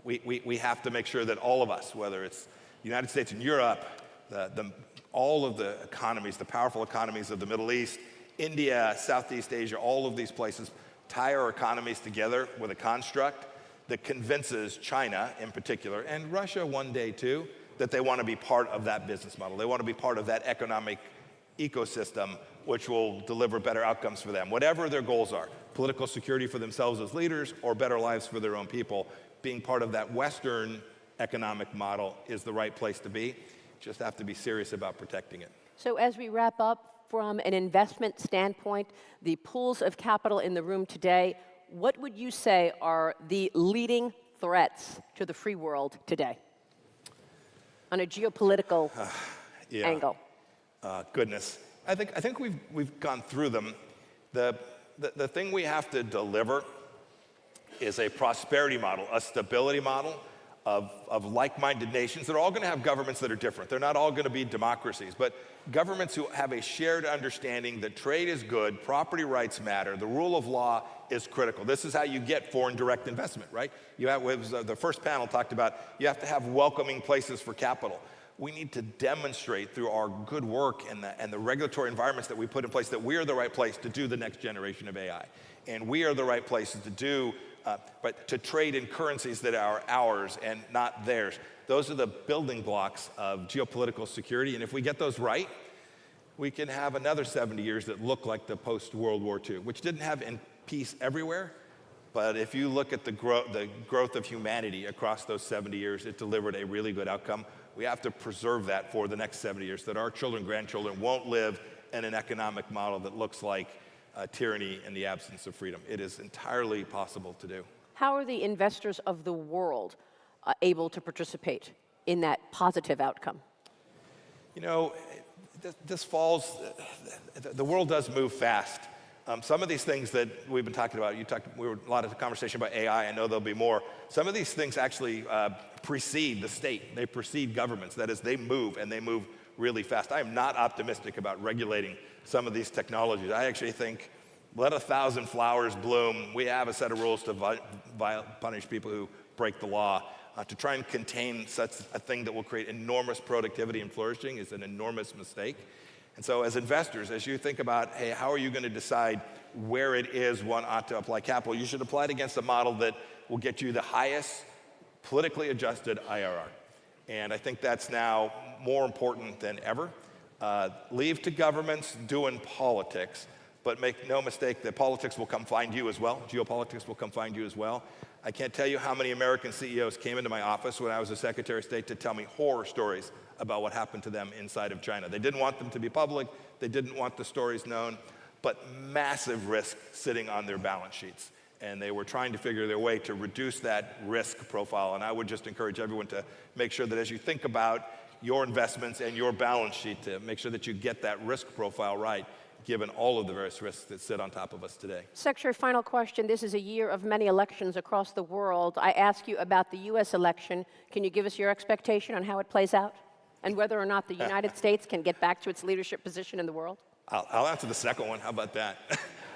We have to make sure that all of us, whether it's the United States and Europe, all of the economies, the powerful economies of the Middle East, India, Southeast Asia, all of these places, tie our economies together with a construct that convinces China in particular, and Russia one day too, that they want to be part of that business model. They want to be part of that economic ecosystem which will deliver better outcomes for them. Whatever their goals are, political security for themselves as leaders or better lives for their own people, being part of that Western economic model is the right place to be. Just have to be serious about protecting it. So as we wrap up, from an investment standpoint, the pools of capital in the room today, what would you say are the leading threats to the free world today on a geopolitical angle? Goodness. I think we've gone through them. The thing we have to deliver is a prosperity model, a stability model of like-minded nations that are all going to have governments that are different. They're not all going to be democracies, but governments who have a shared understanding that trade is good, property rights matter, the rule of law is critical. This is how you get foreign direct investment, right? The first panel talked about you have to have welcoming places for capital. We need to demonstrate through our good work and the regulatory environments that we put in place that we are the right place to do the next generation of AI. And we are the right places to do, but to trade in currencies that are ours and not theirs. Those are the building blocks of geopolitical security. And if we get those right, we can have another 70 years that look like the post-World War II, which didn't have peace everywhere. But if you look at the growth of humanity across those 70 years, it delivered a really good outcome. We have to preserve that for the next 70 years, that our children, grandchildren won't live in an economic model that looks like tyranny in the absence of freedom. It is entirely possible to do. How are the investors of the world able to participate in that positive outcome? You know, this falls, the world does move fast. Some of these things that we've been talking about, we were a lot of the conversation about AI, I know there'll be more. Some of these things actually precede the state. They precede governments. That is, they move, and they move really fast. I am not optimistic about regulating some of these technologies. I actually think let 1,000 flowers bloom. We have a set of rules to punish people who break the law. To try and contain such a thing that will create enormous productivity and flourishing is an enormous mistake. And so as investors, as you think about, hey, how are you going to decide where it is one ought to apply capital, you should apply it against a model that will get you the highest politically adjusted IRR. And I think that's now more important than ever. Leave to governments doing politics, but make no mistake that politics will come find you as well. Geopolitics will come find you as well. I can't tell you how many American CEOs came into my office when I was a Secretary of State to tell me horror stories about what happened to them inside of China. They didn't want them to be public. They didn't want the stories known, but massive risk sitting on their balance sheets. And they were trying to figure their way to reduce that risk profile. And I would just encourage everyone to make sure that as you think about your investments and your balance sheet, to make sure that you get that risk profile right, given all of the various risks that sit on top of us today. Secretary, final question. This is a year of many elections across the world. I ask you about the U.S. election. Can you give us your expectation on how it plays out? And whether or not the United States can get back to its leadership position in the world? I'll answer the second one. How about that?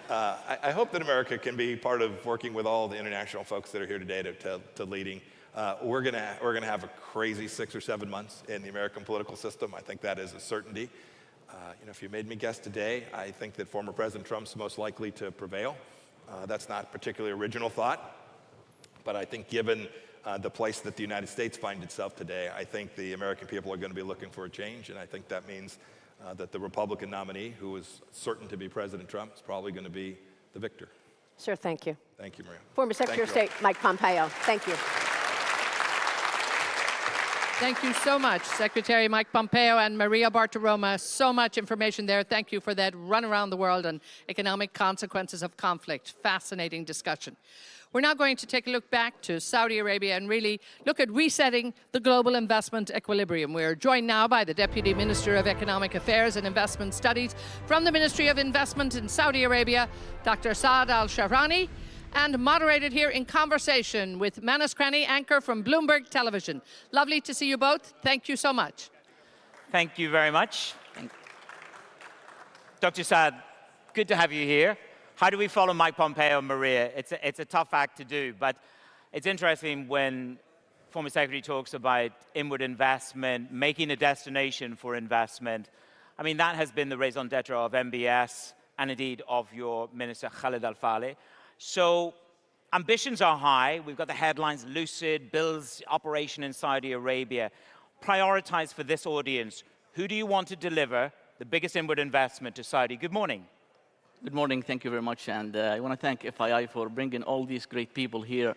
I hope that America can be part of working with all the international folks that are here today to leading. We're gonna have a crazy 6 or 7 months in the American political system. I think that is a certainty. If you made me guess today, I think that former President Trump's most likely to prevail. That's not a particularly original thought, but I think given the place that the United States finds itself today, I think the American people are going to be looking for a change, and I think that means that the Republican nominee, who is certain to be President Trump, is probably going to be the victor. Sir, thank you. Thank you, Maria. Former Secretary of State Mike Pompeo, thank you. Thank you so much, Secretary Mike Pompeo and Maria Bartiromo. So much information there. Thank you for that run around the world on economic consequences of conflict. Fascinating discussion. We're now going to take a look back to Saudi Arabia and really look at resetting the global investment equilibrium. We're joined now by the Deputy Minister of Economic Affairs and Investment Studies from the Ministry of Investment in Saudi Arabia, Dr. Saad Al-Shahrani, and moderated here in conversation with Manus Cranny, anchor from Bloomberg Television. Lovely to see you both. Thank you so much. Thank you very much. Dr. Saad, good to have you here. How do we follow Mike Pompeo and Maria? It's a tough act to do, but it's interesting when former Secretary talks about inward investment, making a destination for investment. I mean, that has been the raison d'etre of MBS and indeed of your Minister Khalid Al-Faleh. So ambitions are high. We've got the headlines, Lucid builds operation in Saudi Arabia. Prioritize for this audience. Who do you want to deliver the biggest inward investment to Saudi? Good morning. Good morning. Thank you very much. And I want to thank FII for bringing all these great people here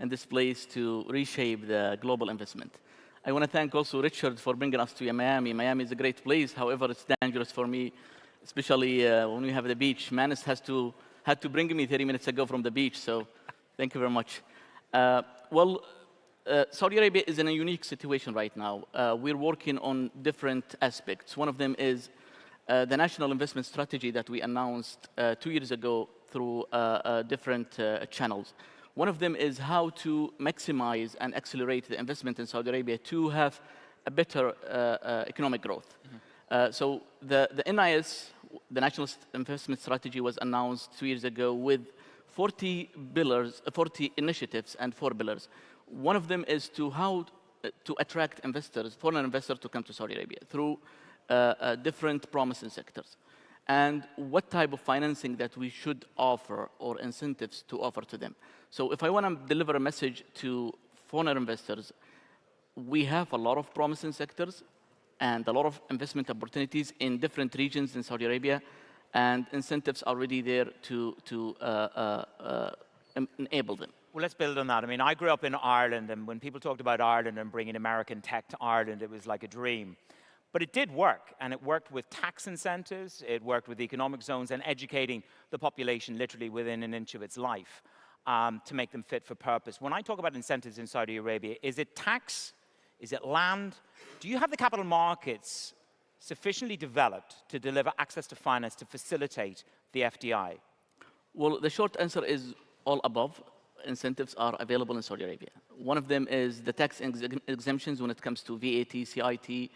in this place to reshape the global investment. I want to thank also Richard for bringing us to Miami. Miami is a great place. However, it's dangerous for me, especially when we have the beach. Manus had to bring me 30 minutes ago from the beach, so thank you very much. Saudi Arabia is in a unique situation right now. We're working on different aspects. One of them is the national investment strategy that we announced 2 years ago through different channels. One of them is how to maximize and accelerate the investment in Saudi Arabia to have a better economic growth. So the NIS, the National Investment Strategy, was announced 2 years ago with 40 pillars, 40 initiatives and 4 pillars. One of them is to how to attract investors, foreign investors, to come to Saudi Arabia through different promising sectors, and what type of financing that we should offer or incentives to offer to them. So if I want to deliver a message to foreign investors, we have a lot of promising sectors and a lot of investment opportunities in different regions in Saudi Arabia, and incentives are already there to enable them. Well, let's build on that. I mean, I grew up in Ireland, and when people talked about Ireland and bringing American tech to Ireland, it was like a dream. But it did work, and it worked with tax incentives, it worked with economic zones, and educating the population literally within an inch of its life to make them fit for purpose. When I talk about incentives in Saudi Arabia, is it tax? Is it land? Do you have the capital markets sufficiently developed to deliver access to finance to facilitate the FDI? Well, the short answer is all above. Incentives are available in Saudi Arabia. One of them is the tax exemptions when it comes to VAT, CIT,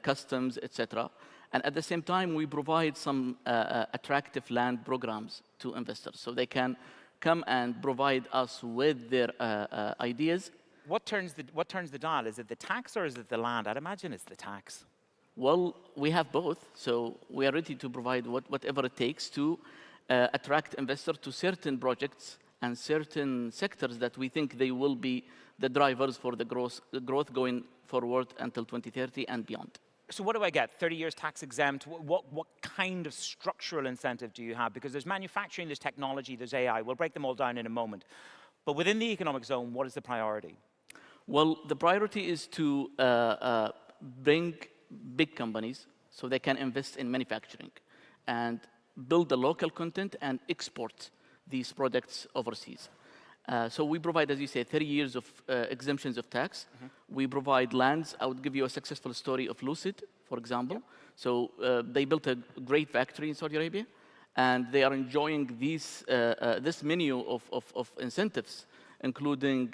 customs, etc. And at the same time, we provide some attractive land programs to investors, so they can come and provide us with their ideas. What turns the dial? Is it the tax or is it the land? I'd imagine it's the tax. Well, we have both, so we are ready to provide whatever it takes to attract investors to certain projects and certain sectors that we think they will be the drivers for the growth going forward until 2030 and beyond. So what do I get? 30 years tax exempt? What kind of structural incentive do you have? Because there's manufacturing, there's technology, there's AI. We'll break them all down in a moment. But within the economic zone, what is the priority? Well, the priority is to bring big companies so they can invest in manufacturing and build the local content and export these products overseas. So we provide, as you say, 30 years of exemptions of tax. We provide lands. I would give you a successful story of Lucid, for example. So they built a great factory in Saudi Arabia, and they are enjoying this menu of incentives, including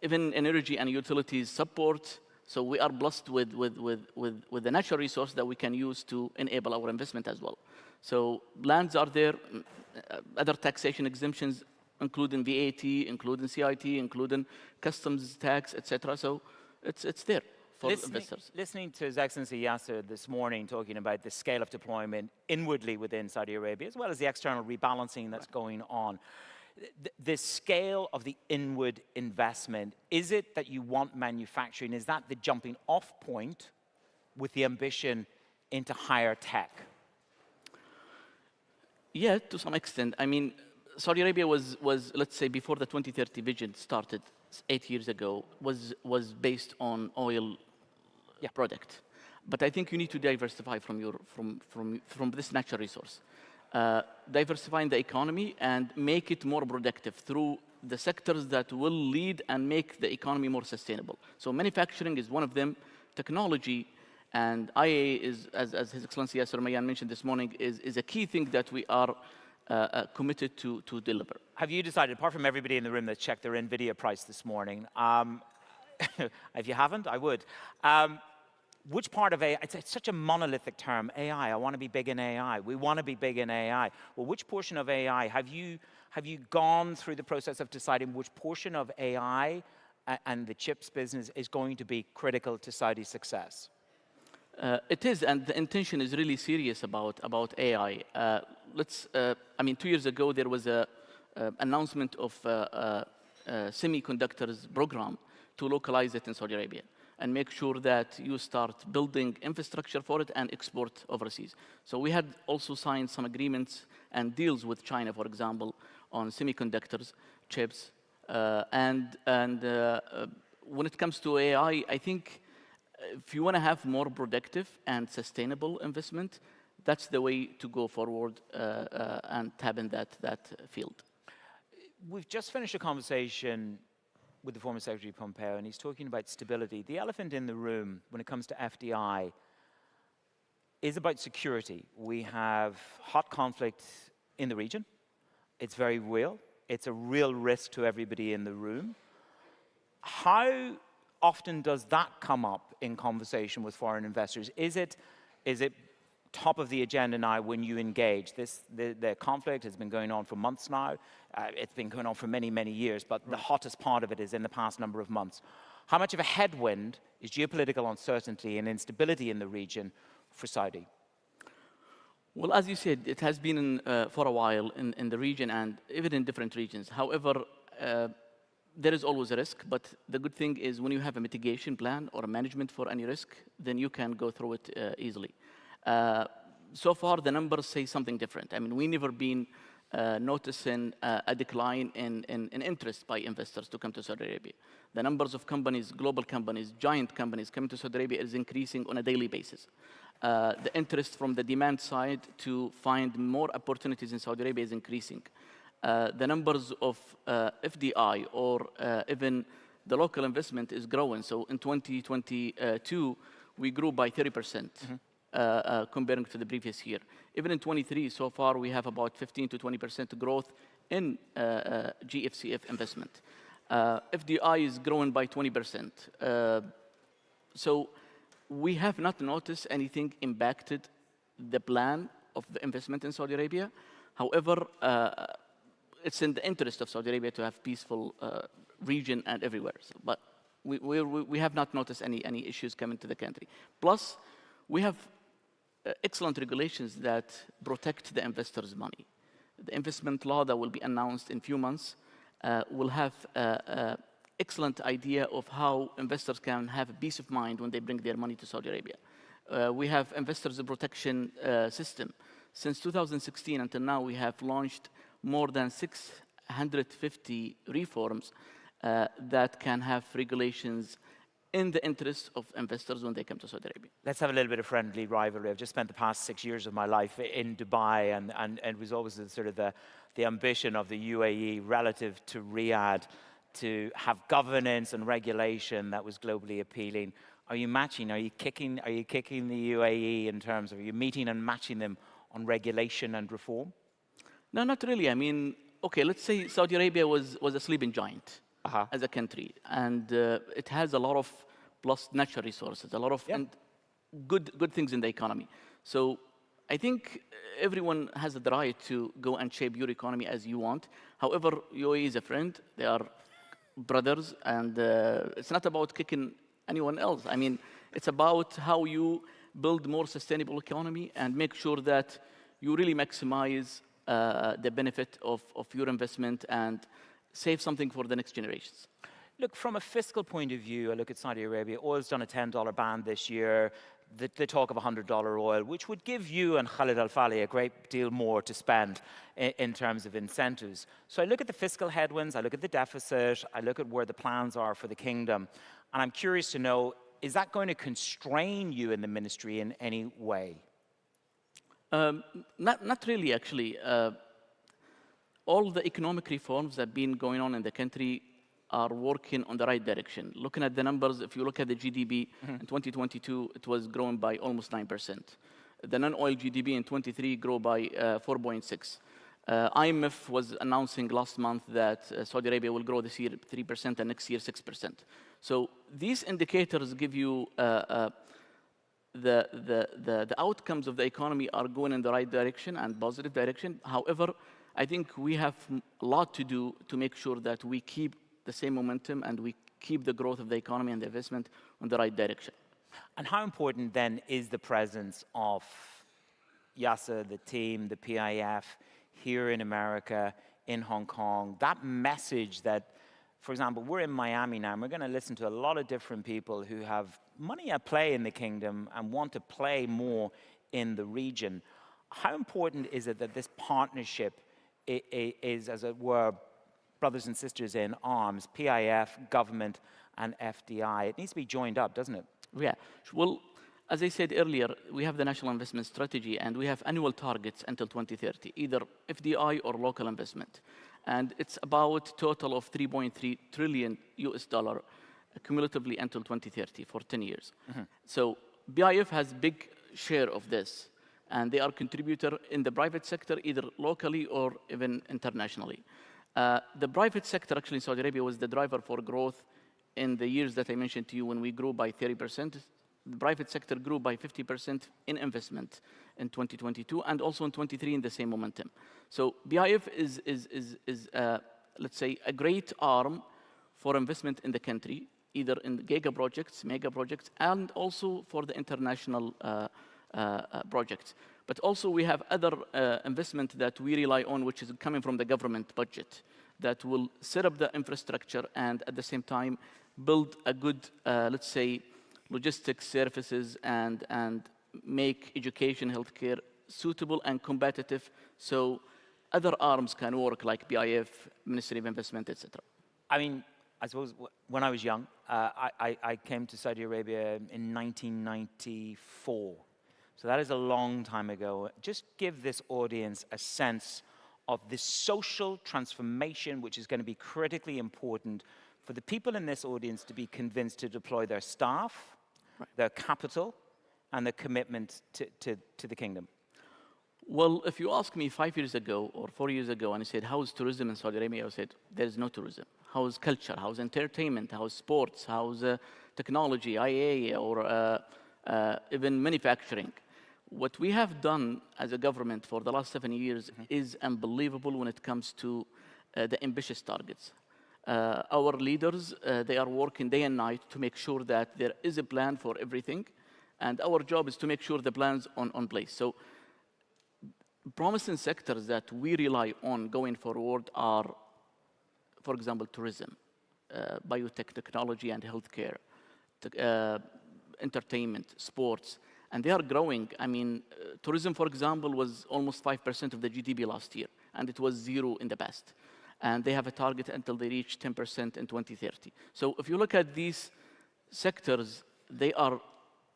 even energy and utilities support. So we are blessed with the natural resource that we can use to enable our investment as well. So lands are there, other taxation exemptions, including VAT, including CIT, including customs tax, etc. So it's there for investors. Listening to His Excellency Yasser this morning talking about the scale of deployment inwardly within Saudi Arabia, as well as the external rebalancing that's going on. The scale of the inward investment, is it that you want manufacturing? Is that the jumping off point with the ambition into higher tech? Yeah, to some extent. I mean, Saudi Arabia was let's say, before the 2030 vision started 8 years ago, was based on oil product. But I think you need to diversify from this natural resource. Diversifying the economy and make it more productive through the sectors that will lead and make the economy more sustainable. So manufacturing is one of them. Technology and IA is, as His Excellency Yasser Mayan mentioned this morning, is a key thing that we are committed to deliver. Have you decided, apart from everybody in the room that checked their NVIDIA price this morning, if you haven't, I would. Which part of AI, it's such a monolithic term, AI, I want to be big in AI, we want to be big in AI. Well, which portion of AI, have you gone through the process of deciding which portion of AI and the chips business is going to be critical to Saudi's success? It is, and the intention is really serious about AI. I mean, 2 years ago, there was an announcement of semiconductors program to localize it in Saudi Arabia and make sure that you start building infrastructure for it and export overseas. So we had also signed some agreements and deals with China, for example, on semiconductors, chips, and when it comes to AI, I think if you want to have more productive and sustainable investment, that's the way to go forward and tap in that field. We've just finished a conversation with the former Secretary Pompeo, and he's talking about stability. The elephant in the room when it comes to FDI is about security. We have hot conflict in the region. It's very real. It's a real risk to everybody in the room. How often does that come up in conversation with foreign investors? Is it top of the agenda now when you engage? The conflict has been going on for months now. It's been going on for many, many years, but the hottest part of it is in the past number of months. How much of a headwind is geopolitical uncertainty and instability in the region for Saudi? Well, as you said, it has been for a while in the region and even in different regions. However, there is always a risk, but the good thing is when you have a mitigation plan or a management for any risk, then you can go through it easily. So far, the numbers say something different. I mean, we've never been noticing a decline in interest by investors to come to Saudi Arabia. The numbers of companies, global companies, giant companies coming to Saudi Arabia is increasing on a daily basis. The interest from the demand side to find more opportunities in Saudi Arabia is increasing. The numbers of FDI or even the local investment is growing. So in 2022, we grew by 30%. comparing to the previous year. Even in 23, so far, we have about 15 to 20% growth in GFCF investment. FDI is growing by 20%. So we have not noticed anything impacted the plan of the investment in Saudi Arabia. However, it's in the interest of Saudi Arabia to have peaceful region and everywhere. So, but we have not noticed any issues coming to the country. Plus, we have excellent regulations that protect the investors' money. The investment law that will be announced in a few months will have excellent idea of how investors can have peace of mind when they bring their money to Saudi Arabia. We have investors protection system. Since 2016 until now, we have launched more than 650 reforms that can have regulations in the interest of investors when they come to Saudi Arabia. Let's have a little bit of friendly rivalry. I've just spent the past 6 years of my life in Dubai, and it was always the ambition of the UAE relative to Riyadh to have governance and regulation that was globally appealing. Are you matching? Are you kicking the UAE in terms of, are you meeting and matching them on regulation and reform? No, not really. I mean, okay, let's say Saudi Arabia was a sleeping giant as a country, and it has a lot of plus natural resources, a lot of good things in the economy. So I think everyone has the right to go and shape your economy as you want. However, UAE is a friend. They are brothers, and it's not about kicking anyone else. I mean, it's about how you build more sustainable economy and make sure that you really maximize the benefit of your investment and save something for the next generations. Look, from a fiscal point of view, I look at Saudi Arabia. Oil's done a $10 ban this year. The talk of $100 oil, which would give you and Khalid Al-Falih a great deal more to spend in terms of incentives. So I look at the fiscal headwinds, I look at the deficit, I look at where the plans are for the kingdom, and I'm curious to know, is that going to constrain you in the ministry in any way? Not really, actually. All the economic reforms that have been going on in the country are working on the right direction. Looking at the numbers, if you look at the GDP in 2022, it was growing by almost 9%. The non-oil GDP in 23 grew by 4.6. IMF was announcing last month that Saudi Arabia will grow this year 3% and next year 6%. So these indicators give you the outcomes of the economy are going in the right direction and positive direction. However, I think we have a lot to do to make sure that we keep the same momentum and we keep the growth of the economy and the investment on the right direction. And how important then is the presence of Yasser, the team, the PIF here in America, in Hong Kong? That message that, for example, we're in Miami now, and we're going to listen to a lot of different people who have money at play in the kingdom and want to play more in the region. How important is it that this partnership is, as it were, brothers and sisters in arms, PIF, government, and FDI? It needs to be joined up, doesn't it? Yeah. Well, as I said earlier, we have the National Investment Strategy, and we have annual targets until 2030, either FDI or local investment. And it's about total of 3.3 trillion US dollar cumulatively until 2030 for 10 years. So PIF has big share of this, and they are contributor in the private sector, either locally or even internationally. The private sector actually in Saudi Arabia was the driver for growth in the years that I mentioned to you when we grew by 30%. The private sector grew by 50% in investment in 2022 and also in 23 in the same momentum. So PIF is let's say, a great arm for investment in the country, either in giga projects, mega projects, and also for the international projects. But also we have other investment that we rely on, which is coming from the government budget, that will set up the infrastructure and at the same time build a good, let's say, logistics services and make education, healthcare suitable and competitive so other arms can work like PIF, Ministry of Investment, etc. I mean, I suppose when I was young, I came to Saudi Arabia in 1994. So that is a long time ago. Just give this audience a sense of this social transformation, which is going to be critically important for the people in this audience to be convinced to deploy their staff, their capital, and the commitment to the kingdom? Well, if you ask me 5 years ago or 4 years ago, and I said, how's tourism in Saudi Arabia? I said, there's no tourism. How's culture? How's entertainment? How's sports? How's technology, IA, or even manufacturing? What we have done as a government for the last 7 years is unbelievable when it comes to the ambitious targets. Our leaders, they are working day and night to make sure that there is a plan for everything. And our job is to make sure the plan's on place. So promising sectors that we rely on going forward are, for example, tourism, biotech, technology and healthcare, entertainment, sports, and they are growing. I mean, tourism, for example, was almost 5% of the GDP last year, and it was 0 in the past. And they have a target until they reach 10% in 2030. So if you look at these sectors, they are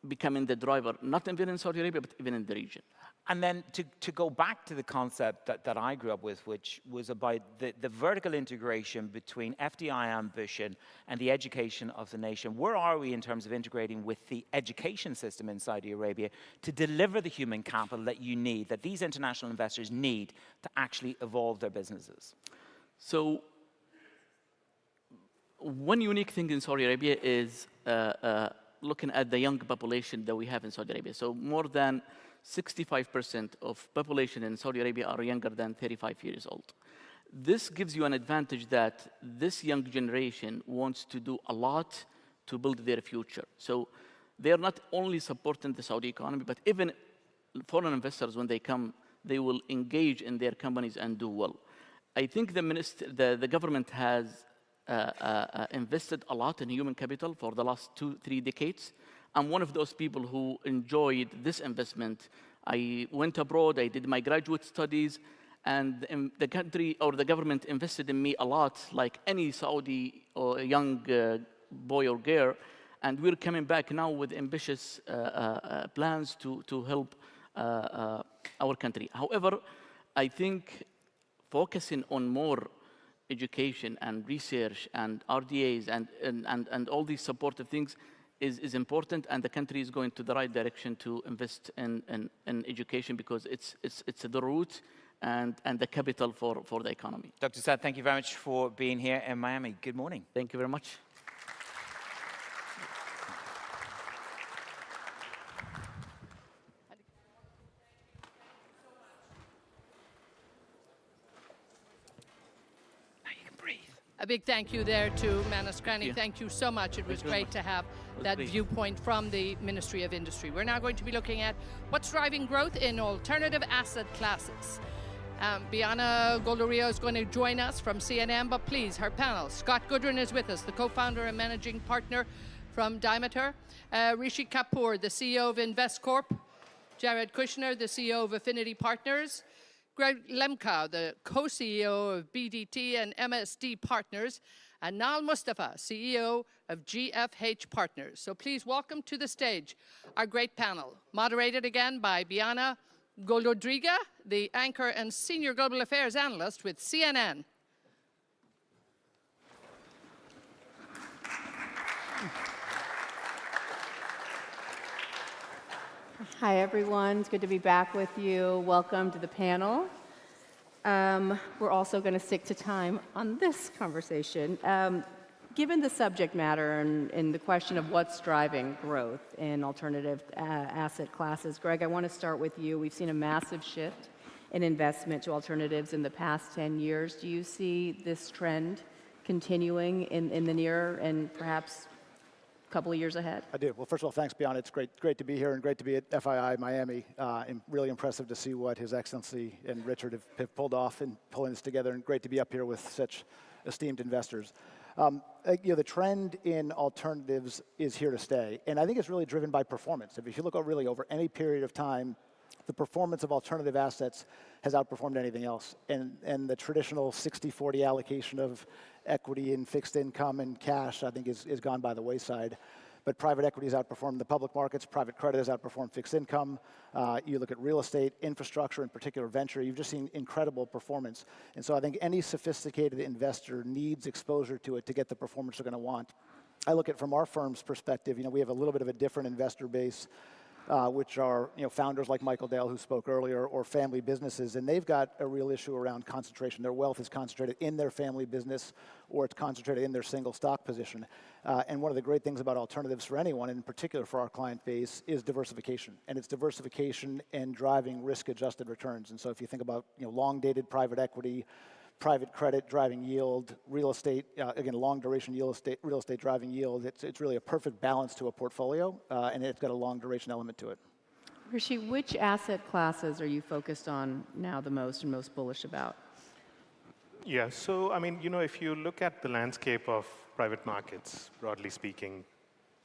becoming the driver, not even in Saudi Arabia, but even in the region. And then to go back to the concept that I grew up with, which was about the vertical integration between FDI ambition and the education of the nation. Where are we in terms of integrating with the education system in Saudi Arabia to deliver the human capital that you need, that these international investors need to actually evolve their businesses? So one unique thing in Saudi Arabia is looking at the young population that we have in Saudi Arabia. So more than 65% of population in Saudi Arabia are younger than 35 years old. This gives you an advantage that this young generation wants to do a lot to build their future. So they are not only supporting the Saudi economy, but even foreign investors, when they come, they will engage in their companies and do well. I think the government has invested a lot in human capital for the last 2-3 decades. I'm one of those people who enjoyed this investment. I went abroad, I did my graduate studies, and the country or the government invested in me a lot, like any Saudi or young boy or girl. And we're coming back now with ambitious plans to help our country. However, I think focusing on more education and research and RDAs and all these supportive things is important, and the country is going to the right direction to invest in education because it's the root and the capital for the economy. Dr. Saad, thank you very much for being here in Miami. Good morning. Thank you very much. A big thank you there to Manas Krani. Thank you so much. It was great to have that viewpoint from the Ministry of Industry. We're now going to be looking at what's driving growth in alternative asset classes. Biana Goldorio is going to join us from CNN, but please, her panel. Scott Goodwin is with us, the co-founder and managing partner from Diameter. Rishi Kapoor, the CEO of InvestCorp. Jared Kushner, the CEO of Affinity Partners. Greg Lemkow, the co-CEO of BDT and MSD Partners, and Nal Mustafa, CEO of GFH Partners. So please welcome to the stage our great panel, moderated again by Biana Goldrodriga, the anchor and senior global affairs analyst with CNN. Hi, everyone. It's good to be back with you. Welcome to the panel. We're also going to stick to time on this conversation. Given the subject matter and the question of what's driving growth in alternative asset classes, Greg, I want to start with you. We've seen a massive shift in investment to alternatives in the past 10 years. Do you see this trend continuing in the near and perhaps couple of years ahead? I do. Well, first of all, thanks, Biana. It's great to be here and great to be at FII Miami. And really impressive to see what His Excellency and Richard have pulled off in pulling this together, and great to be up here with such esteemed investors. The trend in alternatives is here to stay, and I think it's really driven by performance. If you look really over any period of time, the performance of alternative assets has outperformed anything else. And the traditional 60-40 allocation of equity and fixed income and cash, I think, is gone by the wayside. But private equity has outperformed the public markets. Private credit has outperformed fixed income. You look at real estate, infrastructure, in particular venture, you've just seen incredible performance. And so I think any sophisticated investor needs exposure to it to get the performance they're going to want. I look at from our firm's perspective, we have a little bit of a different investor base. which are founders like Michael Dale, who spoke earlier, or family businesses, and they've got a real issue around concentration. Their wealth is concentrated in their family business, or it's concentrated in their single stock position. And one of the great things about alternatives for anyone, and in particular for our client base, is diversification. And it's diversification and driving risk-adjusted returns. And so if you think about long-dated private equity, private credit driving yield, real estate, again, long duration real estate driving yield, it's really a perfect balance to a portfolio, and it's got a long duration element to it. Rishi, which asset classes are you focused on now the most and most bullish about? Yeah, so I mean, if you look at the landscape of private markets, broadly speaking,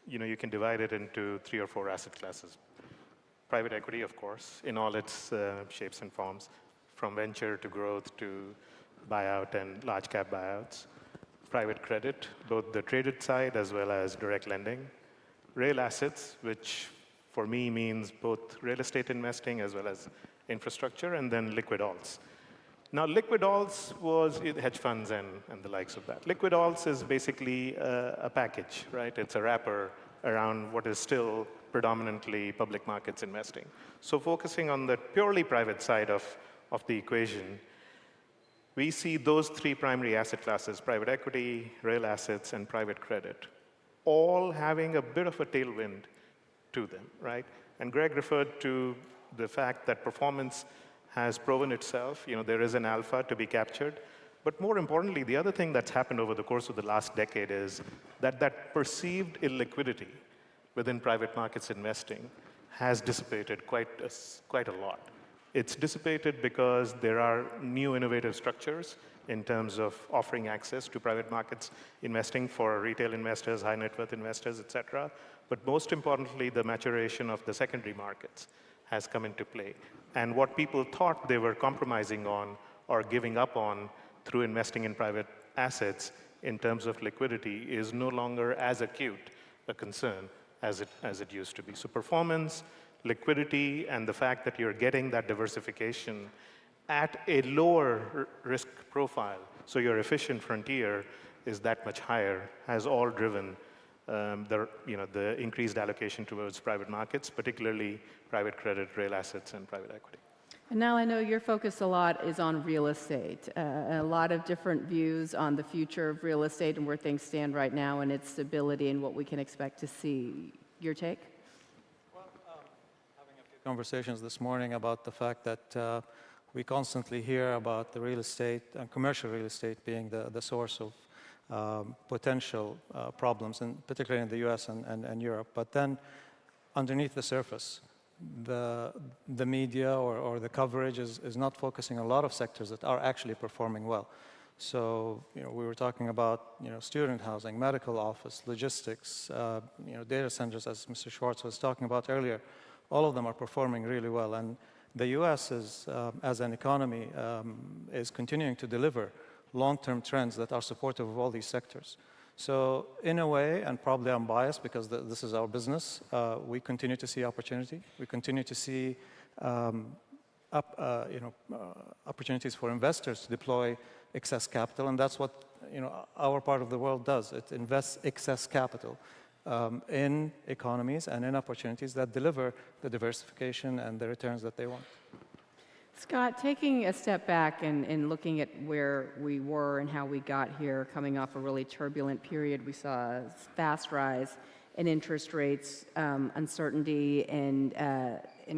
you can divide it into 3 or 4 asset classes. Private equity, of course, in all its shapes and forms, from venture to growth to buyout and large cap buyouts. Private credit, both the traded side as well as direct lending. Real assets, which for me means both real estate investing as well as infrastructure, and then liquid alts. Now, liquid alts was hedge funds and the likes of that. Liquid alts is basically a package, right? It's a wrapper around what is still predominantly public markets investing. So focusing on the purely private side of the equation, we see those 3 primary asset classes, private equity, real assets, and private credit, all having a bit of a tailwind to them, right? And Greg referred to the fact that performance has proven itself. There is an alpha to be captured. But more importantly, the other thing that's happened over the course of the last decade is that perceived illiquidity within private markets investing has dissipated quite a lot. It's dissipated because there are new innovative structures in terms of offering access to private markets investing for retail investors, high net worth investors, et cetera. But most importantly, the maturation of the secondary markets has come into play. And what people thought they were compromising on or giving up on through investing in private assets in terms of liquidity is no longer as acute a concern as it used to be. So performance, liquidity, and the fact that you're getting that diversification at a lower risk profile, so your efficient frontier is that much higher, has all driven the increased allocation towards private markets, particularly private credit, real assets, and private equity. And now I know your focus a lot is on real estate. A lot of different views on the future of real estate and where things stand right now and its stability and what we can expect to see. Your take? Conversations this morning about the fact that we constantly hear about the real estate and commercial real estate being the source of potential problems, and particularly in the US and Europe. But then underneath the surface, the media or the coverage is not focusing on a lot of sectors that are actually performing well. So we were talking about student housing, medical office, logistics, data centers, as Mr. Schwartz was talking about earlier. All of them are performing really well, and the U.S. is, as an economy, is continuing to deliver long-term trends that are supportive of all these sectors. So in a way, and probably I'm biased because this is our business, we continue to see opportunity. We continue to see opportunities for investors to deploy excess capital, and that's what our part of the world does. It invests excess capital in economies and in opportunities that deliver the diversification and the returns that they want. Scott, taking a step back and looking at where we were and how we got here, coming off a really turbulent period, we saw a fast rise in interest rates, uncertainty, and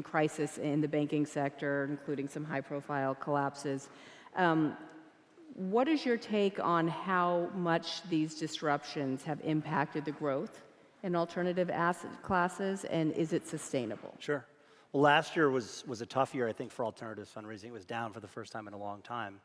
crisis in the banking sector, including some high-profile collapses. What is your take on how much these disruptions have impacted the growth in alternative asset classes, and is it sustainable? Sure. Well, last year was a tough year, I think, for alternatives fundraising. It was down for the first time in a long time.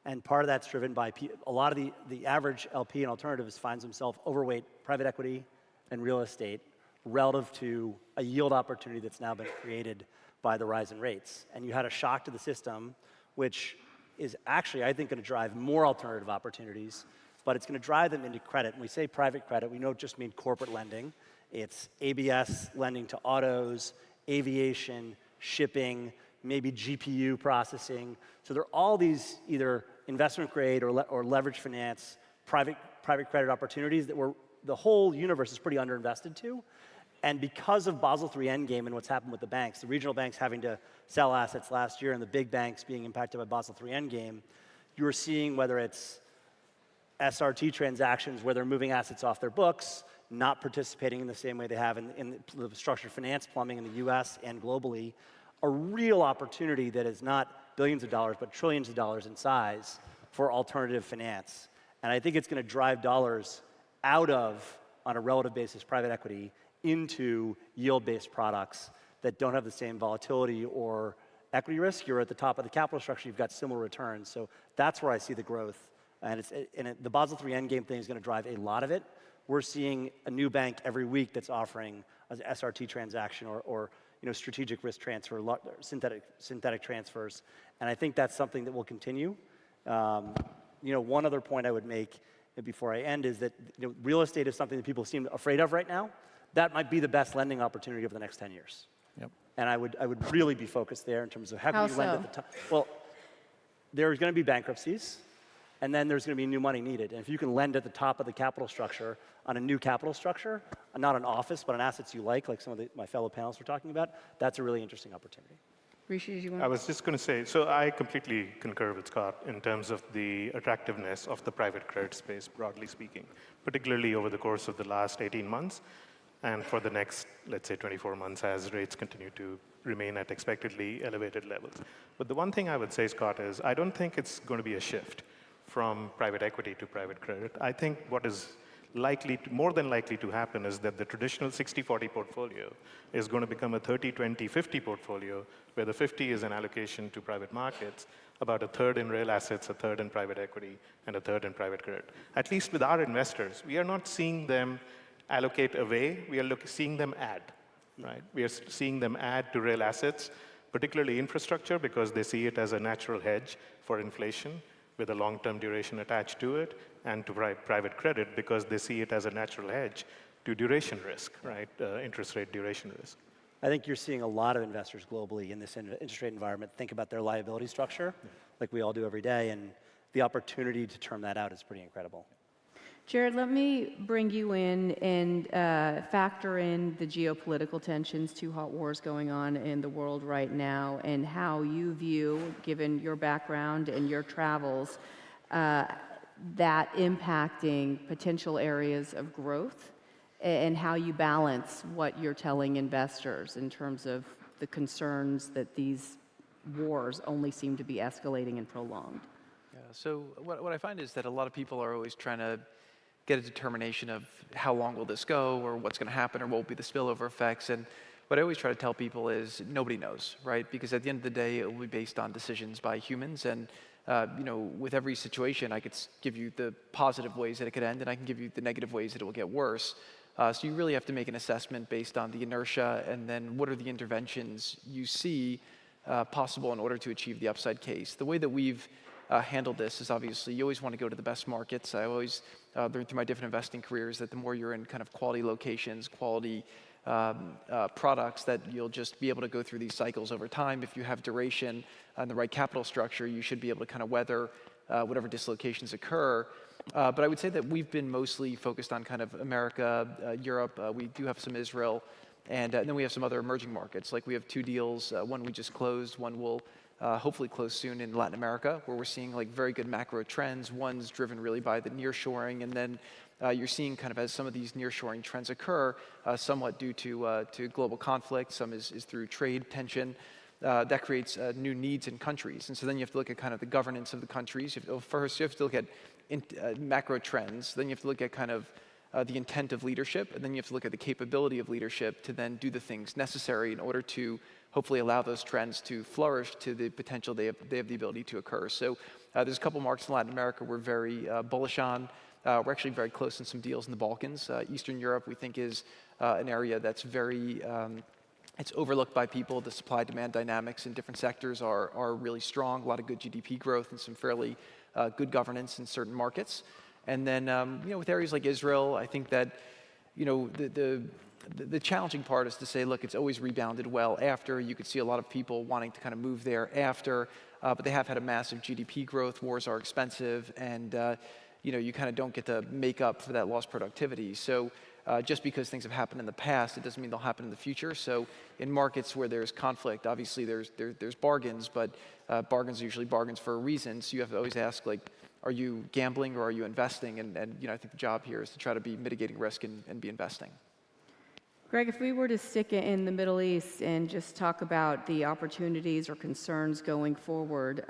And part of that's driven by a lot of the average LP in alternatives finds himself overweight private equity and real estate relative to a yield opportunity that's now been created by the rise in rates. And you had a shock to the system, which is actually, I think, going to drive more alternative opportunities, but it's going to drive them into credit. When we say private credit, we don't just mean corporate lending. It's ABS lending to autos, aviation, shipping, maybe GPU processing. So there are all these either investment grade or leverage finance, private credit opportunities that the whole universe is pretty underinvested to. And because of Basel III Endgame and what's happened with the banks, the regional banks having to sell assets last year and the big banks being impacted by Basel III Endgame, you're seeing whether it's SRT transactions where they're moving assets off their books, not participating in the same way they have in the structured finance plumbing in the US and globally, a real opportunity that is not billions of dollars, but trillions of dollars in size for alternative finance. And I think it's going to drive dollars out of, on a relative basis, private equity into yield-based products that don't have the same volatility or equity risk. You're at the top of the capital structure, you've got similar returns. So that's where I see the growth. And the Basel III Endgame thing is going to drive a lot of it. We're seeing a new bank every week that's offering an SRT transaction or strategic risk transfer, synthetic transfers. And I think that's something that will continue. One other point I would make before I end is that real estate is something that people seem afraid of right now. That might be the best lending opportunity over the next 10 years. Yep. And I would really be focused there in terms of how can you lend so? at the time. Well, there's going to be bankruptcies, and then there's going to be new money needed. And if you can lend at the top of the capital structure on a new capital structure, not an office, but on assets you like some of my fellow panelists were talking about, that's a really interesting opportunity. Rishi, did you want I was just going to say, so I completely concur with Scott in terms of the attractiveness of the private credit space, broadly speaking, particularly over the course of the last 18 months and for the next, let's say, 24 months as rates continue to remain at expectedly elevated levels. But the one thing I would say, Scott, is I don't think it's going to be a shift from private equity to private credit. I think what is more than likely to happen is that the traditional 60-40 portfolio is going to become a 30-20-50 portfolio, where the 50 is an allocation to private markets, about a third in real assets, a third in private equity, and a third in private credit. At least with our investors, we are not seeing them allocate away, we are seeing them add, right? We are seeing them add to real assets, particularly infrastructure, because they see it as a natural hedge for inflation with a long-term duration attached to it, and to private credit because they see it as a natural hedge to duration risk, right? Interest rate duration risk. I think you're seeing a lot of investors globally in this interest rate environment think about their liability structure, like we all do every day, and the opportunity to term that out is pretty incredible. Jared, let me bring you in and factor in the geopolitical tensions, two hot wars going on in the world right now, and how you view, given your background and your travels, that impacting potential areas of growth, and how you balance what you're telling investors in terms of the concerns that these wars only seem to be escalating and prolonged. Yeah, so what I find is that a lot of people are always trying to get a determination of how long will this go, or what's going to happen, or what will be the spillover effects. And what I always try to tell people is nobody knows, right? Because at the end of the day, it will be based on decisions by humans. And with every situation, I could give you the positive ways that it could end, and I can give you the negative ways that it will get worse. So you really have to make an assessment based on the inertia, and then what are the interventions you see possible in order to achieve the upside case. The way that we've handled this is obviously you always want to go to the best markets. I always learned through my different investing careers that the more you're in kind of quality locations, quality products, that you'll just be able to go through these cycles over time. If you have duration and the right capital structure, you should be able to kind of weather whatever dislocations occur. But I would say that we've been mostly focused on kind of America, Europe. We do have some Israel, and then we have some other emerging markets. Like we have 2 deals. One we just closed. One will hopefully close soon in Latin America, where we're seeing like very good macro trends. One's driven really by the nearshoring, and then you're seeing kind of as some of these nearshoring trends occur, somewhat due to global conflict. Some is through trade tension. That creates new needs in countries. And so then you have to look at kind of the governance of the countries. First, you have to look at macro trends. Then you have to look at kind of the intent of leadership. And then you have to look at the capability of leadership to then do the things necessary in order to hopefully allow those trends to flourish to the potential they have the ability to occur. So there's a couple markets in Latin America we're very bullish on. We're actually very close in some deals in the Balkans. Eastern Europe, we think, is an area that's very it's overlooked by people. The supply-demand dynamics in different sectors are really strong. A lot of good GDP growth and some fairly good governance in certain markets. And then, with areas like Israel, I think that, the challenging part is to say, look, it's always rebounded well after. You could see a lot of people wanting to kind of move there after, but they have had a massive GDP growth. Wars are expensive, and you kind of don't get to make up for that lost productivity. So just because things have happened in the past, it doesn't mean they'll happen in the future. So in markets where there's conflict, obviously there's bargains, but bargains are usually bargains for a reason. So you have to always ask, like, are you gambling or are you investing? And I think the job here is to try to be mitigating risk and be investing. Greg, if we were to stick it in the Middle East and just talk about the opportunities or concerns going forward,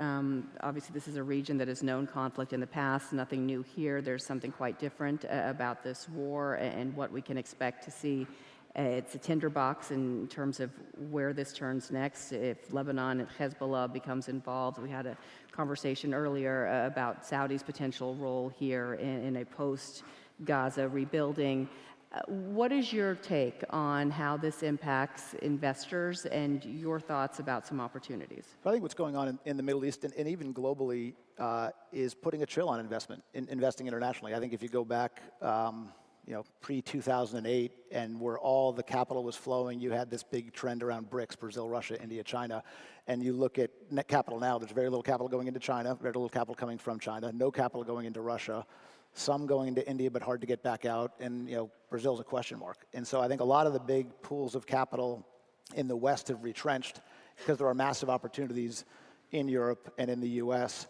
obviously this is a region that has known conflict in the past, nothing new here. There's something quite different about this war and what we can expect to see. It's a tinderbox in terms of where this turns next. If Lebanon and Hezbollah becomes involved, we had a conversation earlier about Saudi's potential role here in a post-Gaza rebuilding. What is your take on how this impacts investors and your thoughts about some opportunities? I think what's going on in the Middle East and even globally is putting a chill on investing internationally. I think if you go back, pre-2008 and where all the capital was flowing, you had this big trend around BRICS, Brazil, Russia, India, China. And you look at net capital now, there's very little capital going into China, very little capital coming from China, no capital going into Russia. Some going into India, but hard to get back out, and Brazil's a question mark. And so I think a lot of the big pools of capital in the West have retrenched because there are massive opportunities in Europe and in the U.S.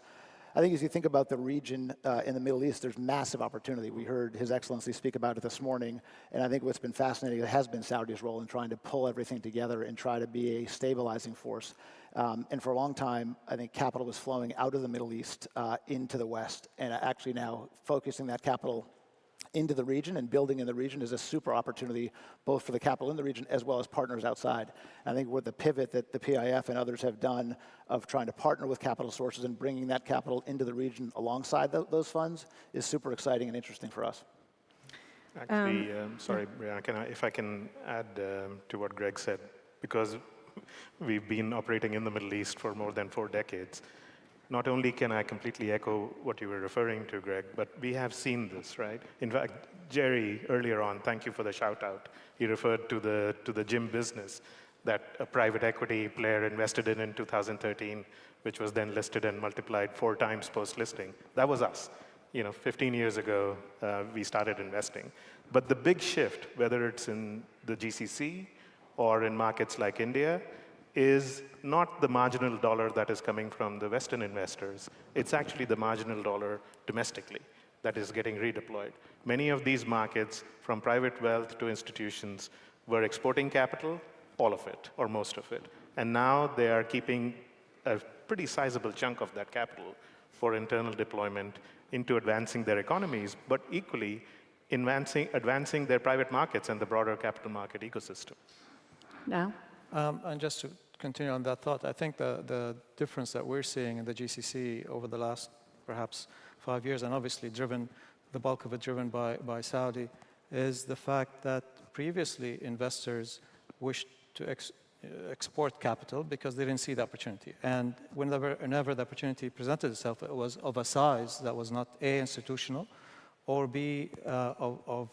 I think as you think about the region in the Middle East, there's massive opportunity. We heard His Excellency speak about it this morning, and I think what's been fascinating has been Saudi's role in trying to pull everything together and try to be a stabilizing force. And for a long time, I think capital was flowing out of the Middle East into the West, and actually now focusing that capital into the region and building in the region is a super opportunity, both for the capital in the region as well as partners outside. And I think with the pivot that the PIF and others have done of trying to partner with capital sources and bringing that capital into the region alongside those funds is super exciting and interesting for us. Actually, sorry, Brianna, if I can add to what Greg said, because we've been operating in the Middle East for more than 4 decades. Not only can I completely echo what you were referring to, Greg, but we have seen this, right? In fact, Jerry, earlier on, thank you for the shout out. He referred to the gym business that a private equity player invested in 2013, which was then listed and multiplied 4 times post-listing. That was us. 15 years ago, we started investing. But the big shift, whether it's in the GCC or in markets like India, is not the marginal dollar that is coming from the Western investors. It's actually the marginal dollar domestically that is getting redeployed. Many of these markets, from private wealth to institutions, were exporting capital, all of it, or most of it. And now they are keeping a pretty sizable chunk of that capital for internal deployment into advancing their economies, but equally advancing their private markets and the broader capital market ecosystem. Now? And just to continue on that thought, I think the difference that we're seeing in the GCC over the last perhaps 5 years, and obviously the bulk of it driven by Saudi, is the fact that previously investors wished to export capital because they didn't see the opportunity. And whenever the opportunity presented itself, it was of a size that was not A, institutional, or B, of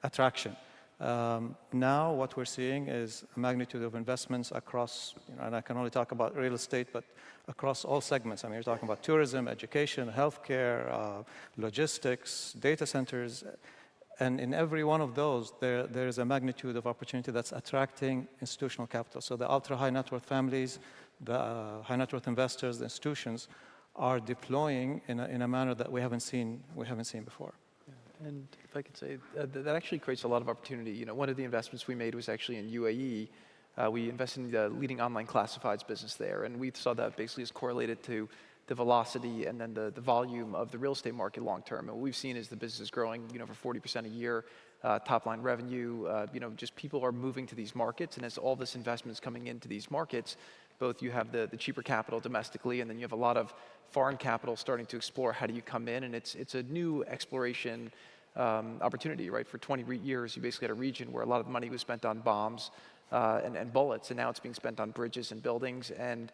attraction. Now what we're seeing is a magnitude of investments across, and I can only talk about real estate, but across all segments. I mean, you're talking about tourism, education, healthcare, logistics, data centers, and in every one of those, there is a magnitude of opportunity that's attracting institutional capital. So the ultra-high net worth families, the high net worth investors, the institutions are deploying in a manner that we haven't seen before. And if I could say, that actually creates a lot of opportunity. One of the investments we made was actually in UAE. We invested in the leading online classifieds business there, and we saw that basically as correlated to the velocity and then the volume of the real estate market long term. And what we've seen is the business is growing, for 40% a year, top line revenue. Just people are moving to these markets, and as all this investment is coming into these markets, both you have the cheaper capital domestically, and then you have a lot of foreign capital starting to explore how do you come in, and it's a new exploration opportunity, right? For 20 years, you basically had a region where a lot of money was spent on bombs and bullets, and now it's being spent on bridges and buildings and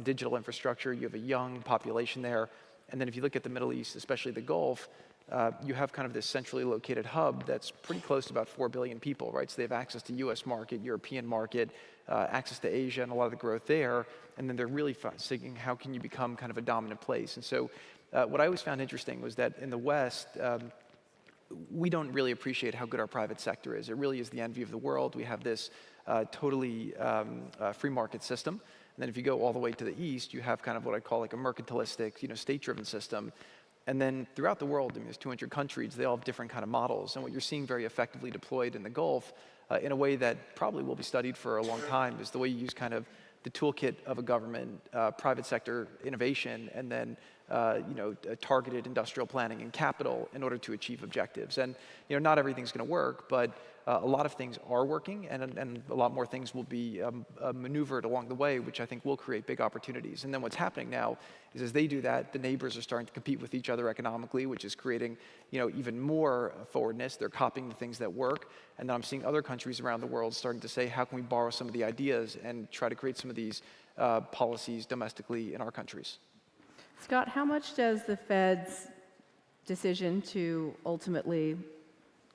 digital infrastructure. You have a young population there, and then if you look at the Middle East, especially the Gulf, you have kind of this centrally located hub that's pretty close to about 4 billion people, right? So they have access to U.S. market, European market, access to Asia, and a lot of the growth there, and then they're really thinking, how can you become kind of a dominant place? And so what I always found interesting was that in the West, we don't really appreciate how good our private sector is. It really is the envy of the world. We have this totally free market system. And then if you go all the way to the east, you have kind of what I call like a mercantilistic, state-driven system. And then throughout the world, I mean, there's 200 countries, they all have different kind of models. And what you're seeing very effectively deployed in the Gulf in a way that probably will be studied for a long time is the way you use kind of the toolkit of a government, private sector innovation, and then targeted industrial planning and capital in order to achieve objectives. And not everything's going to work, but a lot of things are working, and a lot more things will be maneuvered along the way, which I think will create big opportunities. And then what's happening now is as they do that, the neighbors are starting to compete with each other economically, which is creating even more forwardness. They're copying the things that work. And then I'm seeing other countries around the world starting to say, how can we borrow some of the ideas and try to create some of these policies domestically in our countries? Scott, how much does the Fed's decision to ultimately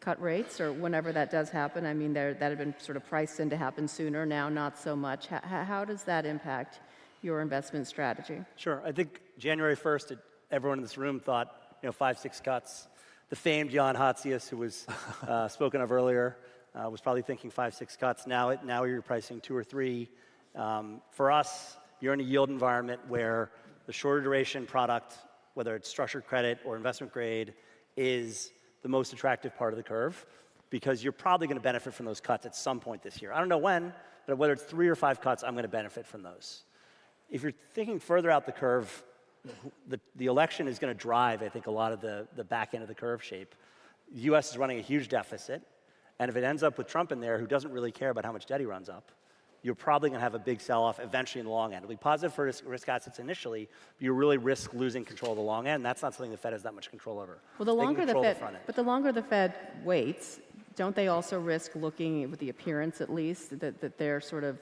cut rates, or whenever that does happen, I mean, that had been sort of priced in to happen sooner, now not so much. How does that impact your investment strategy? Sure. I think January 1st, everyone in this room thought, 5, 6 cuts. The famed Jan Hatzius, who was spoken of earlier, was probably thinking 5, 6 cuts. Now you're pricing 2 or 3. For us, you're in a yield environment where the shorter duration product, whether it's structured credit or investment grade, is the most attractive part of the curve, because you're probably going to benefit from those cuts at some point this year. I don't know when, but whether it's 3 or 5 cuts, I'm going to benefit from those. If you're thinking further out the curve, the election is going to drive, I think, a lot of the back end of the curve shape. The U.S. is running a huge deficit, and if it ends up with Trump in there, who doesn't really care about how much debt he runs up, you're probably going to have a big sell-off eventually in the long end. It'll be positive for risk assets initially, but you really risk losing control of the long end, and that's not something the Fed has that much control over. Well, the longer the Fed waits, don't they also risk looking, with the appearance at least, that they're sort of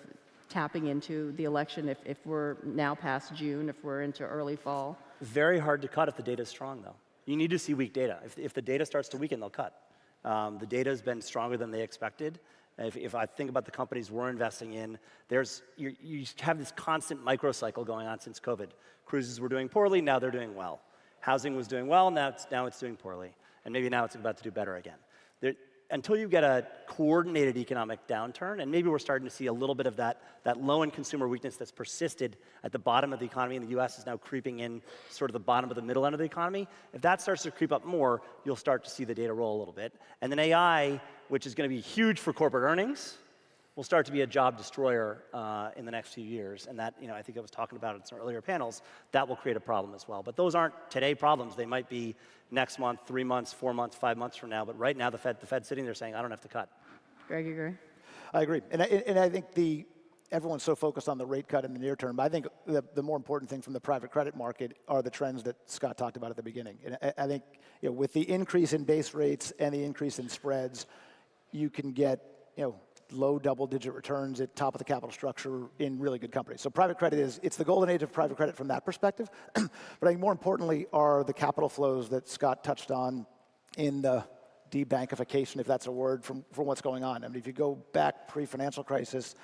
tapping into the election if we're now past June, if we're into early fall? Very hard to cut if the data is strong, though. You need to see weak data. If the data starts to weaken, they'll cut. The data has been stronger than they expected. If I think about the companies we're investing in, you have this constant microcycle going on since COVID. Cruises were doing poorly, now they're doing well. Housing was doing well, now it's doing poorly. And maybe now it's about to do better again. Until you get a coordinated economic downturn, and maybe we're starting to see a little bit of that low-end consumer weakness that's persisted at the bottom of the economy in the U.S. is now creeping in sort of the bottom of the middle end of the economy. If that starts to creep up more, you'll start to see the data roll a little bit. And then AI, which is going to be huge for corporate earnings, will start to be a job destroyer in the next few years. And that, I think I was talking about it in some earlier panels, that will create a problem as well. But those aren't today problems. They might be next month, 3 months, 4 months, 5 months from now. But right now, the Fed's sitting there saying, I don't have to cut. Greg, you agree? I agree. And I think everyone's so focused on the rate cut in the near term. But I think the more important thing from the private credit market are the trends that Scott talked about at the beginning. And I think with the increase in base rates and the increase in spreads, you can get low double-digit returns at top of the capital structure in really good companies. So private credit it's the golden age of private credit from that perspective. But I think more importantly are the capital flows that Scott touched on in the debankification, if that's a word, from what's going on. I mean, if you go back pre-financial crisis,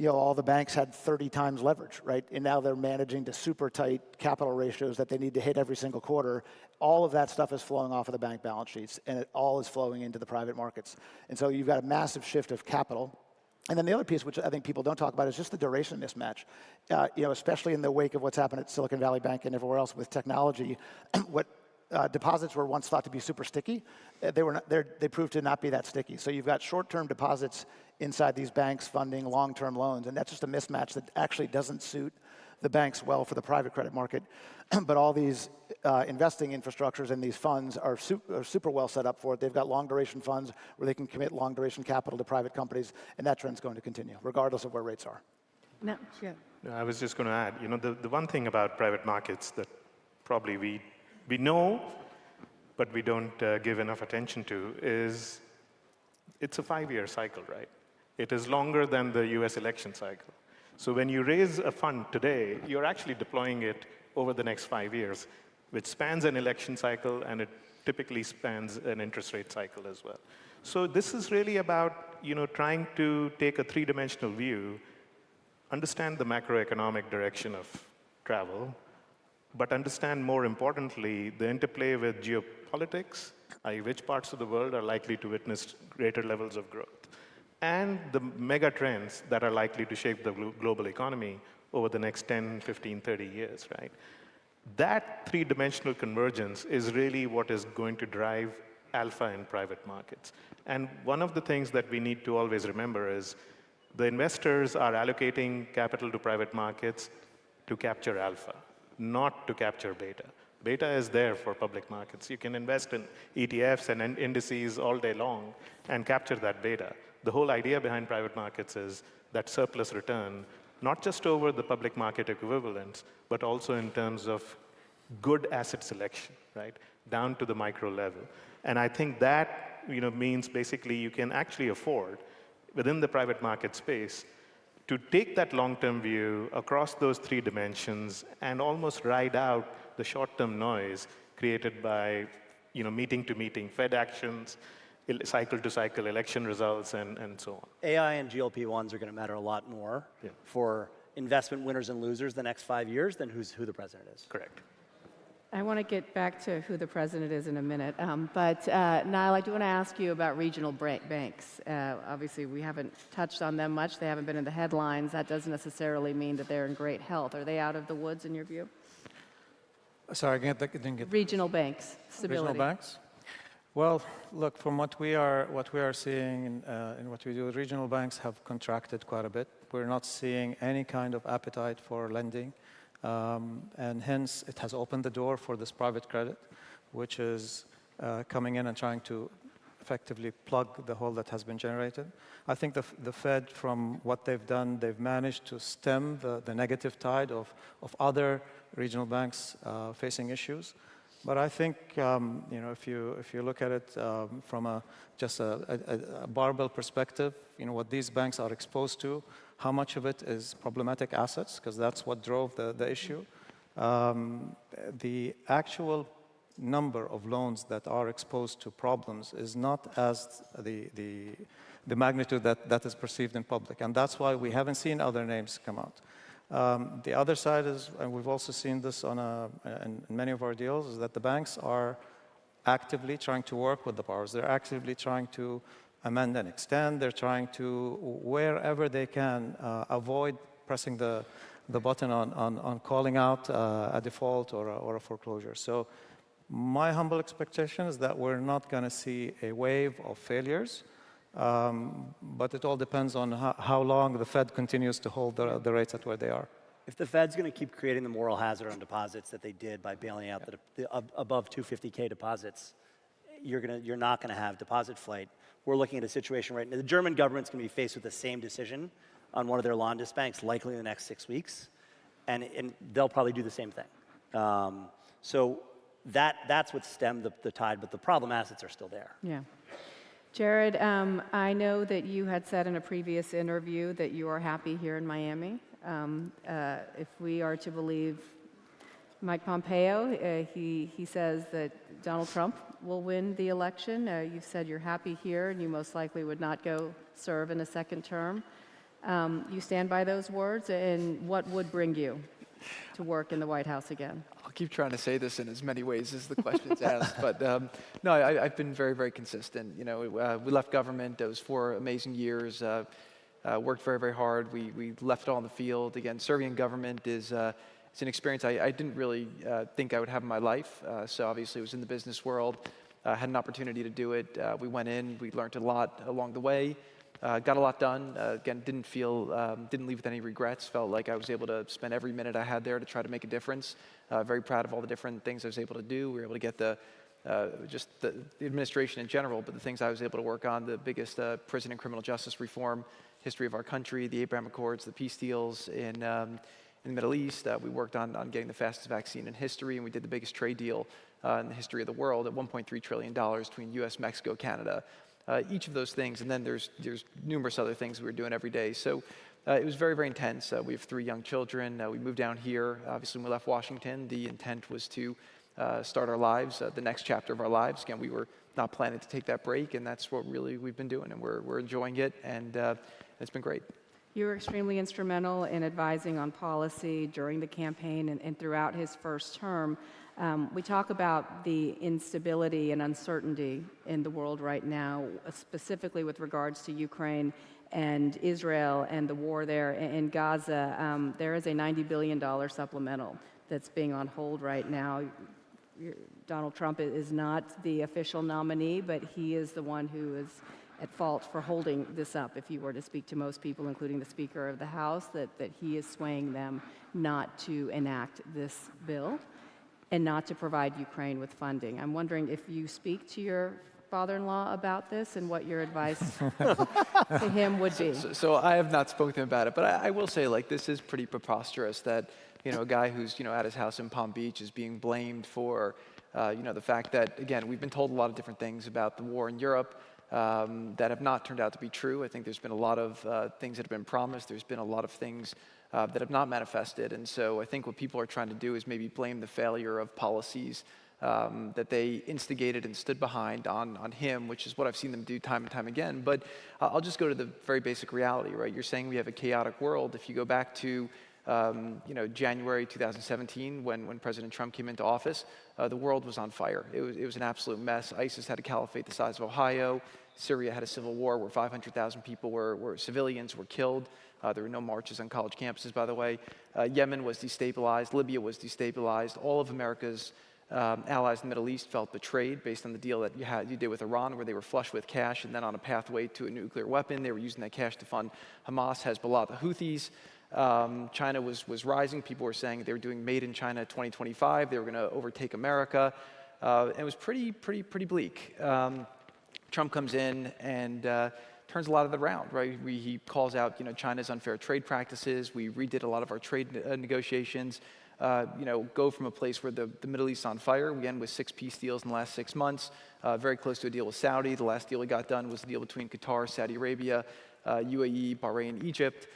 all the banks had 30 times leverage, right? And now they're managing to super tight capital ratios that they need to hit every single quarter. All of that stuff is flowing off of the bank balance sheets, and it all is flowing into the private markets. And so you've got a massive shift of capital. And then the other piece, which I think people don't talk about, is just the duration mismatch. Especially in the wake of what's happened at Silicon Valley Bank and everywhere else with technology, what deposits were once thought to be super sticky, they proved to not be that sticky. So you've got short-term deposits inside these banks funding long-term loans, and that's just a mismatch that actually doesn't suit the banks well for the private credit market. But all these investing infrastructures and these funds are super well set up for it. They've got long-duration funds where they can commit long-duration capital to private companies, and that trend's going to continue, regardless of where rates are. No, yeah. I was just going to add, the one thing about private markets that probably we know, but we don't give enough attention to is it's a 5-year cycle, right? It is longer than the US election cycle. So when you raise a fund today, you're actually deploying it over the next 5 years, which spans an election cycle, and it typically spans an interest rate cycle as well. So this is really about trying to take a 3-dimensional view, understand the macroeconomic direction of travel, but understand more importantly the interplay with geopolitics i.e. which parts of the world are likely to witness greater levels of growth, and the mega trends that are likely to shape the global economy over the next 10, 15, 30 years, right? That three-dimensional convergence is really what is going to drive alpha in private markets. And one of the things that we need to always remember is the investors are allocating capital to private markets to capture alpha, not to capture beta. Beta is there for public markets. You can invest in ETFs and indices all day long and capture that beta. The whole idea behind private markets is that surplus return, not just over the public market equivalents, but also in terms of good asset selection, right, down to the micro level. And I think that means basically you can actually afford, within the private market space, to take that long-term view across those three dimensions and almost ride out the short-term noise created by meeting-to-meeting Fed actions, cycle-to-cycle election results, and so on. AI and GLP-1s are going to matter a lot more for investment winners and losers the next 5 years than who the president is. Correct. I want to get back to who the president is in a minute. But Niall, I do want to ask you about regional banks. Obviously, we haven't touched on them much. They haven't been in the headlines. That doesn't necessarily mean that they're in great health. Are they out of the woods in your view? Sorry, I didn't get regional banks, stability. Regional banks? Well, look, from what we are seeing in what we do, regional banks have contracted quite a bit. We're not seeing any kind of appetite for lending. And hence, it has opened the door for this private credit, which is coming in and trying to effectively plug the hole that has been generated. I think the Fed, from what they've done, they've managed to stem the negative tide of other regional banks facing issues. But I think if you look at it from just a barbell perspective, what these banks are exposed to, how much of it is problematic assets, because that's what drove the issue. The actual number of loans that are exposed to problems is not as the magnitude that is perceived in public, and that's why we haven't seen other names come out. The other side is, and we've also seen this in many of our deals, is that the banks are actively trying to work with the borrowers. They're actively trying to amend and extend. They're trying to, wherever they can, avoid pressing the button on calling out a default or a foreclosure. So my humble expectation is that we're not going to see a wave of failures. But it all depends on how long the Fed continues to hold the rates at where they are. If the Fed's going to keep creating the moral hazard on deposits that they did by bailing out the above 250K deposits, you're not going to have deposit flight. We're looking at a situation right now. The German government's going to be faced with the same decision on one of their largest banks, likely in the next 6 weeks, and they'll probably do the same thing. So that's what stemmed the tide, but the problem assets are still there. Yeah. Jared, I know that you had said in a previous interview that you are happy here in Miami. If we are to believe Mike Pompeo, he says that Donald Trump will win the election. You've said you're happy here and you most likely would not go serve in a second term. You stand by those words, and what would bring you to work in the White House again? I'll keep trying to say this in as many ways as the question's asked, but no, I've been very, very consistent. We left government. It was 4 amazing years. Worked very, very hard. We left it all in the field. Again, serving in government is it's an experience I didn't really think I would have in my life. So obviously, it was in the business world. Had an opportunity to do it. We went in. We learned a lot along the way. Got a lot done. Again, didn't leave with any regrets. Felt like I was able to spend every minute I had there to try to make a difference. Very proud of all the different things I was able to do. We were able to get the administration in general, but the things I was able to work on, the biggest prison and criminal justice reform history of our country, the Abraham Accords, the peace deals in the Middle East. We worked on getting the fastest vaccine in history, and we did the biggest trade deal in the history of the world at $1.3 trillion between U.S., Mexico, Canada. Each of those things, and then there's numerous other things we were doing every day. So it was very, very intense. We have 3 young children. We moved down here. Obviously, when we left Washington, the intent was to start our lives, the next chapter of our lives. Again, we were not planning to take that break, and that's what really we've been doing, and we're enjoying it, and it's been great. You were extremely instrumental in advising on policy during the campaign and throughout his first term. We talk about the instability and uncertainty in the world right now, specifically with regards to Ukraine and Israel and the war there in Gaza. There is a $90 billion supplemental that's being on hold right now. Donald Trump is not the official nominee, but he is the one who is at fault for holding this up. If you were to speak to most people, including the Speaker of the House, that he is swaying them not to enact this bill and not to provide Ukraine with funding. I'm wondering if you speak to your father-in-law about this and what your advice to him would be. So I have not spoken to him about it, but I will say, like, this is pretty preposterous that, a guy who's, at his house in Palm Beach is being blamed for, the fact that, again, we've been told a lot of different things about the war in Europe that have not turned out to be true. I think there's been a lot of things that have been promised. There's been a lot of things that have not manifested. And so I think what people are trying to do is maybe blame the failure of policies that they instigated and stood behind on him, which is what I've seen them do time and time again. But I'll just go to the very basic reality, right? You're saying we have a chaotic world. If you go back to January 2017, when President Trump came into office, the world was on fire. It was an absolute mess. ISIS had a caliphate the size of Ohio. Syria had a civil war where 500,000 people civilians were killed. There were no marches on college campuses, by the way. Yemen was destabilized. Libya was destabilized. All of America's allies in the Middle East felt betrayed based on the deal that you did with Iran, where they were flush with cash and then on a pathway to a nuclear weapon. They were using that cash to fund Hamas, Hezbollah, the Houthis. China was rising. People were saying they were doing Made in China 2025. They were going to overtake America. And it was pretty bleak. Trump comes in and turns a lot of it around, right? He calls out, China's unfair trade practices. We redid a lot of our trade negotiations. Go from a place where the Middle East's on fire. We end with 6 peace deals in the last 6 months, very close to a deal with Saudi. The last deal we got done was a deal between Qatar, Saudi Arabia, UAE, Bahrain, Egypt,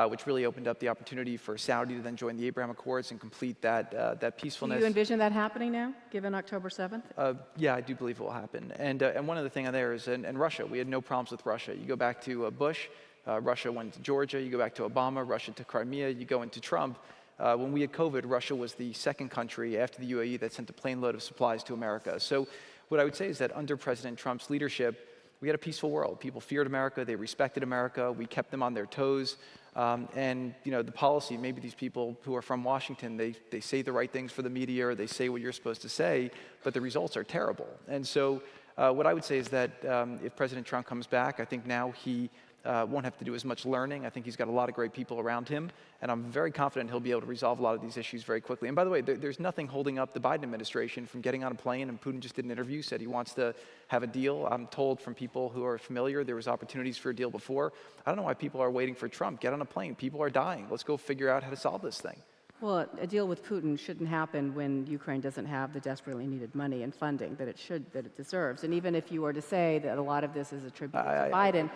which really opened up the opportunity for Saudi to then join the Abraham Accords and complete that peacefulness. Do you envision that happening now, given October 7th? Yeah, I do believe it will happen. And one other thing on there is, and Russia, we had no problems with Russia. You go back to Bush, Russia went to Georgia. You go back to Obama, Russia to Crimea. You go into Trump. When we had COVID, Russia was the second country after the UAE that sent a plane load of supplies to America. So what I would say is that under President Trump's leadership, we had a peaceful world. People feared America. They respected America. We kept them on their toes. And the policy, maybe these people who are from Washington, they say the right things for the media, or they say what you're supposed to say, but the results are terrible. And so what I would say is that if President Trump comes back, I think now he won't have to do as much learning. I think he's got a lot of great people around him, and I'm very confident he'll be able to resolve a lot of these issues very quickly. And by the way, there's nothing holding up the Biden administration from getting on a plane, and Putin just did an interview, said he wants to have a deal. I'm told from people who are familiar there was opportunities for a deal before. I don't know why people are waiting for Trump. Get on a plane. People are dying. Let's go figure out how to solve this thing. Well, a deal with Putin shouldn't happen when Ukraine doesn't have the desperately needed money and funding that it deserves. And even if you were to say that a lot of this is attributed to Biden,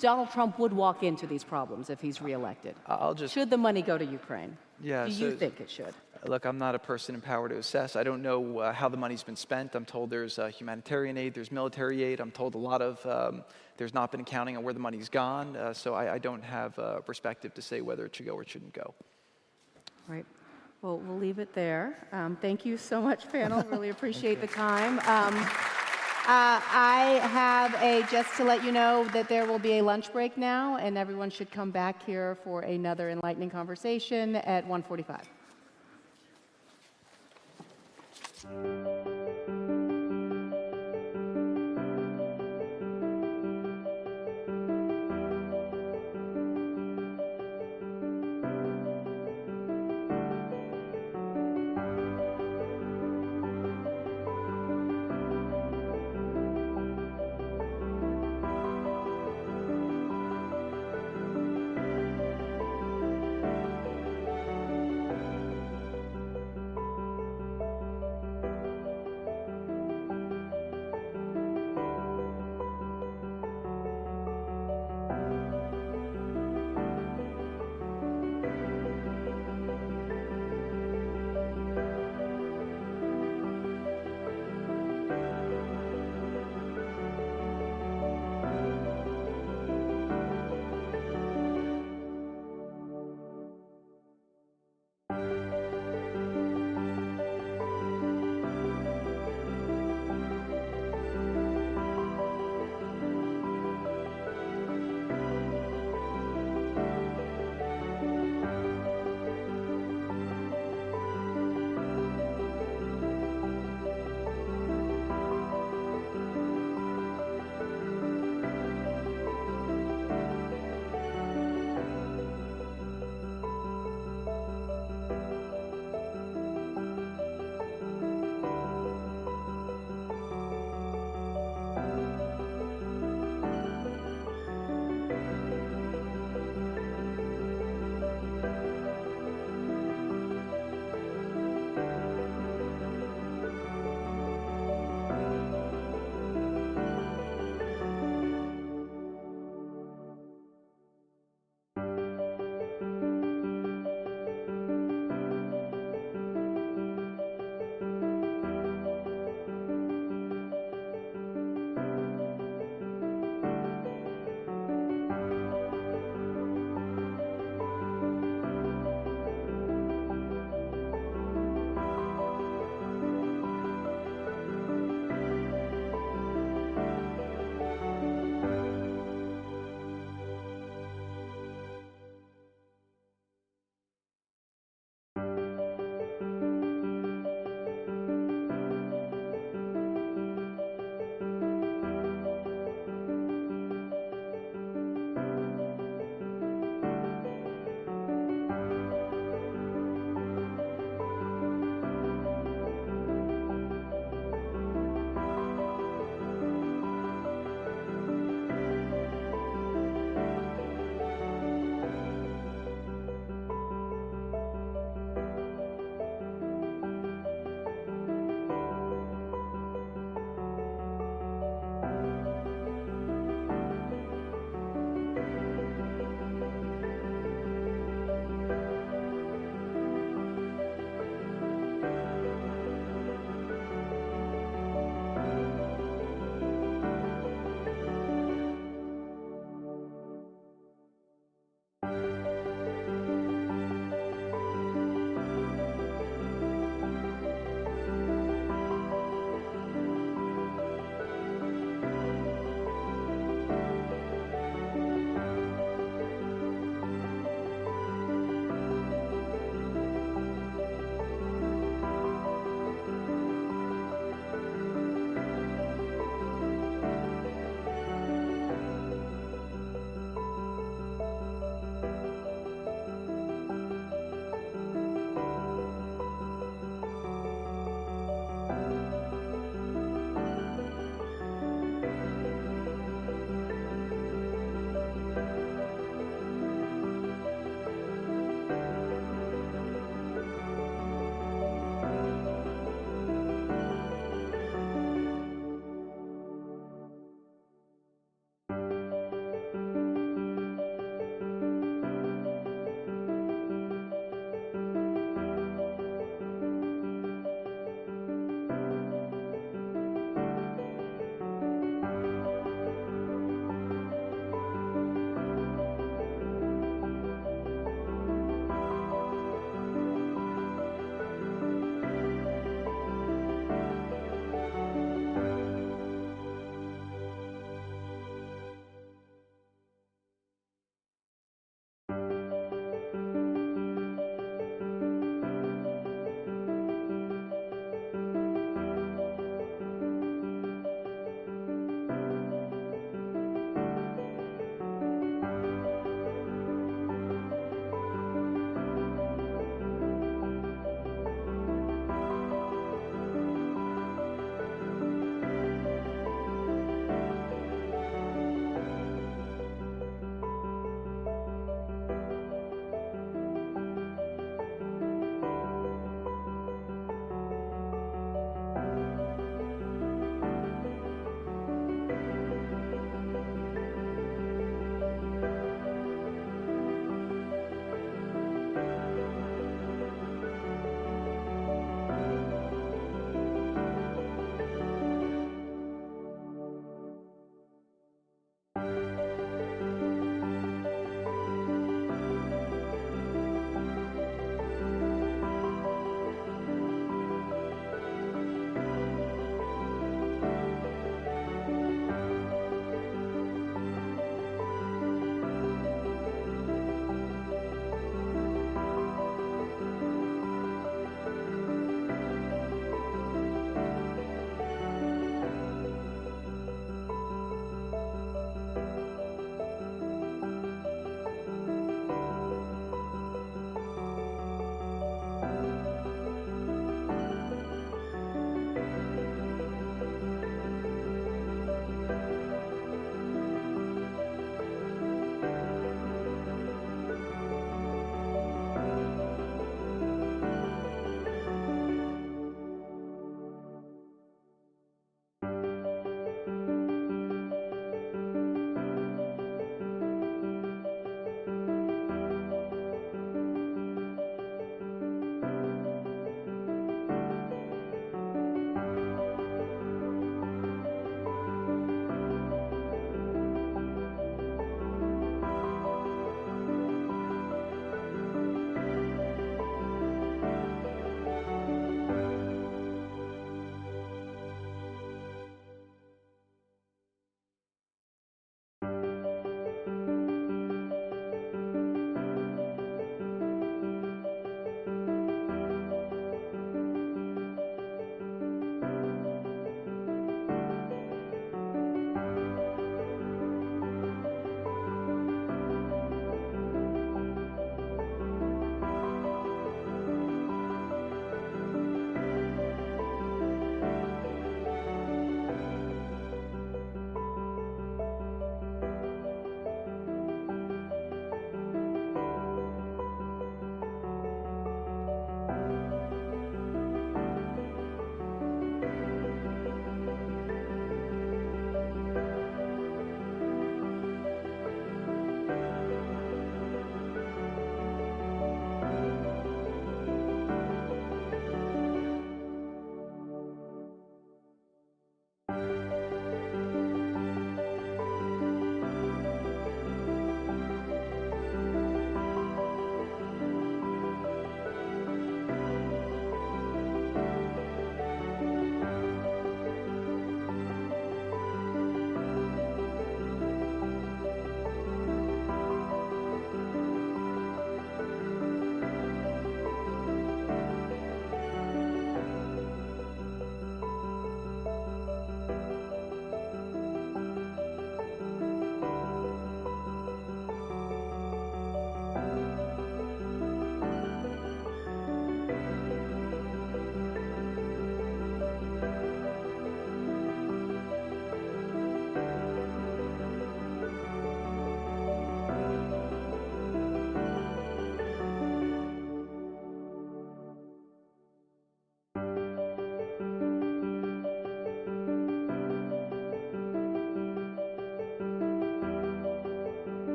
Donald Trump would walk into these problems if he's reelected. Should the money go to Ukraine? Yeah, Do you think it should? Look, I'm not a person in power to assess. I don't know how the money's been spent. I'm told there's humanitarian aid, there's military aid. I'm told a lot of, there's not been accounting on where the money's gone. So I don't have a perspective to say whether it should go or it shouldn't go. Right. Well, we'll leave it there. Thank you so much, panel. Really appreciate the time. I have just to let you know that there will be a lunch break now, and everyone should come back here for another enlightening conversation at 1:45.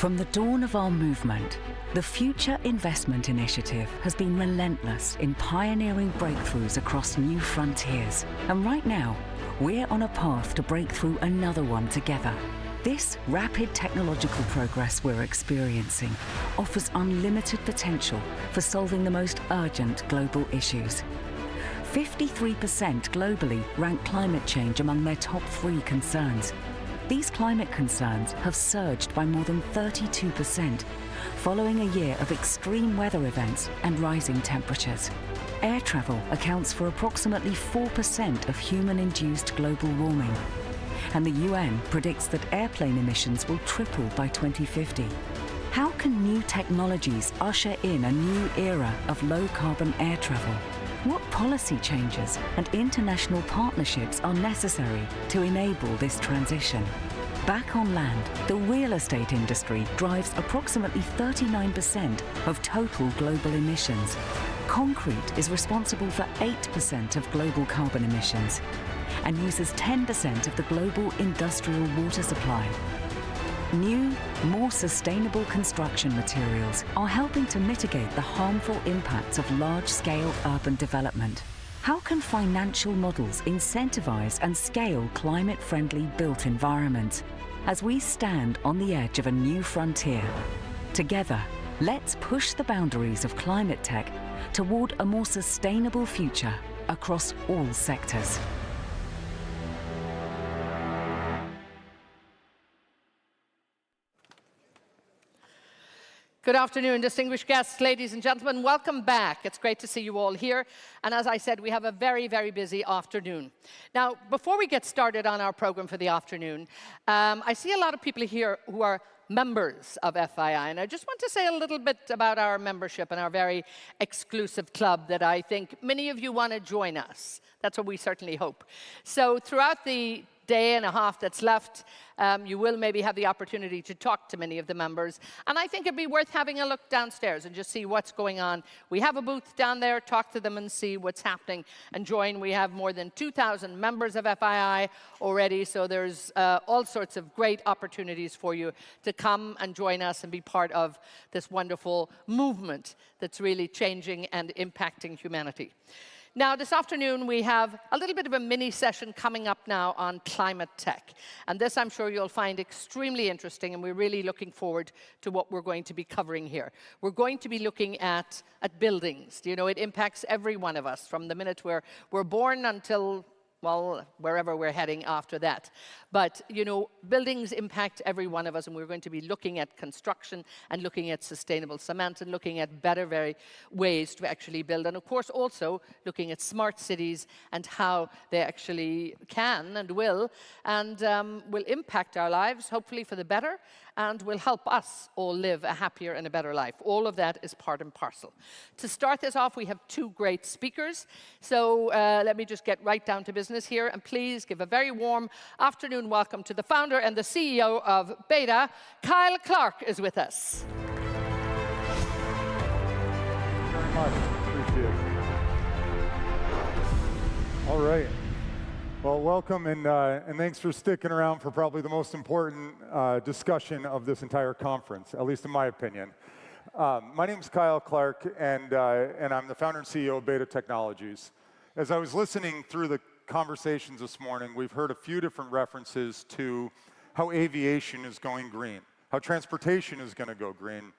From the dawn of our movement, the Future Investment Initiative has been relentless in pioneering breakthroughs across new frontiers. And right now, we're on a path to break through another one together. This rapid technological progress we're experiencing offers unlimited potential for solving the most urgent global issues. 53% globally rank climate change among their top 3 concerns. These climate concerns have surged by more than 32%, following a year of extreme weather events and rising temperatures. Air travel accounts for approximately 4% of human-induced global warming, and the UN predicts that airplane emissions will triple by 2050. How can new technologies usher in a new era of low-carbon air travel? What policy changes and international partnerships are necessary to enable this transition? Back on land, the real estate industry drives approximately 39% of total global emissions. Concrete is responsible for 8% of global carbon emissions and uses 10% of the global industrial water supply. New, more sustainable construction materials are helping to mitigate the harmful impacts of large-scale urban development. How can financial models incentivize and scale climate-friendly built environments as we stand on the edge of a new frontier? Together, let's push the boundaries of climate tech toward a more sustainable future across all sectors. Good afternoon, distinguished guests, ladies and gentlemen. Welcome back. It's great to see you all here. And as I said, we have a very, very busy afternoon. Now, before we get started on our program for the afternoon, I see a lot of people here who are members of FII. And I just want to say a little bit about our membership and our very exclusive club that I think many of you want to join us. That's what we certainly hope. So throughout the day and a half that's left, you will maybe have the opportunity to talk to many of the members. And I think it'd be worth having a look downstairs and just see what's going on. We have a booth down there. Talk to them and see what's happening and join. We have more than 2,000 members of FII already, so there's all sorts of great opportunities for you to come and join us and be part of this wonderful movement that's really changing and impacting humanity. Now, this afternoon, we have a little bit of a mini session coming up now on climate tech. And this, I'm sure you'll find extremely interesting, and we're really looking forward to what we're going to be covering here. We're going to be looking at buildings. You know, it impacts every one of us from the minute we're born until, well, wherever we're heading after that. But, you know, buildings impact every one of us, and we're going to be looking at construction and looking at sustainable cement and looking at better ways to actually build. And, of course, also looking at smart cities and how they actually can and will impact our lives, hopefully for the better, and will help us all live a happier and a better life. All of that is part and parcel. To start this off, we have 2 great speakers. So let me just get right down to business here, and please give a very warm afternoon welcome to the founder and the CEO of Beta. Kyle Clark is with us. Very much. Appreciate it. All right. Well, welcome, and thanks for sticking around for probably the most important discussion of this entire conference, at least in my opinion. My name is Kyle Clark, and I'm the founder and CEO of Beta Technologies. As I was listening through the conversations this morning, we've heard a few different references to how aviation is going green, how transportation is going to go green,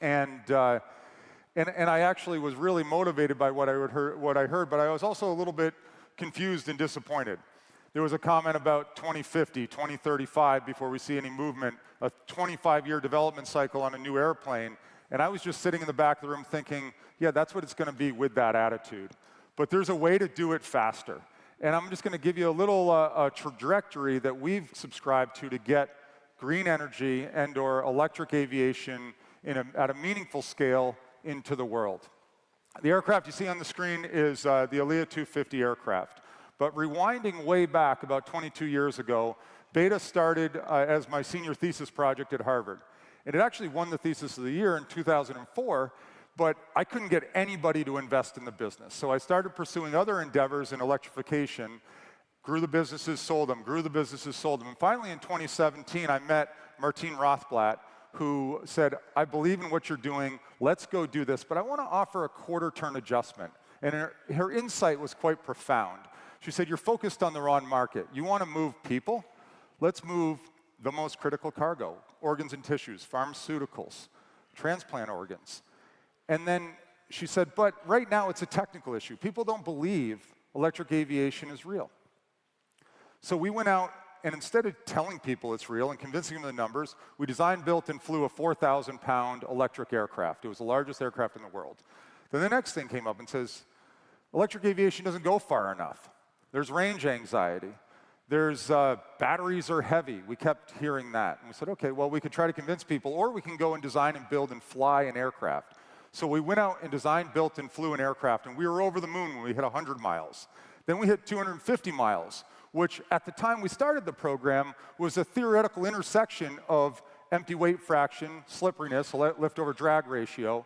and I actually was really motivated by what I heard, but I was also a little bit confused and disappointed. There was a comment about 2050, 2035 before we see any movement, a 25-year development cycle on a new airplane, and I was just sitting in the back of the room thinking, yeah, that's what it's going to be with that attitude. But there's a way to do it faster. And I'm just going to give you a little trajectory that we've subscribed to get green energy and or electric aviation at a meaningful scale into the world. The aircraft you see on the screen is the ALIA 250 aircraft. But rewinding way back about 22 years ago, Beta started as my senior thesis project at Harvard. And it actually won the Thesis of the Year in 2004, but I couldn't get anybody to invest in the business. So I started pursuing other endeavors in electrification, grew the businesses, sold them, grew the businesses, sold them. And finally in 2017, I met Martine Rothblatt, who said, I believe in what you're doing, let's go do this, but I want to offer a quarter-turn adjustment. And her insight was quite profound. She said, you're focused on the wrong market. You want to move people? Let's move the most critical cargo, organs and tissues, pharmaceuticals, transplant organs. And then she said, but right now it's a technical issue. People don't believe electric aviation is real. So we went out, and instead of telling people it's real and convincing them of the numbers, we designed, built, and flew a 4,000-pound electric aircraft. It was the largest aircraft in the world. Then the next thing came up and says, electric aviation doesn't go far enough. There's range anxiety. There's batteries are heavy. We kept hearing that. And we said, okay, well, we could try to convince people, or we can go and design and build and fly an aircraft. So we went out and designed, built, and flew an aircraft, and we were over the moon when we hit 100 miles. Then we hit 250 miles, which at the time we started the program was a theoretical intersection of empty weight fraction, slipperiness, lift over drag ratio,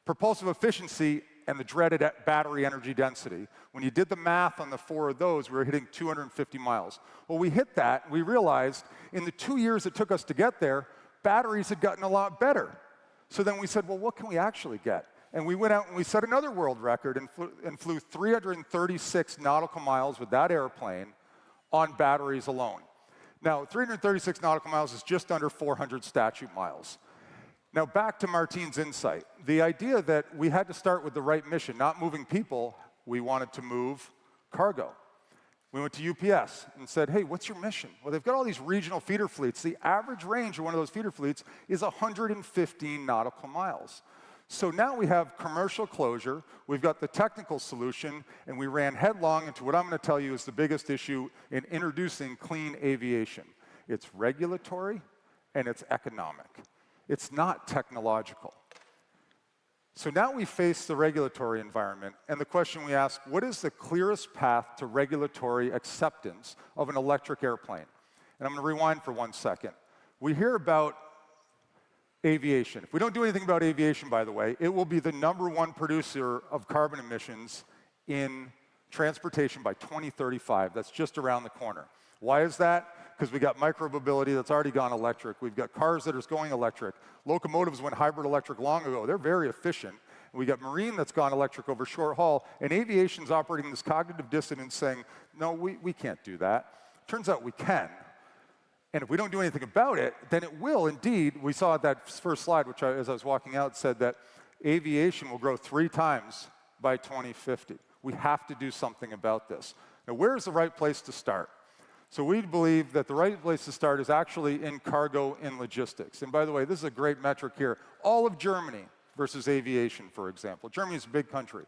propulsive efficiency, and the dreaded battery energy density. When you did the math on the 4 of those, we were hitting 250 miles. Well, we hit that, we realized in the 2 years it took us to get there, batteries had gotten a lot better. So then we said, well, what can we actually get? And we went out and we set another world record and flew 336 nautical miles with that airplane on batteries alone. Now, 336 nautical miles is just under 400 statute miles. Now, back to Martine's insight. The idea that we had to start with the right mission, not moving people, we wanted to move cargo. We went to UPS and said, hey, what's your mission? Well, they've got all these regional feeder fleets. The average range of one of those feeder fleets is 115 nautical miles. So now we have commercial closure, we've got the technical solution, and we ran headlong into what I'm going to tell you is the biggest issue in introducing clean aviation. It's regulatory and it's economic. It's not technological. So now we face the regulatory environment, and the question we ask, what is the clearest path to regulatory acceptance of an electric airplane? And I'm going to rewind for 1 second. We hear about aviation. If we don't do anything about aviation, by the way, it will be the #1 producer of carbon emissions in transportation by 2035. That's just around the corner. Why is that? Because we got micromobility that's already gone electric. We've got cars that are going electric. Locomotives went hybrid electric long ago. They're very efficient. We got marine that's gone electric over short haul. And aviation's operating this cognitive dissonance saying, no, we can't do that. Turns out we can. And if we don't do anything about it, then it will indeed. We saw that first slide, which as I was walking out, said that aviation will grow 3 times by 2050. We have to do something about this. Now, where's the right place to start? So we believe that the right place to start is actually in cargo and logistics. And by the way, this is a great metric here. All of Germany versus aviation, for example. Germany is a big country.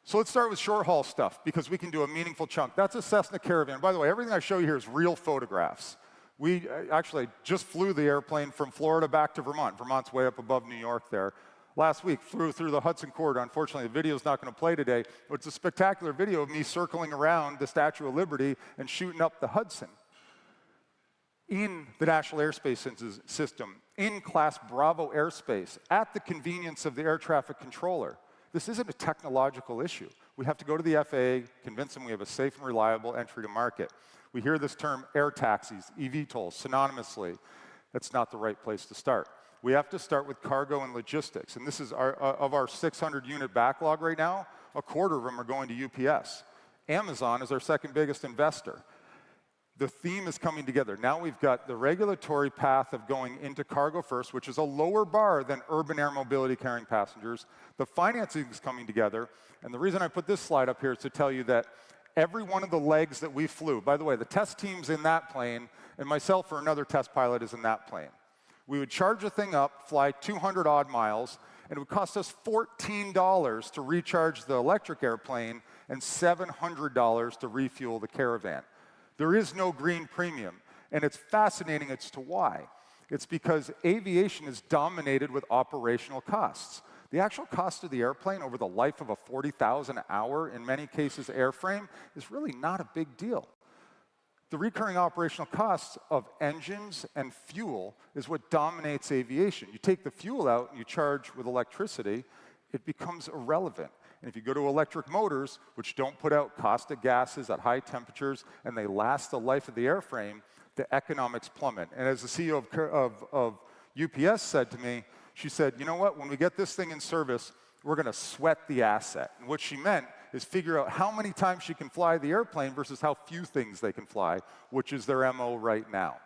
So let's start with short-haul stuff, because we can do a meaningful chunk. That's a Cessna Caravan. By the way, everything I show you here is real photographs. We actually just flew the airplane from Florida back to Vermont. Vermont's way up above New York there. Last week, flew through the Hudson Corridor. Unfortunately, the video's not going to play today, but it's a spectacular video of me circling around the Statue of Liberty and shooting up the Hudson. In the National Airspace System, in Class Bravo airspace, at the convenience of the air traffic controller. This isn't a technological issue. We have to go to the FAA, convince them we have a safe and reliable entry to market. We hear this term air taxis, eVTOLs, synonymously. That's not the right place to start. We have to start with cargo and logistics. And this is of our 600-unit backlog right now, a quarter of them are going to UPS. Amazon is our second biggest investor. The theme is coming together. Now we've got the regulatory path of going into cargo first, which is a lower bar than urban air mobility carrying passengers. The financing is coming together. And the reason I put this slide up here is to tell you that every one of the legs that we flew, by the way, the test team's in that plane, and myself or another test pilot is in that plane. We would charge the thing up, fly 200-odd miles, and it would cost us $14 to recharge the electric airplane and $700 to refuel the Caravan. There is no green premium, and it's fascinating as to why. It's because aviation is dominated with operational costs. The actual cost of the airplane over the life of a 40,000-hour, in many cases, airframe is really not a big deal. The recurring operational costs of engines and fuel is what dominates aviation. You take the fuel out and you charge with electricity, it becomes irrelevant. And if you go to electric motors, which don't put out caustic gases at high temperatures, and they last the life of the airframe, the economics plummet. And as the CEO of UPS said to me, she said, you know what, when we get this thing in service, we're going to sweat the asset. And what she meant is figure out how many times she can fly the airplane versus how few things they can fly, which is their MO right now.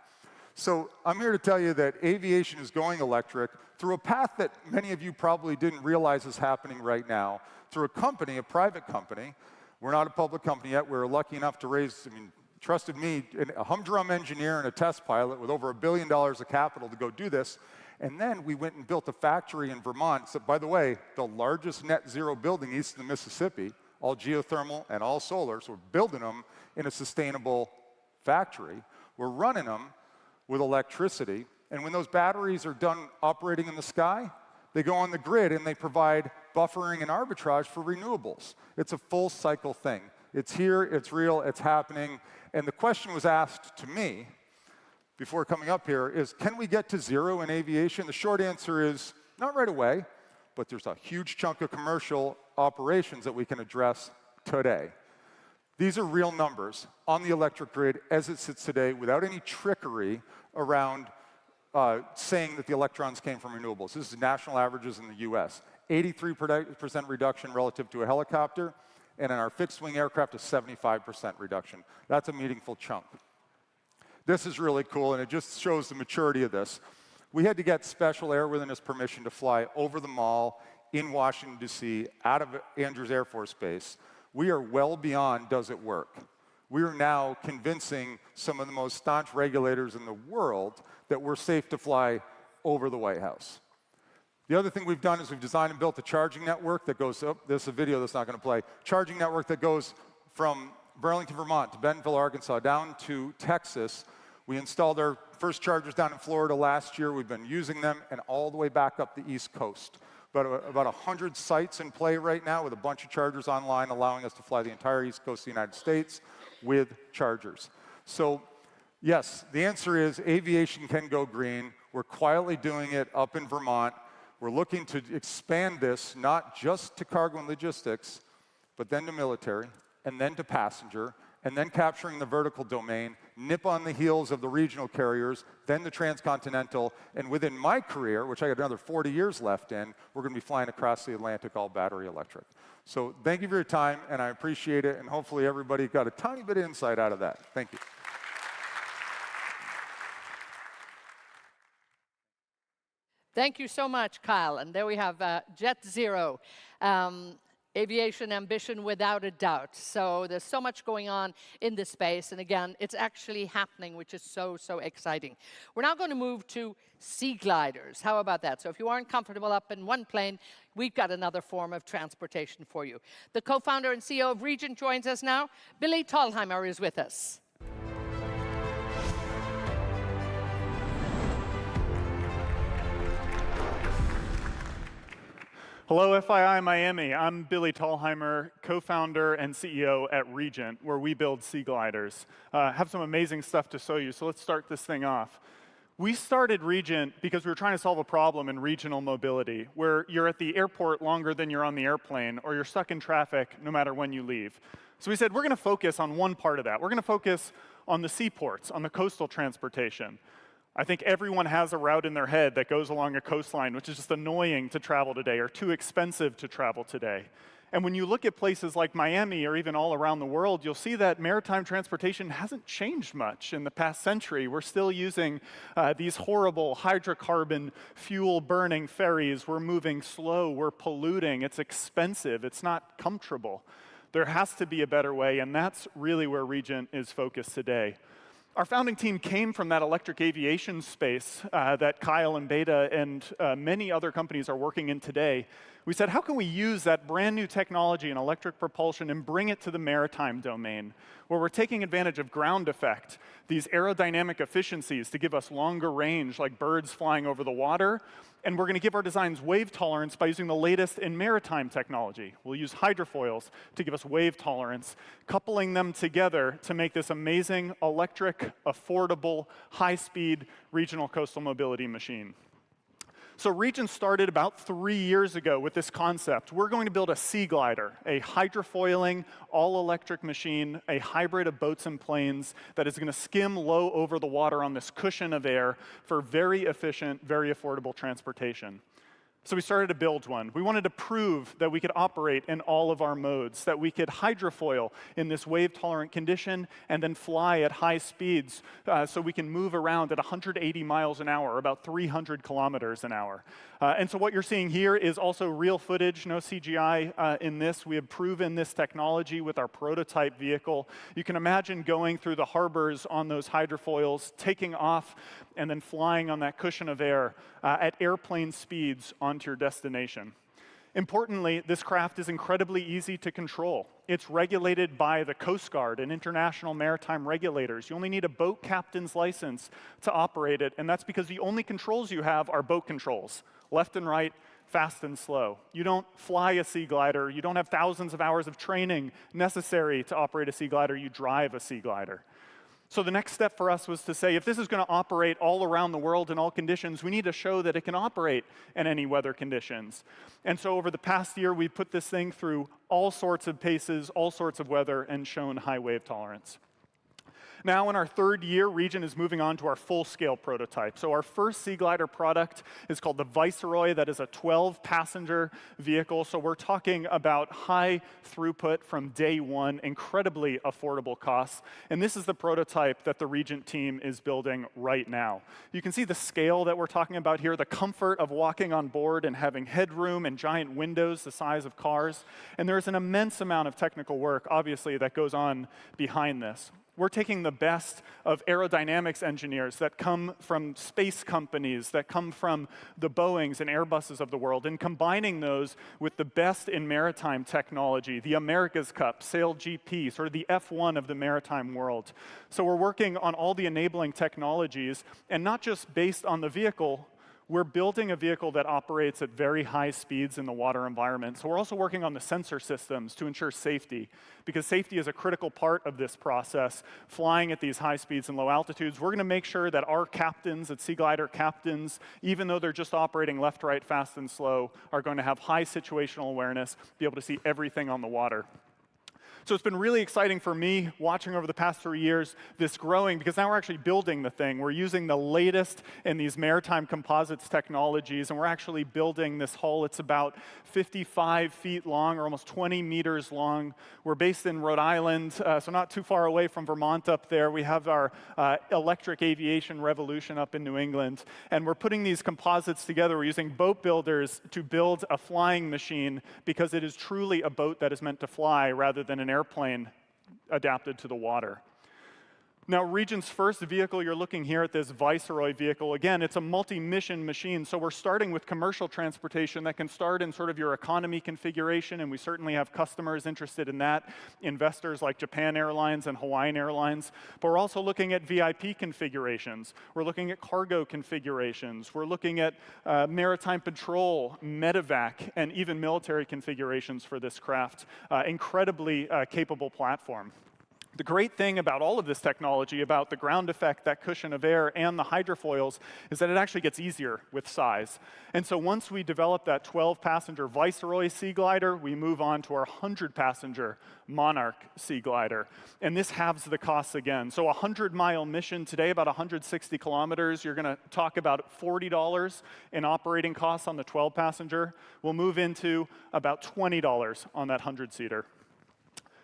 So I'm here to tell you that aviation is going electric through a path that many of you probably didn't realize is happening right now, through a company, a private company. We're not a public company yet. We're lucky enough to raise, trusted me, a humdrum engineer and a test pilot with over $1 billion of capital to go do this. And then we went and built a factory in Vermont. So, by the way, the largest net zero building east of the Mississippi, all geothermal and all solar. So we're building them in a sustainable factory. We're running them with electricity. And when those batteries are done operating in the sky, they go on the grid and they provide buffering and arbitrage for renewables. It's a full cycle thing. It's here, it's real, it's happening. And the question was asked to me before coming up here is, can we get to zero in aviation? The short answer is not right away, but there's a huge chunk of commercial operations that we can address today. These are real numbers on the electric grid as it sits today without any trickery around saying that the electrons came from renewables. This is national averages in the US. 83% reduction relative to a helicopter, and in our fixed-wing aircraft, a 75% reduction. That's a meaningful chunk. This is really cool, and it just shows the maturity of this. We had to get special airworthiness permission to fly over the mall in Washington, D.C., out of Andrews Air Force Base. We are well beyond does it work. We are now convincing some of the most staunch regulators in the world that we're safe to fly over the White House. The other thing we've done is we've designed and built a charging network that goes, this is a video that's not going to play, charging network that goes from Burlington, Vermont to Bentonville, Arkansas, down to Texas. We installed our first chargers down in Florida last year. We've been using them, and all the way back up the East Coast. About 100 sites in play right now with a bunch of chargers online, allowing us to fly the entire East Coast of the United States with chargers. So yes, the answer is aviation can go green. We're quietly doing it up in Vermont. We're looking to expand this not just to cargo and logistics, but then to military, and then to passenger, and then capturing the vertical domain, nip on the heels of the regional carriers, then the transcontinental, and within my career, which I got another 40 years left in, we're going to be flying across the Atlantic all battery electric. So thank you for your time, and I appreciate it, and hopefully everybody got a tiny bit of insight out of that. Thank you. Thank you so much, Kyle. And there we have Jet Zero. Aviation ambition without a doubt. So there's so much going on in this space. And again, it's actually happening, which is so, so exciting. We're now going to move to sea gliders. How about that? So if you aren't comfortable up in one plane, we've got another form of transportation for you. The co-founder and CEO of Regent joins us now. Billy Thalheimer is with us. Hello, FII Miami. I'm Billy Thalheimer, co-founder and CEO at Regent, where we build sea gliders. Have some amazing stuff to show you, so let's start this thing off. We started Regent because we were trying to solve a problem in regional mobility, where you're at the airport longer than you're on the airplane, or you're stuck in traffic no matter when you leave. So we said, we're going to focus on one part of that. We're going to focus on the seaports, on the coastal transportation. I think everyone has a route in their head that goes along a coastline, which is just annoying to travel today or too expensive to travel today. And when you look at places like Miami or even all around the world, you'll see that maritime transportation hasn't changed much in the past century. We're still using these horrible hydrocarbon fuel-burning ferries. We're moving slow. We're polluting. It's expensive. It's not comfortable. There has to be a better way, and that's really where Regent is focused today. Our founding team came from that electric aviation space that Kyle and Beta and many other companies are working in today. We said, how can we use that brand new technology in electric propulsion and bring it to the maritime domain, where we're taking advantage of ground effect, these aerodynamic efficiencies to give us longer range like birds flying over the water, and we're going to give our designs wave tolerance by using the latest in maritime technology. We'll use hydrofoils to give us wave tolerance, coupling them together to make this amazing electric, affordable, high-speed regional coastal mobility machine. So Regent started about 3 years ago with this concept. We're going to build a sea glider, a hydrofoiling, all-electric machine, a hybrid of boats and planes that is going to skim low over the water on this cushion of air for very efficient, very affordable transportation. So we started to build one. We wanted to prove that we could operate in all of our modes, that we could hydrofoil in this wave-tolerant condition and then fly at high speeds so we can move around at 180 miles an hour, about 300 kilometers an hour. And so what you're seeing here is also real footage, no CGI in this. We have proven this technology with our prototype vehicle. You can imagine going through the harbors on those hydrofoils, taking off, and then flying on that cushion of air at airplane speeds onto your destination. Importantly, this craft is incredibly easy to control. It's regulated by the Coast Guard and international maritime regulators. You only need a boat captain's license to operate it, and that's because the only controls you have are boat controls, left and right, fast and slow. You don't fly a sea glider. You don't have thousands of hours of training necessary to operate a sea glider. You drive a sea glider. So the next step for us was to say, if this is going to operate all around the world in all conditions, we need to show that it can operate in any weather conditions. And so over the past year, we've put this thing through all sorts of paces, all sorts of weather, and shown high wave tolerance. Now, in our third year, Regent is moving on to our full-scale prototype. So our first sea glider product is called the Viceroy. That is a 12-passenger vehicle. So we're talking about high throughput from day one, incredibly affordable costs. And this is the prototype that the Regent team is building right now. You can see the scale that we're talking about here, the comfort of walking on board and having headroom and giant windows the size of cars. And there's an immense amount of technical work, obviously, that goes on behind this. We're taking the best of aerodynamics engineers that come from space companies, that come from the Boeings and Airbuses of the world, and combining those with the best in maritime technology, the America's Cup, Sail GP, sort of the F1 of the maritime world. So we're working on all the enabling technologies, and not just based on the vehicle. We're building a vehicle that operates at very high speeds in the water environment. So we're also working on the sensor systems to ensure safety, because safety is a critical part of this process. Flying at these high speeds and low altitudes, we're going to make sure that our captains, at Sea Glider captains, even though they're just operating left, right, fast, and slow, are going to have high situational awareness, be able to see everything on the water. So it's been really exciting for me watching over the past 3 years this growing, because now we're actually building the thing. We're using the latest in these maritime composites technologies, and we're actually building this hull. It's about 55 feet long, or almost 20 meters long. We're based in Rhode Island, so not too far away from Vermont up there. We have our electric aviation revolution up in New England, and we're putting these composites together. We're using boat builders to build a flying machine, because it is truly a boat that is meant to fly rather than an airplane adapted to the water. Now, Regent's first vehicle, you're looking here at this Viceroy vehicle. Again, it's a multi-mission machine, so we're starting with commercial transportation that can start in sort of your economy configuration, and we certainly have customers interested in that, investors like Japan Airlines and Hawaiian Airlines. But we're also looking at VIP configurations. We're looking at cargo configurations. We're looking at maritime patrol, medevac, and even military configurations for this craft. Incredibly capable platform. The great thing about all of this technology, about the ground effect, that cushion of air, and the hydrofoils, is that it actually gets easier with size. And so once we develop that 12-passenger Viceroy Sea Glider, we move on to our 100-passenger Monarch Sea Glider. And this halves the costs again. So a 100-mile mission today, about 160 kilometers, you're going to talk about $40 in operating costs on the 12-passenger. We'll move into about $20 on that 100-seater.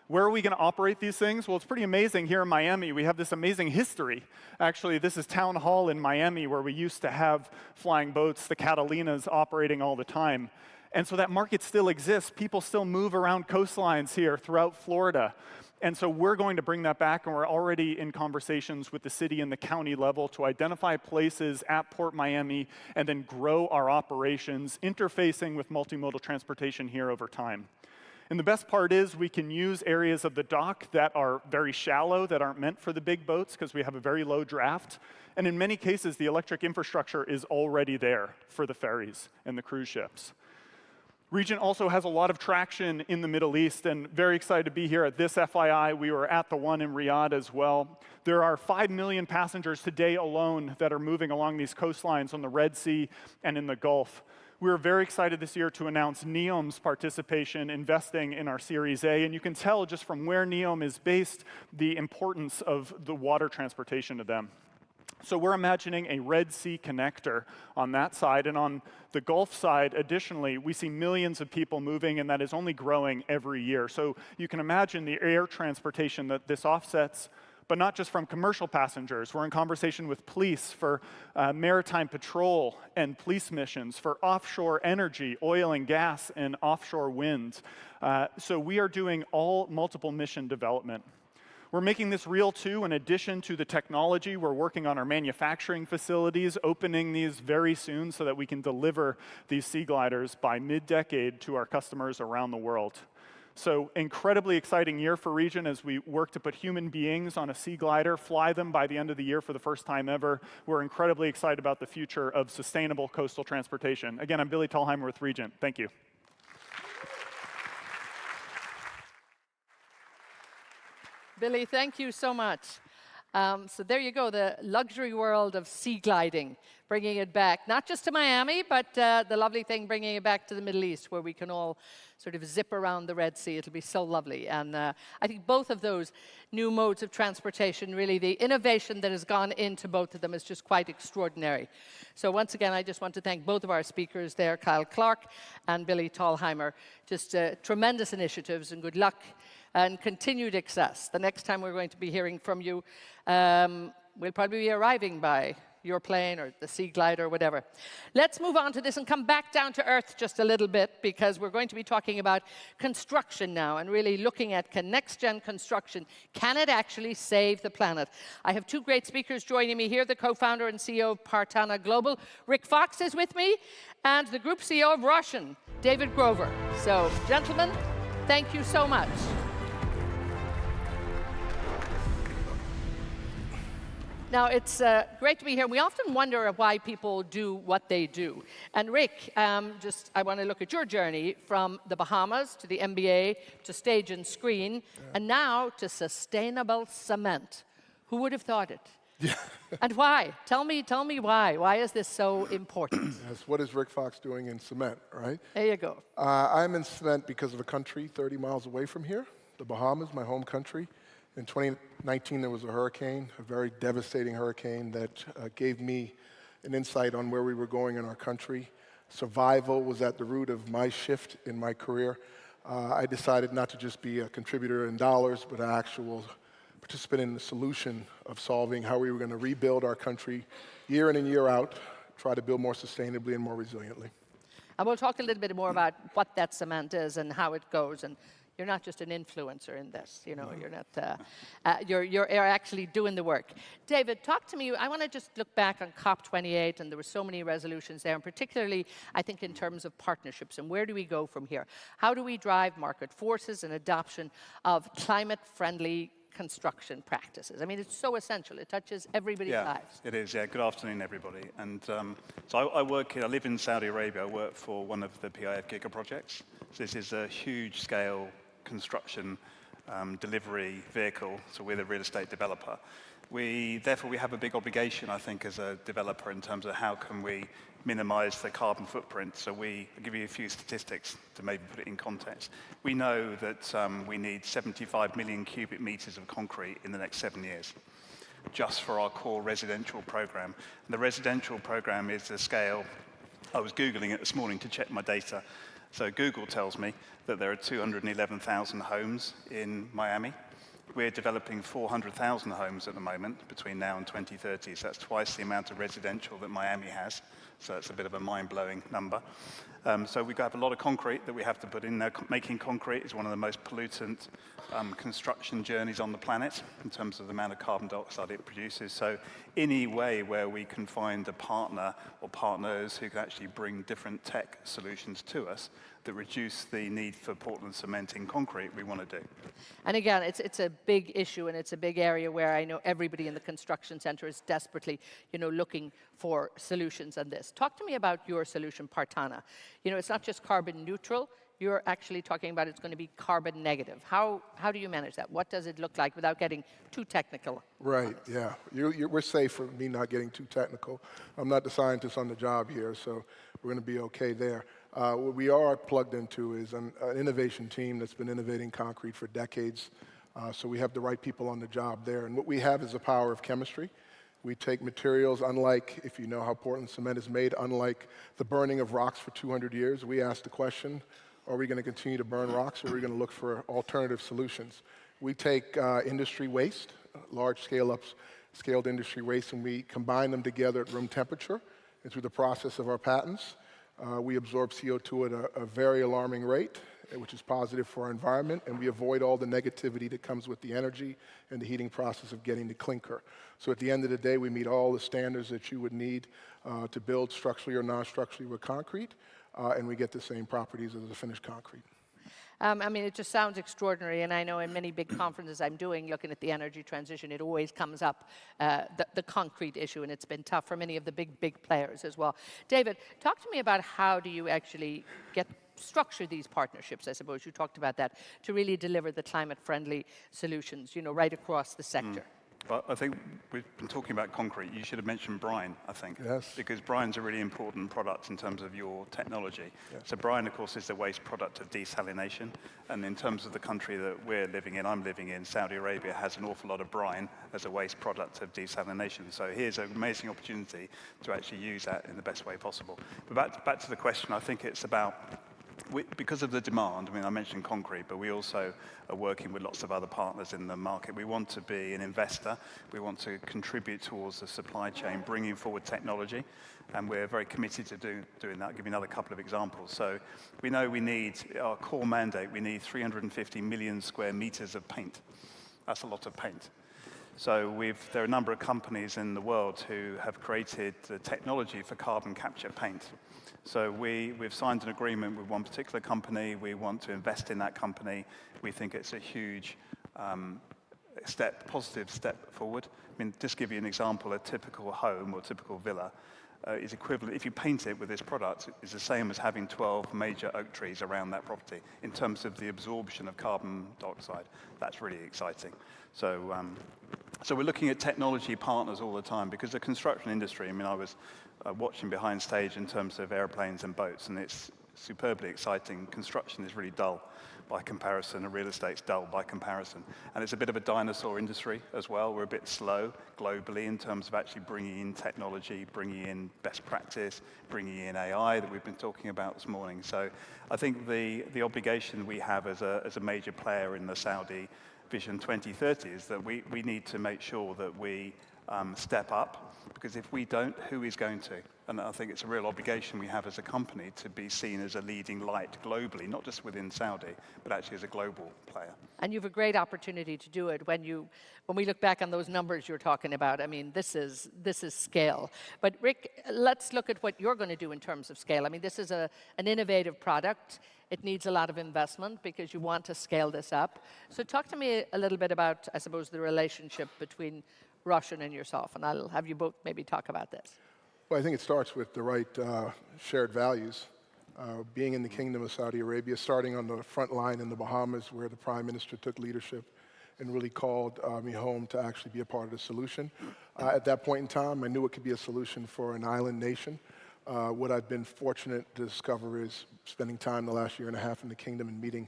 Where are we going to operate these things? Well, it's pretty amazing here in Miami. We have this amazing history. Actually, this is Town Hall in Miami, where we used to have flying boats, the Catalinas, operating all the time. And so that market still exists. People still move around coastlines here throughout Florida. And so we're going to bring that back, and we're already in conversations with the city and the county level to identify places at Port Miami and then grow our operations, interfacing with multimodal transportation here over time. And the best part is we can use areas of the dock that are very shallow, that aren't meant for the big boats, because we have a very low draft. And in many cases, the electric infrastructure is already there for the ferries and the cruise ships. Regent also has a lot of traction in the Middle East, and very excited to be here at this FII. We were at the one in Riyadh as well. There are 5 million passengers today alone that are moving along these coastlines on the Red Sea and in the Gulf. We were very excited this year to announce NEOM's participation, investing in our Series A, and you can tell just from where NEOM is based the importance of the water transportation to them. So we're imagining a Red Sea connector on that side, and on the Gulf side, additionally, we see millions of people moving, and that is only growing every year. So you can imagine the air transportation that this offsets, but not just from commercial passengers. We're in conversation with police for maritime patrol and police missions, for offshore energy, oil and gas, and offshore wind. So we are doing all multiple mission development. We're making this real too. In addition to the technology, we're working on our manufacturing facilities, opening these very soon so that we can deliver these sea gliders by mid-decade to our customers around the world. So incredibly exciting year for Regent as we work to put human beings on a sea glider, fly them by the end of the year for the first time ever. We're incredibly excited about the future of sustainable coastal transportation. Again, I'm Billy Tallheimer with Regent. Thank you. Billy, thank you so much. So there you go, the luxury world of sea gliding, bringing it back, not just to Miami, but the lovely thing, bringing it back to the Middle East, where we can all sort of zip around the Red Sea. It'll be so lovely. And I think both of those new modes of transportation, really the innovation that has gone into both of them is just quite extraordinary. So once again, I just want to thank both of our speakers there, Kyle Clark and Billy Tallheimer. Just tremendous initiatives, and good luck and continued success. The next time we're going to be hearing from you, we'll probably be arriving by your plane or the sea glider or whatever. Let's move on to this and come back down to earth just a little bit, because we're going to be talking about construction now and really looking at next-gen construction. Can it actually save the planet? I have two great speakers joining me here, the co-founder and CEO of Partana Global. Rick Fox is with me, and the group CEO of Russian, David Grover. So, gentlemen, thank you so much. Now, it's great to be here. We often wonder why people do what they do. And Rick, I want to look at your journey from the Bahamas to the MBA to stage and screen, and now to sustainable cement. Who would have thought it? Yeah. And why? Tell me why. Why is this so important? Yes, what is Rick Fox doing in cement, right? There you go. I'm in cement because of a country 30 miles away from here, the Bahamas, my home country. In 2019, there was a hurricane, a very devastating hurricane that gave me an insight on where we were going in our country. Survival was at the root of my shift in my career. I decided not to just be a contributor in dollars, but an actual participant in the solution of solving how we were going to rebuild our country year in and year out, try to build more sustainably and more resiliently. And we'll talk a little bit more about what that cement is and how it goes. And you're not just an influencer in this, you know, you're not, you're actually doing the work. David, talk to me. I want to just look back on COP28, and there were so many resolutions there, and particularly, I think, in terms of partnerships, and where do we go from here? How do we drive market forces and adoption of climate-friendly construction practices? I mean, it's so essential. It touches everybody's lives. It is, yeah. Good afternoon, everybody. And so I live in Saudi Arabia. I work for one of the PIF Giga projects. So this is a huge-scale construction delivery vehicle. So we're the real estate developer. Therefore, we have a big obligation, I think, as a developer in terms of how can we minimize the carbon footprint. So I'll give you a few statistics to maybe put it in context. We know that we need 75 million cubic meters of concrete in the next 7 years, just for our core residential program. And the residential program is the scale. I was Googling it this morning to check my data. So Google tells me that there are 211,000 homes in Miami. We're developing 400,000 homes at the moment between now and 2030. So that's twice the amount of residential that Miami has. So it's a bit of a mind-blowing number. So we have a lot of concrete that we have to put in there. Making concrete is one of the most pollutant construction journeys on the planet in terms of the amount of carbon dioxide it produces. So any way where we can find a partner or partners who can actually bring different tech solutions to us that reduce the need for Portland cement in concrete, we want to do. And again, it's a big issue, and it's a big area where I know everybody in the construction center is desperately, looking for solutions on this. Talk to me about your solution, Partana. You know, it's not just carbon neutral. You're actually talking about it's going to be carbon negative. How do you manage that? What does it look like without getting too technical? Right, yeah. We're safe for me not getting too technical. I'm not the scientist on the job here, so we're going to be okay there. What we are plugged into is an innovation team that's been innovating concrete for decades. So we have the right people on the job there. And what we have is the power of chemistry. We take materials, unlike, if you know how Portland cement is made, unlike the burning of rocks for 200 years, we ask the question, are we going to continue to burn rocks, or are we going to look for alternative solutions? We take industry waste, scaled industry waste, and we combine them together at room temperature. And through the process of our patents, we absorb CO2 at a very alarming rate, which is positive for our environment, and we avoid all the negativity that comes with the energy and the heating process of getting the clinker. So at the end of the day, we meet all the standards that you would need to build structurally or non-structurally with concrete, and we get the same properties as the finished concrete. I mean, it just sounds extraordinary, and I know in many big conferences I'm doing, looking at the energy transition, it always comes up, the concrete issue, and it's been tough for many of the big players as well. David, talk to me about how do you actually structure these partnerships, I suppose you talked about that, to really deliver the climate-friendly solutions, you know, right across the sector. But I think we've been talking about concrete. You should have mentioned brine, I think. Yes. Because brine's a really important product in terms of your technology. Yes. So brine, of course, is the waste product of desalination. And in terms of the country that we're living in, I'm living in, Saudi Arabia has an awful lot of brine as a waste product of desalination. So here's an amazing opportunity to actually use that in the best way possible. But back to the question, I think it's about, because of the demand, I mean, I mentioned concrete, but we also are working with lots of other partners in the market. We want to be an investor. We want to contribute towards the supply chain, bringing forward technology, and we're very committed to doing that. I'll give you another couple of examples. So we know we need, our core mandate, we need 350 million square meters of paint. That's a lot of paint. So there are a number of companies in the world who have created the technology for carbon capture paint. So we've signed an agreement with one particular company. We want to invest in that company. We think it's a huge positive step forward. I mean, just to give you an example, a typical home or typical villa is equivalent, if you paint it with this product, is the same as having 12 major oak trees around that property in terms of the absorption of carbon dioxide. That's really exciting. So we're looking at technology partners all the time, because the construction industry, I mean, I was watching behind stage in terms of airplanes and boats, and it's superbly exciting. Construction is really dull by comparison, and real estate's dull by comparison. And it's a bit of a dinosaur industry as well. We're a bit slow globally in terms of actually bringing in technology, bringing in best practice, bringing in AI that we've been talking about this morning. So I think the obligation we have as a major player in the Saudi Vision 2030 is that we need to make sure that we step up, because if we don't, who is going to? And I think it's a real obligation we have as a company to be seen as a leading light globally, not just within Saudi, but actually as a global player. And you have a great opportunity to do it when we look back on those numbers you're talking about. I mean, this is scale. But Rick, let's look at what you're going to do in terms of scale. I mean, this is an innovative product. It needs a lot of investment because you want to scale this up. So talk to me a little bit about, I suppose, the relationship between Roshan and yourself, and I'll have you both maybe talk about this. Well, I think it starts with the right shared values. Being in the Kingdom of Saudi Arabia, starting on the front line in the Bahamas, where the Prime Minister took leadership and really called me home to actually be a part of the solution. At that point in time, I knew it could be a solution for an island nation. What I've been fortunate to discover is spending time the last year and a half in the Kingdom and meeting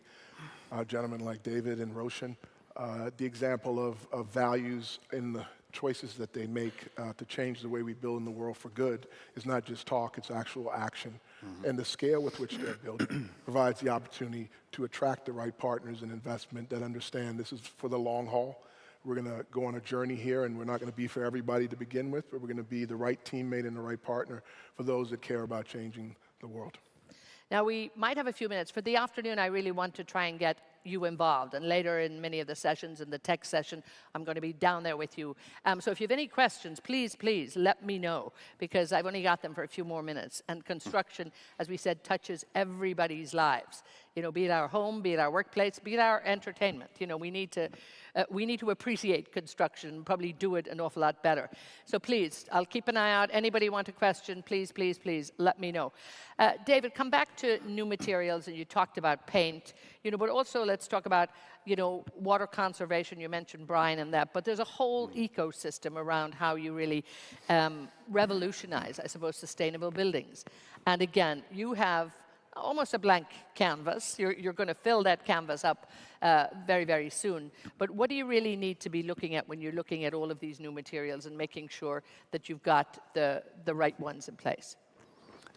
gentlemen like David and Roshan. The example of values in the choices that they make to change the way we build in the world for good is not just talk, it's actual action. Mm-hmm. And the scale with which they're building provides the opportunity to attract the right partners and investment that understand this is for the long haul. We're going to go on a journey here, and we're not going to be for everybody to begin with, but we're going to be the right teammate and the right partner for those that care about changing the world. Now, we might have a few minutes. For the afternoon, I really want to try and get you involved. And later in many of the sessions, in the tech session, I'm going to be down there with you. So if you have any questions, please let me know, because I've only got them for a few more minutes. And construction, as we said, touches everybody's lives. be it our home, be it our workplace, be it our entertainment. We need to appreciate construction, probably do it an awful lot better. So please, I'll keep an eye out. Anybody want a question, please, please, please let me know. David, come back to new materials, and you talked about paint, but also let's talk about, water conservation. You mentioned brine and that, but there's a whole ecosystem around how you really revolutionize, I suppose, sustainable buildings. And again, you have almost a blank canvas. You're going to fill that canvas up very, very soon. But what do you really need to be looking at when you're looking at all of these new materials and making sure that you've got the right ones in place?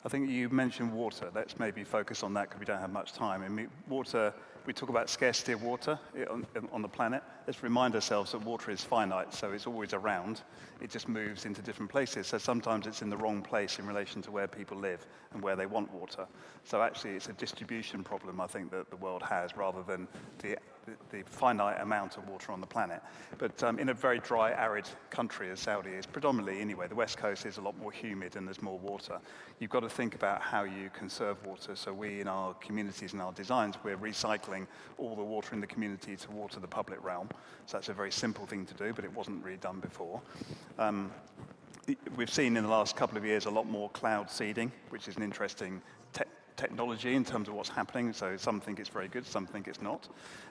I think you mentioned water. Let's maybe focus on that because we don't have much time. I mean, water, we talk about scarcity of water on the planet. Let's remind ourselves that water is finite, so it's always around. It just moves into different places. So sometimes it's in the wrong place in relation to where people live and where they want water. So actually, it's a distribution problem, I think, that the world has, rather than the finite amount of water on the planet. But in a very dry, arid country as Saudi is, predominantly anyway, the West Coast is a lot more humid and there's more water. You've got to think about how you conserve water. So we, in our communities and our designs, we're recycling all the water in the community to water the public realm. So that's a very simple thing to do, but it wasn't really done before. We've seen in the last couple of years a lot more cloud seeding, which is an interesting technology in terms of what's happening. So some think it's very good, some think it's not.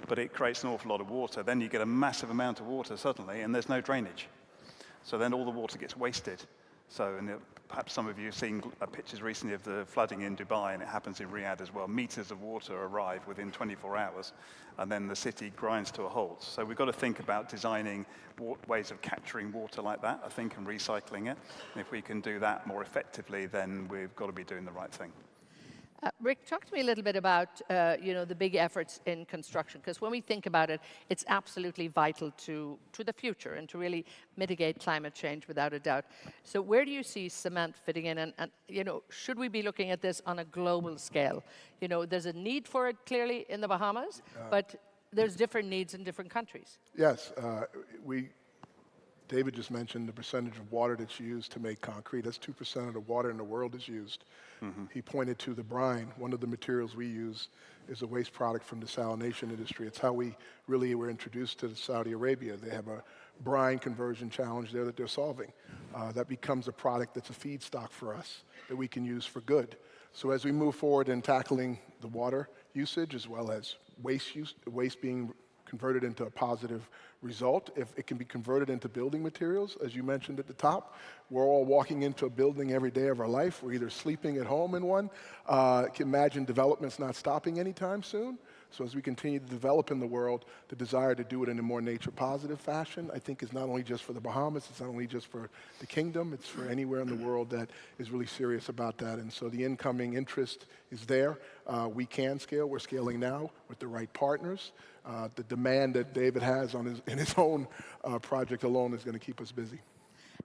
But it creates an awful lot of water. Then you get a massive amount of water suddenly, and there's no drainage. So then all the water gets wasted. So perhaps some of you have seen pictures recently of the flooding in Dubai, and it happens in Riyadh as well. Meters of water arrive within 24 hours, and then the city grinds to a halt. So we've got to think about designing ways of capturing water like that, I think, and recycling it. And if we can do that more effectively, then we've got to be doing the right thing. Rick, talk to me a little bit about the big efforts in construction, because when we think about it, it's absolutely vital to the future and to really mitigate climate change without a doubt. So where do you see cement fitting in, and should we be looking at this on a global scale? There's a need for it clearly in the Bahamas, but there's different needs in different countries. Yes, David just mentioned the percentage of water that's used to make concrete. That's 2% of the water in the world is used. He pointed to the brine. One of the materials we use is a waste product from the salination industry. It's how we really were introduced to Saudi Arabia. They have a brine conversion challenge there that they're solving. That becomes a product that's a feedstock for us that we can use for good. So as we move forward in tackling the water usage as well as waste being converted into a positive result, if it can be converted into building materials, as you mentioned at the top, we're all walking into a building every day of our life. We're either sleeping at home in one. Imagine development's not stopping anytime soon. So as we continue to develop in the world, the desire to do it in a more nature-positive fashion, I think, is not only just for the Bahamas, it's not only just for the kingdom, it's for anywhere in the world that is really serious about that. And so the incoming interest is there. We can scale. We're scaling now with the right partners. The demand that David has in his own project alone is going to keep us busy.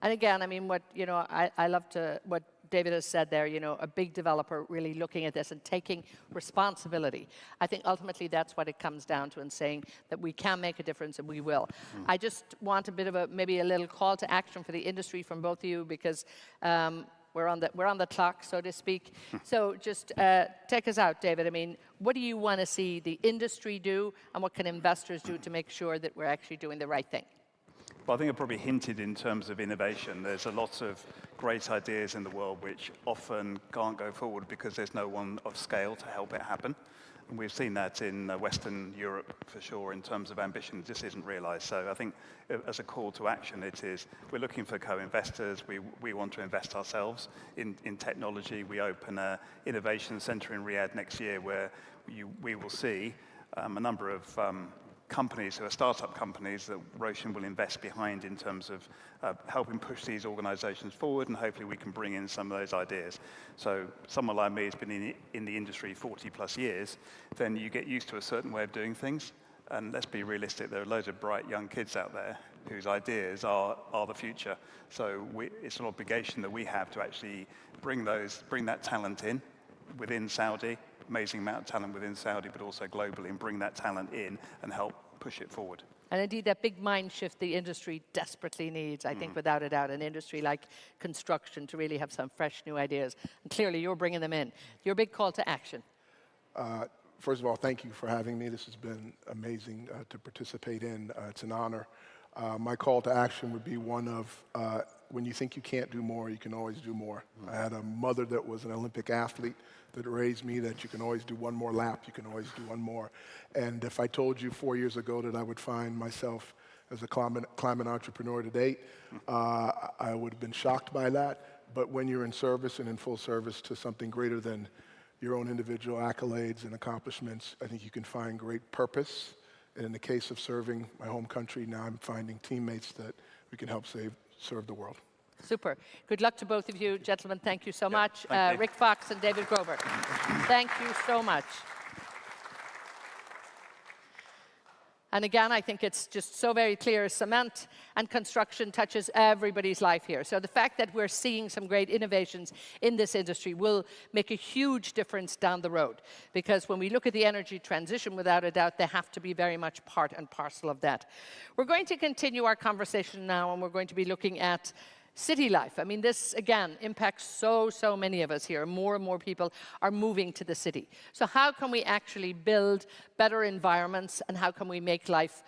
And again, I mean, I love what David has said there, a big developer really looking at this and taking responsibility. I think ultimately that's what it comes down to, and saying that we can make a difference and we will. I just want a bit of maybe a little call to action for the industry from both of you, because we're on the clock, so to speak. So just take us out, David. I mean, what do you want to see the industry do, and what can investors do to make sure that we're actually doing the right thing? Well, I think I probably hinted in terms of innovation. There's a lot of great ideas in the world which often can't go forward because there's no one of scale to help it happen. And we've seen that in Western Europe for sure in terms of ambition. It just isn't realized. So I think as a call to action, it is we're looking for co-investors. We want to invest ourselves in technology. We open an innovation center in Riyadh next year where we will see a number of companies who are startup companies that Roshan will invest behind in terms of helping push these organizations forward, and hopefully we can bring in some of those ideas. So someone like me has been in the industry 40 plus years, then you get used to a certain way of doing things. And let's be realistic, there are loads of bright young kids out there whose ideas are the future. So it's an obligation that we have to actually bring that talent in within Saudi, amazing amount of talent within Saudi, but also globally, and bring that talent in and help push it forward. And indeed, that big mind shift the industry desperately needs, I think, without a doubt, an industry like construction to really have some fresh new ideas. And clearly, you're bringing them in. Your big call to action. first of all, thank you for having me. This has been amazing to participate in. It's an honor. My call to action would be one of, when you think you can't do more, you can always do more. I had a mother that was an Olympic athlete that raised me that you can always do one more lap, you can always do one more. And if I told you 4 years ago that I would find myself as a climate entrepreneur to date, I would have been shocked by that. But when you're in service and in full service to something greater than your own individual accolades and accomplishments, I think you can find great purpose. And in the case of serving my home country, now I'm finding teammates that we can help serve the world. Super. Good luck to both of you. Gentlemen, thank you so much. thank you. Rick Fox and David Grover. Thank you so much. And again, I think it's just so very clear, cement and construction touches everybody's life here. So the fact that we're seeing some great innovations in this industry will make a huge difference down the road. Because when we look at the energy transition, without a doubt, they have to be very much part and parcel of that. We're going to continue our conversation now, and we're going to be looking at city life. I mean, this, again, impacts so many of us here. More and more people are moving to the city. So how can we actually build better environments, and how can we make life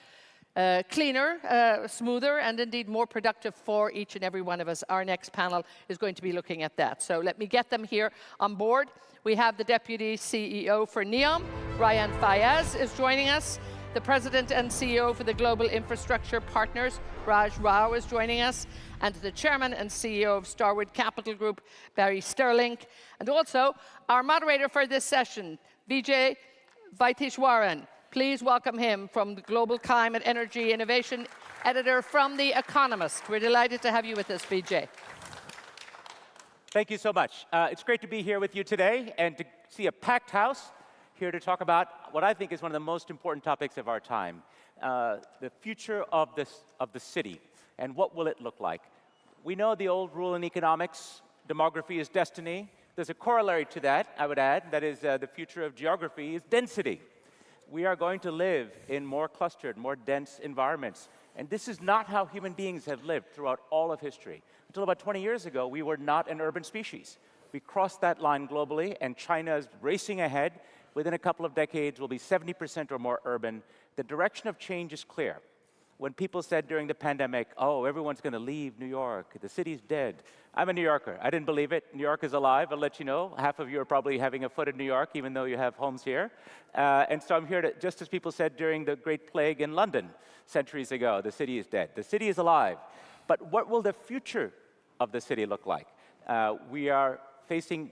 cleaner, smoother, and indeed more productive for each and every one of us? Our next panel is going to be looking at that. So let me get them here on board. We have the Deputy CEO for NEOM, Ryan Fayez, is joining us. The President and CEO for the Global Infrastructure Partners, Raj Rao, is joining us. And the Chairman and CEO of Starwood Capital Group, Barry Sterling. And also, our moderator for this session, Vijay Vaitishwaran. Please welcome him, from the Global Climate Energy Innovation Editor from The Economist. We're delighted to have you with us, Vijay. Thank you so much. It's great to be here with you today and to see a packed house here to talk about what I think is one of the most important topics of our time, the future of the city, and what will it look like. We know the old rule in economics, demography is destiny. There's a corollary to that, I would add, that is the future of geography is density. We are going to live in more clustered, more dense environments. And this is not how human beings have lived throughout all of history. Until about 20 years ago, we were not an urban species. We crossed that line globally, and China is racing ahead. Within a couple of decades, we'll be 70% or more urban. The direction of change is clear. When people said during the pandemic, oh, everyone's going to leave New York, the city's dead. I'm a New Yorker. I didn't believe it. New York is alive, I'll let you know. Half of you are probably having a foot in New York, even though you have homes here. And so I'm here to, just as people said during the Great Plague in London centuries ago, the city is dead. The city is alive. But what will the future of the city look like? We are facing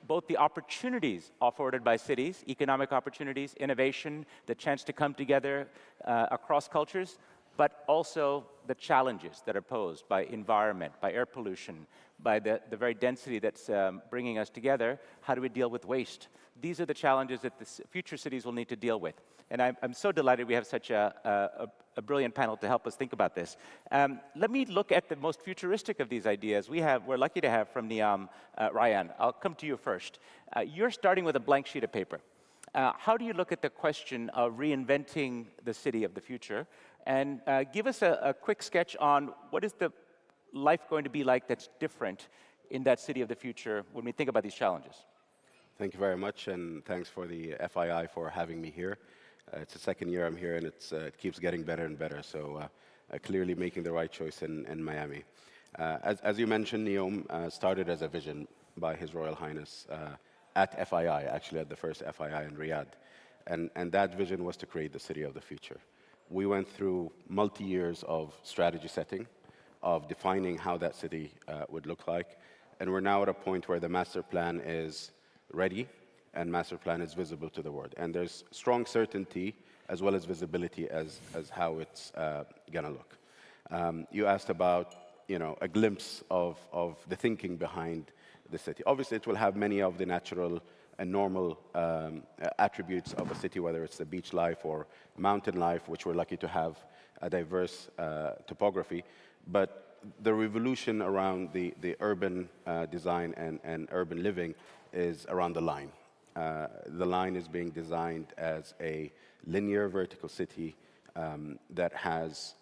both the opportunities afforded by cities, economic opportunities, innovation, the chance to come together across cultures, but also the challenges that are posed by environment, by air pollution, by the very density that's bringing us together. How do we deal with waste? These are the challenges that the future cities will need to deal with. And I'm so delighted we have such a brilliant panel to help us think about this. Let me look at the most futuristic of these ideas. We're lucky to have from NEOM, Ryan. I'll come to you first. You're starting with a blank sheet of paper. How do you look at the question of reinventing the city of the future? And give us a quick sketch on what is the life going to be like that's different in that city of the future when we think about these challenges. Thank you very much, and thanks for the FII for having me here. It's the second year I'm here, and it keeps getting better and better, so clearly making the right choice in Miami. As you mentioned, NEOM started as a vision by His Royal Highness at FII, actually at the first FII in Riyadh. And that vision was to create the city of the future. We went through multi-years of strategy setting, of defining how that city would look like. And we're now at a point where the master plan is ready and master plan is visible to the world. And there's strong certainty as well as visibility as how it's gonna look. You asked about, a glimpse of the thinking behind the city. Obviously, it will have many of the natural and normal attributes of a city, whether it's the beach life or mountain life, which we're lucky to have a diverse topography. But the revolution around the urban design and urban living is around the line. The line is being designed as a linear vertical city that has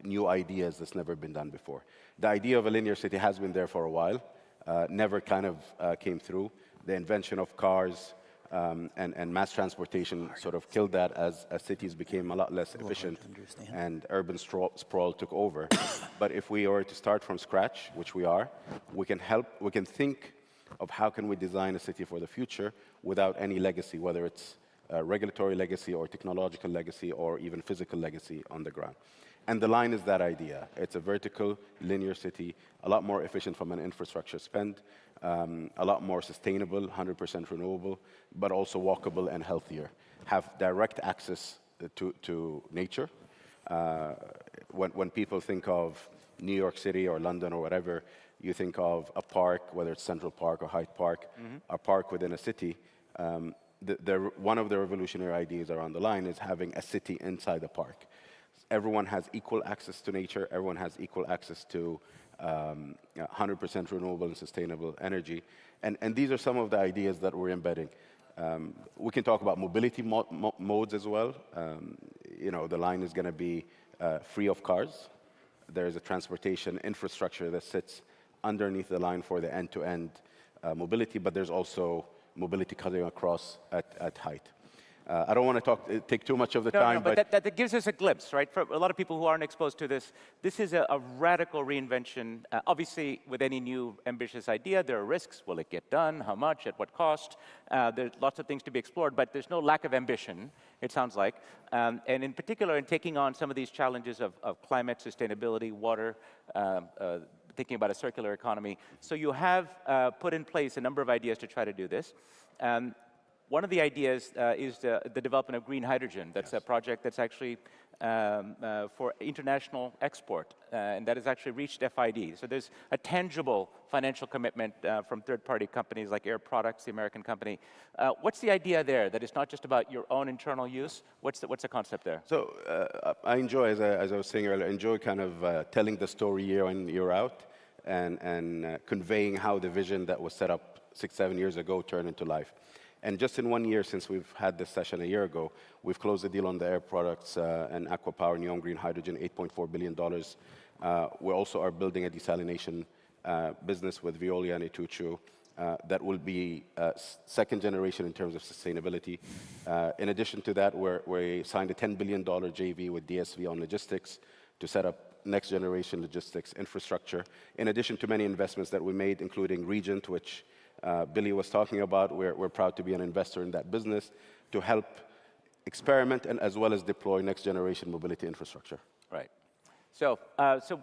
new ideas that's never been done before. The idea of a linear city has been there for a while, never kind of came through. The invention of cars, and mass transportation sort of killed that as cities became a lot less efficient and urban sprawl took over. But if we were to start from scratch, which we are, we can think of how can we design a city for the future without any legacy, whether it's regulatory legacy or technological legacy or even physical legacy on the ground. And the line is that idea. It's a vertical, linear city, a lot more efficient from an infrastructure spend, a lot more sustainable, 100% renewable, but also walkable and healthier. Have direct access to nature. When people think of New York City or London or whatever, you think of a park, whether it's Central Park or Hyde Park, a park within a city. One of the revolutionary ideas around the line is having a city inside a park. Everyone has equal access to nature. Everyone has equal access to 100% renewable and sustainable energy. And these are some of the ideas that we're embedding. We can talk about mobility modes as well. The line is going to be free of cars. There's a transportation infrastructure that sits underneath the line for the end-to-end mobility, but there's also mobility cutting across at height. I don't want to take too much of the time, but that gives us a glimpse, right? For a lot of people who aren't exposed to this, this is a radical reinvention. Obviously, with any new ambitious idea, there are risks. Will it get done? How much? At what cost? There's lots of things to be explored, but there's no lack of ambition, it sounds like. And in particular, in taking on some of these challenges of climate, sustainability, water, thinking about a circular economy. So you have put in place a number of ideas to try to do this. One of the ideas is the development of green hydrogen. That's a project that's actually for international export, and that has actually reached FID. So there's a tangible financial commitment from third-party companies like Air Products, the American company. What's the idea there? That it's not just about your own internal use? What's the concept there? So I enjoy, as I was saying earlier, enjoy kind of telling the story year in, year out, and conveying how the vision that was set up 6-7 years ago turned into life. And just in 1 year since we've had this session a year ago, we've closed the deal on the Air Products and Aqua Power Neom Green Hydrogen, $8.4 billion. We also are building a desalination business with Veolia and Ituchu that will be second generation in terms of sustainability. In addition to that, we signed a $10 billion JV with DSV on logistics to set up next generation logistics infrastructure, in addition to many investments that we made, including Regent, which Billy was talking about. We're proud to be an investor in that business to help experiment and as well as deploy next generation mobility infrastructure. Right. So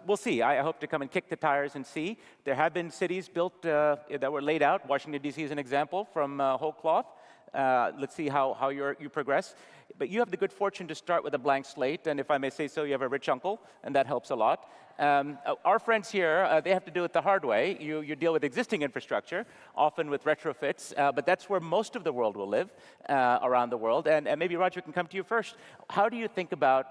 we'll see. I hope to come and kick the tires and see. There have been cities built that were laid out. Washington, D.C. is an example from whole cloth. Let's see how you progress. But you have the good fortune to start with a blank slate, and if I may say so, you have a rich uncle, and that helps a lot. Our friends here, they have to do it the hard way. You deal with existing infrastructure, often with retrofits, but that's where most of the world will live around the world. And maybe, Roger, can come to you first. How do you think about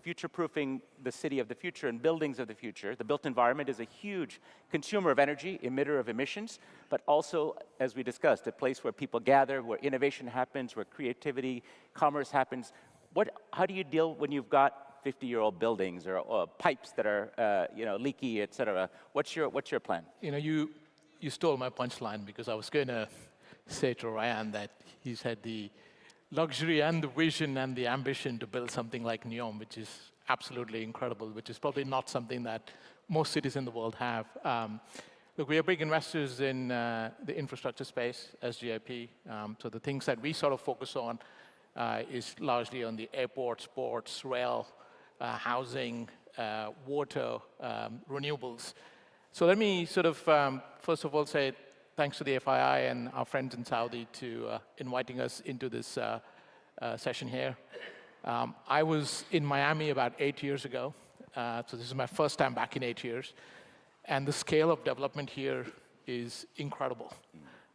future-proofing the city of the future and buildings of the future? The built environment is a huge consumer of energy, emitter of emissions, but also, as we discussed, a place where people gather, where innovation happens, where creativity, commerce happens. How do you deal when you've got 50-year-old buildings or pipes that are leaky, et cetera? What's your plan? You stole my punchline, because I was going to say to Ryan that he's had the luxury and the vision and the ambition to build something like Neom, which is absolutely incredible, which is probably not something that most cities in the world have. Look, we are big investors in the infrastructure space, SGIP. So the things that we sort of focus on is largely on the airports, ports, rail, housing, water, renewables. So let me sort of, first of all, say thanks to the FII and our friends in Saudi to inviting us into this session here. I was in Miami about 8 years ago, so this is my first time back in 8 years, and the scale of development here is incredible.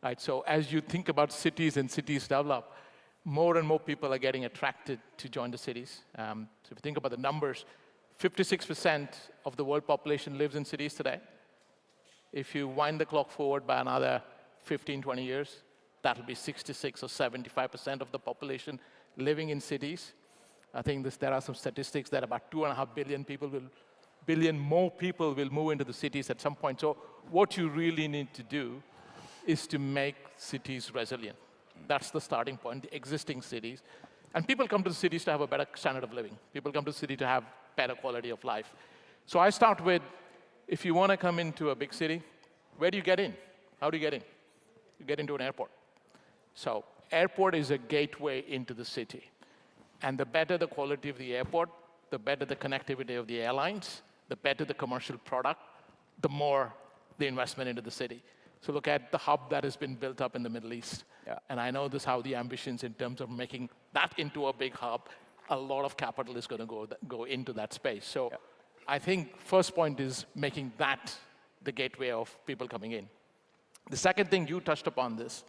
Right? So as you think about cities and cities develop, more and more people are getting attracted to join the cities. So if you think about the numbers, 56% of the world population lives in cities today. If you wind the clock forward by another 15, 20 years, that'll be 66 or 75% of the population living in cities. I think there are some statistics that about 2.5 billion more people will move into the cities at some point. So what you really need to do is to make cities resilient. That's the starting point, the existing cities. And people come to the cities to have a better standard of living. People come to the city to have better quality of life. So I start with, if you want to come into a big city, where do you get in? How do you get in? You get into an airport. So airport is a gateway into the city. And the better the quality of the airport, the better the connectivity of the airlines, the better the commercial product, the more the investment into the city. So look at the hub that has been built up in the Middle East. Yeah. And I know this how the ambitions in terms of making that into a big hub, a lot of capital is going to go into that space. So I think first point is making that the gateway of people coming in. The second thing, you touched upon this,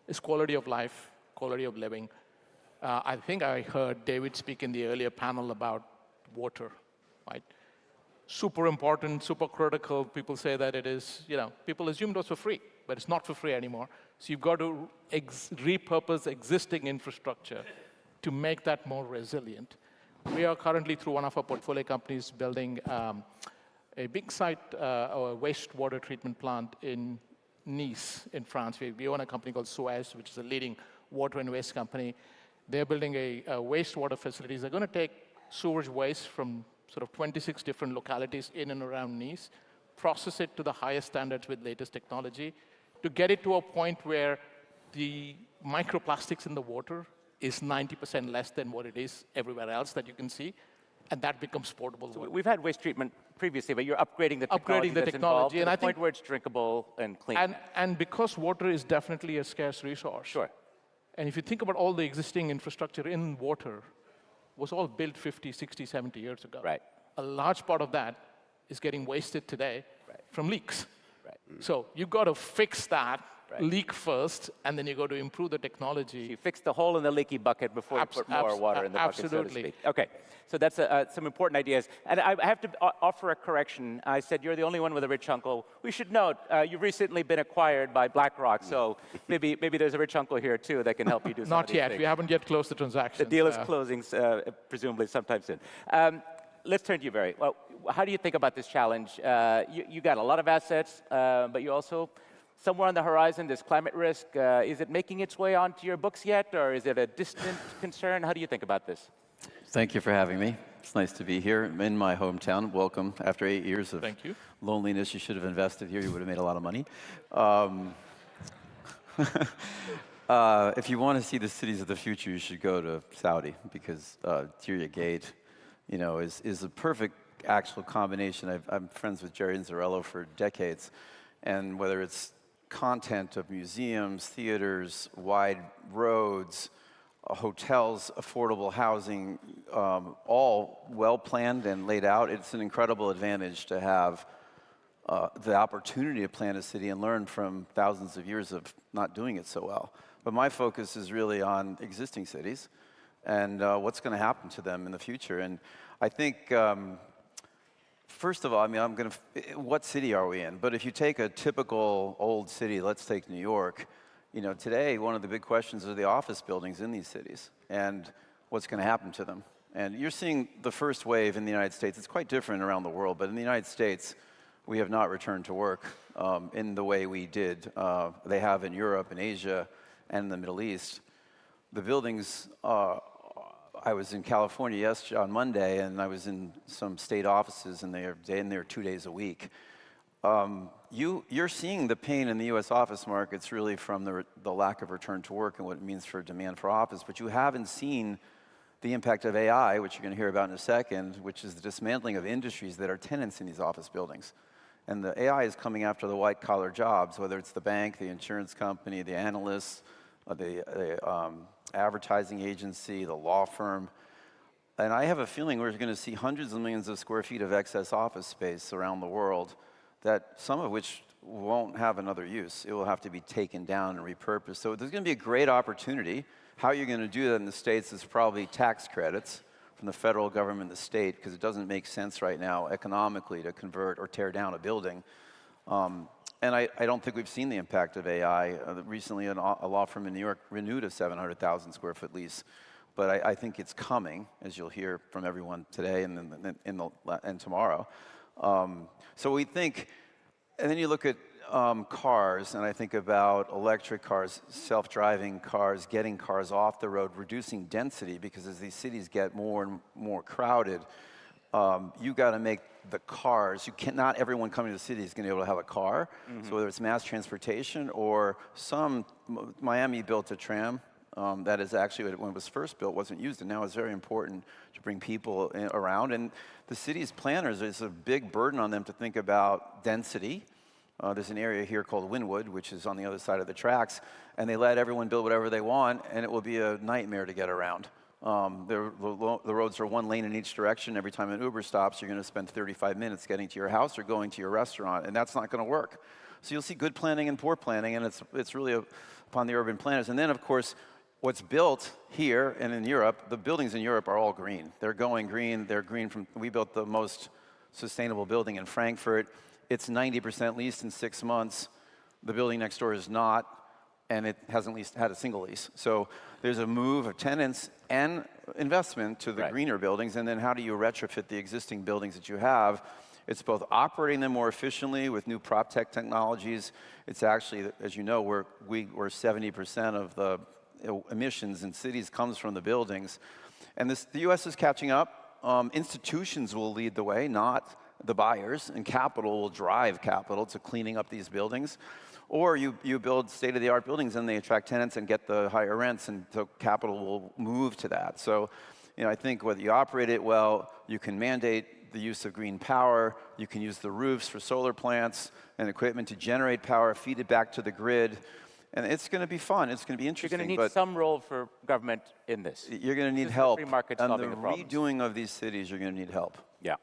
is quality of life, quality of living. I think I heard David speak in the earlier panel about water, right? Super important, super critical. People say that it is, people assumed it was for free, but it's not for free anymore. So you've got to repurpose existing infrastructure to make that more resilient. We are currently, through one of our portfolio companies, building a big site, or a wastewater treatment plant in Nice, in France. We own a company called Suez, which is a leading water and waste company. They're building a wastewater facilities. They're going to take sewage waste from sort of 26 different localities in and around Nice, process it to the highest standards with latest technology, to get it to a point where the microplastics in the water is 90% less than what it is everywhere else that you can see, and that becomes portable. So we've had waste treatment previously, but you're upgrading the technology that's involved to the point where it's drinkable and clean. And because water is definitely a scarce resource. Sure. And if you think about all the existing infrastructure in water, was all built 50, 60, 70 years ago. Right. A large part of that is getting wasted today from leaks. Right. So you've got to fix that leak first, and then you got to improve the technology. So you fix the hole in the leaky bucket before you put more water in the bucket, so to speak. Okay, so that's some important ideas. And I have to offer a correction. I said you're the only one with a rich uncle. We should note, you've recently been acquired by BlackRock, so maybe there's a rich uncle here, too, that can help you do some of these things. We haven't yet closed the transaction. The deal is closing, presumably, sometime soon. Let's turn to you, Barry. Well, how do you think about this challenge? You got a lot of assets, but you also, somewhere on the horizon, there's climate risk. Is it making its way onto your books yet, or is it a distant concern? How do you think about this? Thank you for having me. It's nice to be here in my hometown. Welcome. After 8 years of loneliness, you should have invested here. You would have made a lot of money. If you want to see the cities of the future, you should go to Saudi, because Diriyah Gate, is a perfect actual combination. I'm friends with Jerry Inzarello for decades, and whether it's content of museums, theaters, wide roads, hotels, affordable housing, all well-planned and laid out, it's an incredible advantage to have the opportunity to plan a city and learn from thousands of years of not doing it so well. But my focus is really on existing cities and what's going to happen to them in the future. And I think, first of all, what city are we in? But if you take a typical old city, let's take New York, today one of the big questions are the office buildings in these cities and what's going to happen to them. And you're seeing the first wave in the United States. It's quite different around the world, but in the United States, we have not returned to work in the way we did. They have in Europe and Asia and in the Middle East. The buildings, I was in California on Monday, and I was in some state offices, and they're in there 2 days a week. You're seeing the pain in the U.S. office markets really from the lack of return to work and what it means for demand for office, but you haven't seen the impact of AI, which you're going to hear about in a second, which is the dismantling of industries that are tenants in these office buildings. And the AI is coming after the white-collar jobs, whether it's the bank, the insurance company, the analysts, the advertising agency, the law firm. And I have a feeling we're going to see hundreds of millions of square feet of excess office space around the world, that some of which won't have another use. It will have to be taken down and repurposed. So there's going to be a great opportunity. How you're going to do that in the States is probably tax credits from the federal government and the state, because it doesn't make sense right now economically to convert or tear down a building. And I don't think we've seen the impact of AI. Recently, a law firm in New York renewed a 700,000 square foot lease. But I think it's coming, as you'll hear from everyone today and tomorrow. So we think, and then you look at cars, and I think about electric cars, self-driving cars, getting cars off the road, reducing density, because as these cities get more and more crowded, you got to make the cars, not everyone coming to the city is going to be able to have a car. So whether it's mass transportation or Miami built a tram that is actually, when it was first built, wasn't used, and now it's very important to bring people around. And the city's planners, there's a big burden on them to think about density. There's an area here called Wynwood, which is on the other side of the tracks, and they let everyone build whatever they want, and it will be a nightmare to get around. The roads are one lane in each direction. Every time an Uber stops, you're going to spend 35 minutes getting to your house or going to your restaurant, and that's not going to work. So you'll see good planning and poor planning, and it's really upon the urban planners. And then, of course, what's built here and in Europe, the buildings in Europe are all green. They're going green. They're green we built the most sustainable building in Frankfurt. It's 90% leased in 6 months. The building next door is not, and it hasn't had a single lease. So there's a move of tenants and investment to the greener buildings, and then how do you retrofit the existing buildings that you have? It's both operating them more efficiently with new prop tech technologies. It's actually, as you know, we're 70% of the emissions in cities comes from the buildings. And the US is catching up. Institutions will lead the way, not the buyers, and capital will drive capital to cleaning up these buildings. Or you build state-of-the-art buildings and they attract tenants and get the higher rents, and so capital will move to that. So, I think whether you operate it well, you can mandate the use of green power, you can use the roofs for solar plants and equipment to generate power, feed it back to the grid, and it's going to be fun. It's going to be interesting. You're going to need some role for government in this. You're going to need help. Free market on solving the problems. redoing of these cities, you're going to need help. Yeah.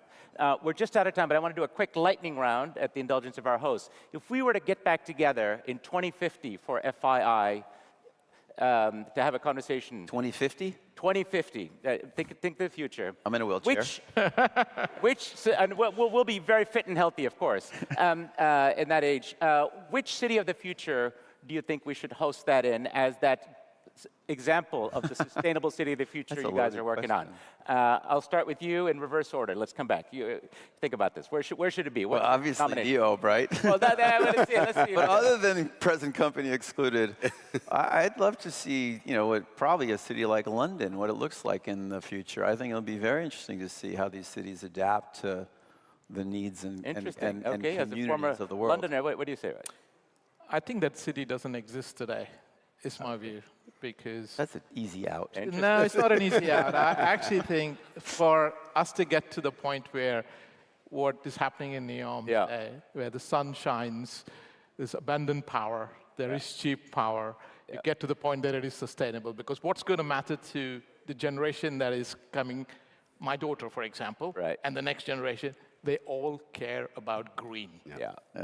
We're just out of time, but I want to do a quick lightning round at the indulgence of our hosts. If we were to get back together in 2050 for FII to have a conversation. 2050? 2050. Think the future. I'm in a wheelchair. And we'll be very fit and healthy, of course, in that age. Which city of the future do you think we should host that in as that example of the sustainable city of the future you guys are working on? I'll start with you in reverse order. Let's come back. You think about this. Where should it be? Well, obviously Neo, right? Well, let's see. But other than present company excluded, I'd love to see, probably a city like London, what it looks like in the future. I think it'll be very interesting to see how these cities adapt to the needs and okay, as a communities former of the world. Londoner, what do you say? I think that city doesn't exist today, is my view. Because that's an easy out. No, it's not an easy out. I actually think for us to get to the point where what is happening in Neom today, where the sun shines, there's abundant power, there is cheap power, you get to the point that it is sustainable. Because what's going to matter to the generation that is coming, my daughter, for example, and the next generation, they all care about green.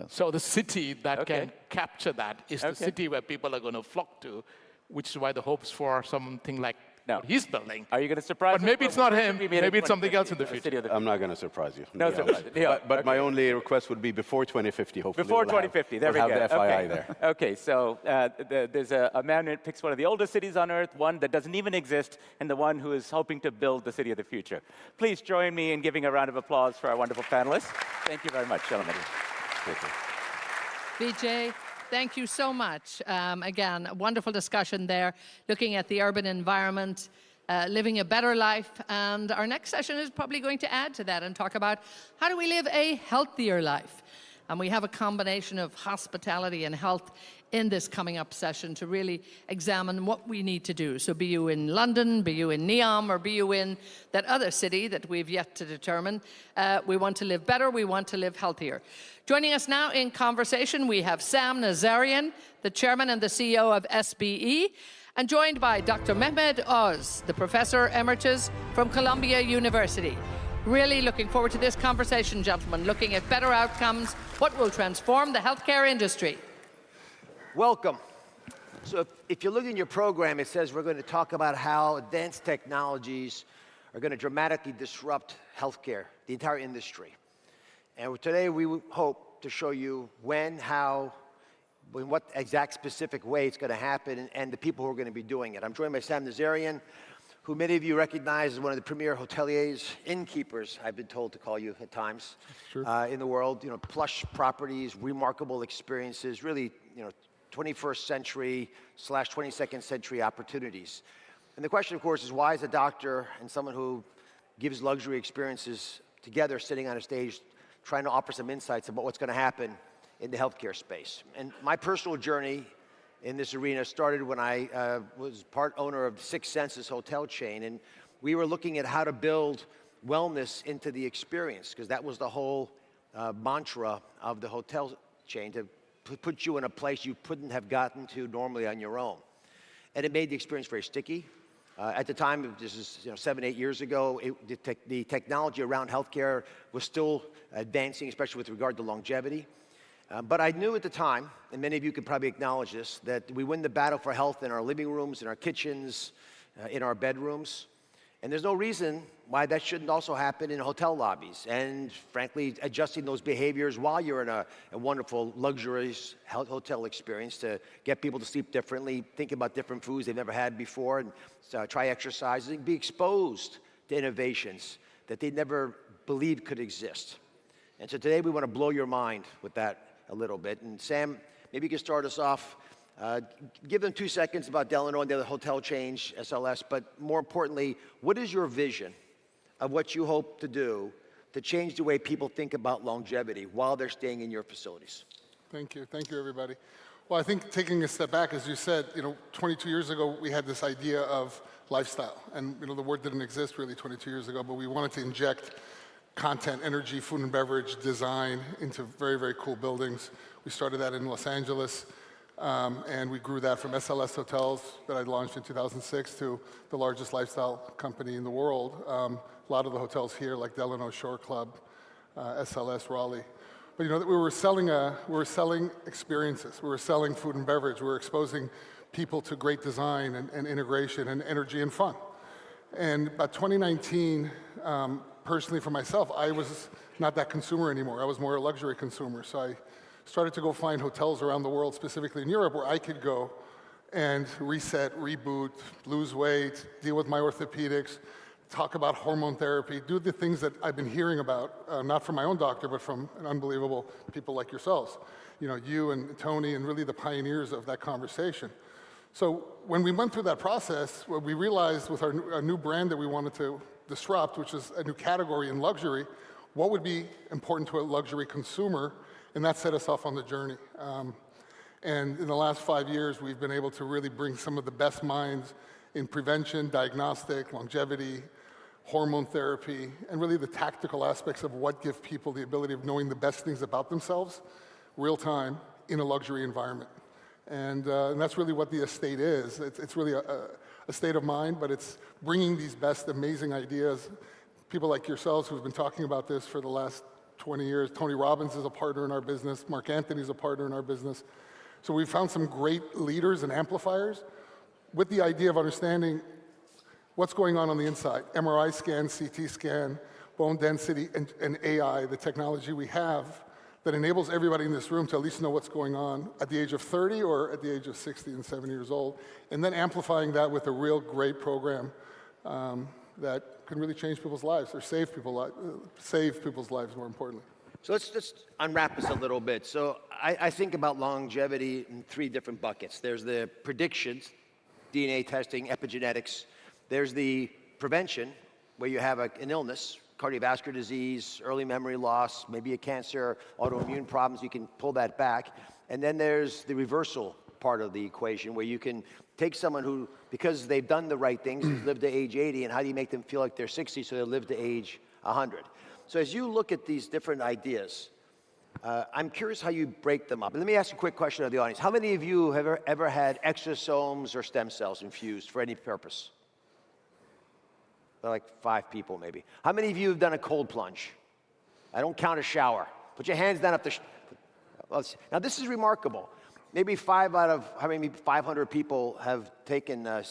So the city that can capture that is the city where people are going to flock to, which is why the hopes for something like what he's building. Are you going to surprise But maybe it's not him. Maybe it's something else in the future. I'm not going to surprise you. No surprise. But my only request would be before 2050, hopefully. Before 2050, there we go. We'll have the FII there. Okay, so there's a man who picks one of the oldest cities on Earth, one that doesn't even exist, and the one who is hoping to build the city of the future. Please join me in giving a round of applause for our wonderful panelists. Thank you very much, gentlemen. Thank you. Vijay, thank you so much. Again, a wonderful discussion there, looking at the urban environment, living a better life. And our next session is probably going to add to that and talk about how do we live a healthier life. And we have a combination of hospitality and health in this coming up session to really examine what we need to do. So be you in London, be you in Neom, or be you in that other city that we've yet to determine, we want to live better, we want to live healthier. Joining us now in conversation, we have Sam Nazarian, the chairman and the CEO of SBE, and joined by Dr. Mehmed Oz, the professor emeritus from Columbia University. Really looking forward to this conversation, gentlemen, looking at better outcomes, what will transform the healthcare industry. Welcome. So if you look in your program, it says we're going to talk about how advanced technologies are going to dramatically disrupt healthcare, the entire industry. And today we hope to show you when, how, in what exact specific way it's going to happen, and the people who are going to be doing it. I'm joined by Sam Nazarian, who many of you recognize as one of the premier hoteliers, innkeepers, I've been told to call you at times, in the world. You know, plush properties, remarkable experiences, really, 21st century / 22nd century opportunities. And the question, of course, is why is a doctor and someone who gives luxury experiences together sitting on a stage trying to offer some insights about what's going to happen in the healthcare space? And my personal journey in this arena started when I was part owner of Six Senses hotel chain, and we were looking at how to build wellness into the experience, because that was the whole mantra of the hotel chain, to put you in a place you couldn't have gotten to normally on your own. And it made the experience very sticky. At the time, this is 7, 8 years ago, the technology around healthcare was still advancing, especially with regard to longevity. But I knew at the time, and many of you could probably acknowledge this, that we win the battle for health in our living rooms, in our kitchens, in our bedrooms. And there's no reason why that shouldn't also happen in hotel lobbies. And frankly, adjusting those behaviors while you're in a wonderful, luxurious hotel experience to get people to sleep differently, think about different foods they've never had before, and try exercising, be exposed to innovations that they never believed could exist. And so today we want to blow your mind with that a little bit. And Sam, maybe you can start us off. Give them 2 seconds about Delano and the other hotel chain, SLS, but more importantly, what is your vision of what you hope to do to change the way people think about longevity while they're staying in your facilities? Thank you, everybody. Well, I think taking a step back, as you said, 22 years ago, we had this idea of lifestyle. And, the word didn't exist really 22 years ago, but we wanted to inject content, energy, food and beverage, design into very, very cool buildings. We started that in Los Angeles, and we grew that from SLS Hotels that I launched in 2006 to the largest lifestyle company in the world. A lot of the hotels here, like Delano Shore Club, SLS Raleigh. But we were selling experiences. We were selling food and beverage. We were exposing people to great design and integration and energy and fun. And by 2019, personally for myself, I was not that consumer anymore. I was more a luxury consumer. So I started to go find hotels around the world, specifically in Europe, where I could go and reset, reboot, lose weight, deal with my orthopedics, talk about hormone therapy, do the things that I've been hearing about, not from my own doctor, but from unbelievable people like yourselves. You and Tony and really the pioneers of that conversation. So when we went through that process, what we realized with our new brand that we wanted to disrupt, which is a new category in luxury, what would be important to a luxury consumer, and that set us off on the journey. And in the last 5 years, we've been able to really bring some of the best minds in prevention, diagnostic, longevity, hormone therapy, and really the tactical aspects of what give people the ability of knowing the best things about themselves, real time, in a luxury environment. And that's really what the estate is. It's really a state of mind, but it's bringing these best, amazing ideas. People like yourselves who've been talking about this for the last 20 years. Tony Robbins is a partner in our business. Mark Anthony is a partner in our business. So we've found some great leaders and amplifiers with the idea of understanding what's going on the inside. MRI scan, CT scan, bone density, and AI, the technology we have that enables everybody in this room to at least know what's going on at the age of 30 or at the age of 60 and 70 years old, and then amplifying that with a real great program that can really change people's lives or save people's lives, more importantly. So let's unwrap this a little bit. So I think about longevity in 3 different buckets. There's the predictions, DNA testing, epigenetics. There's the prevention, where you have an illness, cardiovascular disease, early memory loss, maybe a cancer, autoimmune problems, you can pull that back. And then there's the reversal part of the equation, where you can take someone who, because they've done the right things, has lived to age 80, and how do you make them feel like they're 60 so they'll live to age 100? So as you look at these different ideas, I'm curious how you break them up. And let me ask a quick question of the audience. How many of you have ever had exosomes or stem cells infused for any purpose? Like 5 people, maybe. How many of you have done a cold plunge? I don't count a shower. Put your hands down up the... Now, this is remarkable. Maybe 5 out of 500 people have taken a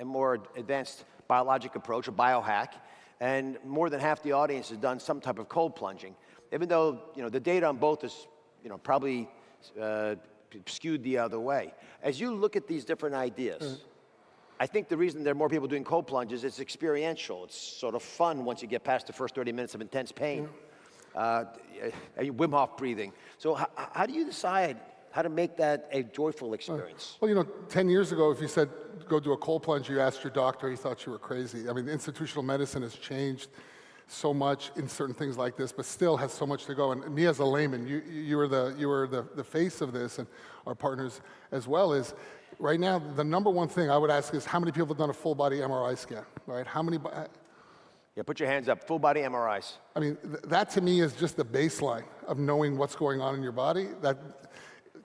more advanced biologic approach, a biohack, and more than half the audience has done some type of cold plunging. Even though the data on both is probably skewed the other way. As you look at these different ideas, I think the reason there are more people doing cold plunges is experiential. It's sort of fun once you get past the first 30 minutes of intense pain. Wim Hof breathing. So how do you decide how to make that a joyful experience? Well, you know, 10 years ago, if you said, go do a cold plunge, you asked your doctor, he thought you were crazy. I mean, institutional medicine has changed so much in certain things like this, but still has so much to go. And me as a layman, you were the face of this, and our partners as well, is right now, the number one thing I would ask is how many people have done a full body MRI scan, right? How many? Yeah, put your hands up, full body MRIs. I mean, that to me is just the baseline of knowing what's going on in your body. That,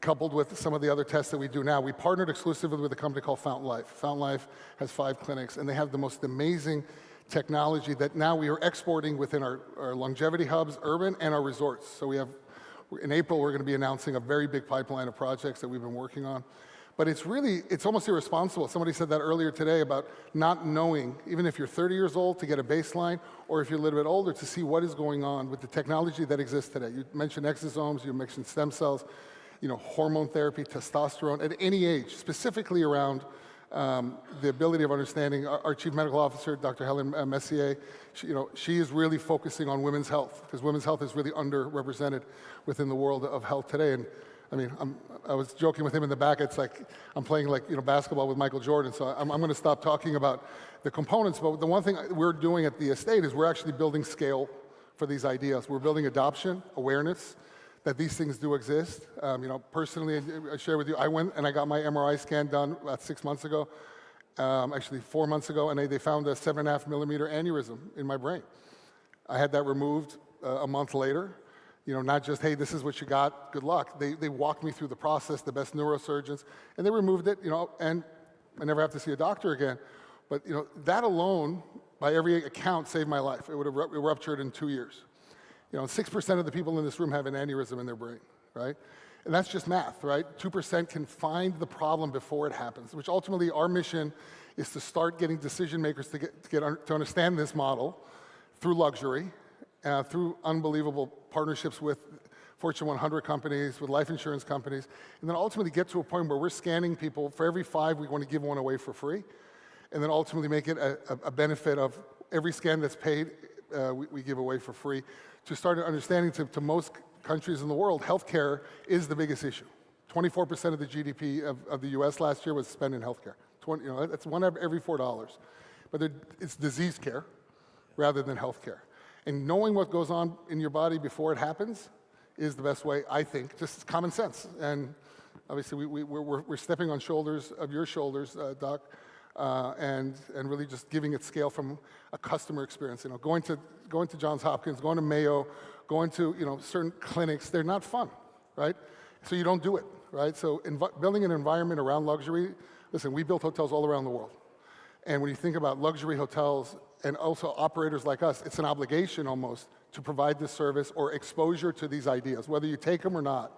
coupled with some of the other tests that we do now. We partnered exclusively with a company called Fountain Life. Fountain Life has 5 clinics, and they have the most amazing technology that now we are exporting within our longevity hubs, urban, and our resorts. So we have, in April, we're going to be announcing a very big pipeline of projects that we've been working on. But it's really, it's almost irresponsible. Somebody said that earlier today about not knowing, even if you're 30 years old, to get a baseline, or if you're a little bit older, to see what is going on with the technology that exists today. You mentioned exosomes, you mentioned stem cells, you know, hormone therapy, testosterone, at any age, specifically around the ability of understanding. Our Chief Medical Officer, Dr. Helen Messier, she is really focusing on women's health, because women's health is really underrepresented within the world of health today. And I mean, I was joking with him in the back. It's like I'm playing basketball with Michael Jordan. So I'm going to stop talking about the components. But the one thing we're doing at the estate is we're actually building scale for these ideas. We're building adoption, awareness that these things do exist. Personally, I share with you, I went and I got my MRI scan done about 6 months ago, actually 4 months ago, and they found a 7.5 millimeter aneurysm in my brain. I had that removed a month later. Not just, hey, this is what you got, good luck. They walked me through the process, the best neurosurgeons, and they removed it, and I never have to see a doctor again. But, that alone, by every account, saved my life. It would have ruptured in 2 years. 6% of the people in this room have an aneurysm in their brain, right? And that's just math, right? 2% can find the problem before it happens, which ultimately our mission is to start getting decision makers to understand this model through luxury, through unbelievable partnerships with Fortune 100 companies, with life insurance companies, and then ultimately get to a point where we're scanning people. For every 5, we want to give one away for free, and then ultimately make it a benefit of every scan that's paid, we give away for free. To start understanding to most countries in the world, healthcare is the biggest issue. 24% of the GDP of the US last year was spent in healthcare. That's one every $4. But it's disease care rather than healthcare. And knowing what goes on in your body before it happens is the best way, I think, just common sense. And obviously we're stepping on your shoulders, Doc, and really just giving it scale from a customer experience. Going to Johns Hopkins, going to Mayo, going to certain clinics, they're not fun, right? So you don't do it, right? So building an environment around luxury, listen, we built hotels all around the world. And when you think about luxury hotels and also operators like us, it's an obligation almost to provide this service or exposure to these ideas, whether you take them or not.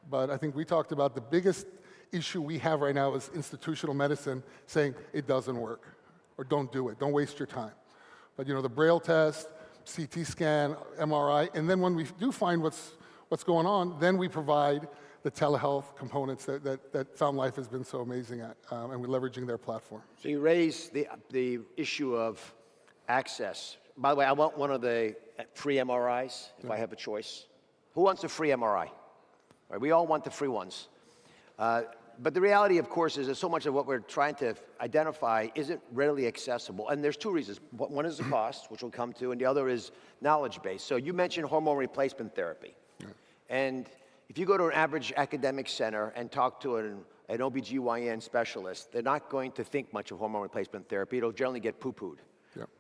But I think we talked about the biggest issue we have right now is institutional medicine saying it doesn't work or don't do it, don't waste your time. But the Braille test, CT scan, MRI, and then when we do find what's going on, then we provide the telehealth components that Fountain Life has been so amazing at, and we're leveraging their platform. So you raise the issue of access. By the way, I want one of the free MRIs if I have a choice. Who wants a free MRI? Right, we all want the free ones. But the reality, of course, is that so much of what we're trying to identify isn't readily accessible. And there's 2 reasons. One is the cost, which we'll come to, and the other is knowledge-based. So you mentioned hormone replacement therapy. Yeah. And if you go to an average academic center and talk to an OBGYN specialist, they're not going to think much of hormone replacement therapy. It'll generally get poo-pooed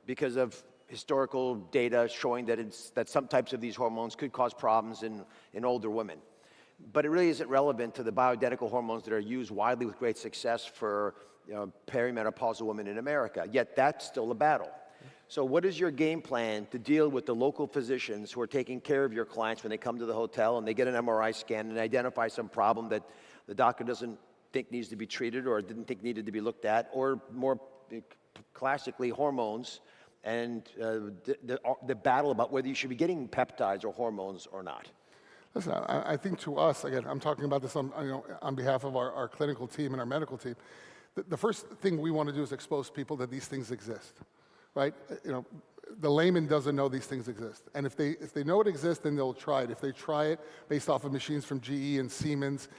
because of historical data showing that some types of these hormones could cause problems in older women. But it really isn't relevant to the bioidentical hormones that are used widely with great success for perimenopausal women in America. Yet that's still a battle. So what is your game plan to deal with the local physicians who are taking care of your clients when they come to the hotel and they get an MRI scan and identify some problem that the doctor doesn't think needs to be treated or didn't think needed to be looked at, or more classically hormones, and the battle about whether you should be getting peptides or hormones or not? Listen, I think to us, again, I'm talking about this on behalf of our clinical team and our medical team, the first thing we want to do is expose people that these things exist, right? The layman doesn't know these things exist. And if they know it exists, then they'll try it. If they try it based off of machines from GE and Siemens,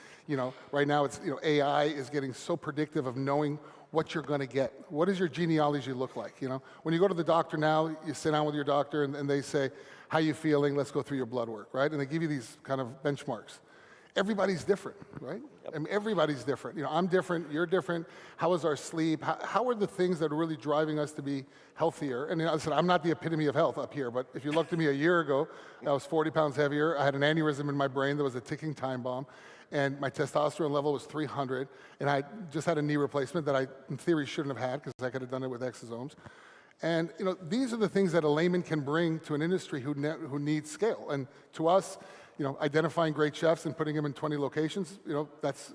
right now it's, AI is getting so predictive of knowing what you're going to get. What does your genealogy look like? When you go to the doctor now, you sit down with your doctor and they say, how you feeling? Let's go through your blood work, right? And they give you these kind of benchmarks. Everybody's different, right? I mean, everybody's different. I'm different, you're different. How is our sleep? How are the things that are really driving us to be healthier? And I said, I'm not the epitome of health up here, but if you looked at me a year ago, I was 40 pounds heavier. I had an aneurysm in my brain that was a ticking time bomb. And my testosterone level was 300. And I just had a knee replacement that I, in theory, shouldn't have had because I could have done it with exosomes. And these are the things that a layman can bring to an industry who needs scale. And to us, identifying great chefs and putting them in 20 locations, that's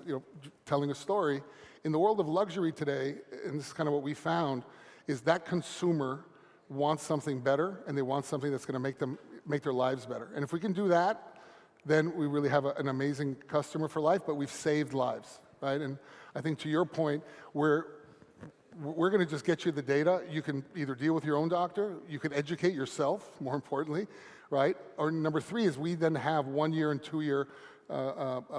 telling a story. In the world of luxury today, and this is kind of what we found, is that consumer wants something better, and they want something that's going to make their lives better. And if we can do that, then we really have an amazing customer for life. But we've saved lives, right? And I think to your point, we're going to just get you the data. You can either deal with your own doctor, you can educate yourself, more importantly, right? Or number 3 is we then have 1-year and 2-year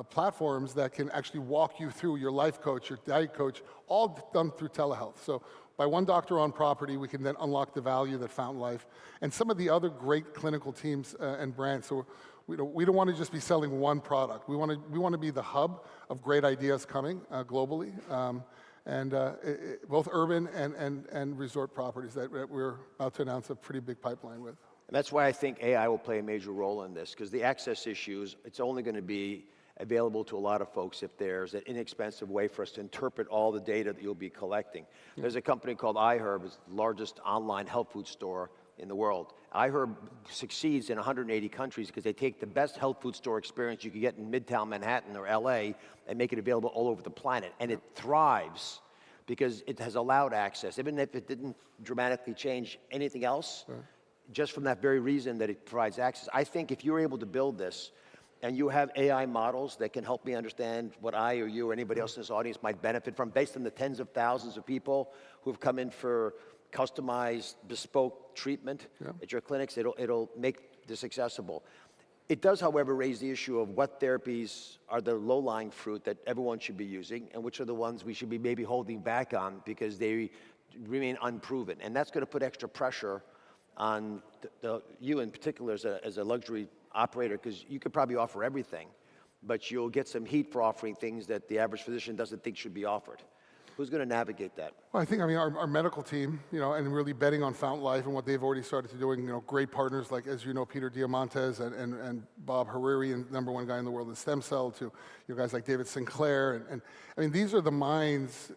platforms that can actually walk you through your life coach, your diet coach, all done through telehealth. So by one doctor on property, we can then unlock the value that Fountain Life and some of the other great clinical teams and brands. So we don't want to just be selling one product. We want to be the hub of great ideas coming globally. Both urban and resort properties that we're about to announce a pretty big pipeline with. And that's why I think AI will play a major role in this, because the access issues, it's only going to be available to a lot of folks if there's an inexpensive way for us to interpret all the data that you'll be collecting. There's a company called iHerb, it's the largest online health food store in the world. iHerb succeeds in 180 countries because they take the best health food store experience you could get in Midtown Manhattan or LA and make it available all over the planet. And it thrives because it has allowed access, even if it didn't dramatically change anything else, just from that very reason that it provides access. I think if you're able to build this and you have AI models that can help me understand what I or you or anybody else in this audience might benefit from based on the tens of thousands of people who have come in for customized, bespoke treatment at your clinics, it'll make this accessible. It does, however, raise the issue of what therapies are the low-lying fruit that everyone should be using and which are the ones we should be maybe holding back on because they remain unproven. And that's going to put extra pressure on you in particular as a luxury operator, because you could probably offer everything, but you'll get some heat for offering things that the average physician doesn't think should be offered. Who's going to navigate that? Well, I think, our medical team, and really betting on Fountain Life and what they've already started to doing, great partners like, as you know, Peter Diamandis and Bob Hariri, and #1 guy in the world in stem cell, to guys like David Sinclair. And these are the minds,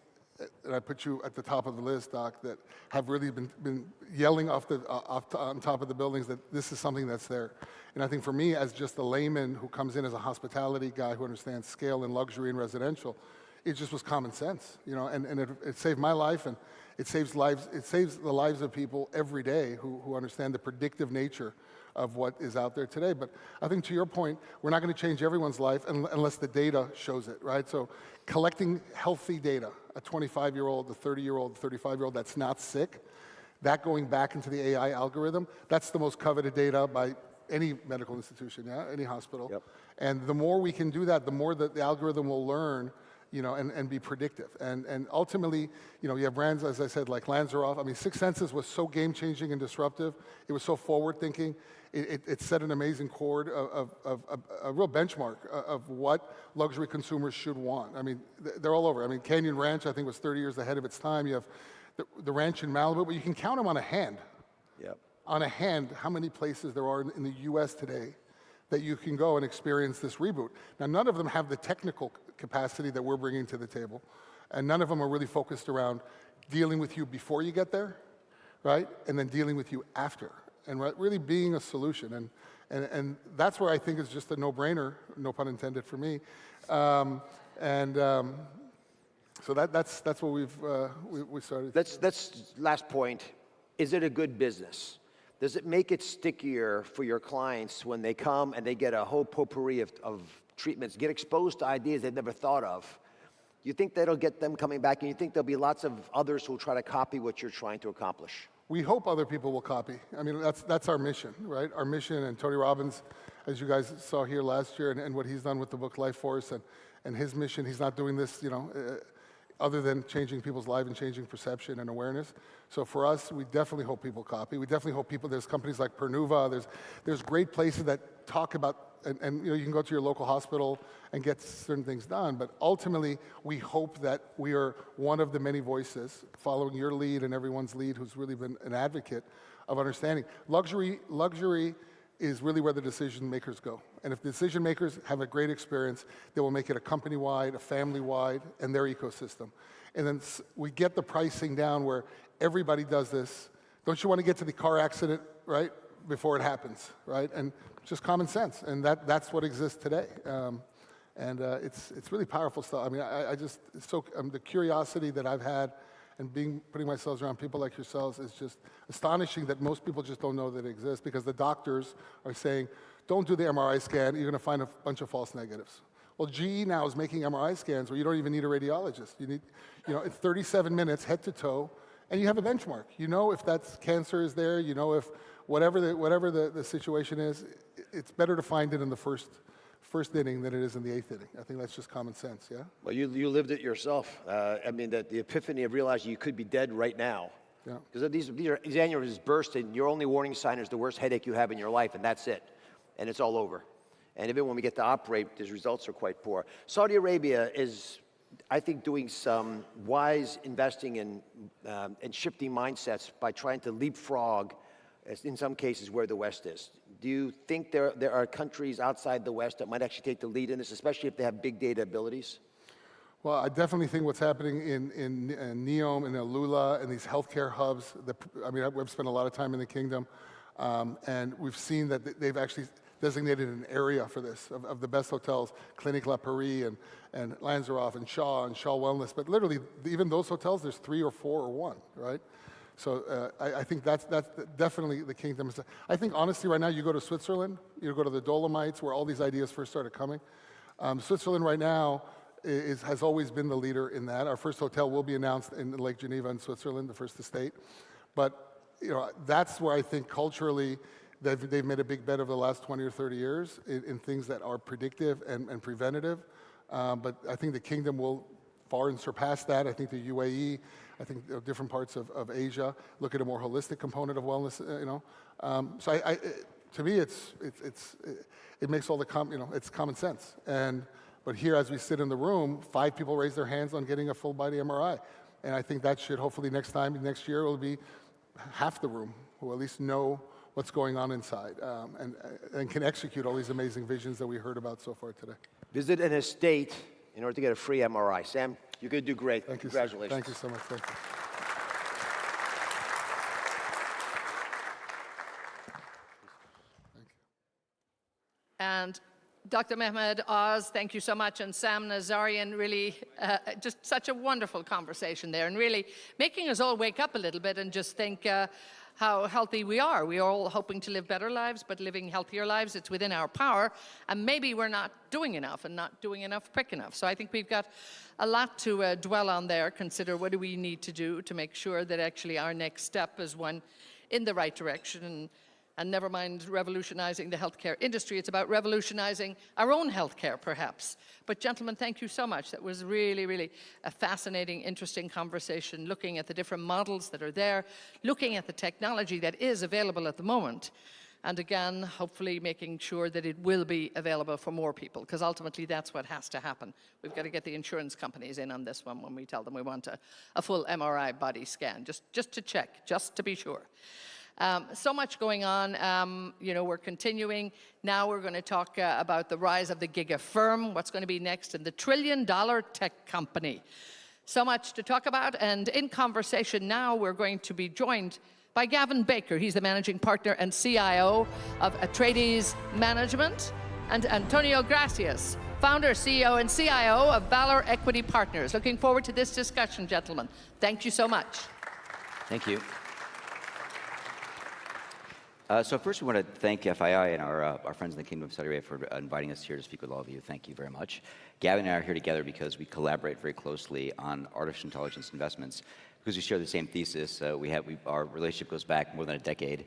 and I put you at the top of the list, Doc, that have really been yelling on top of the buildings that this is something that's there. And I think for me, as just a layman who comes in as a hospitality guy who understands scale and luxury and residential, it just was common sense, and it saved my life, and it saves lives. It saves the lives of people every day who understand the predictive nature of what is out there today. But I think to your point, we're not going to change everyone's life unless the data shows it, right? So collecting healthy data, a 25-year-old, a 30-year-old, 35-year-old that's not sick, that going back into the AI algorithm, that's the most coveted data by any medical institution, any hospital. And the more we can do that, the more that the algorithm will learn, and be predictive. And ultimately, you have brands, as I said, like Lanzarote. Six Senses was so game-changing and disruptive. It was so forward-thinking. It set an amazing chord of a real benchmark of what luxury consumers should want. They're all over. Canyon Ranch, I think, was 30 years ahead of its time. You have the ranch in Malibu, but you can count them on a hand. On a hand, how many places there are in the U.S. today that you can go and experience this reboot. Now, none of them have the technical capacity that we're bringing to the table, and none of them are really focused around dealing with you before you get there, right? And then dealing with you after, and really being a solution. And that's where I think is just a no-brainer, no pun intended for me. So that's what we started. That's last point. Is it a good business? Does it make it stickier for your clients when they come and they get a whole potpourri of treatments, get exposed to ideas they've never thought of, you think that'll get them coming back, and you think there'll be lots of others who will try to copy what you're trying to accomplish? We hope other people will copy. I mean, that's our mission, right? Our mission, and Tony Robbins, as you guys saw here last year, and what he's done with the book Life Force, and his mission, he's not doing this, other than changing people's lives and changing perception and awareness. So for us, we definitely hope people copy. We definitely hope people, there's companies like Pernuva, there's great places that talk about, and you can go to your local hospital and get certain things done, but ultimately, we hope that we are one of the many voices following your lead and everyone's lead who's really been an advocate of understanding. Luxury is really where the decision makers go. And if the decision makers have a great experience, they will make it a company-wide, a family-wide, and their ecosystem. And then we get the pricing down where everybody does this. Don't you want to get to the car accident, right, before it happens, right? And just common sense, and that's what exists today. It's really powerful stuff. I mean, the curiosity that I've had and putting myself around people like yourselves is just astonishing that most people just don't know that it exists, because the doctors are saying, don't do the MRI scan, you're going to find a bunch of false negatives. Well, GE now is making MRI scans where you don't even need a radiologist. You need, it's 37 minutes head to toe, and you have a benchmark. You know if that's cancer is there, you know if whatever the situation is, it's better to find it in the first inning than it is in the 8th inning. I think that's just common sense, yeah? Well, you lived it yourself. I mean, the epiphany of realizing you could be dead right now. Yeah. Because these aneurysms burst, and your only warning sign is the worst headache you have in your life, and that's it. And it's all over. And even when we get to operate, the results are quite poor. Saudi Arabia is, I think, doing some wise investing in and shifting mindsets by trying to leapfrog, in some cases, where the West is. Do you think there are countries outside the West that might actually take the lead in this, especially if they have big data abilities? Well, I definitely think what's happening in NEOM and Alula and these healthcare hubs, I've spent a lot of time in the kingdom, and we've seen that they've actually designated an area for this, of the best hotels, Clinique La Paris and Lanzarote and Shaw Wellness. But literally, even those hotels, there's 3 or 4 or 1, right? So I think that's definitely the kingdom. I think, honestly, right now, you go to Switzerland, you go to the Dolomites, where all these ideas first started coming. Switzerland right now has always been the leader in that. Our first hotel will be announced in Lake Geneva in Switzerland, the first estate. But that's where I think culturally they've made a big bet over the last 20 or 30 years in things that are predictive and preventative. But I think the kingdom will far and surpass that. I think the UAE, I think different parts of Asia look at a more holistic component of wellness. So to me, it makes all the it's common sense. But here, as we sit in the room, 5 people raise their hands on getting a full body MRI, and I think that should hopefully next year will be half the room who at least know what's going on inside and can execute all these amazing visions that we heard about so far today. Visit an estate in order to get a free MRI. Sam, you're going to do great. Thank you. Congratulations. Thank you so much. Thank you. And Dr. Mehmed Oz, thank you so much, and Sam Nazarian, really just such a wonderful conversation there, and really making us all wake up a little bit and just think how healthy we are. We're all hoping to live better lives, but living healthier lives, it's within our power, and maybe we're not doing enough and not doing enough quick enough. So I think we've got a lot to dwell on there, consider what do we need to do to make sure that actually our next step is one in the right direction, and never mind revolutionizing the healthcare industry, it's about revolutionizing our own healthcare, perhaps. But gentlemen, thank you so much. That was really, really a fascinating, interesting conversation, looking at the different models that are there, looking at the technology that is available at the moment, and again, hopefully making sure that it will be available for more people, because ultimately that's what has to happen. We've got to get the insurance companies in on this one when we tell them we want a full MRI body scan, just to check, just to be sure. So much going on. We're continuing. Now we're going to talk about the rise of the giga firm, what's going to be next in the trillion-dollar tech company. So much to talk about. And in conversation now, we're going to be joined by Gavin Baker. He's the managing partner and CIO of Atreides Management, and Antonio Gracias, founder, CEO, and CIO of Valor Equity Partners. Looking forward to this discussion, gentlemen. Thank you so much. Thank you. So first we want to thank FII and our friends in the Kingdom of Saudi Arabia for inviting us here to speak with all of you. Thank you very much. Gavin and I are here together because we collaborate very closely on artificial intelligence investments because we share the same thesis. Our relationship goes back more than a decade.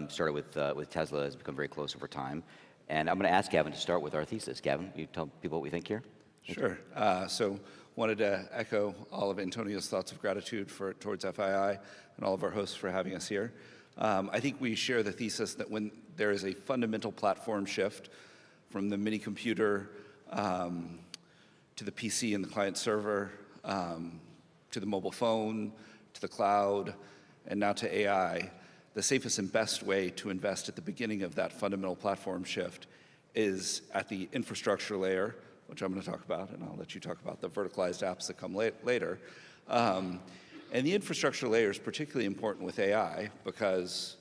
Started with Tesla, has become very close over time. And I'm going to ask Gavin to start with our thesis. Gavin, you tell people what we think here? Sure. So wanted to echo all of Antonio's thoughts of gratitude towards FII and all of our hosts for having us here. I think we share the thesis that when there is a fundamental platform shift from the mini computer to the PC and the client server, to the mobile phone, to the cloud, and now to AI, the safest and best way to invest at the beginning of that fundamental platform shift is at the infrastructure layer, which I'm going to talk about, and I'll let you talk about the verticalized apps that come later. And the infrastructure layer is particularly important with AI because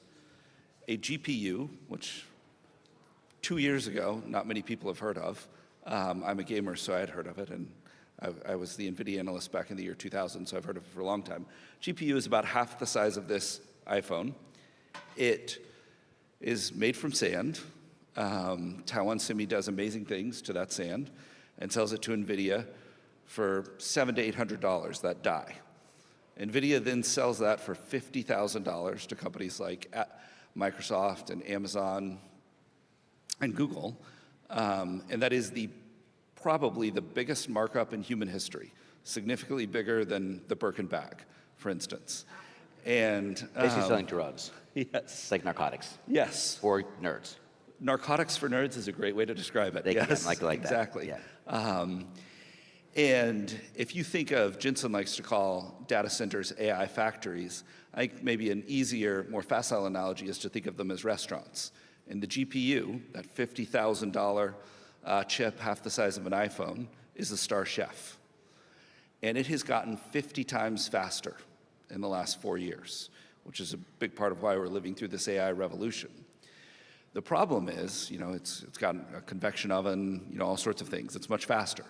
a GPU, which 2 years ago, not many people have heard of. I'm a gamer, so I had heard of it, and I was the NVIDIA analyst back in the year 2000, so I've heard of it for a long time. GPU is about half the size of this iPhone. It is made from sand. Taiwan Semi does amazing things to that sand and sells it to NVIDIA for $700 to $800, that die. NVIDIA then sells that for $50,000 to companies like Microsoft and Amazon and Google. And that is probably the biggest markup in human history, significantly bigger than the Birkin bag, for instance. And basically selling drugs. Yes. It's like narcotics. Yes. For nerds. Narcotics for nerds is a great way to describe it. Yes, like exactly. That. Yeah. And if you think of, Jensen likes to call data centers AI factories, I think maybe an easier, more facile analogy is to think of them as restaurants. And the GPU, that $50,000 chip, half the size of an iPhone, is the star chef. And it has gotten 50 times faster in the last 4 years, which is a big part of why we're living through this AI revolution. The problem is, it's got a convection oven, all sorts of things. It's much faster.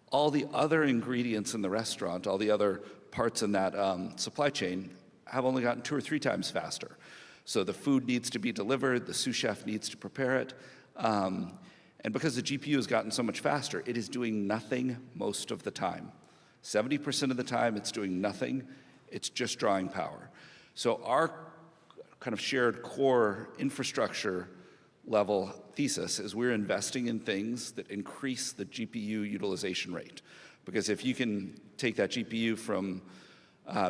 All the other ingredients in the restaurant, all the other parts in that supply chain have only gotten 2 or 3 times faster. So the food needs to be delivered, the sous chef needs to prepare it. And because the GPU has gotten so much faster, it is doing nothing most of the time. 70% of the time, it's doing nothing. It's just drawing power. So our kind of shared core infrastructure level thesis is we're investing in things that increase the GPU utilization rate. Because if you can take that GPU from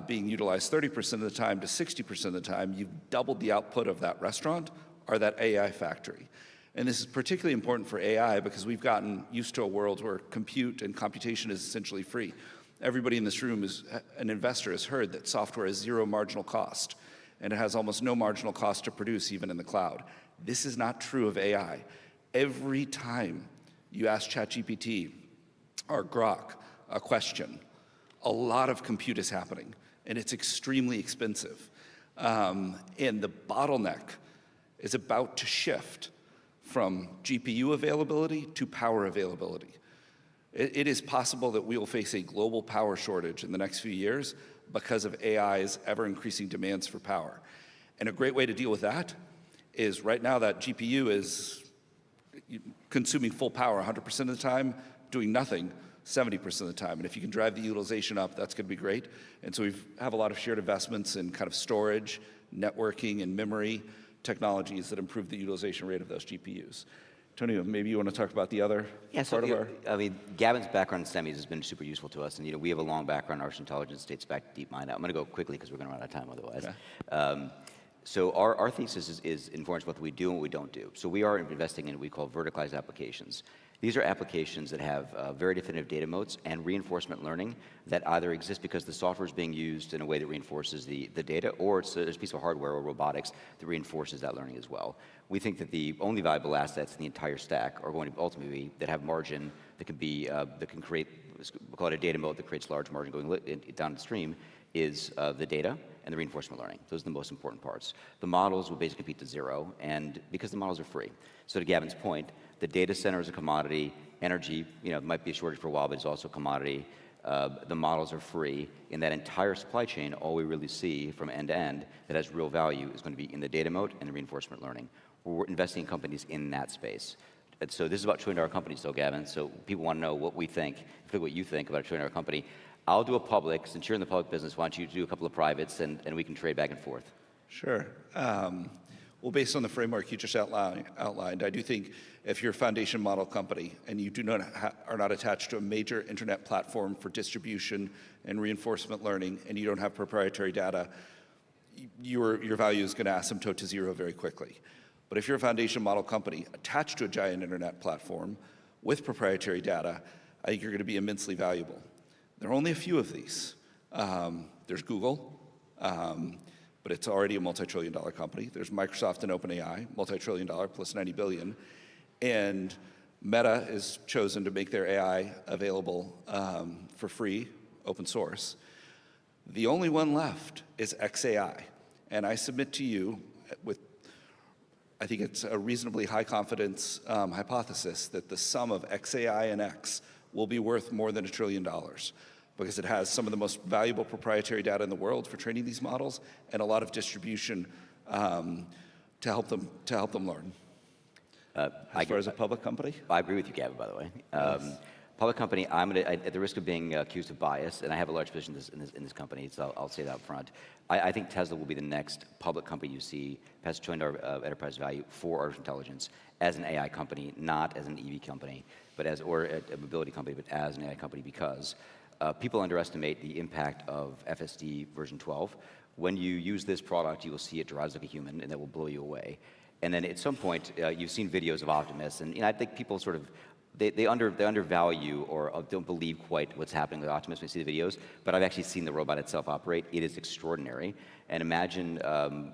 being utilized 30% of the time to 60% of the time, you've doubled the output of that restaurant or that AI factory. And this is particularly important for AI because we've gotten used to a world where compute and computation is essentially free. Everybody in this room is an investor has heard that software is zero marginal cost, and it has almost no marginal cost to produce even in the cloud. This is not true of AI. Every time you ask ChatGPT or Grok a question, a lot of compute is happening, and it's extremely expensive. And the bottleneck is about to shift from GPU availability to power availability. It is possible that we will face a global power shortage in the next few years because of AI's ever-increasing demands for power. And a great way to deal with that is right now that GPU is consuming full power 100% of the time, doing nothing 70% of the time. And if you can drive the utilization up, that's going to be great. And so we have a lot of shared investments in kind of storage, networking, and memory technologies that improve the utilization rate of those GPUs. Antonio, maybe you want to talk about the other part of our... I mean, Gavin's background in semis has been super useful to us, and we have a long background in artificial intelligence, dates back to DeepMind. I'm going to go quickly because we're going to run out of time otherwise. Okay. So our thesis is informs what we do and what we don't do. So we are investing in what we call verticalized applications. These are applications that have very definitive data moats and reinforcement learning that either exist because the software is being used in a way that reinforces the data, or there's a piece of hardware or robotics that reinforces that learning as well. We think that the only valuable assets in the entire stack are going to ultimately be that have margin that can be that can create, we'll call it a data moat that creates large margin going downstream, is the data and the reinforcement learning. Those are the most important parts. The models will basically compete to zero, and because the models are free. So to Gavin's point, the data center is a commodity. Energy, might be a shortage for a while, but it's also a commodity. The models are free. In that entire supply chain, all we really see from end to end that has real value is going to be in the data moat and the reinforcement learning. We're investing in companies in that space. And so this is about $1 trillion companies, though, Gavin. So people want to know what we think, what you think about a $1 trillion company. I'll do a public. Since you're in the public business, why don't you do a couple of privates, and we can trade back and forth. Sure. Well, based on the framework you just outlined, I do think if you're a foundation model company and you are not attached to a major internet platform for distribution and reinforcement learning, and you don't have proprietary data, your value is going to asymptote to zero very quickly. But if you're a foundation model company attached to a giant internet platform with proprietary data, I think you're going to be immensely valuable. There are only a few of these. There's Google, but it's already a multi-trillion-dollar company. There's Microsoft and OpenAI, multi-trillion-dollar plus 90 billion. And Meta has chosen to make their AI available for free, open source. The only one left is xAI. And I submit to you with, I think it's a reasonably high confidence hypothesis that the sum of xAI and X will be worth more than $1 trillion because it has some of the most valuable proprietary data in the world for training these models and a lot of distribution to help them learn. As far as a public company? I agree with you, Gavin, by the way. Yes. Public company, at the risk of being accused of bias, and I have a large position in this company, so I'll say that up front. I think Tesla will be the next public company you see past $1 trillion enterprise value for artificial intelligence as an AI company, not as an EV company, or a mobility company, but as an AI company, because people underestimate the impact of FSD version 12. When you use this product, you will see it drives like a human, and that will blow you away. And then at some point, you've seen videos of Optimus, and I think people sort of they undervalue or don't believe quite what's happening with Optimus when they see the videos, but I've actually seen the robot itself operate. It is extraordinary. And imagine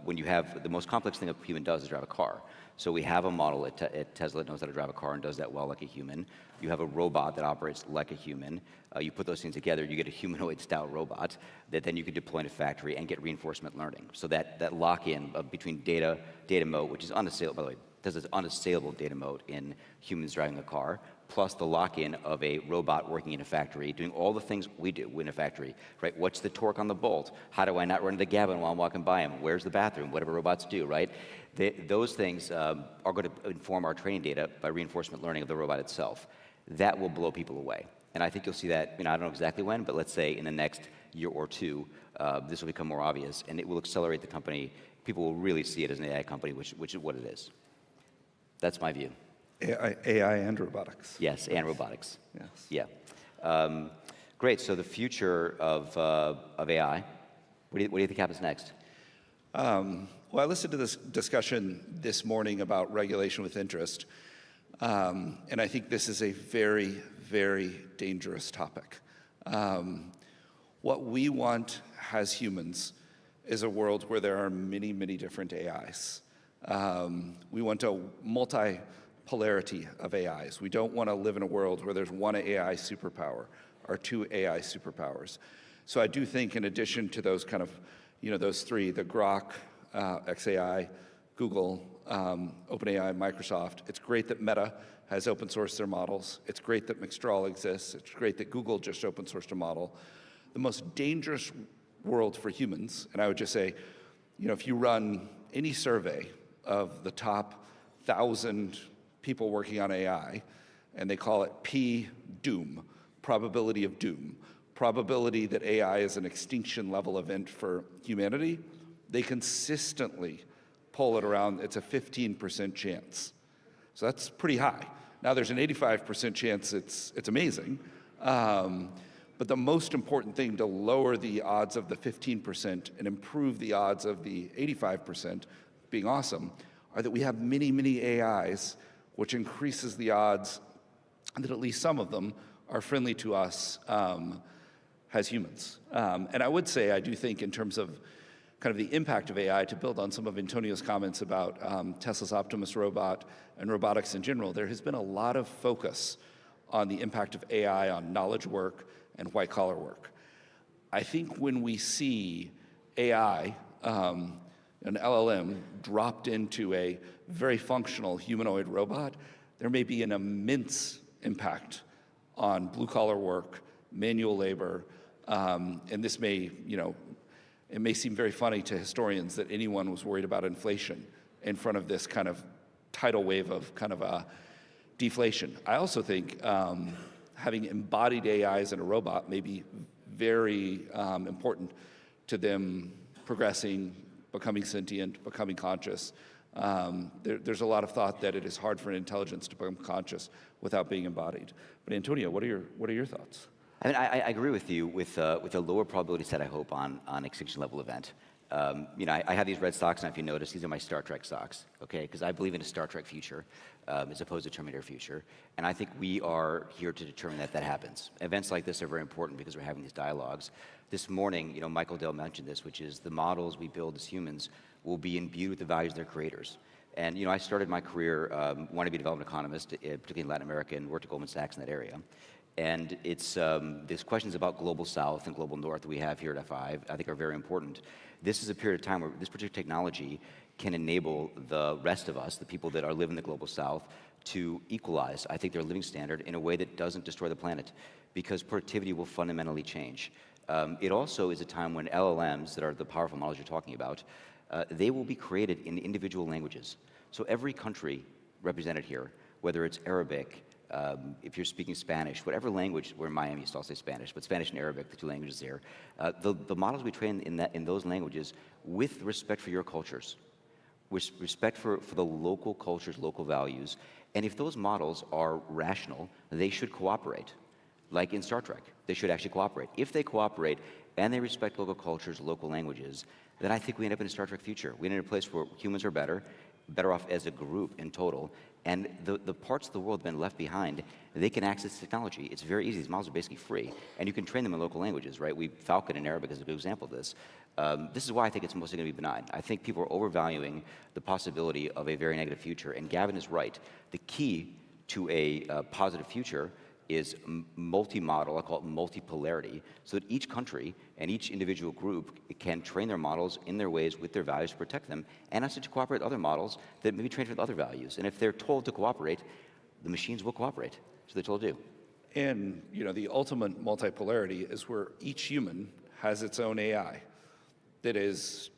when you have the most complex thing a human does is drive a car. So we have a model at Tesla that knows how to drive a car and does that well like a human. You have a robot that operates like a human. You put those things together, you get a humanoid-style robot that then you can deploy in a factory and get reinforcement learning. So that lock-in between data moat, which is unassailable, by the way, Tesla's unassailable data moat in humans driving a car, plus the lock-in of a robot working in a factory, doing all the things we do in a factory, right? What's the torque on the bolt? How do I not run into Gavin while I'm walking by him? Where's the bathroom? Whatever robots do, right? Those things are going to inform our training data by reinforcement learning of the robot itself. That will blow people away. And I think you'll see that, I don't know exactly when, but let's say in the next year or two, this will become more obvious, and it will accelerate the company. People will really see it as an AI company, which is what it is. That's my view. AI and robotics. Yes, and robotics. Yes. Yeah. Great. So the future of AI. What do you think happens next? Well, I listened to this discussion this morning about regulation with interest, and I think this is a very, very dangerous topic. What we want as humans is a world where there are many, many different AIs. We want a multi-polarity of AIs. We don't want to live in a world where there's one AI superpower or two AI superpowers. So I do think in addition to those kind of, those three, the Grok, xAI, Google, OpenAI, Microsoft, it's great that Meta has open sourced their models. It's great that Mixtral exists. It's great that Google just open sourced a model. The most dangerous world for humans, and I would just say, if you run any survey of the top 1,000 people working on AI, and they call it P-doom, probability of doom, probability that AI is an extinction level event for humanity, they consistently poll it around, it's a 15% chance. So that's pretty high. Now there's an 85% chance it's amazing, but the most important thing to lower the odds of the 15% and improve the odds of the 85% being awesome are that we have many, many AIs, which increases the odds that at least some of them are friendly to us as humans. And I would say, I do think in terms of kind of the impact of AI, to build on some of Antonio's comments about Tesla's Optimus robot and robotics in general, there has been a lot of focus on the impact of AI on knowledge work and white-collar work. I think when we see AI, an LLM dropped into a very functional humanoid robot, there may be an immense impact on blue-collar work, manual labor, and this may, it may seem very funny to historians that anyone was worried about inflation in front of this kind of tidal wave of kind of deflation. I also think having embodied AIs in a robot may be very important to them progressing, becoming sentient, becoming conscious. There's a lot of thought that it is hard for an intelligence to become conscious without being embodied. But Antonio, what are your thoughts? I mean, I agree with you with a lower probability set, I hope, on extinction level event. I have these red socks, and if you notice, these are my Star Trek socks, okay? Because I believe in a Star Trek future as opposed to Terminator future. And I think we are here to determine that that happens. Events like this are very important because we're having these dialogues. This morning, Michael Dell mentioned this, which is the models we build as humans will be imbued with the values of their creators. And, I started my career, wanted to be a development economist, particularly in Latin America, and worked at Goldman Sachs in that area. And it's these questions about global south and global north that we have here at FI, I think are very important. This is a period of time where this particular technology can enable the rest of us, the people that are living in the global south, to equalize, I think, their living standard in a way that doesn't destroy the planet, because productivity will fundamentally change. It also is a time when LLMs, that are the powerful models you're talking about, they will be created in individual languages. So every country represented here, whether it's Arabic, if you're speaking Spanish, whatever language, we're in Miami, so I'll say Spanish, but Spanish and Arabic, the two languages here, the models we train in those languages with respect for your cultures, with respect for the local cultures, local values, and if those models are rational, they should cooperate. Like in Star Trek, they should actually cooperate. If they cooperate and they respect local cultures, local languages, then I think we end up in a Star Trek future. We end up in a place where humans are better off as a group in total, and the parts of the world that have been left behind, they can access technology. It's very easy. These models are basically free, and you can train them in local languages, right? Falcon in Arabic is a good example of this. This is why I think it's mostly going to be benign. I think people are overvaluing the possibility of a very negative future, and Gavin is right. The key to a positive future is multi-model, I call it multipolarity, so that each country and each individual group can train their models in their ways with their values to protect them, and also to cooperate with other models that may be trained with other values. And if they're told to cooperate, the machines will cooperate, so they're told to do. And the ultimate multipolarity is where each human has its own AI that is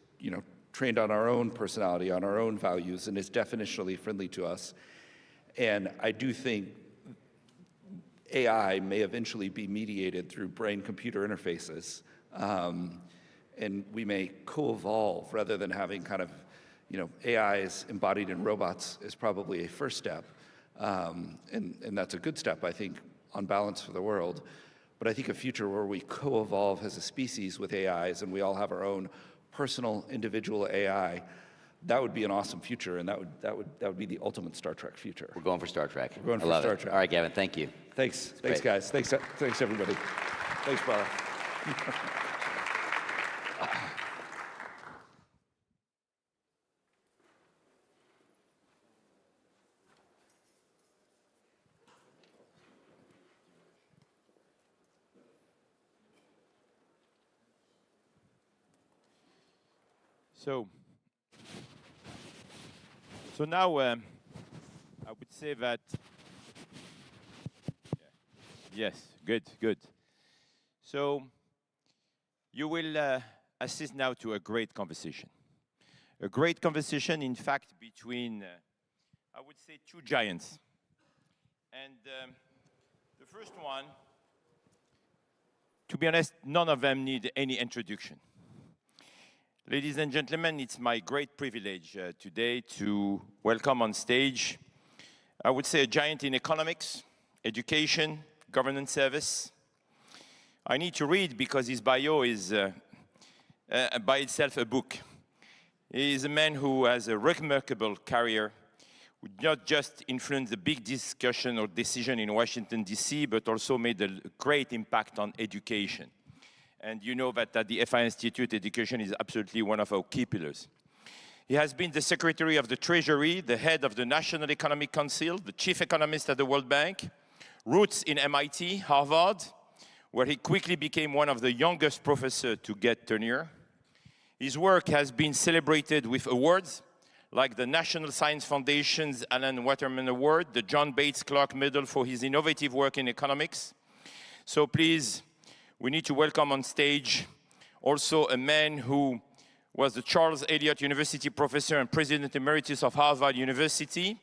trained on our own personality, on our own values, and is definitionally friendly to us. And I do think AI may eventually be mediated through brain-computer interfaces, and we may co-evolve rather than having kind of, AIs embodied in robots is probably a first step, and that's a good step, I think, on balance for the world. But I think a future where we co-evolve as a species with AIs and we all have our own personal, individual AI, that would be an awesome future, and that would be the ultimate Star Trek future. We're going for Star Trek. We're going for Star Trek. All right, Gavin, thank you. Thanks, guys. Thanks, everybody. Thanks, brother. So now I would say that, yes, good. So you will assist now to a great conversation. A great conversation, in fact, between, I would say, two giants. And the first one, to be honest, none of them need any introduction. Ladies and gentlemen, it's my great privilege today to welcome on stage, I would say, a giant in economics, education, government service. I need to read because his bio is by itself a book. He is a man who has a remarkable career, who not just influenced the big discussion or decision in Washington, D.C., but also made a great impact on education. And you know that at the FI Institute, education is absolutely one of our key pillars. He has been the Secretary of the Treasury, the head of the National Economic Council, the chief economist at the World Bank, roots in MIT, Harvard, where he quickly became one of the youngest professors to get tenure. His work has been celebrated with awards like the National Science Foundation's Alan Waterman Award, the John Bates Clark Medal for his innovative work in economics, So please, we need to welcome on stage also a man who was the Charles Eliot University professor and president emeritus of Harvard University,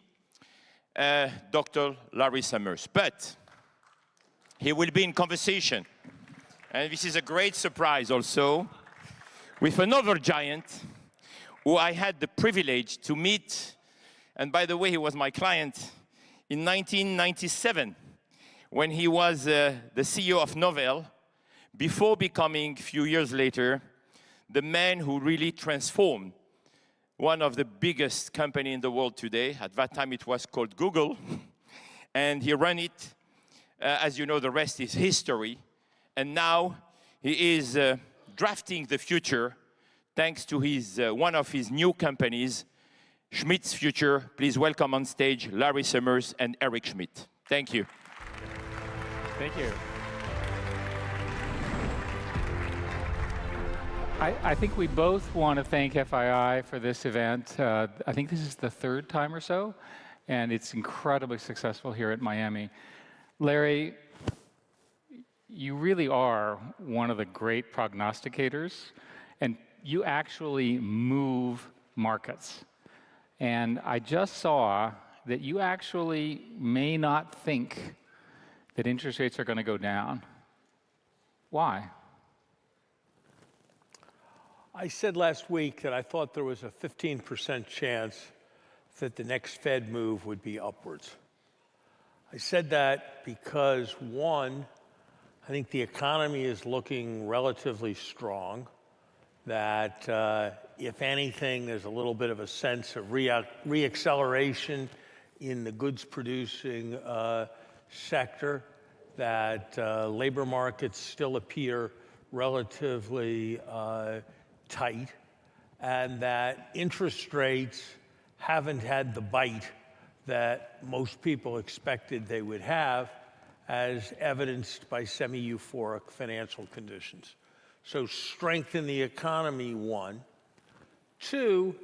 Dr. Larry Summers. But he will be in conversation, and this is a great surprise also, with another giant who I had the privilege to meet, and by the way, he was my client in 1997, when he was the CEO of Novell, before becoming, a few years later, the man who really transformed one of the biggest companies in the world today. At that time, it was called Google, and he ran it. As you know, the rest is history. And now he is drafting the future thanks to his, one of his new companies, Schmidt's Future. Please welcome on stage Larry Summers and Eric Schmidt. Thank you. Thank you. I think we both want to thank FII for this event. I think this is the third time or so, and it's incredibly successful here at Miami. Larry, you really are one of the great prognosticators, and you actually move markets. And I just saw that you actually may not think that interest rates are going to go down. Why? I said last week that I thought there was a 15% chance that the next Fed move would be upwards. I said that because, one, I think the economy is looking relatively strong, that if anything, there's a little bit of a sense of reacceleration in the goods-producing sector, that labor markets still appear relatively tight, and that interest rates haven't had the bite that most people expected they would have, as evidenced by semi-euphoric financial conditions. So strength in the economy, one. Two,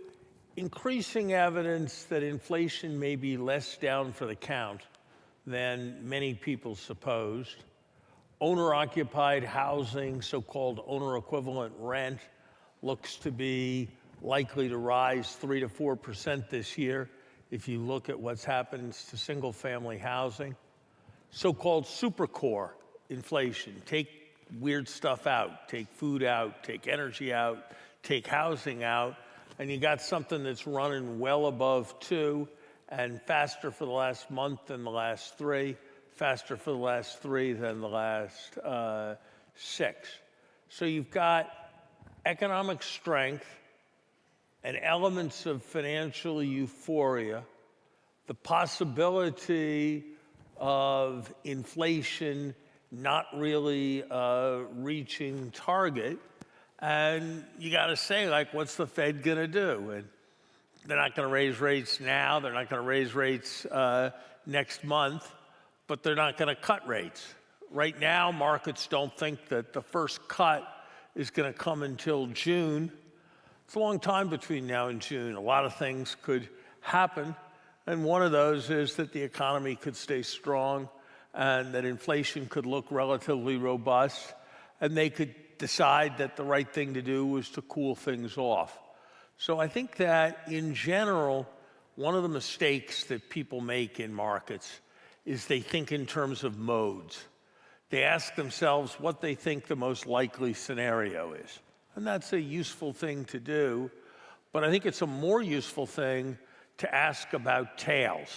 increasing evidence that inflation may be less down for the count than many people supposed. Owner-occupied housing, so-called owner-equivalent rent, looks to be likely to rise 3 to 4% this year if you look at what's happened to single-family housing. So-called supercore inflation. Take weird stuff out, take food out, take energy out, take housing out, and you got something that's running well above 2 and faster for the last month than the last 3, faster for the last 3 than the last 6. So you've got economic strength and elements of financial euphoria, the possibility of inflation not really reaching target, and you got to say, like, what's the Fed going to do? And they're not going to raise rates now, they're not going to raise rates next month, but they're not going to cut rates. Right now, markets don't think that the first cut is going to come until June. It's a long time between now and June. A lot of things could happen, and one of those is that the economy could stay strong and that inflation could look relatively robust, and they could decide that the right thing to do was to cool things off. So I think that, in general, one of the mistakes that people make in markets is they think in terms of modes. They ask themselves what they think the most likely scenario is. And that's a useful thing to do, but I think it's a more useful thing to ask about tails.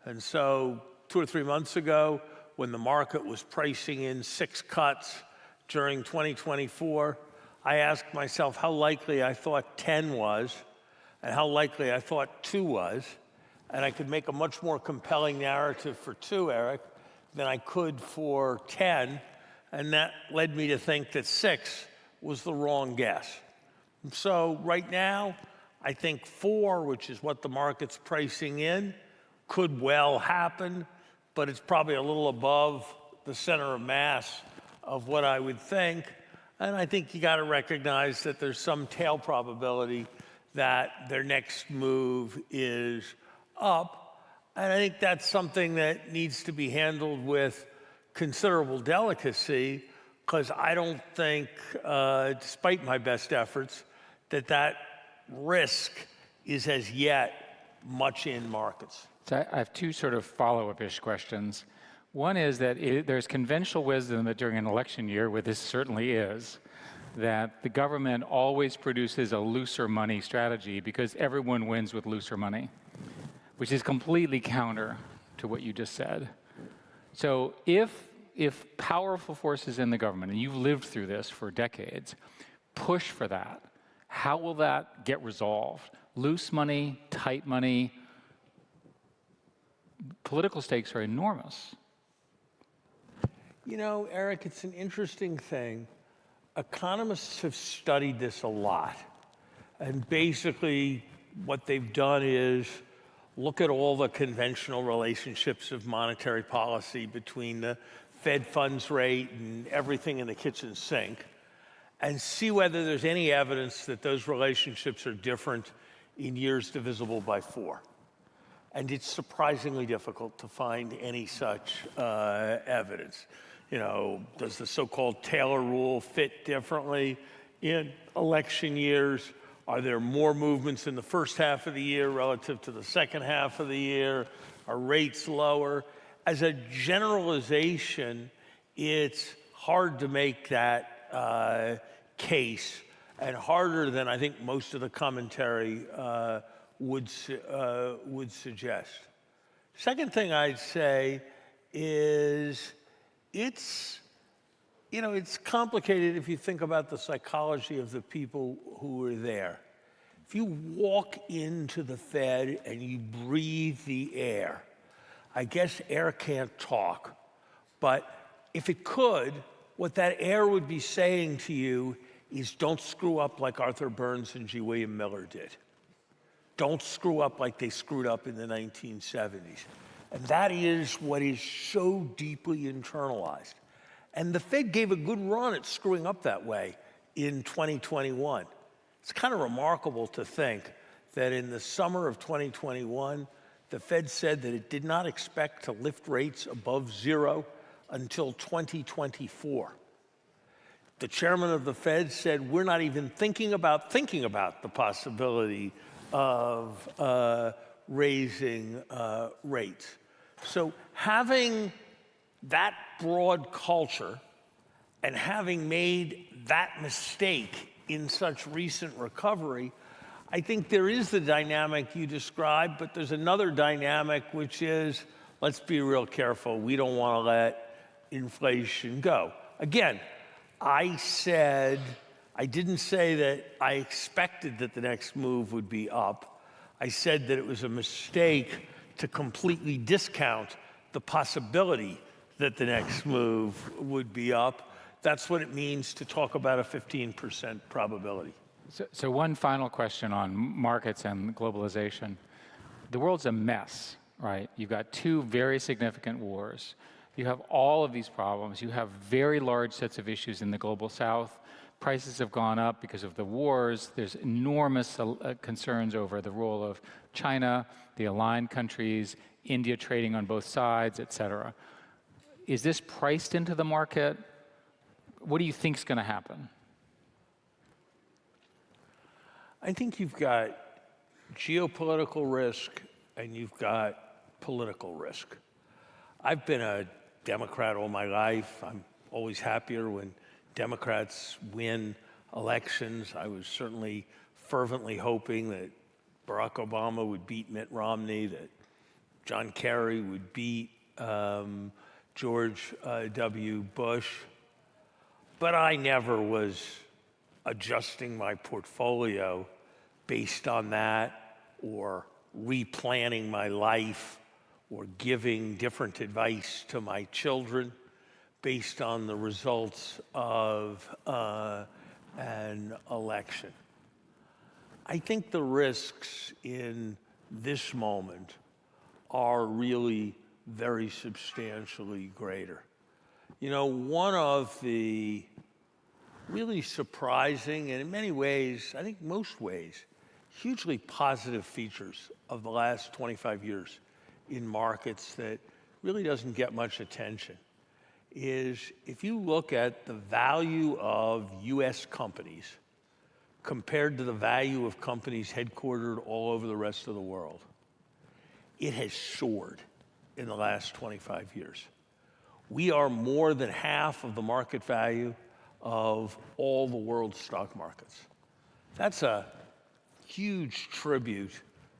And so 2 or 3 months ago, when the market was pricing in 6 cuts during 2024, I asked myself how likely I thought 10 was and how likely I thought 2 was. And I could make a much more compelling narrative for 2, Eric, than I could for 10, and that led me to think that 6 was the wrong guess. And so right now, I think 4, which is what the market's pricing in, could well happen, but it's probably a little above the center of mass of what I would think. And I think you got to recognize that there's some tail probability that their next move is up. And I think that's something that needs to be handled with considerable delicacy, because I don't think, despite my best efforts, that risk is as yet much in markets. So I have two sort of follow-up-ish questions. One is that there's conventional wisdom that during an election year, where this certainly is, that the government always produces a looser money strategy because everyone wins with looser money, which is completely counter to what you just said. So if powerful forces in the government, and you've lived through this for decades, push for that, how will that get resolved? Loose money, tight money, political stakes are enormous. You know, Eric, it's an interesting thing. Economists have studied this a lot. And basically, what they've done is look at all the conventional relationships of monetary policy between the Fed funds rate and everything in the kitchen sink, and see whether there's any evidence that those relationships are different in years divisible by 4. And it's surprisingly difficult to find any such evidence. You know, does the so-called Taylor rule fit differently in election years? Are there more movements in the first half of the year relative to the second half of the year? Are rates lower? As a generalization, it's hard to make that case, and harder than I think most of the commentary would suggest. Second thing I'd say is it's complicated if you think about the psychology of the people who are there. If you walk into the Fed and you breathe the air, I guess air can't talk, but if it could, what that air would be saying to you is don't screw up like Arthur Burns and G. William Miller did. Don't screw up like they screwed up in the 1970s. And that is what is so deeply internalized. And the Fed gave a good run at screwing up that way in 2021. It's kind of remarkable to think that in the summer of 2021, the Fed said that it did not expect to lift rates above 0 until 2024. The chairman of the Fed said, we're not even thinking about the possibility of raising rates. So having that broad culture and having made that mistake in such recent recovery, I think there is the dynamic you described, but there's another dynamic, which is, let's be real careful. We don't want to let inflation go. Again, I didn't say that I expected that the next move would be up. I said that it was a mistake to completely discount the possibility that the next move would be up. That's what it means to talk about a 15% probability. So one final question on markets and globalization. The world's a mess, right? You've got 2 very significant wars. You have all of these problems. You have very large sets of issues in the global south. Prices have gone up because of the wars. There's enormous concerns over the role of China, the aligned countries, India trading on both sides, et cetera. Is this priced into the market? What do you think is going to happen? I think you've got geopolitical risk and you've got political risk. I've been a Democrat all my life. I'm always happier when Democrats win elections. I was certainly fervently hoping that Barack Obama would beat Mitt Romney, that John Kerry would beat George W. Bush. But I never was adjusting my portfolio based on that, or replanning my life, or giving different advice to my children based on the results of an election. I think the risks in this moment are really very substantially greater. You know, one of the really surprising, and in many ways, I think most ways, hugely positive features of the last 25 years in markets that really doesn't get much attention is if you look at the value of US companies compared to the value of companies headquartered all over the rest of the world, it has soared in the last 25 years. We are more than half of the market value of all the world's stock markets. That's a huge tribute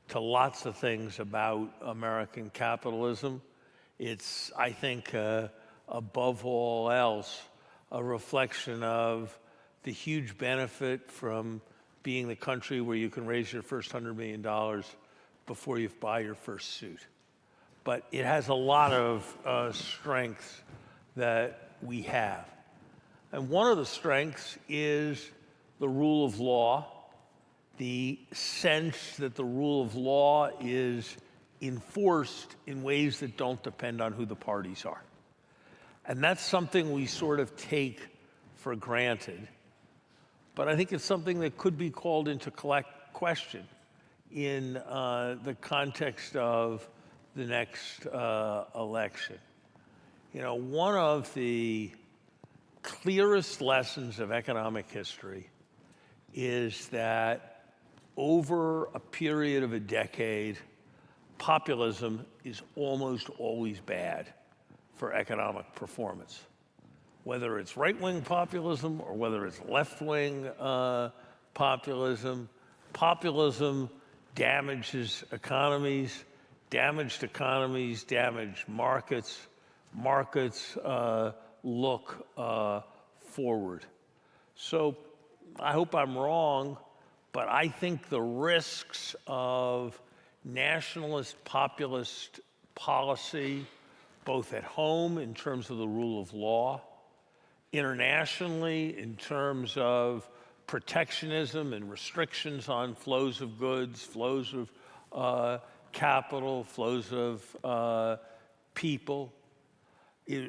to lots of things about American capitalism. It's, I think, above all else, a reflection of the huge benefit from being the country where you can raise your first $100 million before you buy your first suit. But it has a lot of strengths that we have. And one of the strengths is the rule of law, the sense that the rule of law is enforced in ways that don't depend on who the parties are. And that's something we sort of take for granted. But I think it's something that could be called into question in the context of the next election. You know, one of the clearest lessons of economic history is that over a period of a decade, populism is almost always bad for economic performance. Whether it's right-wing populism or whether it's left-wing populism, populism damages economies, damaged economies damage markets, markets look forward. So I hope I'm wrong, but I think the risks of nationalist populist policy, both at home in terms of the rule of law, internationally in terms of protectionism and restrictions on flows of goods, flows of capital, flows of people,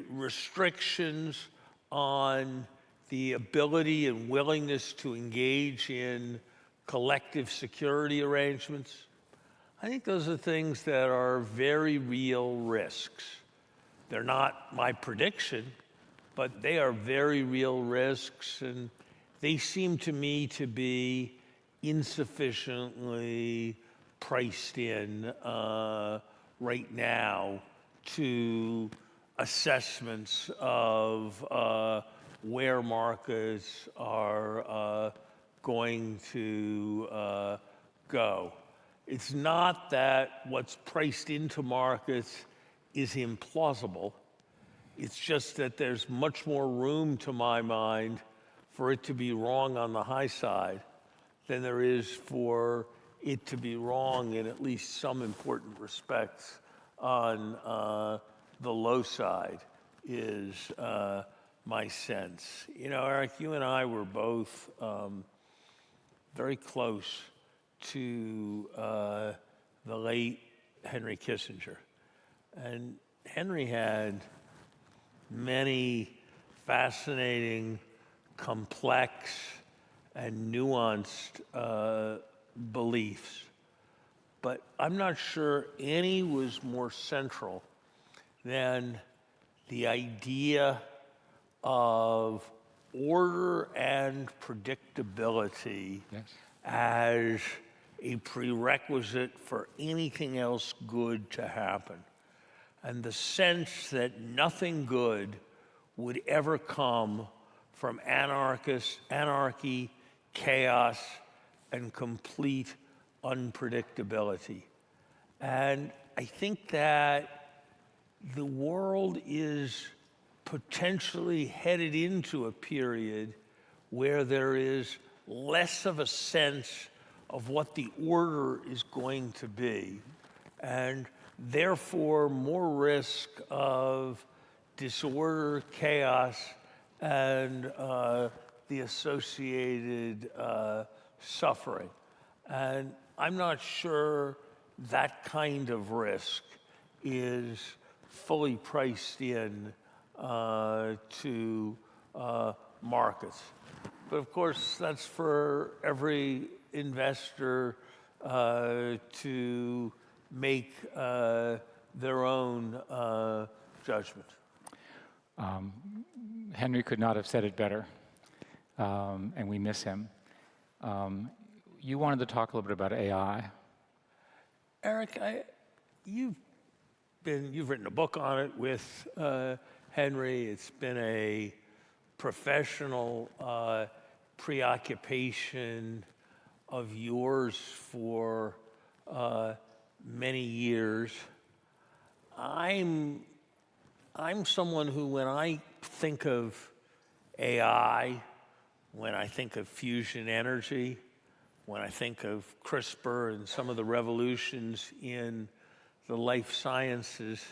restrictions on the ability and willingness to engage in collective security arrangements. I think those are things that are very real risks. They're not my prediction, but they are very real risks, and they seem to me to be insufficiently priced in right now to assessments of where markets are going to go. It's not that what's priced into markets is implausible. It's just that there's much more room, to my mind, for it to be wrong on the high side than there is for it to be wrong in at least some important respects on the low side, is my sense. You know, Eric, you and I were both very close to the late Henry Kissinger. And Henry had many fascinating, complex, and nuanced beliefs. But I'm not sure any was more central than the idea of order and predictability as a prerequisite for anything else good to happen. And the sense that nothing good would ever come from anarchy, chaos, and complete unpredictability. And I think that the world is potentially headed into a period where there is less of a sense of what the order is going to be, and therefore more risk of disorder, chaos, and the associated suffering. And I'm not sure that kind of risk is fully priced in to markets. But of course, that's for every investor to make their own judgment. Henry could not have said it better, and we miss him. You wanted to talk a little bit about AI. Eric, you've written a book on it with Henry. It's been a professional preoccupation of yours for many years. I'm someone who, when I think of AI, when I think of fusion energy, when I think of CRISPR and some of the revolutions in the life sciences,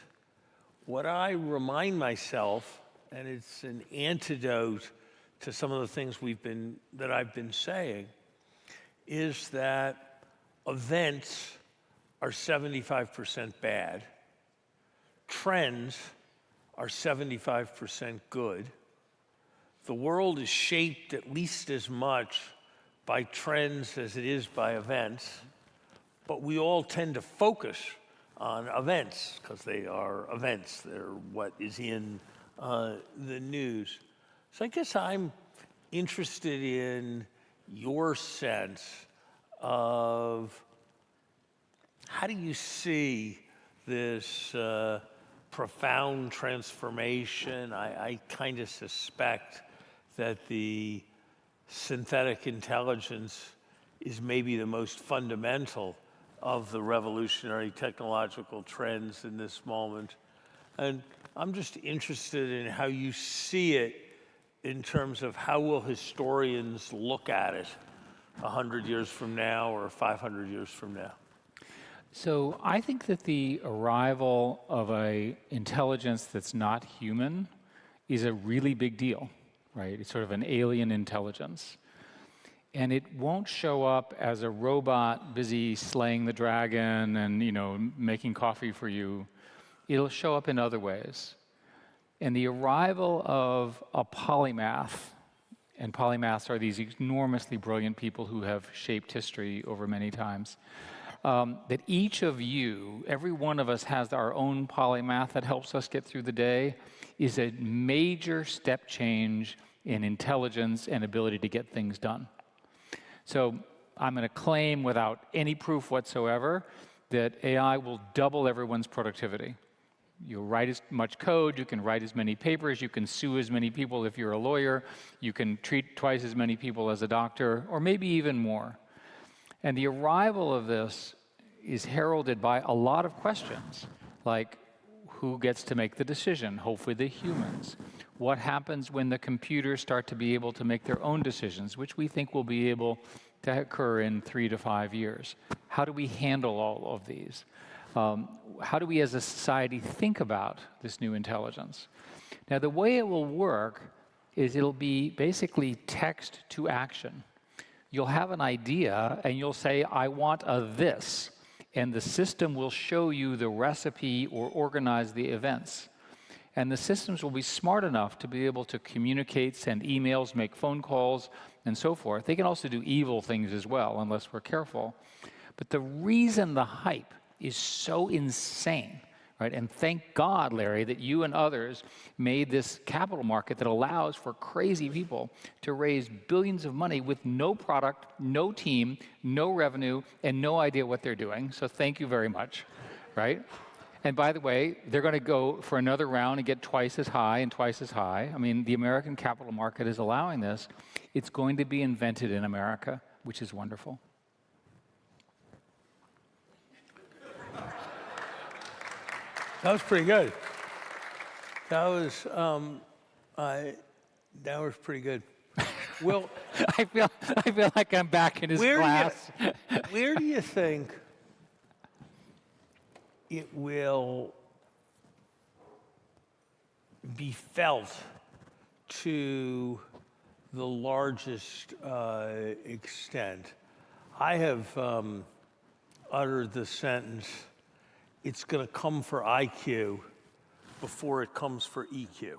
what I remind myself, and it's an antidote to some of the things that I've been saying, is that events are 75% bad, trends are 75% good. The world is shaped at least as much by trends as it is by events, but we all tend to focus on events because they are events. They're what is in the news. So I guess I'm interested in your sense of how do you see this profound transformation? I kind of suspect that the synthetic intelligence is maybe the most fundamental of the revolutionary technological trends in this moment. And I'm just interested in how you see it in terms of how will historians look at it 100 years from now or 500 years from now? So I think that the arrival of an intelligence that's not human is a really big deal, right? It's sort of an alien intelligence. And it won't show up as a robot busy slaying the dragon and, making coffee for you. It'll show up in other ways. And the arrival of a polymath, and polymaths are these enormously brilliant people who have shaped history over many times, that each of you, every one of us has our own polymath that helps us get through the day, is a major step change in intelligence and ability to get things done. So I'm going to claim without any proof whatsoever that AI will double everyone's productivity. You'll write as much code, you can write as many papers, you can sue as many people if you're a lawyer, you can treat twice as many people as a doctor, or maybe even more. And the arrival of this is heralded by a lot of questions, like who gets to make the decision? Hopefully the humans. What happens when the computers start to be able to make their own decisions, which we think will be able to occur in 3 to 5 years? How do we handle all of these? How do we as a society think about this new intelligence? Now, the way it will work is it'll be basically text to action. You'll have an idea and you'll say, I want a this, and the system will show you the recipe or organize the events. And the systems will be smart enough to be able to communicate, send emails, make phone calls, and so forth. They can also do evil things as well, unless we're careful. But the reason the hype is so insane, right? And thank God, Larry, that you and others made this capital market that allows for crazy people to raise billions of money with no product, no team, no revenue, and no idea what they're doing. So thank you very much, right? And by the way, they're going to go for another round and get twice as high and twice as high. I mean, the American capital market is allowing this. It's going to be invented in America, which is wonderful. That was pretty good. That was pretty good. Well, I feel like I'm back in his class. Where do you think it will be felt to the largest extent? I have uttered the sentence, it's going to come for IQ before it comes for EQ. Yeah.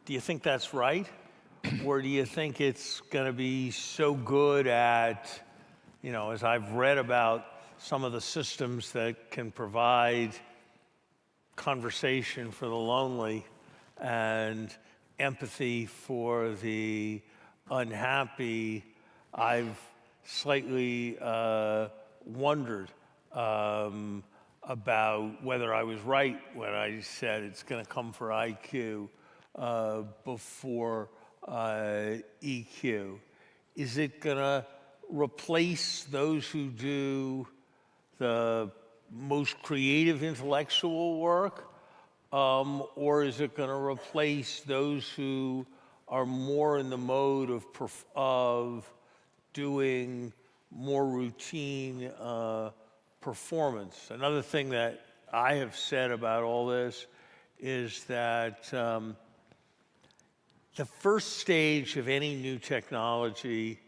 Do you think that's right? Or do you think it's going to be so good at, as I've read about some of the systems that can provide conversation for the lonely, and empathy for the unhappy, I've slightly wondered about whether I was right when I said it's going to come for IQ before EQ. Is it going to replace those who do the most creative intellectual work, or is it going to replace those who are more in the mode of doing more routine performance? Another thing that I have said about all this is that the first stage of any new technology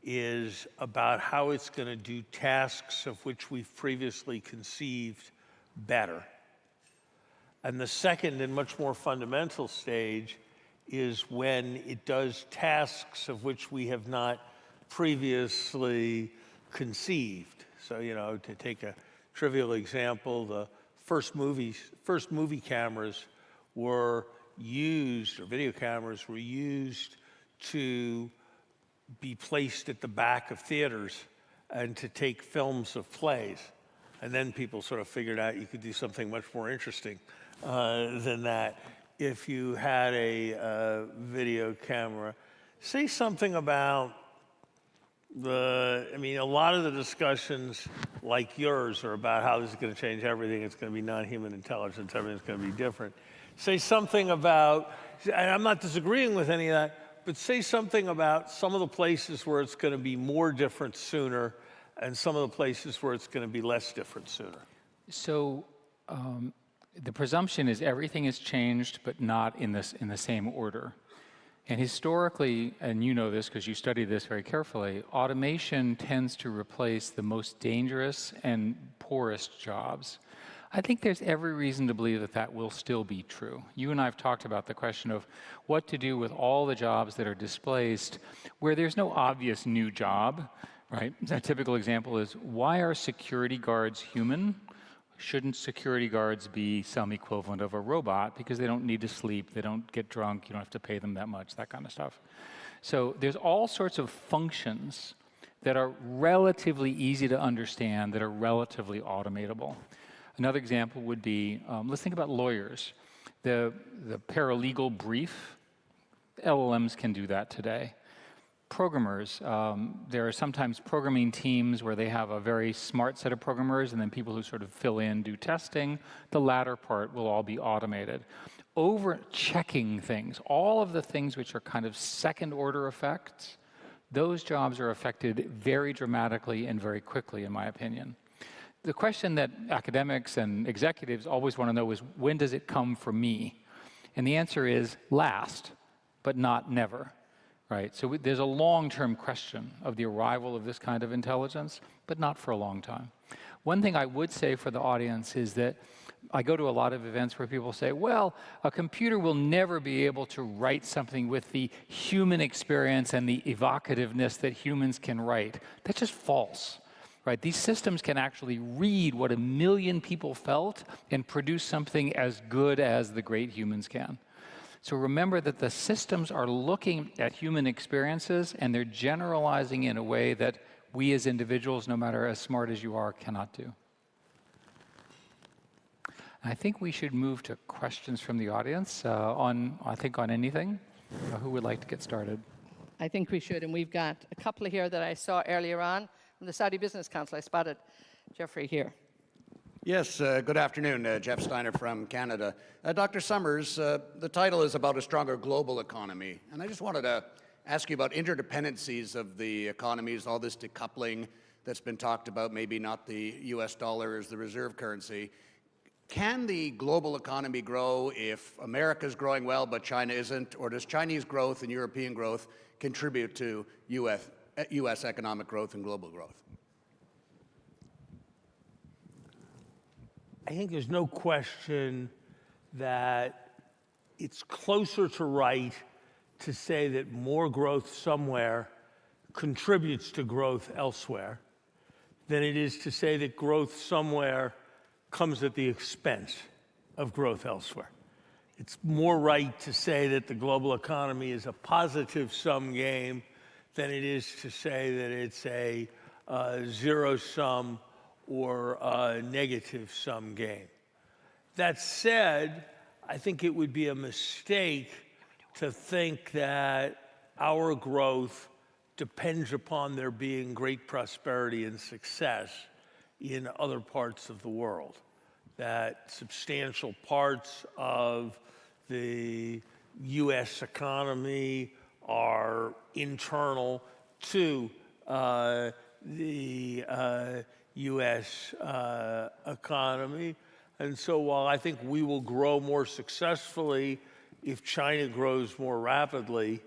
is about how it's going to do tasks of which we've previously conceived better. And the second and much more fundamental stage is when it does tasks of which we have not previously conceived. So, to take a trivial example, the first movie cameras were used, or video cameras were used to be placed at the back of theaters and to take films of plays. And then people sort of figured out you could do something much more interesting than that if you had a video camera. Say something about a lot of the discussions like yours are about how this is going to change everything. It's going to be non-human intelligence. Everything's going to be different. Say something about, and I'm not disagreeing with any of that, but say something about some of the places where it's going to be more different sooner and some of the places where it's going to be less different sooner. So the presumption is everything is changed, but not in the same order. And historically, and you know this because you study this very carefully, automation tends to replace the most dangerous and poorest jobs. I think there's every reason to believe that that will still be true. You and I have talked about the question of what to do with all the jobs that are displaced where there's no obvious new job, right? A typical example is, why are security guards human? Shouldn't security guards be some equivalent of a robot because they don't need to sleep, they don't get drunk, you don't have to pay them that much, that kind of stuff. So there's all sorts of functions that are relatively easy to understand, that are relatively automatable. Another example would be, let's think about lawyers. The paralegal brief, LLMs can do that today. Programmers, there are sometimes programming teams where they have a very smart set of programmers and then people who sort of fill in, do testing. The latter part will all be automated. Over-checking things, all of the things which are kind of second-order effects, those jobs are affected very dramatically and very quickly, in my opinion. The question that academics and executives always want to know is, when does it come for me? And the answer is last, but not never, right? So there's a long-term question of the arrival of this kind of intelligence, but not for a long time. One thing I would say for the audience is that I go to a lot of events where people say, well, a computer will never be able to write something with the human experience and the evocativeness that humans can write. That's just false. Right, these systems can actually read what 1 million people felt and produce something as good as the great humans can. So remember that the systems are looking at human experiences and they're generalizing in a way that we as individuals, no matter as smart as you are, cannot do. I think we should move to questions from the audience on anything. Who would like to get started? I think we should, and we've got a couple here that I saw earlier on. From the Saudi Business Council, I spotted Jeffrey here. Yes, good afternoon. Jeff Steiner from Canada. Dr. Summers, the title is about a stronger global economy. And I just wanted to ask you about interdependencies of the economies, all this decoupling that's been talked about, maybe not the US dollar as the reserve currency. Can the global economy grow if America's growing well but China isn't? Or does Chinese growth and European growth contribute to U.S. economic growth and global growth? I think there's no question that it's closer to right to say that more growth somewhere contributes to growth elsewhere than it is to say that growth somewhere comes at the expense of growth elsewhere. It's more right to say that the global economy is a positive-sum game than it is to say that it's a zero-sum or a negative-sum game. That said, I think it would be a mistake to think that our growth depends upon there being great prosperity and success in other parts of the world. That substantial parts of the US economy are internal to the US economy. And so while I think we will grow more successfully if China grows more rapidly,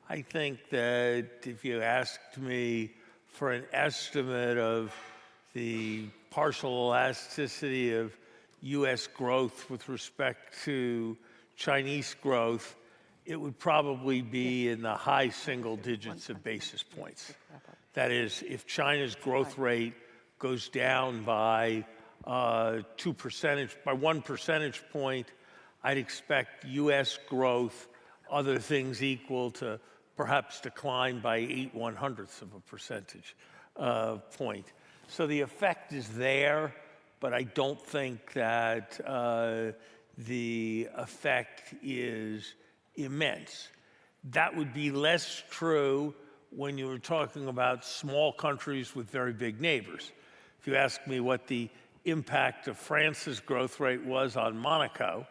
I think that if you asked me for an estimate of the partial elasticity of US growth with respect to Chinese growth, it would probably be in the high single digits of basis points. That is, if China's growth rate goes down by 1 percentage point, I'd expect US growth, other things equal, to perhaps decline by 0.08 of a percentage point. So the effect is there, but I don't think that the effect is immense. That would be less true when you were talking about small countries with very big neighbors. If you ask me what the impact of France's growth rate was on Monaco,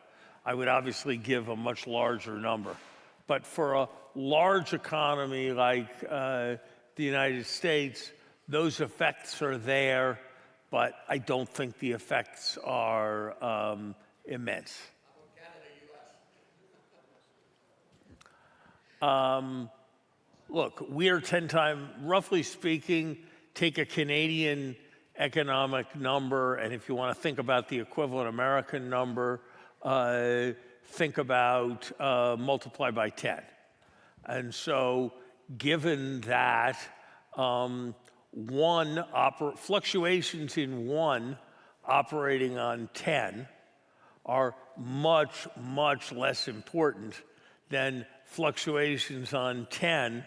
I would obviously give a much larger number. But for a large economy like the United States, those effects are there, but I don't think the effects are immense. Look, we are 10 times, roughly speaking, take a Canadian economic number, and if you want to think about the equivalent American number, think about multiply by 10. And so given that, fluctuations in 1 operating on 10 are much, much less important than fluctuations on 10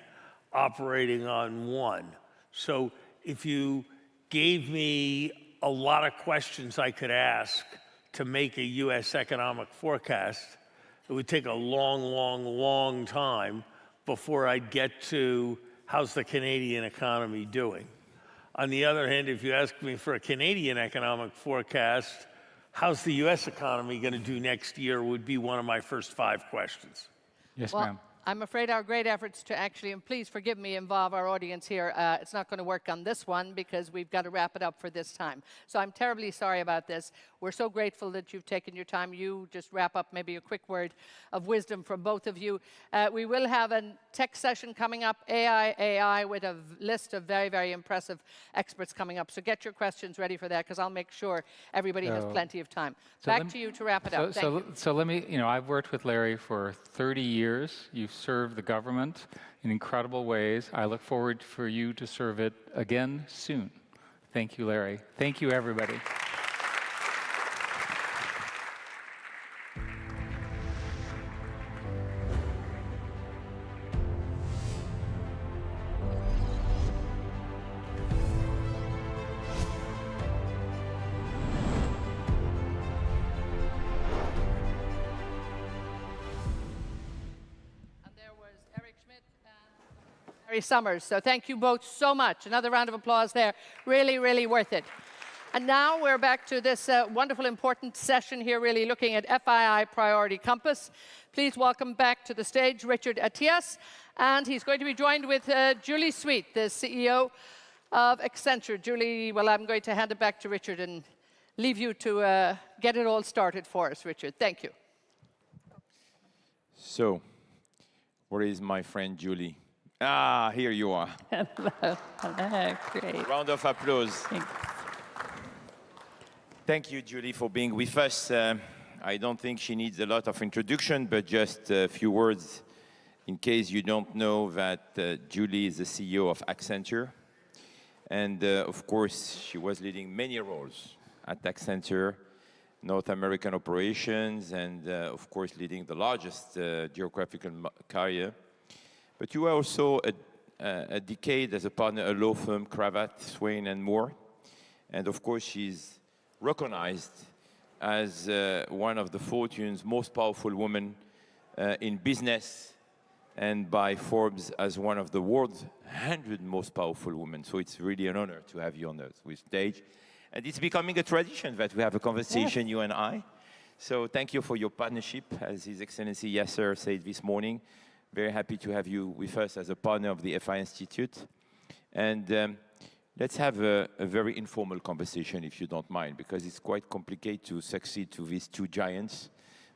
operating on 1. So if you gave me a lot of questions I could ask to make a US economic forecast, it would take a long, long, long time before I'd get to how's the Canadian economy doing. On the other hand, if you ask me for a Canadian economic forecast, how's the US economy going to do next year would be one of my first 5 questions. Yes, well, ma'am. I'm afraid our great efforts to actually, and please forgive me, involve our audience here. It's not going to work on this one because we've got to wrap it up for this time. So I'm terribly sorry about this. We're so grateful that you've taken your time. You just wrap up maybe a quick word of wisdom from both of you. We will have a tech session coming up, AI, with a list of very, very impressive experts coming up. So get your questions ready for that because I'll make sure everybody has plenty of time. Back to you to wrap it up. Thank you. So let me, I've worked with Larry for 30 years. You've served the government in incredible ways. I look forward for you to serve it again soon. Thank you, Larry. Thank you, everybody. Summers. So thank you both so much. Another round of applause there. Really, really worth it. And now we're back to this wonderful, important session here, really looking at FII Priority Compass. Please welcome back to the stage Richard Atias, and he's going to be joined with Julie Sweet, the CEO of Accenture. Julie, well, I'm going to hand it back to Richard and leave you to get it all started for us, Richard. Thank you. So, where is my friend Julie? Ah, here you are. Hello. Great. Round of applause. Thanks. Thank you, Julie, for being with us. I don't think she needs a lot of introduction, but just a few words in case you don't know that Julie is the CEO of Accenture. And of course, she was leading many roles at Accenture, North American operations, and of course leading the largest geographical carrier. But you were also a decade as a partner at a law firm, Cravat, Swain and Moore. And of course, she's recognized as one of the Fortune's most powerful women in business, and by Forbes as one of the world's 100 most powerful women. So it's really an honor to have you on the stage. And it's becoming a tradition that we have a conversation, you and I. So thank you for your partnership, as His Excellency Yasser said this morning. Very happy to have you with us as a partner of the FI Institute. And let's have a very informal conversation, if you don't mind, because it's quite complicated to succeed to these two giants.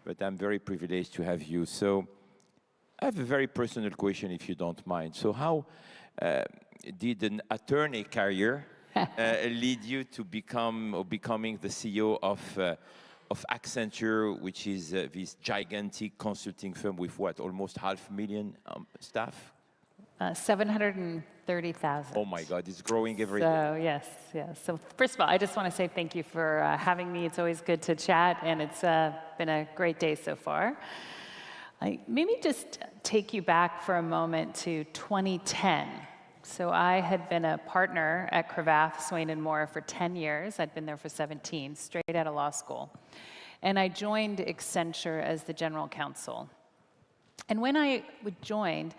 But I'm very privileged to have you. So I have a very personal question, if you don't mind. So how did an attorney career lead you to becoming the CEO of Accenture, which is this gigantic consulting firm with what, almost 500,000 staff? 730,000. Oh my God, it's growing every day. So yes. So first of all, I just want to say thank you for having me. It's always good to chat, and it's been a great day so far. Maybe just take you back for a moment to 2010. So I had been a partner at Cravath, Swain & Moore for 10 years. I'd been there for 17, straight out of law school. And I joined Accenture as the general counsel. And when I joined,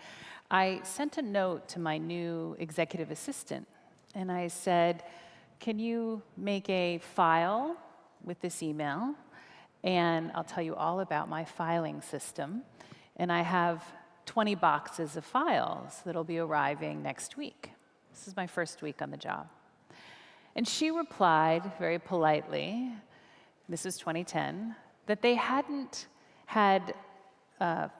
I sent a note to my new executive assistant. And I said, can you make a file with this email? And I'll tell you all about my filing system. And I have 20 boxes of files that'll be arriving next week. This is my first week on the job. And she replied very politely, this is 2010, that they hadn't had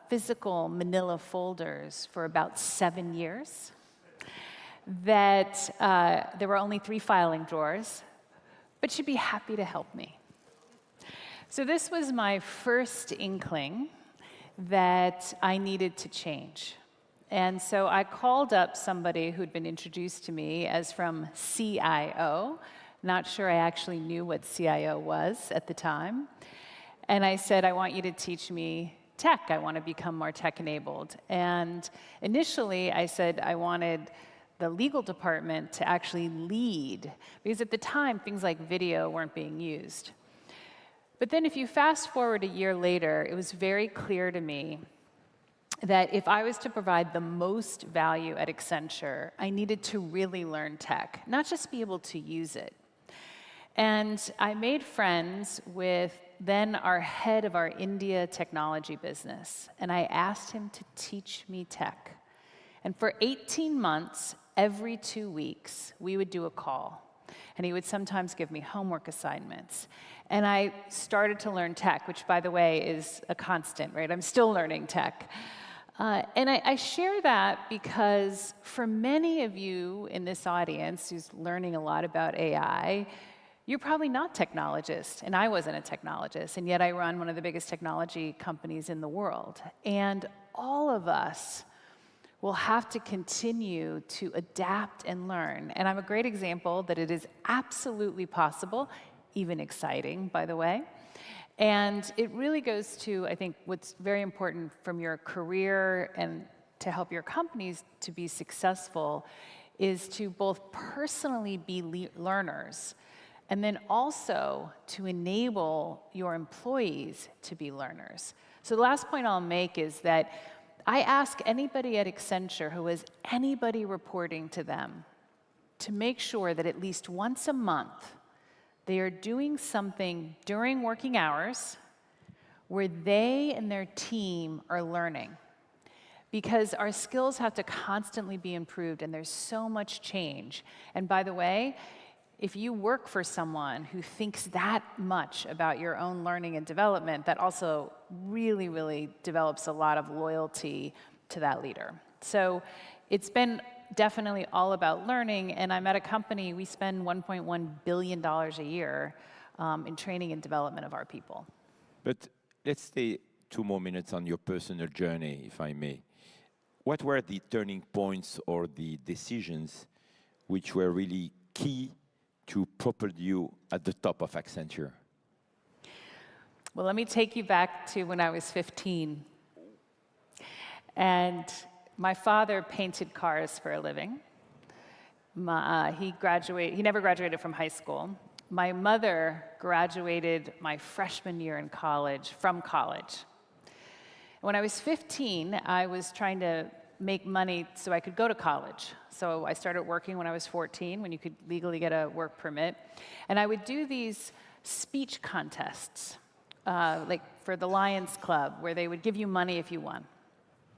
physical manila folders for about 7 years, that there were only 3 filing drawers, but she'd be happy to help me. So this was my first inkling that I needed to change. And so I called up somebody who'd been introduced to me as from CIO. Not sure I actually knew what CIO was at the time. And I said, I want you to teach me tech. I want to become more tech-enabled. And initially, I said I wanted the legal department to actually lead, because at the time, things like video weren't being used. But then if you fast forward a year later, it was very clear to me that if I was to provide the most value at Accenture, I needed to really learn tech, not just be able to use it. And I made friends with then our head of our India technology business, and I asked him to teach me tech. And for 18 months, every 2 weeks, we would do a call. And he would sometimes give me homework assignments. And I started to learn tech, which, by the way, is a constant, right? I'm still learning tech. And I share that because for many of you in this audience who's learning a lot about AI, you're probably not technologists, and I wasn't a technologist, and yet I run one of the biggest technology companies in the world. And all of us will have to continue to adapt and learn. And I'm a great example that it is absolutely possible, even exciting, by the way. And it really goes to, I think, what's very important from your career and to help your companies to be successful is to both personally be learners and then also to enable your employees to be learners. So the last point I'll make is that I ask anybody at Accenture who has anybody reporting to them to make sure that at least once a month they are doing something during working hours where they and their team are learning. Because our skills have to constantly be improved, and there's so much change. And by the way, if you work for someone who thinks that much about your own learning and development, that also really, really develops a lot of loyalty to that leader. So it's been definitely all about learning, and I'm at a company, we spend $1.1 billion a year in training and development of our people. But let's stay 2 more minutes on your personal journey, if I may. What were the turning points or the decisions which were really key to propel you at the top of Accenture? Well, let me take you back to when I was 15. And my father painted cars for a living. He never graduated from high school. My mother graduated my freshman year in college, from college. When I was 15, I was trying to make money so I could go to college. So I started working when I was 14, when you could legally get a work permit. And I would do these speech contests, like for the Lions Club, where they would give you money if you won.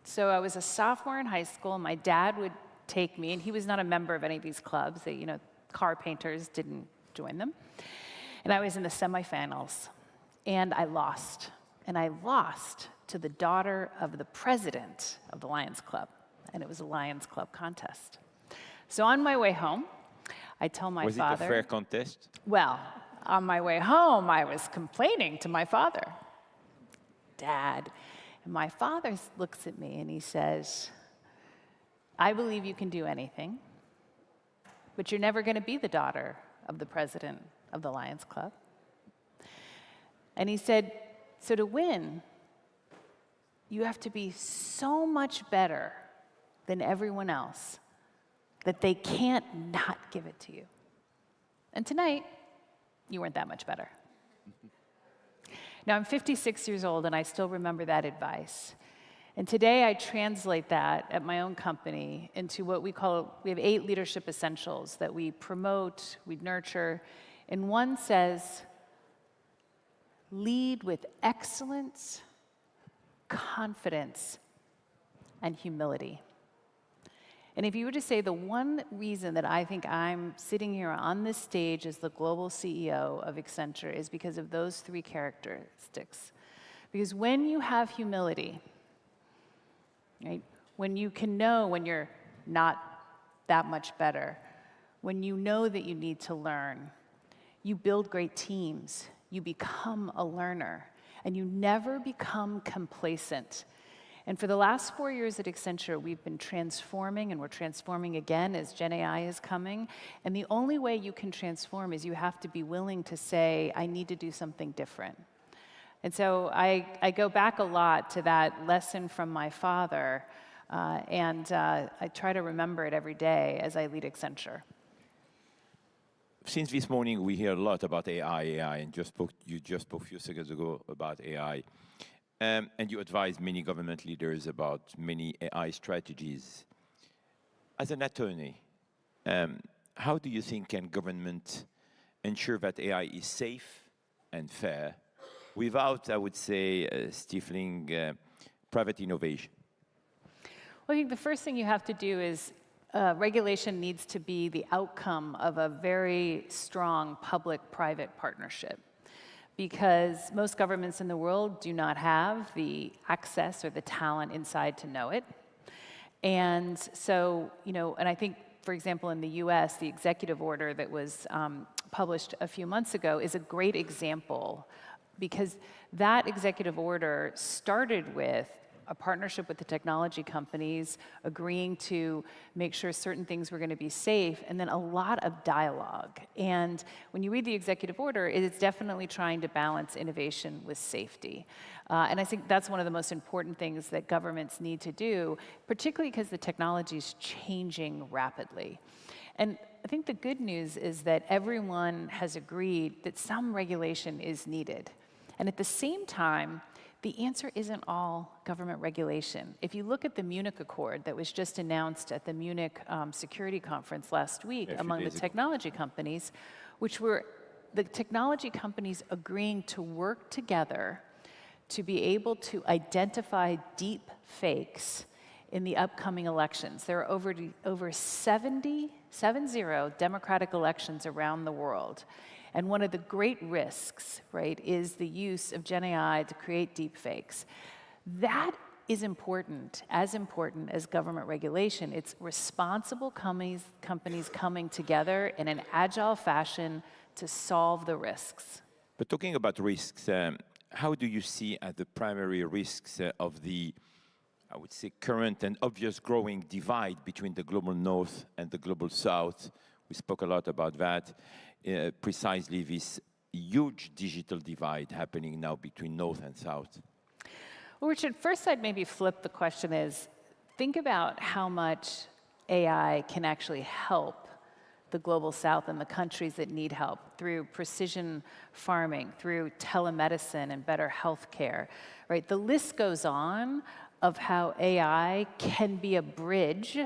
So I was a sophomore in high school. My dad would take me, and he was not a member of any of these clubs. Car painters didn't join them. And I was in the semifinals, and I lost. And I lost to the daughter of the president of the Lions Club, and it was a Lions Club contest. So on my way home, I tell my father... Was it a fair contest? Well, on my way home, I was complaining to my father. Dad. And my father looks at me and he says, I believe you can do anything, but you're never going to be the daughter of the president of the Lions Club. And he said, so to win, you have to be so much better than everyone else that they can't not give it to you. And tonight, you weren't that much better. Now, I'm 56 years old, and I still remember that advice. And today, I translate that at my own company into what we have 8 leadership essentials that we promote, we nurture. And one says, lead with excellence, confidence, and humility. And if you were to say the one reason that I think I'm sitting here on this stage as the global CEO of Accenture is because of those 3 characteristics. Because when you have humility, right, when you can know when you're not that much better, when you know that you need to learn, you build great teams, you become a learner, and you never become complacent. And for the last 4 years at Accenture, we've been transforming, and we're transforming again as Gen AI is coming. And the only way you can transform is you have to be willing to say, I need to do something different. And so I go back a lot to that lesson from my father, and I try to remember it every day as I lead Accenture. Since this morning, we hear a lot about AI, and you just spoke a few seconds ago about AI. And you advise many government leaders about many AI strategies. As an attorney, how do you think can government ensure that AI is safe and fair without, I would say, stifling private innovation? Well, I think the first thing you have to do is regulation needs to be the outcome of a very strong public-private partnership, because most governments in the world do not have the access or the talent inside to know it. And so, and I think, for example, in the US, the executive order that was published a few months ago is a great example, because that executive order started with a partnership with the technology companies, agreeing to make sure certain things were going to be safe, and then a lot of dialogue. And when you read the executive order, it is definitely trying to balance innovation with safety. And I think that's one of the most important things that governments need to do, particularly because the technology is changing rapidly. And I think the good news is that everyone has agreed that some regulation is needed. And at the same time, the answer isn't all government regulation. If you look at the Munich Accord that was just announced at the Munich Security Conference last week among the technology companies, which were the technology companies agreeing to work together to be able to identify deep fakes in the upcoming elections. There are over 70 democratic elections around the world. And one of the great risks, right, is the use of Gen AI to create deep fakes. That is important as government regulation. It's responsible companies coming together in an agile fashion to solve the risks. But talking about risks, how do you see the primary risks of the, I would say, current and obvious growing divide between the global north and the global south? We spoke a lot about that. Precisely this huge digital divide happening now between North and South. Well, Richard, first I'd maybe flip the question is, think about how much AI can actually help the global south and the countries that need help through precision farming, through telemedicine and better health care, right? The list goes on of how AI can be a bridge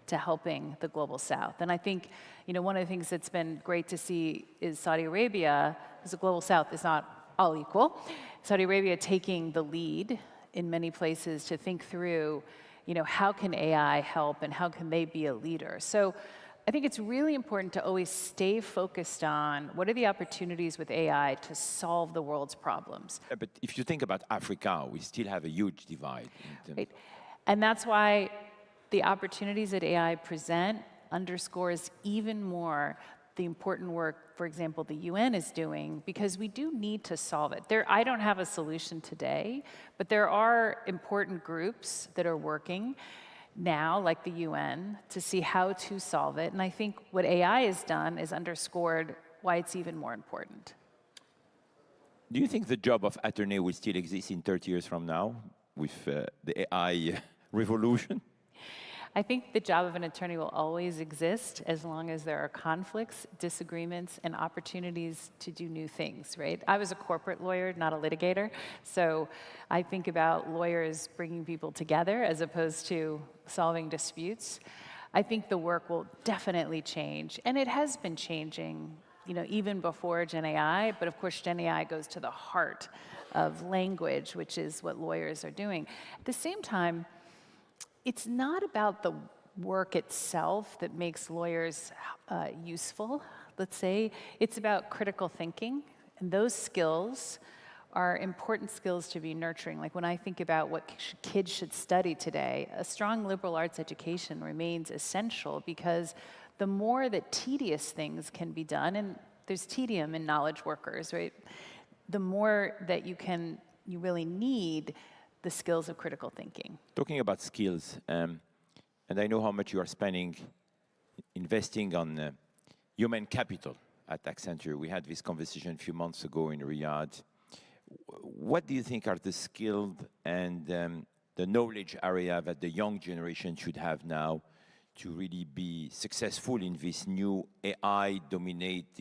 to helping the global south. And I think, one of the things that's been great to see is Saudi Arabia, because the global south is not all equal, Saudi Arabia taking the lead in many places to think through, how can AI help and how can they be a leader? So I think it's really important to always stay focused on what are the opportunities with AI to solve the world's problems. But if you think about Africa, we still have a huge divide. Right. And that's why the opportunities that AI present underscores even more the important work, for example, the UN is doing, because we do need to solve it. I don't have a solution today, but there are important groups that are working now, like the UN, to see how to solve it. And I think what AI has done is underscored why it's even more important. Do you think the job of attorney will still exist in 30 years from now with the AI revolution? I think the job of an attorney will always exist as long as there are conflicts, disagreements, and opportunities to do new things, right? I was a corporate lawyer, not a litigator, so I think about lawyers bringing people together as opposed to solving disputes. I think the work will definitely change, and it has been changing, even before Gen AI, but of course Gen AI goes to the heart of language, which is what lawyers are doing. At the same time, it's not about the work itself that makes lawyers useful, let's say. It's about critical thinking, and those skills are important skills to be nurturing. Like when I think about what kids should study today, a strong liberal arts education remains essential, because the more that tedious things can be done, and there's tedium in knowledge workers, right? The more that you really need the skills of critical thinking. Talking about skills, and I know how much you are investing on human capital at Accenture. We had this conversation a few months ago in Riyadh. What do you think are the skilled and the knowledge area that the young generation should have now to really be successful in this new AI-dominated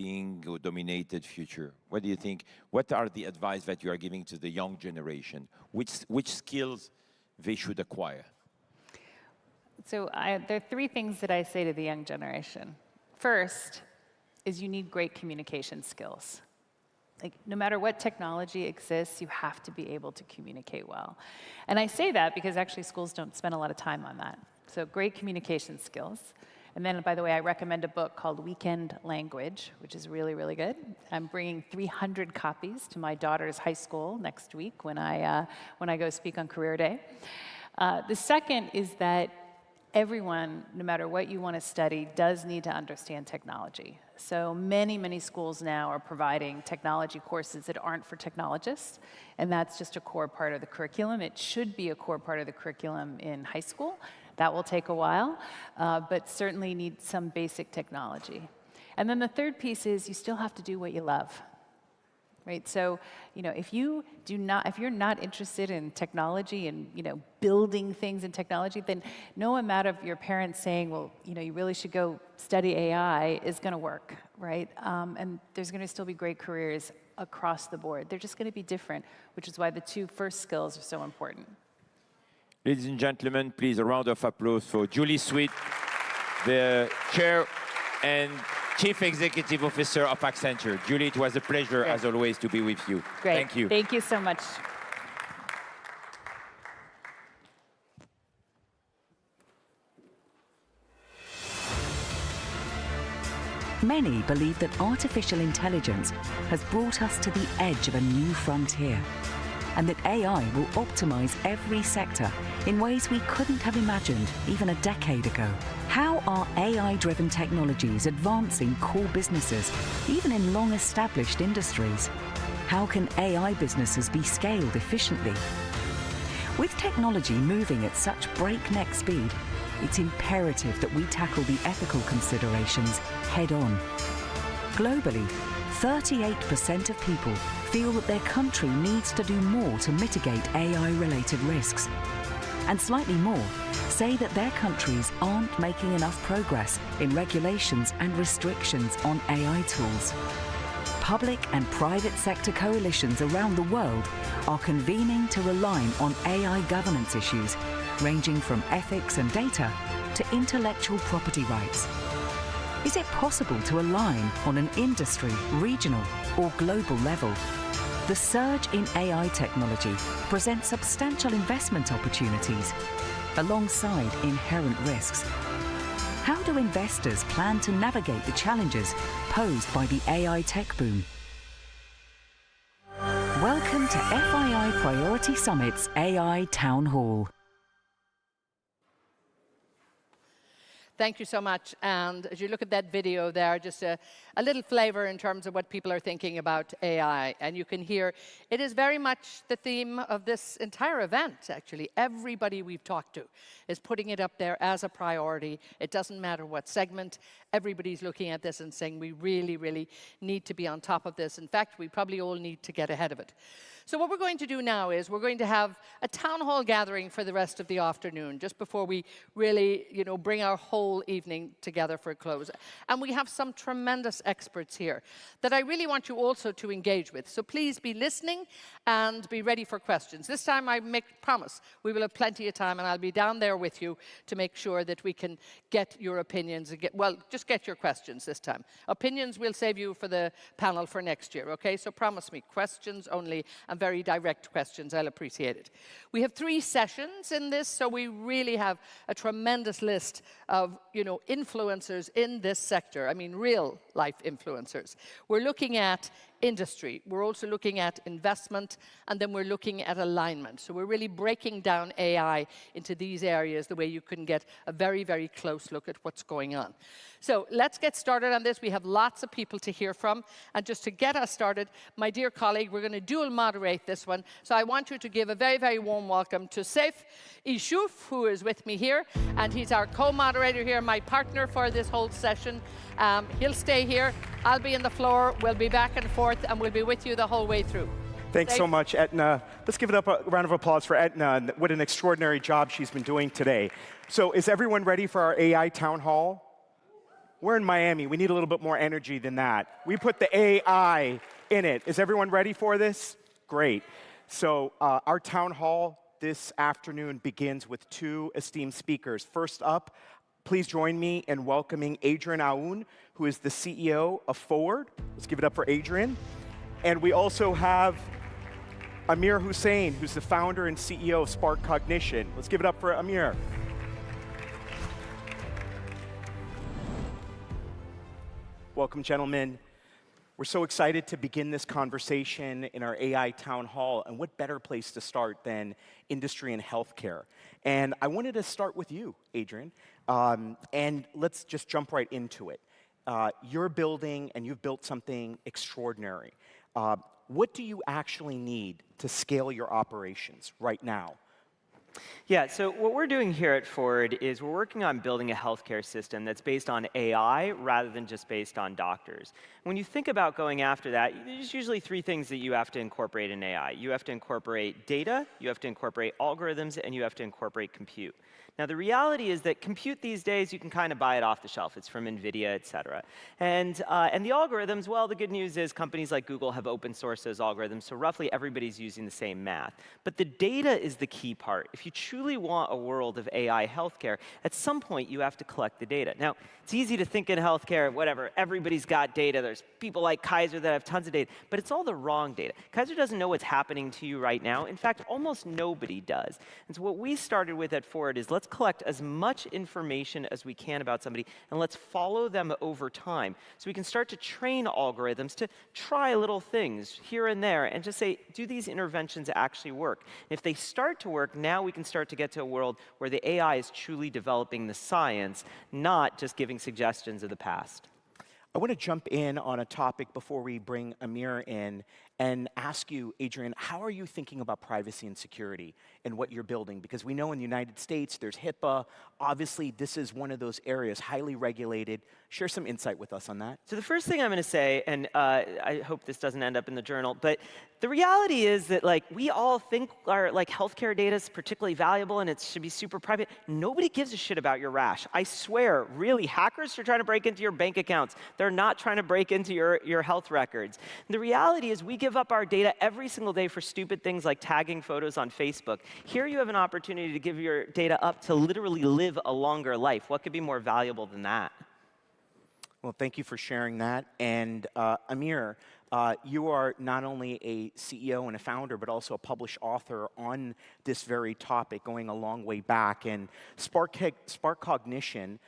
future? What do you think? What are the advice that you are giving to the young generation? Which skills they should acquire? So there are three things that I say to the young generation. First is you need great communication skills. Like, no matter what technology exists, you have to be able to communicate well. And I say that because actually schools don't spend a lot of time on that. So great communication skills. And then, by the way, I recommend a book called Weekend Language, which is really, really good. I'm bringing 300 copies to my daughter's high school next week when I go speak on Career Day. The second is that everyone, no matter what you want to study, does need to understand technology. So many, many schools now are providing technology courses that aren't for technologists, and that's just a core part of the curriculum. It should be a core part of the curriculum in high school. That will take a while, but certainly need some basic technology. And then the third piece is you still have to do what you love, right? So, if you're not interested in technology and, building things in technology, then no amount of your parents saying, well, you really should go study AI is going to work, right? And there's going to still be great careers across the board. They're just going to be different, which is why the two first skills are so important. Ladies and gentlemen, please a round of applause for Julie Sweet, the Chair and Chief Executive Officer of Accenture. Julie, it was a pleasure, as always, to be with you. Great. Thank you. Thank you so much. Many believe that artificial intelligence has brought us to the edge of a new frontier, and that AI will optimize every sector in ways we couldn't have imagined even a decade ago. How are AI-driven technologies advancing core businesses, even in long-established industries? How can AI businesses be scaled efficiently? With technology moving at such breakneck speed, it's imperative that we tackle the ethical considerations head-on. Globally, 38% of people feel that their country needs to do more to mitigate AI-related risks. And slightly more say that their countries aren't making enough progress in regulations and restrictions on AI tools. Public and private sector coalitions around the world are convening to align on AI governance issues, ranging from ethics and data to intellectual property rights. Is it possible to align on an industry, regional, or global level? The surge in AI technology presents substantial investment opportunities alongside inherent risks. How do investors plan to navigate the challenges posed by the AI tech boom? Welcome to FII Priority Summit's AI Town Hall. Thank you so much. And as you look at that video there, just a little flavor in terms of what people are thinking about AI. And you can hear it is very much the theme of this entire event, actually. Everybody we've talked to is putting it up there as a priority. It doesn't matter what segment. Everybody's looking at this and saying we really, really need to be on top of this. In fact, we probably all need to get ahead of it. So what we're going to do now is we're going to have a town hall gathering for the rest of the afternoon, just before we really, bring our whole evening together for a close. And we have some tremendous experts here that I really want you also to engage with. So please be listening and be ready for questions. This time I promise we will have plenty of time, and I'll be down there with you to make sure that we can get your opinions and just get your questions this time. Opinions we'll save you for the panel for next year, okay? So promise me, questions only, and very direct questions. I'll appreciate it. We have 3 sessions in this, so we really have a tremendous list of, influencers in this sector. I mean, real life influencers. We're looking at industry. We're also looking at investment, and then we're looking at alignment. So we're really breaking down AI into these areas the way you can get a very, very close look at what's going on. So let's get started on this. We have lots of people to hear from. And just to get us started, my dear colleague, we're going to dual moderate this one. So I want you to give a very, very warm welcome to Saif Ishouf, who is with me here. And he's our co-moderator here, my partner for this whole session. He'll stay here. I'll be on the floor. We'll be back and forth, and we'll be with you the whole way through. Thanks so much, Etna. Let's give it up a round of applause for Etna and what an extraordinary job she's been doing today. So is everyone ready for our AI town hall? We're in Miami. We need a little bit more energy than that. We put the AI in it. Is everyone ready for this? Great. So our town hall this afternoon begins with 2 esteemed speakers. First up, please join me in welcoming Adrian Aoun, who is the CEO of Forward. Let's give it up for Adrian. And we also have Amir Hussain, who's the founder and CEO of Spark Cognition. Let's give it up for Amir. Welcome, gentlemen. We're so excited to begin this conversation in our AI town hall, and what better place to start than industry and healthcare? And I wanted to start with you, Adrian, and let's just jump right into it. You're building, and you've built something extraordinary. What do you actually need to scale your operations right now? Yeah, so what we're doing here at Forward is we're working on building a healthcare system that's based on AI rather than just based on doctors. When you think about going after that, there's usually 3 things that you have to incorporate in AI. You have to incorporate data, you have to incorporate algorithms, and you have to incorporate compute. Now, the reality is that compute these days, you can kind of buy it off the shelf. It's from NVIDIA, et cetera. And the algorithms, well, the good news is companies like Google have open sourced those algorithms, so roughly everybody's using the same math. But the data is the key part. If you truly want a world of AI healthcare, at some point you have to collect the data. Now, it's easy to think in healthcare, whatever, everybody's got data. There's people like Kaiser that have tons of data, but it's all the wrong data. Kaiser doesn't know what's happening to you right now. In fact, almost nobody does. And so what we started with at Forward is let's collect as much information as we can about somebody, and let's follow them over time so we can start to train algorithms to try little things here and there and just say, do these interventions actually work? And if they start to work, now we can start to get to a world where the AI is truly developing the science, not just giving suggestions of the past. I want to jump in on a topic before we bring Amir in and ask you, Adrian, how are you thinking about privacy and security in what you're building? Because we know in the United States there's HIPAA. Obviously, this is one of those areas, highly regulated. Share some insight with us on that. So the first thing I'm going to say, and I hope this doesn't end up in the journal, but the reality is that we all think our healthcare data is particularly valuable and it should be super private. Nobody gives a shit about your rash. I swear, really, hackers are trying to break into your bank accounts. They're not trying to break into your health records. And the reality is we give up our data every single day for stupid things like tagging photos on Facebook. Here you have an opportunity to give your data up to literally live a longer life. What could be more valuable than that? Well, thank you for sharing that. And Amir, you are not only a CEO and a founder, but also a published author on this very topic, going a long way back. And Spark Cognition,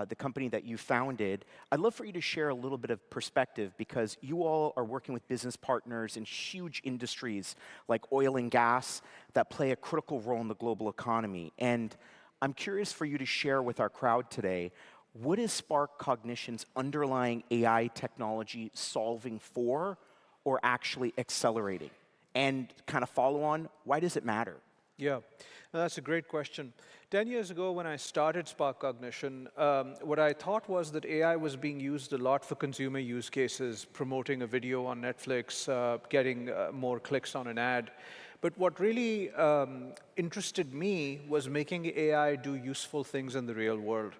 the company that you founded, I'd love for you to share a little bit of perspective, because you all are working with business partners in huge industries like oil and gas that play a critical role in the global economy. And I'm curious for you to share with our crowd today, what is Spark Cognition's underlying AI technology solving for or actually accelerating? And kind of follow on, why does it matter? Yeah, that's a great question. 10 years ago, when I started Spark Cognition, what I thought was that AI was being used a lot for consumer use cases, promoting a video on Netflix, getting more clicks on an ad. But what really interested me was making AI do useful things in the real world.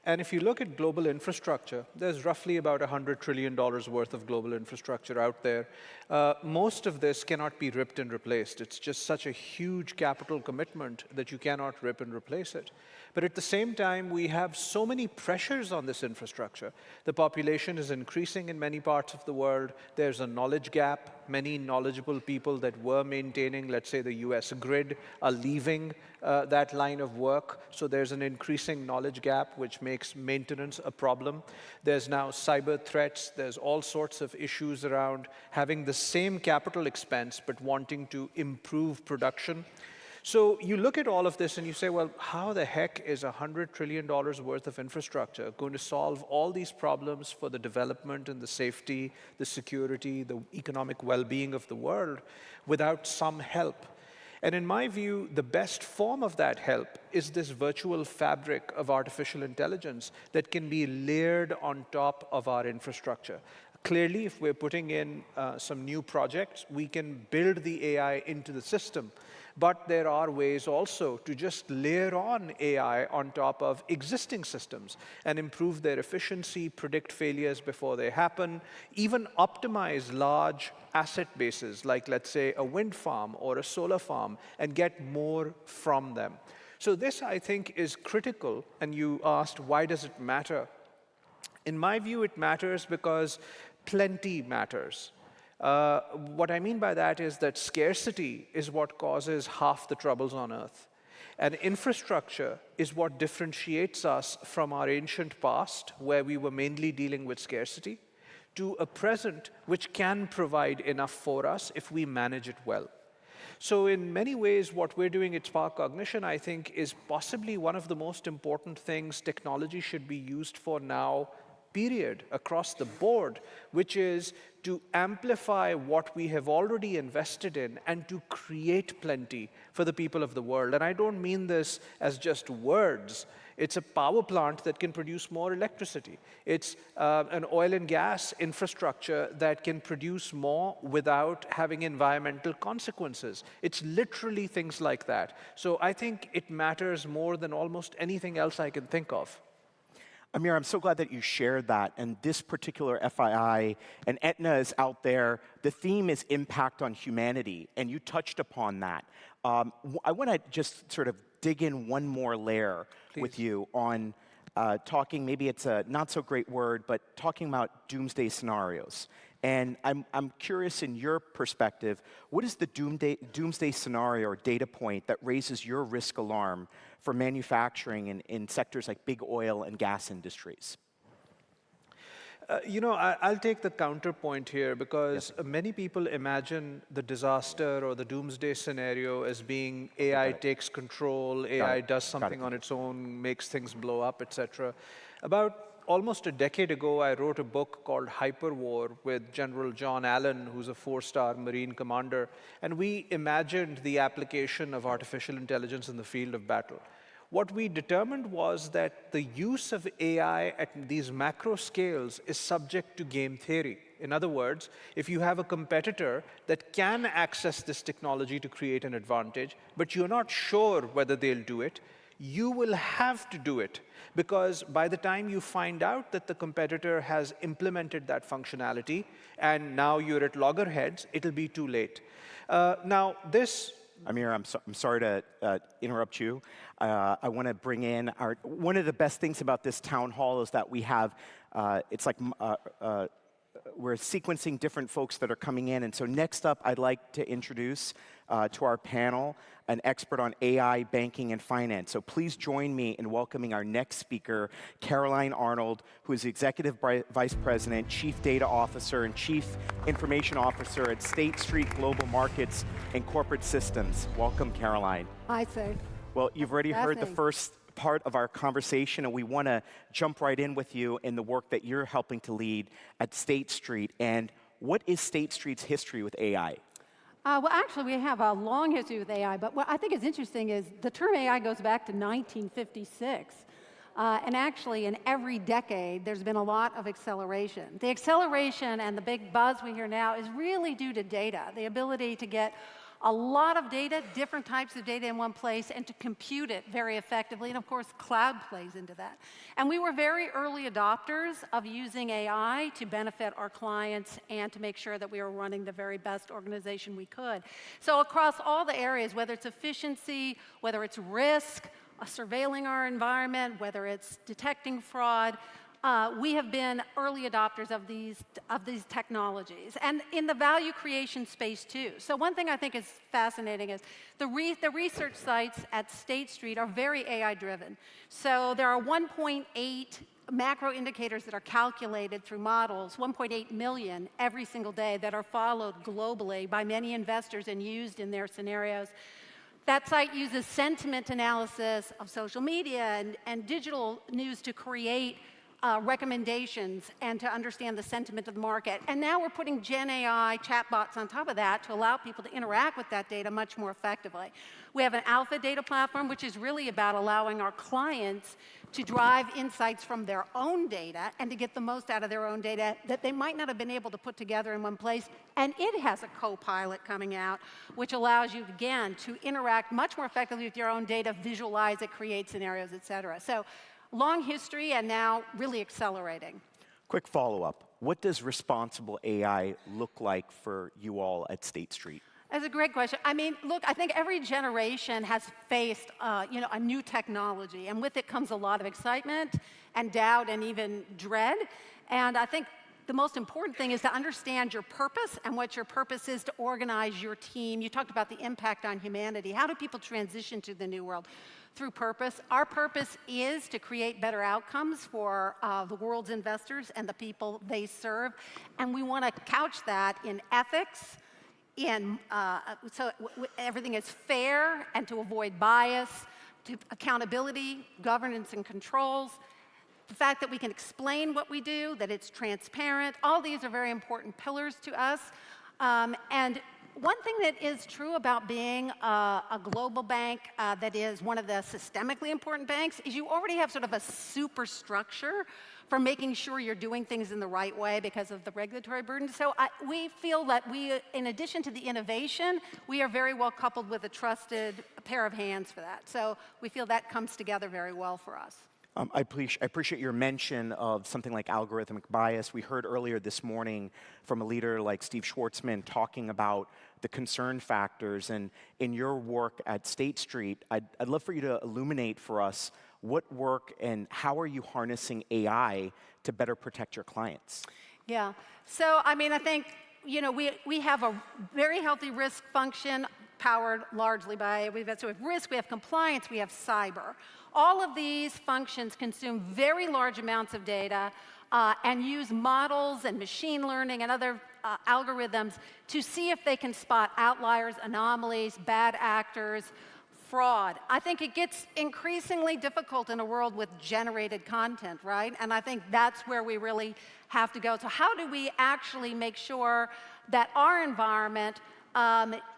And if you look at global infrastructure, there's roughly about $100 trillion worth of global infrastructure out there. Most of this cannot be ripped and replaced. It's just such a huge capital commitment that you cannot rip and replace it. But at the same time, we have so many pressures on this infrastructure. The population is increasing in many parts of the world. There's a knowledge gap. Many knowledgeable people that were maintaining, let's say, the US grid are leaving that line of work. So there's an increasing knowledge gap, which makes maintenance a problem. There's now cyber threats. There's all sorts of issues around having the same capital expense, but wanting to improve production. So you look at all of this and you say, well, how the heck is $100 trillion worth of infrastructure going to solve all these problems for the development and the safety, the security, the economic well-being of the world without some help? And in my view, the best form of that help is this virtual fabric of artificial intelligence that can be layered on top of our infrastructure. Clearly, if we're putting in some new projects, we can build the AI into the system. But there are ways also to just layer on AI on top of existing systems and improve their efficiency, predict failures before they happen, even optimize large asset bases, like, let's say, a wind farm or a solar farm, and get more from them. So this, I think, is critical. And you asked, why does it matter? In my view, it matters because plenty matters. What I mean by that is that scarcity is what causes half the troubles on Earth. And infrastructure is what differentiates us from our ancient past, where we were mainly dealing with scarcity, to a present which can provide enough for us if we manage it well. So in many ways, what we're doing at Spark Cognition, I think, is possibly one of the most important things technology should be used for now, period, across the board, which is to amplify what we have already invested in and to create plenty for the people of the world. And I don't mean this as just words. It's a power plant that can produce more electricity. It's an oil and gas infrastructure that can produce more without having environmental consequences. It's literally things like that. So I think it matters more than almost anything else I can think of. Amir, I'm so glad that you shared that. And this particular FII, and Aetna is out there, the theme is impact on humanity, and you touched upon that. I want to just sort of dig in one more layer with you on talking, maybe it's a not so great word, but talking about doomsday scenarios. And I'm curious, in your perspective, what is the doomsday scenario or data point that raises your risk alarm for manufacturing in sectors like big oil and gas industries? I'll take the counterpoint here, because many people imagine the disaster or the doomsday scenario as being AI takes control, AI does something on its own, makes things blow up, etc. About almost a decade ago, I wrote a book called Hyperwar with General John Allen, who's a 4-star Marine commander, and we imagined the application of artificial intelligence in the field of battle. What we determined was that the use of AI at these macro scales is subject to game theory. In other words, if you have a competitor that can access this technology to create an advantage, but you're not sure whether they'll do it, you will have to do it, because by the time you find out that the competitor has implemented that functionality and now you're at loggerheads, it'll be too late. Now, this Amir, I'm sorry to interrupt you. I want to bring in one of the best things about this town hall is that we have, it's like we're sequencing different folks that are coming in. And so next up, I'd like to introduce to our panel an expert on AI, banking, and finance. So please join me in welcoming our next speaker, Caroline Arnold, who is Executive Vice President, Chief Data Officer, and Chief Information Officer at State Street Global Markets and Corporate Systems. Welcome, Caroline. Hi, sir. Well, you've already heard the first part of our conversation, and we want to jump right in with you in the work that you're helping to lead at State Street. And what is State Street's history with AI? Well, actually, we have a long history with AI, but what I think is interesting is the term AI goes back to 1956. And actually, in every decade, there's been a lot of acceleration. The acceleration and the big buzz we hear now is really due to data, the ability to get a lot of data, different types of data in one place, and to compute it very effectively. And of course, cloud plays into that. And we were very early adopters of using AI to benefit our clients and to make sure that we were running the very best organization we could. So across all the areas, whether it's efficiency, whether it's risk, surveilling our environment, whether it's detecting fraud, we have been early adopters of these technologies, and in the value creation space too. So one thing I think is fascinating is the research sites at State Street are very AI-driven. So there are 1.8 macro indicators that are calculated through models, 1.8 million every single day, that are followed globally by many investors and used in their scenarios. That site uses sentiment analysis of social media and digital news to create recommendations and to understand the sentiment of the market. And now we're putting Gen AI chatbots on top of that to allow people to interact with that data much more effectively. We have an alpha data platform, which is really about allowing our clients to drive insights from their own data and to get the most out of their own data that they might not have been able to put together in one place. And it has a co-pilot coming out, which allows you, again, to interact much more effectively with your own data, visualize it, create scenarios, et cetera. So long history and now really accelerating. Quick follow-up. What does responsible AI look like for you all at State Street? That's a great question. I mean, look, I think every generation has faced a new technology, and with it comes a lot of excitement and doubt and even dread. And I think the most important thing is to understand your purpose and what your purpose is to organize your team. You talked about the impact on humanity. How do people transition to the new world? Through purpose. Our purpose is to create better outcomes for the world's investors and the people they serve. And we want to couch that in ethics, so everything is fair, and to avoid bias, to accountability, governance, and controls. The fact that we can explain what we do, that it's transparent, all these are very important pillars to us. And one thing that is true about being a global bank that is one of the systemically important banks is you already have sort of a superstructure for making sure you're doing things in the right way because of the regulatory burden. So we feel that in addition to the innovation, we are very well coupled with a trusted pair of hands for that. So we feel that comes together very well for us. I appreciate your mention of something like algorithmic bias. We heard earlier this morning from a leader like Steve Schwartzman talking about the concern factors. And in your work at State Street, I'd love for you to illuminate for us what work and how are you harnessing AI to better protect your clients? Yeah. So, I mean, I think, we have a very healthy risk function powered largely by, so we have risk, we have compliance, we have cyber. All of these functions consume very large amounts of data and use models and machine learning and other algorithms to see if they can spot outliers, anomalies, bad actors, Fraud. I think it gets increasingly difficult in a world with generated content, right? And I think that's where we really have to go. So how do we actually make sure that our environment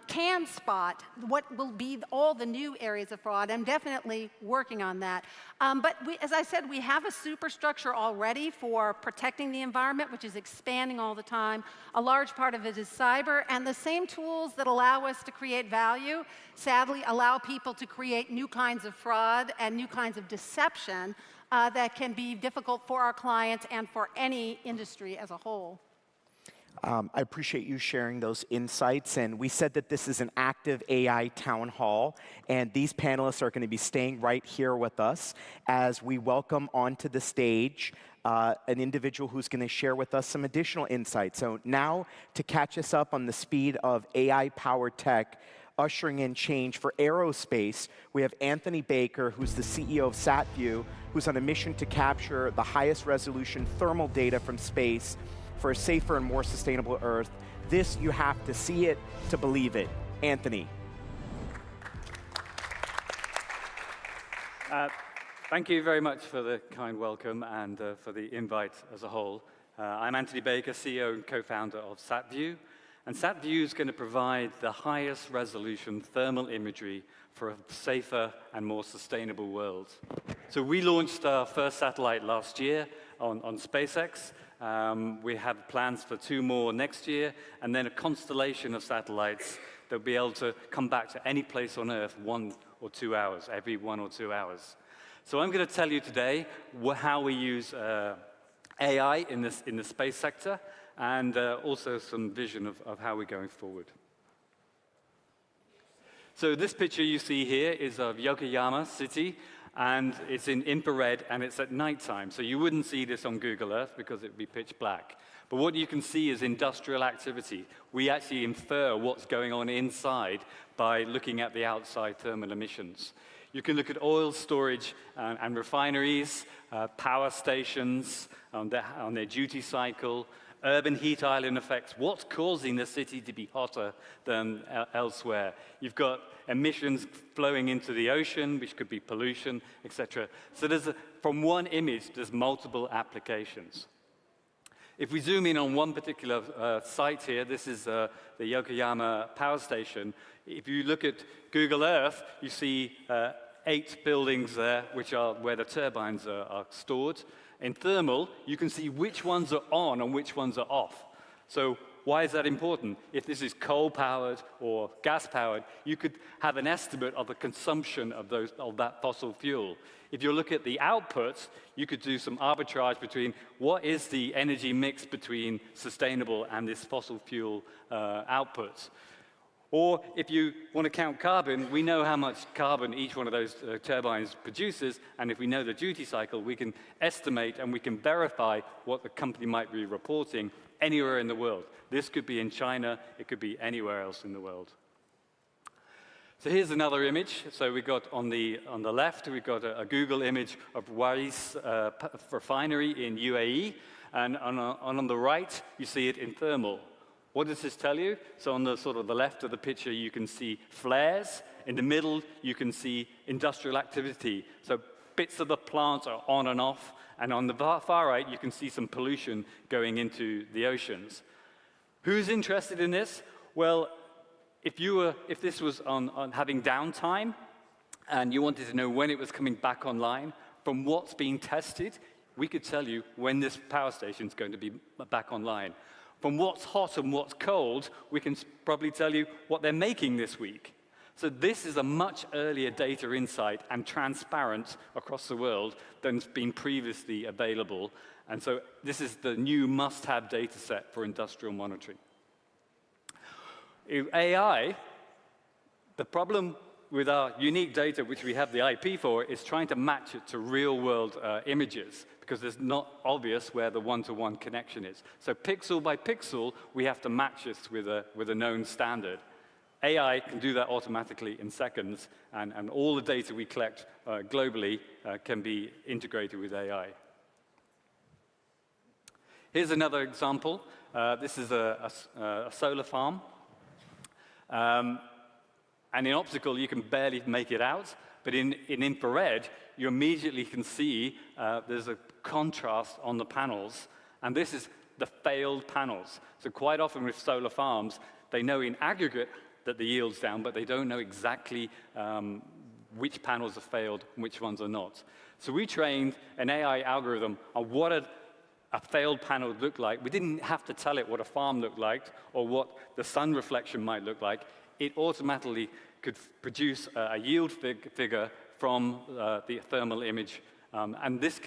can spot what will be all the new areas of fraud? I'm definitely working on that. But as I said, we have a superstructure already for protecting the environment, which is expanding all the time. A large part of it is cyber, and the same tools that allow us to create value, sadly, allow people to create new kinds of fraud and new kinds of deception that can be difficult for our clients and for any industry as a whole. I appreciate you sharing those insights. And we said that this is an active AI town hall. And these panelists are going to be staying right here with us as we welcome onto the stage an individual who's going to share with us some additional insights. So now, to catch us up on the speed of AI-powered tech, ushering in change for aerospace, we have Anthony Baker, who's the CEO of SatView, who's on a mission to capture the highest resolution thermal data from space for a safer and more sustainable Earth. This, you have to see it to believe it. Anthony. Thank you very much for the kind welcome and for the invite as a whole. I'm Anthony Baker, CEO and co-founder of SatView. And SatView is going to provide the highest resolution thermal imagery for a safer and more sustainable world. So we launched our first satellite last year on SpaceX. We have plans for 2 more next year, and then a constellation of satellites that will be able to come back to any place on Earth 1 or 2 hours, every 1 or 2 hours. So I'm going to tell you today how we use AI in the space sector, and also some vision of how we're going forward. So this picture you see here is of Yokoyama City, and it's in infrared, and it's at nighttime. So you wouldn't see this on Google Earth because it would be pitch black. But what you can see is industrial activity. We actually infer what's going on inside by looking at the outside thermal emissions. You can look at oil storage and refineries, power stations on their duty cycle, urban heat island effects, what's causing the city to be hotter than elsewhere. You've got emissions flowing into the ocean, which could be pollution, etc. So from one image, there's multiple applications. If we zoom in on one particular site here, this is the Yokoyama power station. If you look at Google Earth, you see 8 buildings there, which are where the turbines are stored. In thermal, you can see which ones are on and which ones are off. So why is that important? If this is coal-powered or gas-powered, you could have an estimate of the consumption of that fossil fuel. If you look at the outputs, you could do some arbitrage between what is the energy mix between sustainable and this fossil fuel outputs. Or if you want to count carbon, we know how much carbon each one of those turbines produces, and if we know the duty cycle, we can estimate and we can verify what the company might be reporting anywhere in the world. This could be in China, it could be anywhere else in the world. So here's another image. So we got on the left, we've got a Google image of Waris refinery in UAE, and on the right, you see it in thermal. What does this tell you? So on the sort of the left of the picture, you can see flares. In the middle, you can see industrial activity. So bits of the plant are on and off. And on the far right, you can see some pollution going into the oceans. Who's interested in this? Well, if this was on having downtime, and you wanted to know when it was coming back online, from what's being tested, we could tell you when this power station is going to be back online. From what's hot and what's cold, we can probably tell you what they're making this week. So this is a much earlier data insight and transparent across the world than's been previously available. And so this is the new must-have data set for industrial monitoring. AI, the problem with our unique data, which we have the IP for, is trying to match it to real-world images, because it's not obvious where the one-to-one connection is. So pixel by pixel, we have to match this with a known standard. AI can do that automatically in seconds, and all the data we collect globally can be integrated with AI. Here's another example. This is a solar farm. And in optical, you can barely make it out. But in infrared, you immediately can see there's a contrast on the panels. And this is the failed panels. So quite often with solar farms, they know in aggregate that the yield's down, but they don't know exactly which panels have failed and which ones are not. So we trained an AI algorithm on what a failed panel would look like. We didn't have to tell it what a farm looked like or what the sun reflection might look like. It automatically could produce a yield figure from the thermal image. And this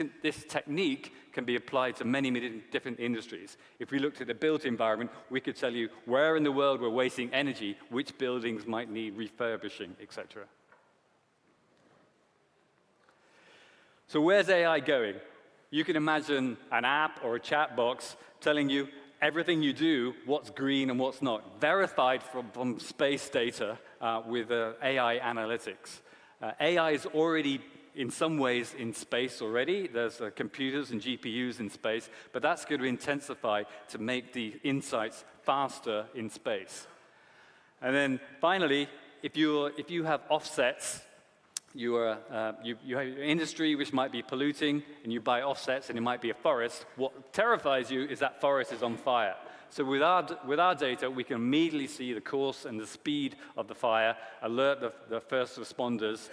technique can be applied to many, many different industries. If we looked at the built environment, we could tell you where in the world we're wasting energy, which buildings might need refurbishing, etc. So where's AI going? You can imagine an app or a chat box telling you everything you do, what's green and what's not, verified from space data with AI analytics. AI is already, in some ways, in space already. There's computers and GPUs in space, but that's going to intensify to make the insights faster in space. And then finally, if you have offsets, you have an industry which might be polluting, and you buy offsets, and it might be a forest. What terrifies you is that forest is on fire. So with our data, we can immediately see the course and the speed of the fire, alert the first responders.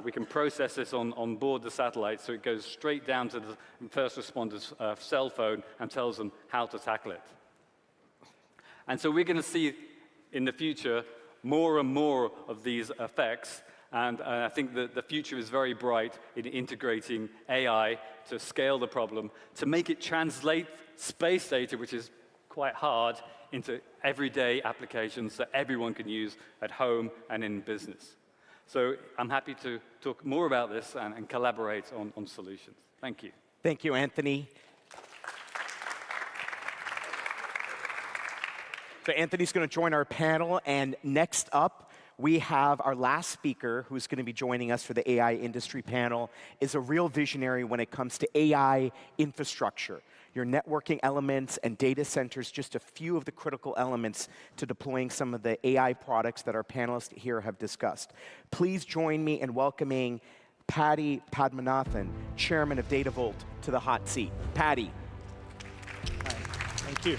We can process this on board the satellite, so it goes straight down to the first responder's cell phone and tells them how to tackle it. And so we're going to see in the future more and more of these effects. And I think that the future is very bright in integrating AI to scale the problem, to make it translate space data, which is quite hard, into everyday applications that everyone can use at home and in business. So I'm happy to talk more about this and collaborate on solutions. Thank you. Thank you, Anthony. So Anthony's going to join our panel, and next up, we have our last speaker who's going to be joining us for the AI industry panel, is a real visionary when it comes to AI infrastructure. Your networking elements and data centers, just a few of the critical elements to deploying some of the AI products that our panelists here have discussed. Please join me in welcoming Paddy Padmanathan, Chairman of DataVolt, to the hot seat. Paddy. Hi. Thank you.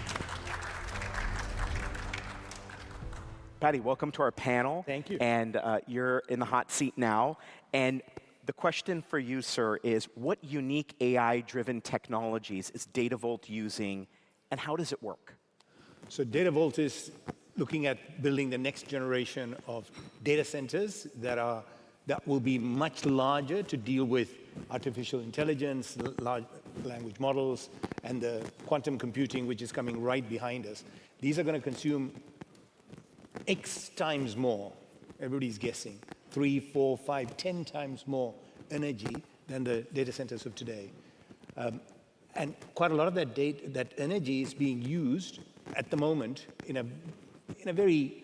Paddy, welcome to our panel. Thank you. And you're in the hot seat now. And the question for you, sir, is what unique AI-driven technologies is DataVolt using, and how does it work? So DataVolt is looking at building the next generation of data centers that will be much larger to deal with artificial intelligence, large language models, and the quantum computing, which is coming right behind us. These are going to consume X times more, everybody's guessing, 3, 4, 5, 10 times more energy than the data centers of today. And quite a lot of that energy is being used at the moment in a very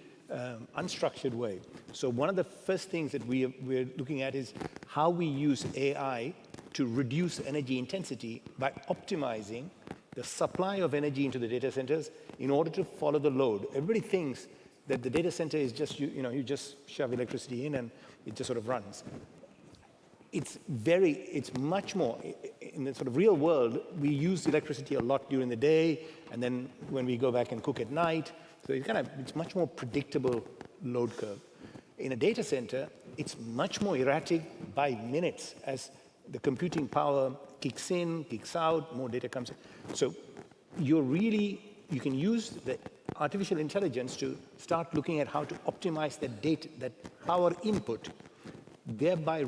unstructured way. So one of the first things that we're looking at is how we use AI to reduce energy intensity by optimizing the supply of energy into the data centers in order to follow the load. Everybody thinks that the data center is just, you just shove electricity in and it just sort of runs. It's much more, in the sort of real world, we use electricity a lot during the day, and then when we go back and cook at night, so it's much more predictable load curve. In a data center, it's much more erratic by minutes as the computing power kicks in, kicks out, more data comes in. So you can use the artificial intelligence to start looking at how to optimize that power input, thereby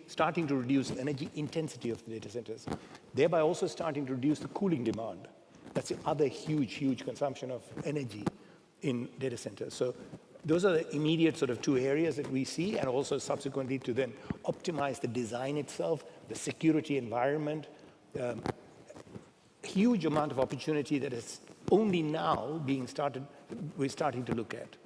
starting to reduce energy intensity of the data centers, thereby also starting to reduce the cooling demand. That's the other huge consumption of energy in data centers. So those are the immediate sort of two areas that we see, and also subsequently to then optimize the design itself, the security environment. Huge amount of opportunity that is only now we're starting to look at.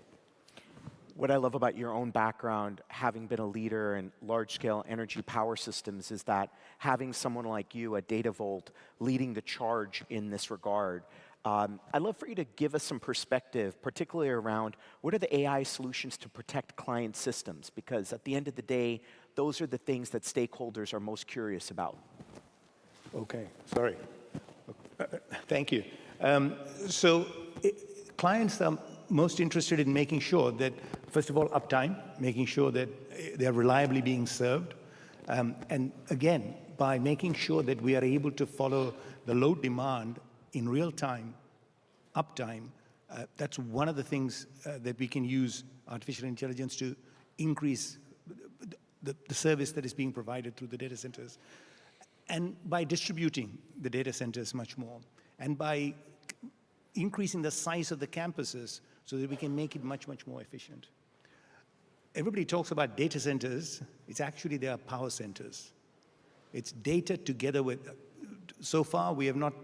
What I love about your own background, having been a leader in large-scale energy power systems, is that having someone like you at DataVolt leading the charge in this regard, I'd love for you to give us some perspective, particularly around what are the AI solutions to protect client systems? Because at the end of the day, those are the things that stakeholders are most curious about. Okay, sorry. Thank you. Clients are most interested in making sure that, first of all, uptime, making sure that they're reliably being served. And again, by making sure that we are able to follow the load demand in real time, uptime, that's one of the things that we can use artificial intelligence to increase the service that is being provided through the data centers. And by distributing the data centers much more, and by increasing the size of the campuses so that we can make it much, much more efficient. Everybody talks about data centers. It's actually they are power centers. It's data together with, so far we have not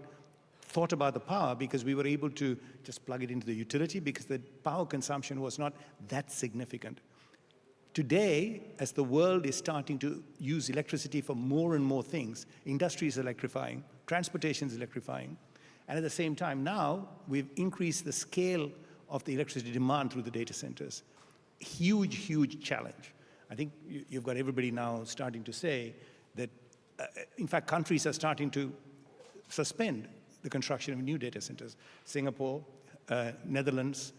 thought about the power because we were able to just plug it into the utility because the power consumption was not that significant. Today, as the world is starting to use electricity for more and more things, industry is electrifying, transportation is electrifying, and at the same time now, we've increased the scale of the electricity demand through the data centers. Huge, huge challenge. I think you've got everybody now starting to say that, in fact, countries are starting to suspend the construction of new data centers. Singapore, Netherlands,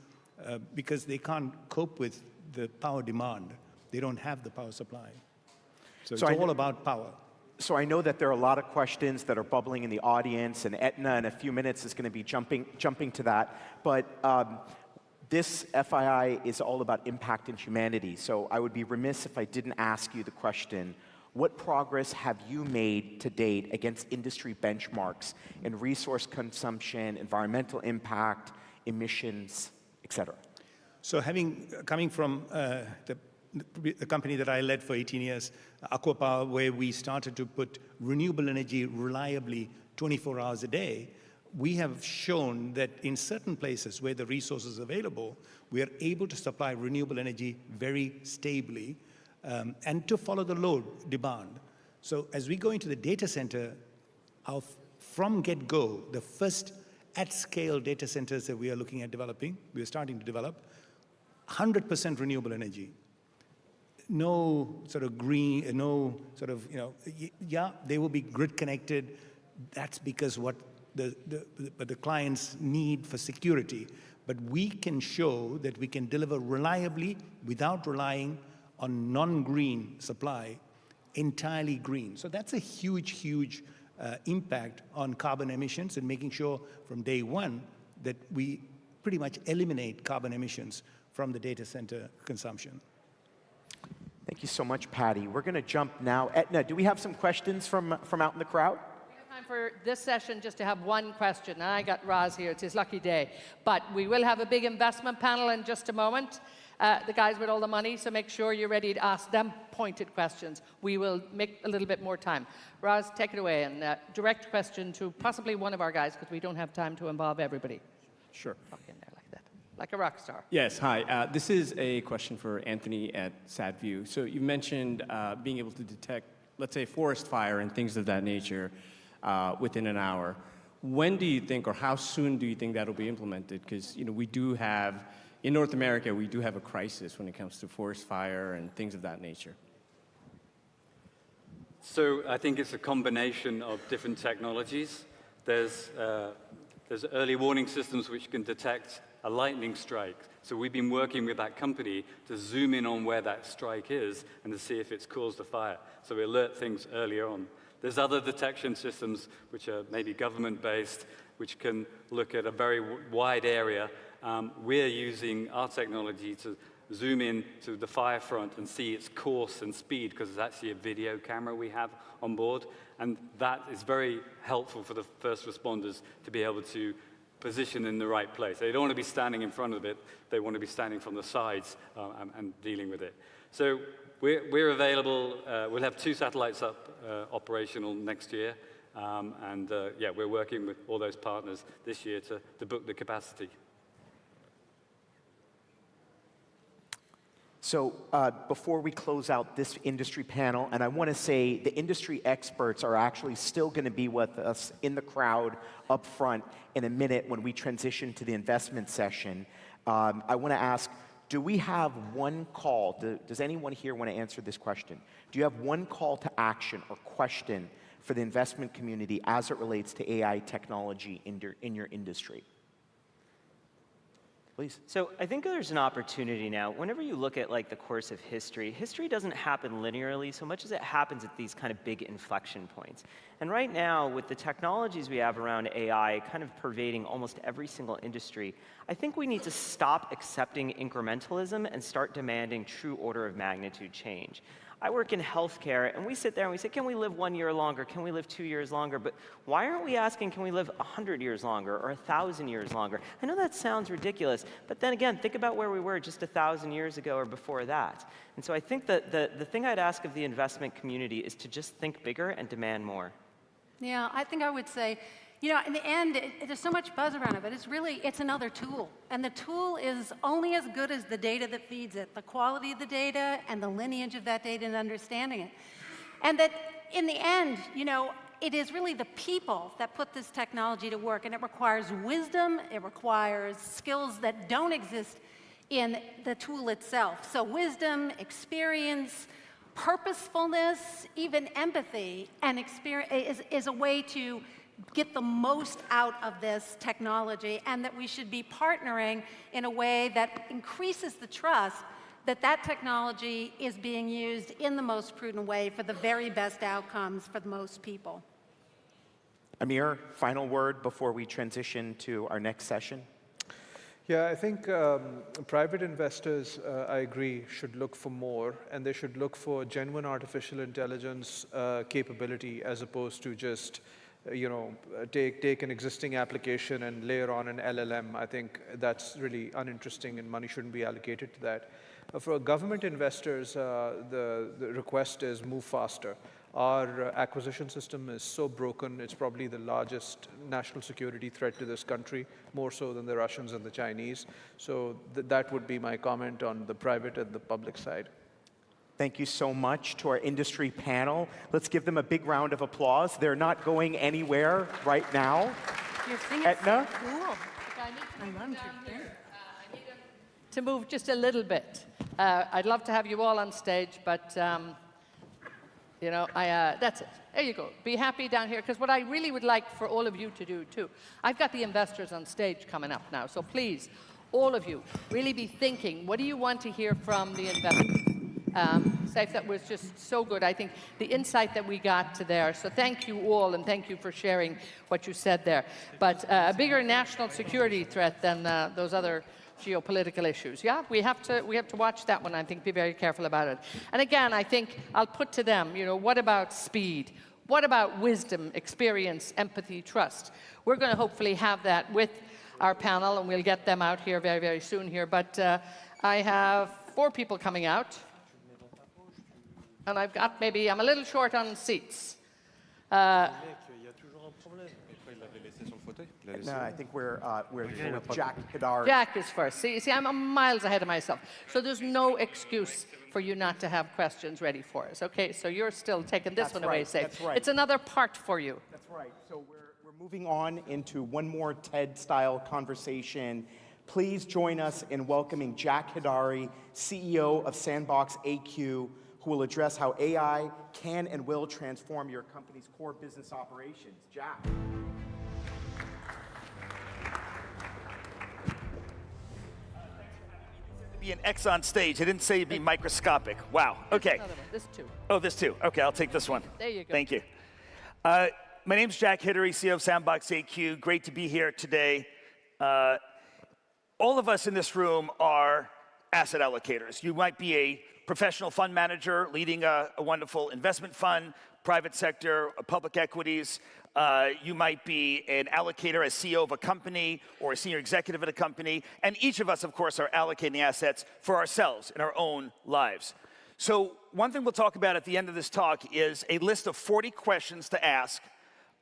because they can't cope with the power demand. They don't have the power supply. So it's all about power. So I know that there are a lot of questions that are bubbling in the audience, and Etna in a few minutes is going to be jumping to that. But this FII is all about impact in humanity. So I would be remiss if I didn't ask you the question, what progress have you made to date against industry benchmarks in resource consumption, environmental impact, emissions, et cetera? So coming from the company that I led for 18 years, Aquapower, where we started to put renewable energy reliably 24 hours a day, we have shown that in certain places where the resource is available, we are able to supply renewable energy very stably and to follow the load demand. So as we go into the data center, from get-go, the first at-scale data centers that we are looking at developing, we are starting to develop, 100% renewable energy. No sort of green, no sort of, yeah, they will be grid connected. That's because what the clients need for security. But we can show that we can deliver reliably without relying on non-green supply, entirely green. So that's a huge, huge impact on carbon emissions and making sure from day one that we pretty much eliminate carbon emissions from the data center consumption. Thank you so much, Patty. We're going to jump now. Etna, do we have some questions from out in the crowd? We have time for this session just to have one question. And I got Roz here. It's his lucky day. But we will have a big investment panel in just a moment. The guys with all the money, so make sure you're ready to ask them pointed questions. We will make a little bit more time. Roz, take it away and direct question to possibly one of our guys because we don't have time to involve everybody. Sure. Walk in there like that, like a rock star. Yes, hi. This is a question for Anthony at SatView. So you mentioned being able to detect, let's say, forest fire and things of that nature within an hour. When do you think, or how soon do you think that'll be implemented? Because we do have, in North America, we do have a crisis when it comes to forest fire and things of that nature. So I think it's a combination of different technologies. There's early warning systems which can detect a lightning strike. So we've been working with that company to zoom in on where that strike is and to see if it's caused a fire. So we alert things earlier on. There's other detection systems which are maybe government-based, which can look at a very wide area. We're using our technology to zoom in to the fire front and see its course and speed, because it's actually a video camera we have on board. And that is very helpful for the first responders to be able to position in the right place. They don't want to be standing in front of it. They want to be standing from the sides and dealing with it. So we're available. We'll have 2 satellites up operational next year. Yeah, we're working with all those partners this year to book the capacity. So before we close out this industry panel, and I want to say the industry experts are actually still going to be with us in the crowd up front in a minute when we transition to the investment session. I want to ask, do we have one call? Does anyone here want to answer this question? Do you have one call to action or question for the investment community as it relates to AI technology in your industry? Please. So I think there's an opportunity now. Whenever you look at like the course of history, history doesn't happen linearly so much as it happens at these kind of big inflection points. And right now, with the technologies we have around AI kind of pervading almost every single industry, I think we need to stop accepting incrementalism and start demanding true order of magnitude change. I work in healthcare, and we sit there and we say, can we live 1 year longer? Can we live 2 years longer? But why aren't we asking, can we live 100 years longer or 1,000 years longer? I know that sounds ridiculous, but then again, think about where we were just 1,000 years ago or before that. And so I think that the thing I'd ask of the investment community is to just think bigger and demand more. Yeah, I think I would say, you know, in the end, there's so much buzz around it, but it's another tool. And the tool is only as good as the data that feeds it, the quality of the data and the lineage of that data and understanding it. And that in the end, you know, it is really the people that put this technology to work, and it requires wisdom, it requires skills that don't exist in the tool itself. So wisdom, experience, purposefulness, even empathy, and experience is a way to get the most out of this technology, and that we should be partnering in a way that increases the trust that that technology is being used in the most prudent way for the very best outcomes for the most people. Amir, final word before we transition to our next session. Yeah, I think private investors, I agree, should look for more, and they should look for genuine artificial intelligence capability as opposed to just take an existing application and layer on an LLM. I think that's really uninteresting, and money shouldn't be allocated to that. For government investors, the request is move faster. Our acquisition system is so broken, it's probably the largest national security threat to this country, more so than the Russians and the Chinese. So that would be my comment on the private and the public side. Thank you so much to our industry panel. Let's give them a big round of applause. They're not going anywhere right now. Your thing is Etna? so cool. I love your thing. To move just a little bit. I'd love to have you all on stage, but that's it. There you go. Be happy down here, because what I really would like for all of you to do too, I've got the investors on stage coming up now, so please, all of you, really be thinking, what do you want to hear from the investors? Saif, that was just so good. I think the insight that we got to there. So thank you all, and thank you for sharing what you said there. But a bigger national security threat than those other geopolitical issues. Yeah, we have to watch that one. I think be very careful about it. And again, I think I'll put to them, what about speed? What about wisdom, experience, empathy, trust? We're going to hopefully have that with our panel, and we'll get them out here very, very soon here. But I have 4 people coming out. And I'm a little short on seats. No, I think we're with Jack Hidari. Jack is first. See, I'm miles ahead of myself. So there's no excuse for you not to have questions ready for us. Okay, so you're still taking this one away, Saif. That's right. It's another part for you. That's right. So we're moving on into one more TED-style conversation. Please join us in welcoming Jack Hidari, CEO of Sandbox AQ, who will address how AI can and will transform your company's core business operations. Jack. Be an X on stage. I didn't say it'd be microscopic. Wow. Okay. This too. Oh, this too. Okay, I'll take this one. There you go. Thank you. My name's Jack Hidari, CEO of Sandbox AQ. Great to be here today. All of us in this room are asset allocators. You might be a professional fund manager leading a wonderful investment fund, private sector, public equities. You might be an allocator, a CEO of a company, or a senior executive at a company. And each of us, of course, are allocating assets for ourselves in our own lives. So one thing we'll talk about at the end of this talk is a list of 40 questions to ask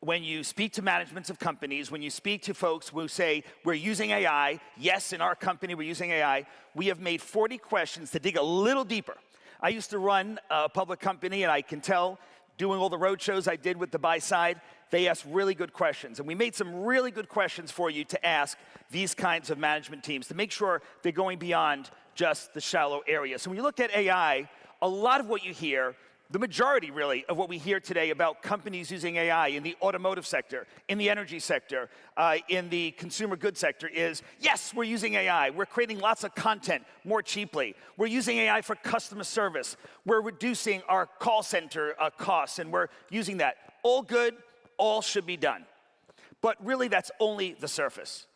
when you speak to managements of companies, when you speak to folks who say, we're using AI, yes, in our company we're using AI, we have made 40 questions to dig a little deeper. I used to run a public company, and I can tell, doing all the road shows I did with the buy side, they asked really good questions. And we made some really good questions for you to ask these kinds of management teams to make sure they're going beyond just the shallow area. So when you look at AI, a lot of what you hear, the majority, really, of what we hear today about companies using AI in the automotive sector, in the energy sector, in the consumer goods sector is, yes, we're using AI. We're creating lots of content more cheaply. We're using AI for customer service. We're reducing our call center costs, and we're using that. All good, all should be done. But really, that's only the surface.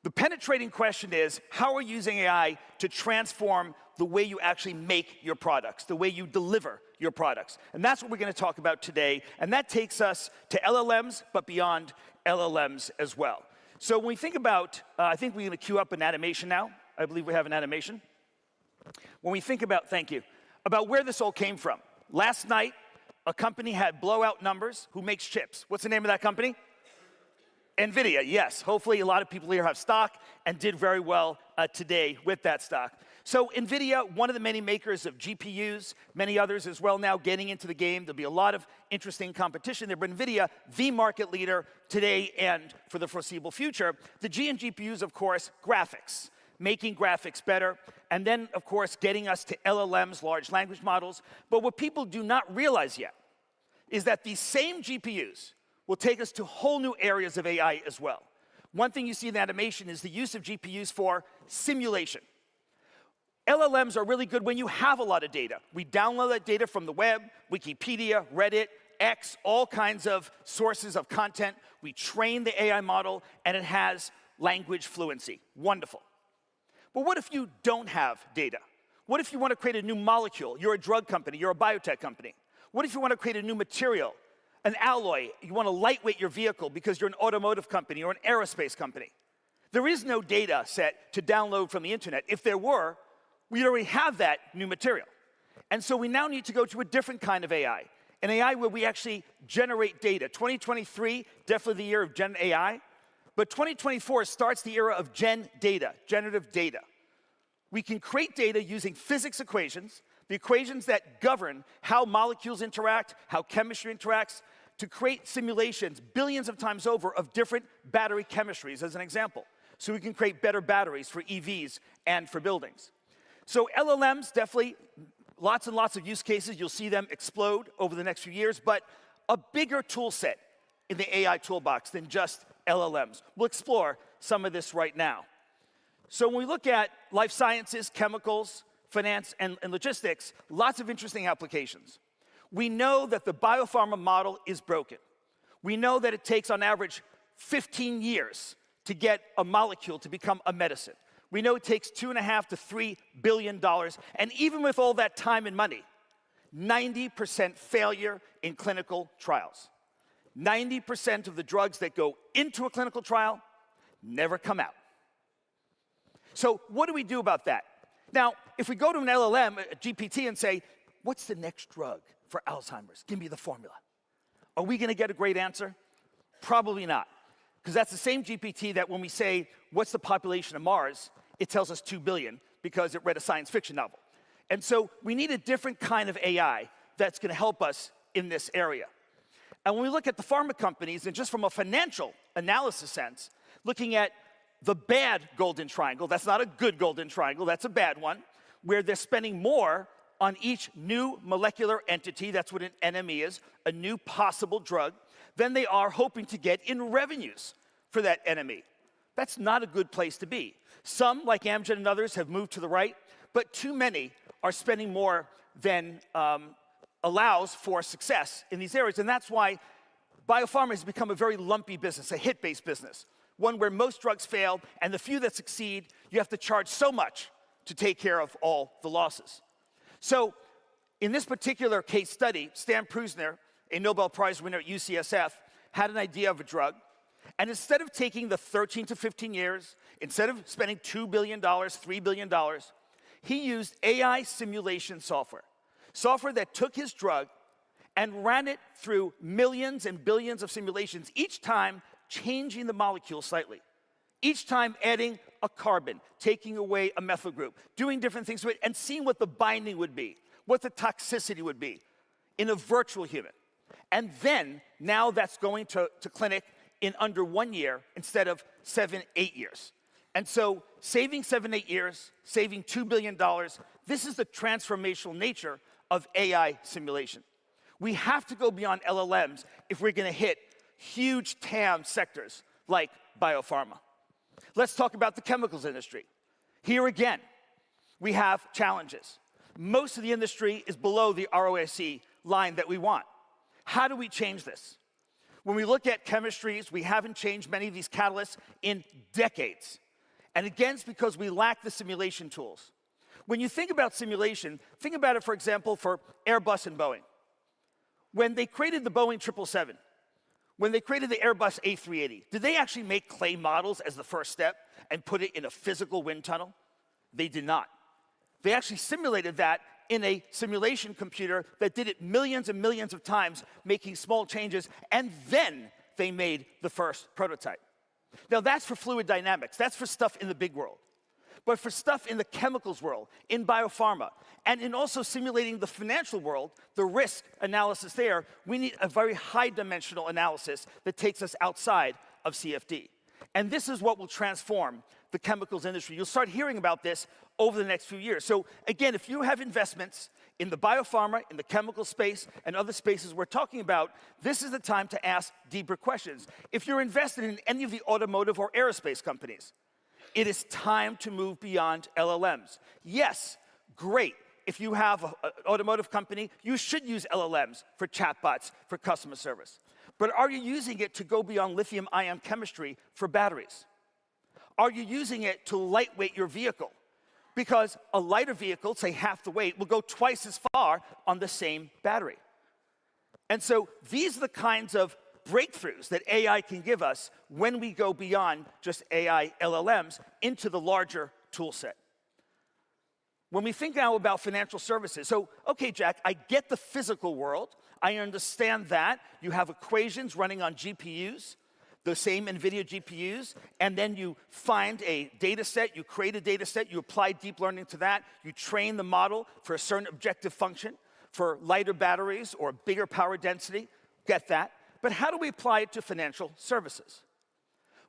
The penetrating question is, how are you using AI to transform the way you actually make your products, the way you deliver your products? And that's what we're going to talk about today. And that takes us to LLMs, but beyond LLMs as well. So when we think about, I think we're going to queue up an animation now. I believe we have an animation. When we think about, thank you, about where this all came from. Last night, a company had blowout numbers. Who makes chips? What's the name of that company? NVIDIA, yes. Hopefully a lot of people here have stock and did very well today with that stock. So NVIDIA, one of the many makers of GPUs, many others as well now getting into the game. There'll be a lot of interesting competition there, but NVIDIA, the market leader today and for the foreseeable future. The G in GPUs, of course, graphics, making graphics better, and then, of course, getting us to LLMs, large language models. But what people do not realize yet is that these same GPUs will take us to whole new areas of AI as well. One thing you see in the animation is the use of GPUs for simulation. LLMs are really good when you have a lot of data. We download that data from the web, Wikipedia, Reddit, X, all kinds of sources of content. We train the AI model, and it has language fluency. Wonderful. But what if you don't have data? What if you want to create a new molecule? You're a drug company, you're a biotech company. What if you want to create a new material, an alloy? You want to lightweight your vehicle because you're an automotive company or an aerospace company. There is no data set to download from the internet. If there were, we already have that new material. And so we now need to go to a different kind of AI, an AI where we actually generate data. 2023, definitely the year of Gen AI, but 2024 starts the era of Gen data, generative data. We can create data using physics equations, the equations that govern how molecules interact, how chemistry interacts, to create simulations billions of times over of different battery chemistries, as an example. So we can create better batteries for EVs and for buildings. So LLMs, definitely lots and lots of use cases. You'll see them explode over the next few years, but a bigger tool set in the AI toolbox than just LLMs. We'll explore some of this right now. So when we look at life sciences, chemicals, finance, and logistics, lots of interesting applications. We know that the biopharma model is broken. We know that it takes, on average, 15 years to get a molecule to become a medicine. We know it takes $2.5 to $3 billion, and even with all that time and money, 90% failure in clinical trials. 90% of the drugs that go into a clinical trial never come out. So what do we do about that? Now, if we go to an LLM, a GPT, and say, what's the next drug for Alzheimer's? Give me the formula. Are we going to get a great answer? Probably not. Because that's the same GPT that when we say, what's the population of Mars, it tells us 2 billion because it read a science fiction novel. And so we need a different kind of AI that's going to help us in this area. And when we look at the pharma companies, and just from a financial analysis sense, looking at the bad golden triangle, that's not a good golden triangle, that's a bad one, where they're spending more on each new molecular entity, that's what an NME is, a new possible drug, than they are hoping to get in revenues for that NME. That's not a good place to be. Some, like Amgen and others, have moved to the right, but too many are spending more than allows for success in these areas. And that's why biopharma has become a very lumpy business, a hit-based business, one where most drugs fail, and the few that succeed, you have to charge so much to take care of all the losses. So in this particular case study, Stan Prusner, a Nobel Prize winner at UCSF, had an idea of a drug. And instead of taking the 13 to 15 years, instead of spending $2 billion, $3 billion, he used AI simulation software. Software that took his drug and ran it through millions and billions of simulations, each time changing the molecule slightly. Each time adding a carbon, taking away a methyl group, doing different things to it, and seeing what the binding would be, what the toxicity would be in a virtual human. And then, now that's going to clinic in under 1 year instead of 7, 8 years. And so, saving 7, 8 years, saving $2 billion, this is the transformational nature of AI simulation. We have to go beyond LLMs if we're going to hit huge TAM sectors like biopharma. Let's talk about the chemicals industry. Here again, we have challenges. Most of the industry is below the ROIC line that we want. How do we change this? When we look at chemistries, we haven't changed many of these catalysts in decades. And again, it's because we lack the simulation tools. When you think about simulation, think about it, for example, for Airbus and Boeing. When they created the Boeing 777, when they created the Airbus A380, did they actually make clay models as the first step and put it in a physical wind tunnel? They did not. They actually simulated that in a simulation computer that did it millions and millions of times, making small changes, and then they made the first prototype. Now that's for fluid dynamics. That's for stuff in the big world. But for stuff in the chemicals world, in biopharma, and in also simulating the financial world, the risk analysis there, we need a very high-dimensional analysis that takes us outside of CFD. And this is what will transform the chemicals industry. You'll start hearing about this over the next few years. So again, if you have investments in the biopharma, in the chemical space, and other spaces we're talking about, this is the time to ask deeper questions. If you're invested in any of the automotive or aerospace companies, it is time to move beyond LLMs. Yes, great. If you have an automotive company, you should use LLMs for chatbots, for customer service. But are you using it to go beyond lithium-ion chemistry for batteries? Are you using it to lightweight your vehicle? Because a lighter vehicle, say half the weight, will go twice as far on the same battery. And so these are the kinds of breakthroughs that AI can give us when we go beyond just AI LLMs into the larger tool set. When we think now about financial services, so, okay, Jack, I get the physical world. I understand that. You have equations running on GPUs, the same NVIDIA GPUs, and then you find a data set, you create a data set, you apply deep learning to that, you train the model for a certain objective function, for lighter batteries or bigger power density, get that. But how do we apply it to financial services?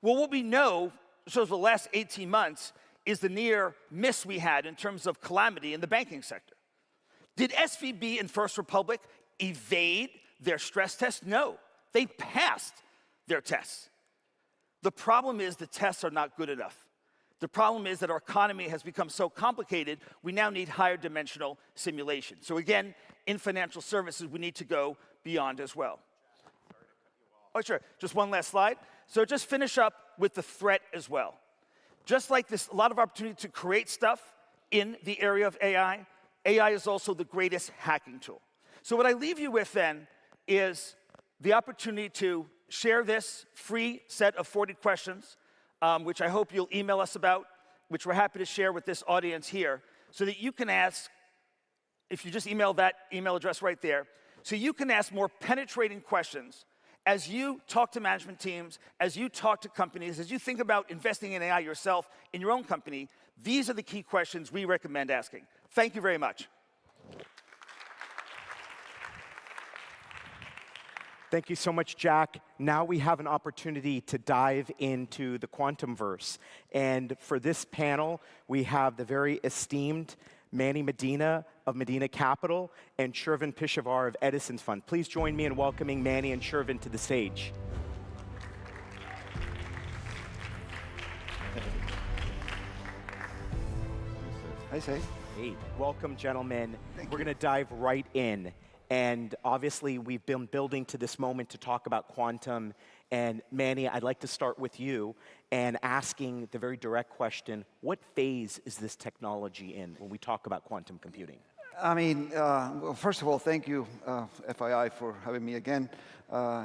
Well, what we know, so for the last 18 months, is the near miss we had in terms of calamity in the banking sector. Did SVB and First Republic evade their stress test? No, they passed their tests. The problem is the tests are not good enough. The problem is that our economy has become so complicated, we now need higher dimensional simulation. So again, in financial services, we need to go beyond as well. Oh, sure, just one last slide. So just finish up with the threat as well. Just like this, a lot of opportunity to create stuff in the area of AI, AI is also the greatest hacking tool. So what I leave you with then is the opportunity to share this free set of 40 questions, which I hope you'll email us about, which we're happy to share with this audience here, so that you can ask, if you just email that email address right there, so you can ask more penetrating questions as you talk to management teams, as you talk to companies, as you think about investing in AI yourself in your own company. These are the key questions we recommend asking. Thank you very much. Thank you so much, Jack. Now we have an opportunity to dive into the quantumverse. And for this panel, we have the very esteemed Manny Medina of Medina Capital and Shervin Pishavar of Edison's Fund. Please join me in welcoming Manny and Shervin to the stage. Hi, Say. Hey, welcome, gentlemen. We're going to dive right in. And obviously, we've been building to this moment to talk about quantum. And Manny, I'd like to start with you and asking the very direct question, what phase is this technology in when we talk about quantum computing? I mean, well, first of all, thank you, FII, for having me again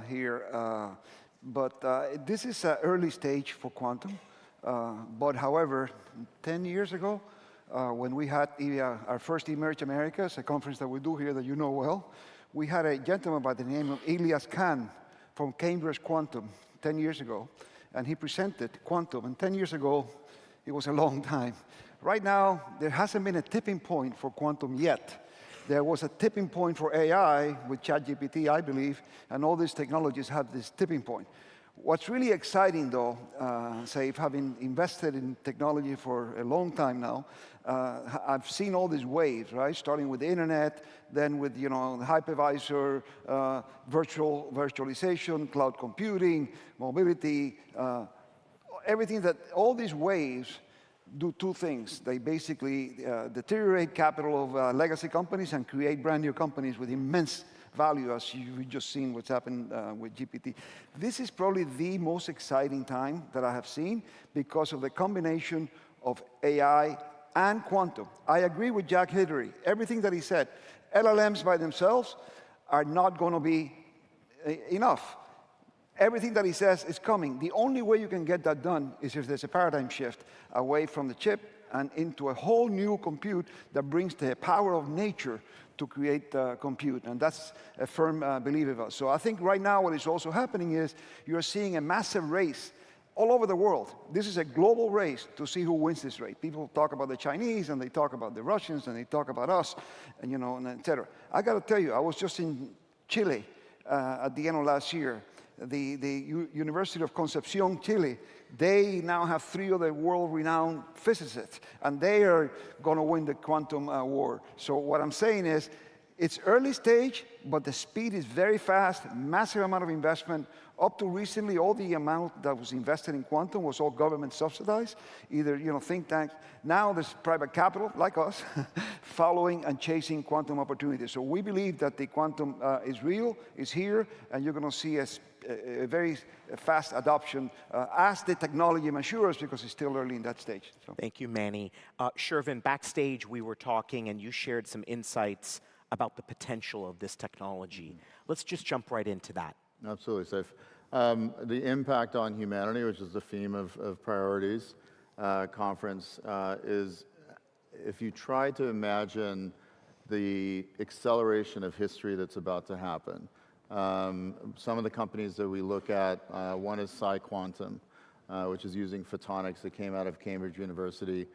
here. But this is an early stage for quantum. But however, 10 years ago, when we had our first Emerge Americas, a conference that we do here that you know well, we had a gentleman by the name of Elias Khan from Cambridge Quantum 10 years ago, and he presented quantum, and 10 years ago, it was a long time. Right now, there hasn't been a tipping point for quantum yet. There was a tipping point for AI with ChatGPT, I believe, and all these technologies have this tipping point. What's really exciting, though, Saif, having invested in technology for a long time now, I've seen all these waves, right? Starting with the internet, then with the hypervisor, virtualization, cloud computing, mobility, everything that all these waves do two things. They basically deteriorate capital of legacy companies and create brand new companies with immense value, as you've just seen what's happened with GPT. This is probably the most exciting time that I have seen because of the combination of AI and quantum. I agree with Jack Hidary. Everything that he said, LLMs by themselves are not going to be enough. Everything that he says is coming. The only way you can get that done is if there's a paradigm shift away from the chip and into a whole new compute that brings the power of nature to create compute, and that's a firm belief of us. So I think right now what is also happening is you're seeing a massive race all over the world. This is a global race to see who wins this race. People talk about the Chinese, and they talk about the Russians, and they talk about us, and and et cetera. I got to tell you, I was just in Chile at the end of last year. The University of Concepcion, Chile, they now have 3 of the world-renowned physicists, and they are going to win the quantum war. So what I'm saying is, it's early stage, but the speed is very fast, massive amount of investment. Up to recently, all the amount that was invested in quantum was all government subsidized, either think tanks. Now there's private capital, like us, following and chasing quantum opportunities. So we believe that the quantum is real, is here, and you're going to see a very fast adoption as the technology matures, because it's still early in that stage. So. Thank you, Manny. Shervin, backstage we were talking, and you shared some insights about the potential of this technology. Let's just jump right into that. Absolutely, Saif. The impact on humanity, which is the theme of Priorities Conference, is if you try to imagine the acceleration of history that's about to happen. Some of the companies that we look at, one is PsiQuantum, which is using photonics that came out of Cambridge University.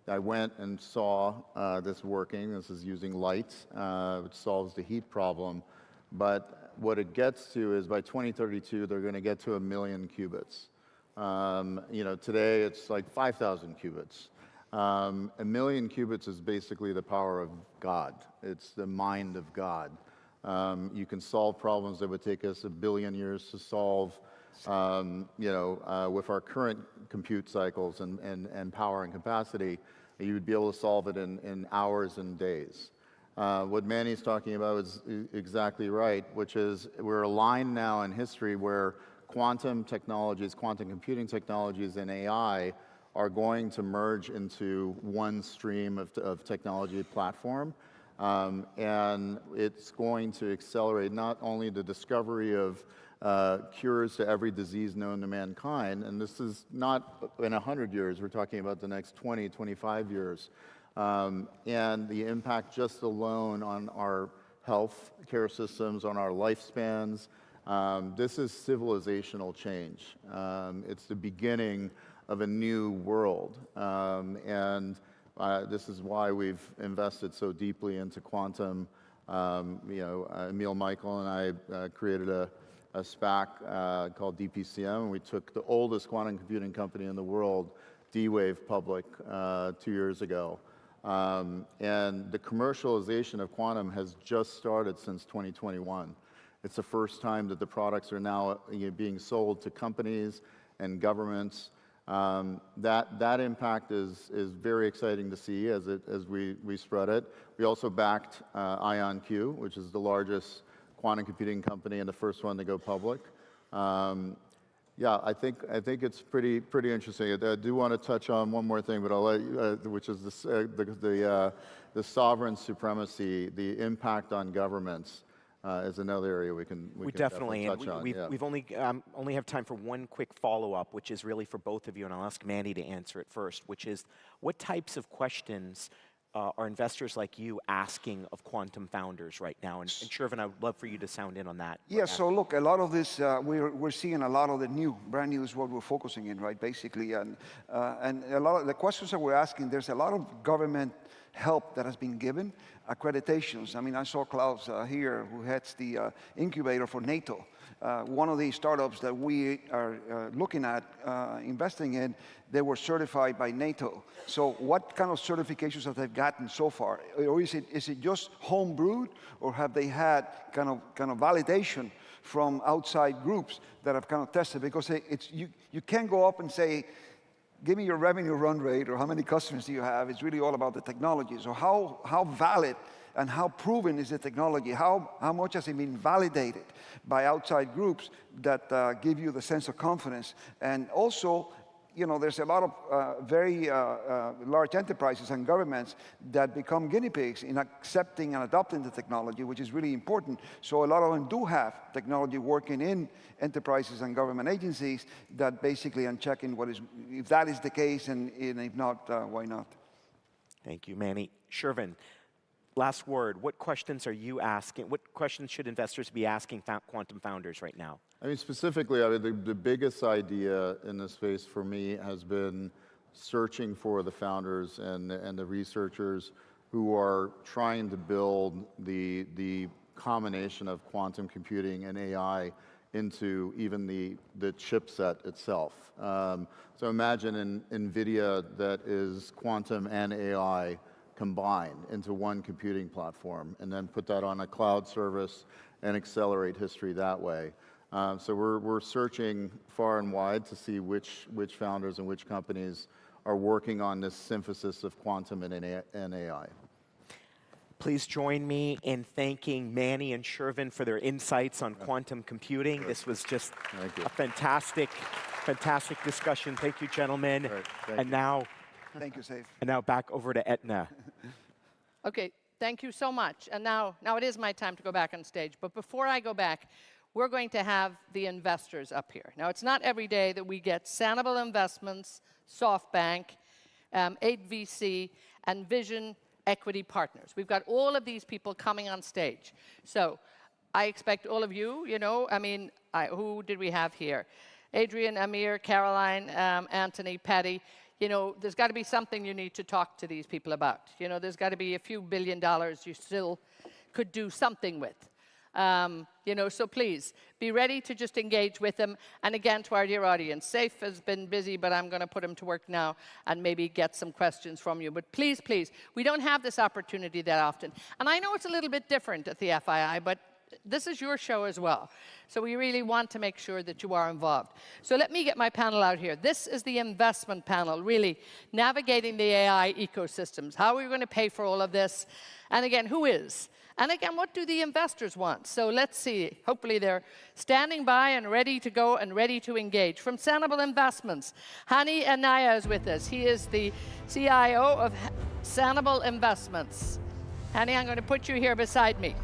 I went and saw this working. This is using light, which solves the heat problem. But what it gets to is by 2032, they're going to get to 1 million qubits. Today it's like 5,000 qubits. 1 million qubits is basically the power of God. It's the mind of God. You can solve problems that would take us 1 billion years to solve, with our current compute cycles and power and capacity. You would be able to solve it in hours and days. What Manny's talking about is exactly right, which is we're aligned now in history where quantum technologies, quantum computing technologies, and AI are going to merge into one stream of technology platform. And it's going to accelerate not only the discovery of cures to every disease known to mankind, and this is not in 100 years, we're talking about the next 20, 25 years. And the impact just alone on our health care systems, on our lifespans. This is civilizational change. It's the beginning of a new world. This is why we've invested so deeply into quantum. Emil Michael and I created a SPAC called DPCM, and we took the oldest quantum computing company in the world, D-Wave, public 2 years ago. And the commercialization of quantum has just started since 2021. It's the first time that the products are now being sold to companies and governments. That impact is very exciting to see as we spread it. We also backed IonQ, which is the largest quantum computing company and the first one to go public. Yeah, I think it's pretty interesting. I do want to touch on one more thing, but I'll let you, which is the sovereign supremacy, the impact on governments. Is another area we can definitely touch on. We've only have time for one quick follow-up, which is really for both of you, and I'll ask Mandy to answer it first, which is what types of questions are investors like you asking of quantum founders right now? And Shervin, I would love for you to sound in on that. Yeah, so look, a lot of this, we're seeing a lot of the brand new is what we're focusing in, right, basically. And a lot of the questions that we're asking, there's a lot of government help that has been given, accreditations. I mean, I saw Klaus here, who heads the incubator for NATO. One of the startups that we are looking at investing in, they were certified by NATO. So what kind of certifications have they gotten so far? Or is it just home brewed, or have they had kind of validation from outside groups that have kind of tested? Because you can't go up and say, give me your revenue run rate or how many customers do you have. It's really all about the technology. So how valid and how proven is the technology? How much has it been validated by outside groups that give you the sense of confidence? And also, you know, there's a lot of very large enterprises and governments that become guinea pigs in accepting and adopting the technology, which is really important. So a lot of them do have technology working in enterprises and government agencies that basically are checking if that is the case, and if not, why not? Thank you, Manny. Shervin, last word. What questions are you asking? What questions should investors be asking quantum founders right now? I mean, specifically, I mean, the biggest idea in this space for me has been searching for the founders and the researchers who are trying to build the combination of quantum computing and AI into even the chipset itself. So imagine an NVIDIA that is quantum and AI combined into one computing platform, and then put that on a cloud service and accelerate history that way. So we're searching far and wide to see which founders and which companies are working on this synthesis of quantum and AI. Please join me in thanking Manny and Shervin for their insights on quantum computing. Sure. This was just a fantastic discussion. Thank you, gentlemen. Thank you. Now, thank you, Saif. And now back over to Etna. Okay, thank you so much. And now it is my time to go back on stage. But before I go back, we're going to have the investors up here. Now, it's not every day that we get Sanibel Investments, SoftBank, 8VC, and Vision Equity Partners. We've got all of these people coming on stage. So I expect all of you, I mean, who did we have here? Adrian, Amir, Caroline, Anthony, Patty. There's got to be something you need to talk to these people about. There's got to be a few $1 billion you still could do something with. So please, be ready to just engage with them. And again, to our dear audience, Saif has been busy, but I'm going to put him to work now and maybe get some questions from you. But please, we don't have this opportunity that often. And I know it's a little bit different at the FII, but this is your show as well. So we really want to make sure that you are involved. So let me get my panel out here. This is the investment panel, really navigating the AI ecosystems. How are we going to pay for all of this? And again, who is? And again, what do the investors want? So let's see. Hopefully they're standing by and ready to go and ready to engage. From Sanibel Investments, Hani Anaya is with us. He is the CIO of Sanibel Investments. Hani, I'm going to put you here beside me.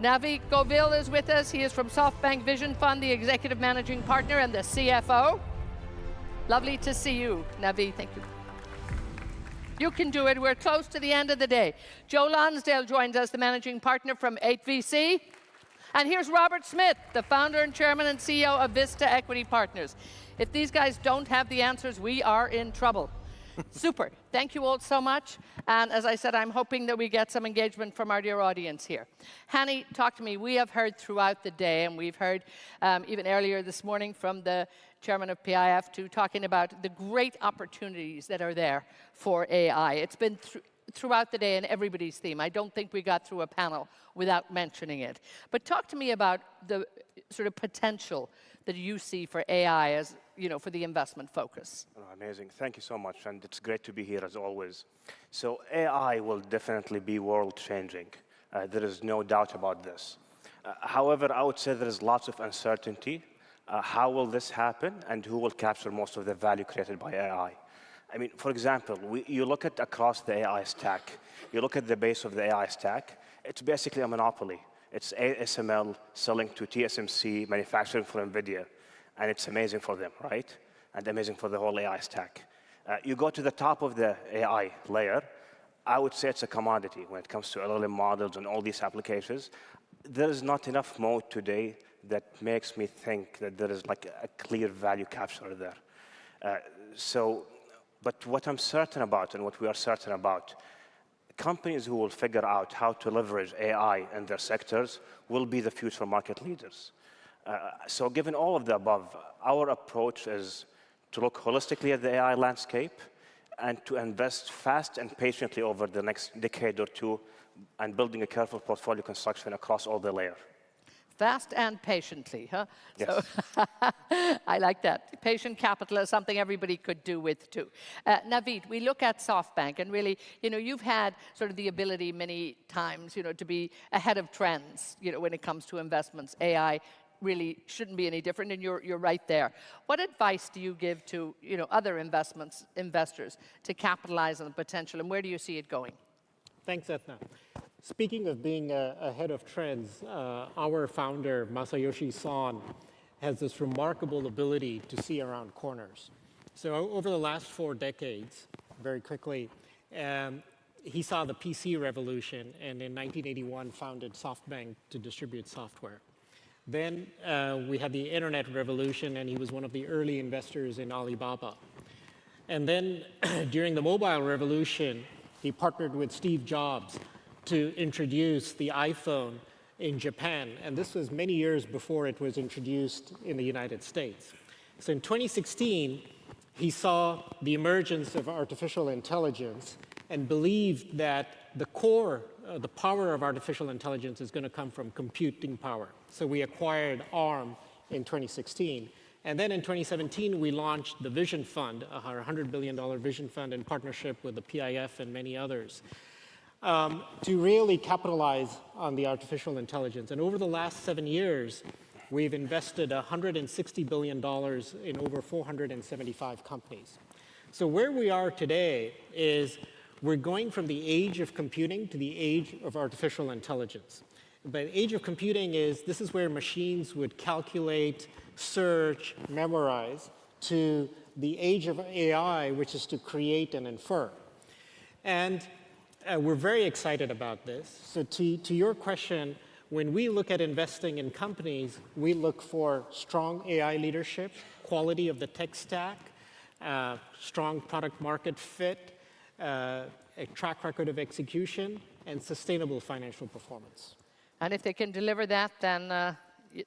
Navi Govil is with us. He is from SoftBank Vision Fund, the executive managing partner and the CFO. Lovely to see you, Navi. Thank you. You can do it. We're close to the end of the day. Joe Lonsdale joins us, the managing partner from 8VC. And here's Robert Smith, the founder and chairman and CEO of Vista Equity Partners. If these guys don't have the answers, we are in trouble. Super. Thank you all so much. And as I said, I'm hoping that we get some engagement from our dear audience here. Hani, talk to me. We have heard throughout the day, and we've heard even earlier this morning from the chairman of PIF2 talking about the great opportunities that are there for AI. It's been throughout the day and everybody's theme. I don't think we got through a panel without mentioning it. But talk to me about the sort of potential that you see for AI as, for the investment focus. Oh, amazing. Thank you so much. And it's great to be here as always. So AI will definitely be world-changing. There is no doubt about this. However, I would say there is lots of uncertainty. How will this happen, and who will capture most of the value created by AI? I mean, for example, you look at across the AI stack. You look at the base of the AI stack. It's basically a monopoly. It's ASML selling to TSMC, manufacturing for NVIDIA. And it's amazing for them, right? And amazing for the whole AI stack. You go to the top of the AI layer. I would say it's a commodity when it comes to LLM models and all these applications. There is not enough moat today that makes me think that there is like a clear value capture there. But what I'm certain about and what we are certain about, companies who will figure out how to leverage AI in their sectors will be the future market leaders. So given all of the above, our approach is to look holistically at the AI landscape and to invest fast and patiently over the next decade or two and building a careful portfolio construction across all the layers. Fast and patiently, huh? Yes. So I like that. Patient capital is something everybody could do with too. Naveed, we look at SoftBank, and really, you've had sort of the ability many times, to be ahead of trends, when it comes to investments. AI really shouldn't be any different, and you're right there. What advice do you give to, other investors to capitalize on the potential, and where do you see it going? Thanks, Etna. Speaking of being ahead of trends, our founder, Masayoshi Son, has this remarkable ability to see around corners. So over the last 4 decades, very quickly, he saw the PC revolution, and in 1981 founded SoftBank to distribute software. Then we had the internet revolution, and he was one of the early investors in Alibaba. And then during the mobile revolution, he partnered with Steve Jobs to introduce the iPhone in Japan, and this was many years before it was introduced in the United States. So in 2016, he saw the emergence of artificial intelligence and believed that the core, the power of artificial intelligence is going to come from computing power. So we acquired ARM in 2016. And then in 2017, we launched the Vision Fund, our $100 billion Vision Fund in partnership with the PIF and many others, to really capitalize on the artificial intelligence. And over the last 7 years, we've invested $160 billion in over 475 companies. So where we are today is we're going from the age of computing to the age of artificial intelligence. But age of computing this is where machines would calculate, search, memorize, to the age of AI, which is to create and infer. And we're very excited about this. So to your question, when we look at investing in companies, we look for strong AI leadership, quality of the tech stack, strong product market fit, a track record of execution, and sustainable financial performance. And if they can deliver that, then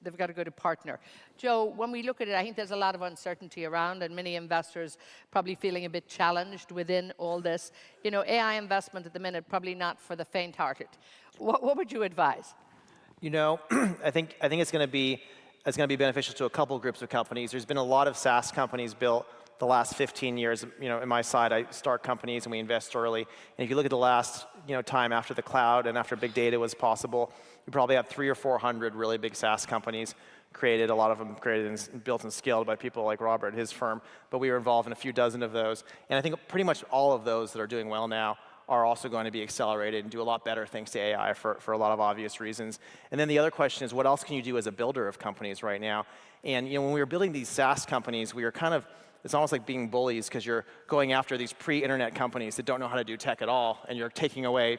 they've got a good partner. Joe, when we look at it, I think there's a lot of uncertainty around, and many investors probably feeling a bit challenged within all this. AI investment at the minute, probably not for the faint-hearted. What would you advise? I think it's going to be beneficial to a couple groups of companies. There's been a lot of SaaS companies built the last 15 years. In my side, I start companies and we invest early. And if you look at the last time after the cloud and after big data was possible, you probably have 300 or 400 really big SaaS companies created. A lot of them created and built and scaled by people like Robert and his firm. But we were involved in a few dozen of those. And I think pretty much all of those that are doing well now are also going to be accelerated and do a lot better thanks to AI for a lot of obvious reasons. And then the other question is, what else can you do as a builder of companies right now? And when we were building these SaaS companies, we were kind of, it's almost like being bullies because you're going after these pre-internet companies that don't know how to do tech at all, and you're taking away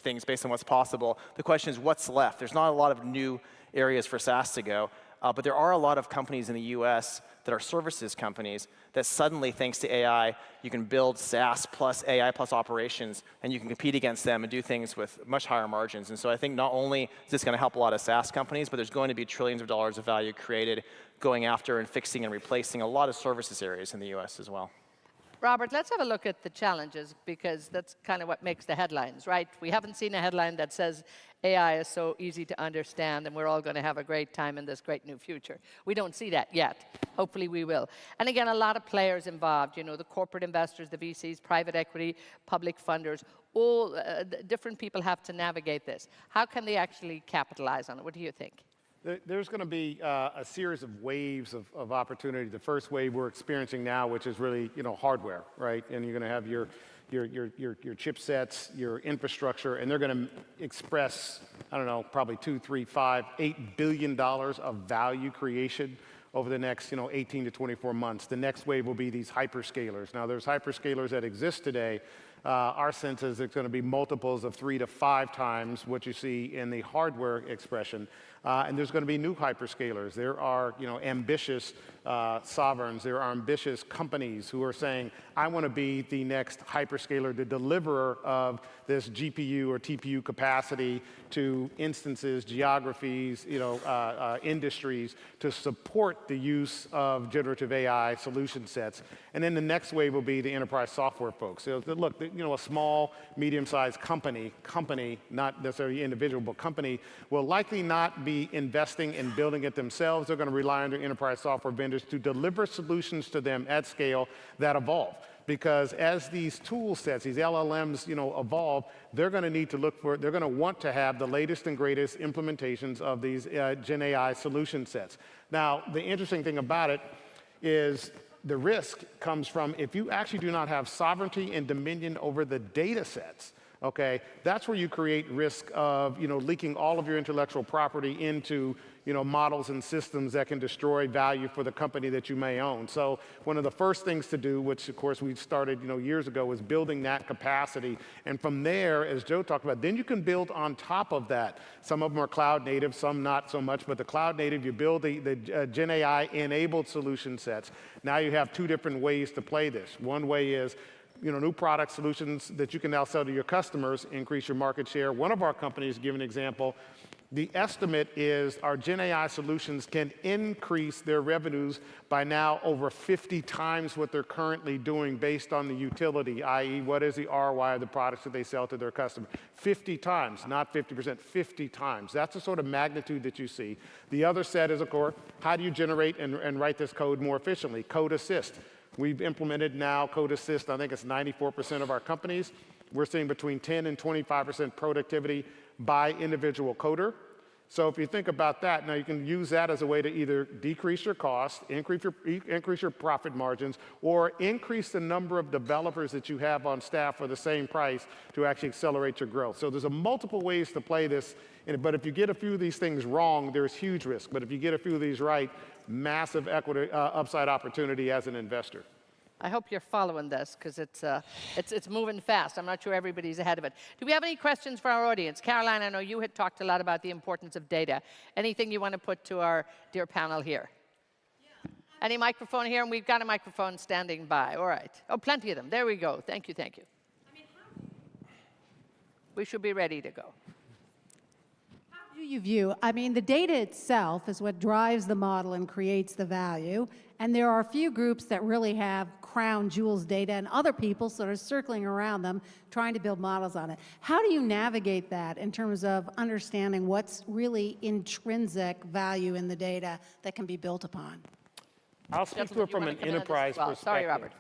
things based on what's possible. The question is, what's left? There's not a lot of new areas for SaaS to go, but there are a lot of companies in the US that are services companies that suddenly, thanks to AI, you can build SaaS plus AI plus operations, and you can compete against them and do things with much higher margins. And so I think not only is this going to help a lot of SaaS companies, but there's going to be trillions of dollars of value created going after and fixing and replacing a lot of services areas in the US as well. Robert, let's have a look at the challenges, because that's kind of what makes the headlines, right? We haven't seen a headline that says AI is so easy to understand and we're all going to have a great time in this great new future. We don't see that yet. Hopefully we will. And again, a lot of players involved, the corporate investors, the VCs, private equity, public funders, all different people have to navigate this. How can they actually capitalize on it? What do you think? There's going to be a series of waves of opportunity. The first wave we're experiencing now, which is really hardware, right? And you're going to have your chipsets, your infrastructure, and they're going to express, I don't know, probably $2, $3, $5, $8 billion of value creation over the next 18 to 24 months. The next wave will be these hyperscalers. Now, there's hyperscalers that exist today, our sense is it's going to be multiples of 3 to 5 times what you see in the hardware expression. And there's going to be new hyperscalers. There are, ambitious sovereigns. There are ambitious companies who are saying, I want to be the next hyperscaler, the deliverer of this GPU or TPU capacity to instances, geographies, industries to support the use of generative AI solution sets. And then the next wave will be the enterprise software folks. So look, a small, medium-sized company, not necessarily individual, but company, will likely not be investing in building it themselves. They're going to rely on their enterprise software vendors to deliver solutions to them at scale that evolve. Because as these tool sets, these LLMs, evolve, they're going to need to they're going to want to have the latest and greatest implementations of these Gen AI solution sets. Now, the interesting thing about it is the risk comes from if you actually do not have sovereignty and dominion over the data sets, okay, that's where you create risk of, leaking all of your intellectual property into, models and systems that can destroy value for the company that you may own. So one of the first things to do, which of course we started, years ago, was building that capacity. And from there, as Joe talked about, then you can build on top of that. Some of them are cloud native, some not so much, but the cloud native, you build the Gen AI enabled solution sets. Now you have 2 different ways to play this. One way is new product solutions that you can now sell to your customers, increase your market share. One of our companies, to give an example, the estimate is our Gen AI solutions can increase their revenues by now over 50 times what they're currently doing based on the utility, i.e. what is the ROI of the products that they sell to their customers. 50 times, not 50%, 50 times. That's the sort of magnitude that you see. The other set is, of course, how do you generate and write this code more efficiently? Code assist. We've implemented now Code Assist. I think it's 94% of our companies. We're seeing between 10 and 25% productivity by individual coder. So if you think about that, now you can use that as a way to either decrease your cost, increase your profit margins, or increase the number of developers that you have on staff for the same price to actually accelerate your growth. So there's multiple ways to play this. But if you get a few of these things wrong, there's huge risk. But if you get a few of these right, massive equity, upside opportunity as an investor. I hope you're following this because it's moving fast. I'm not sure everybody's ahead of it. Do we have any questions for our audience? Caroline, I know you had talked a lot about the importance of data. Anything you want to put to our dear panel here? Yeah. Any microphone here? And we've got a microphone standing by. All right. Oh, plenty of them. There we go. Thank you, thank you. We should be ready to go. How do you view, the data itself is what drives the model and creates the value. And there are a few groups that really have crown jewels data and other people sort of circling around them, trying to build models on it. How do you navigate that in terms of understanding what's really intrinsic value in the data that can be built upon? I'll speak to it from an enterprise perspective. Sorry, Robert.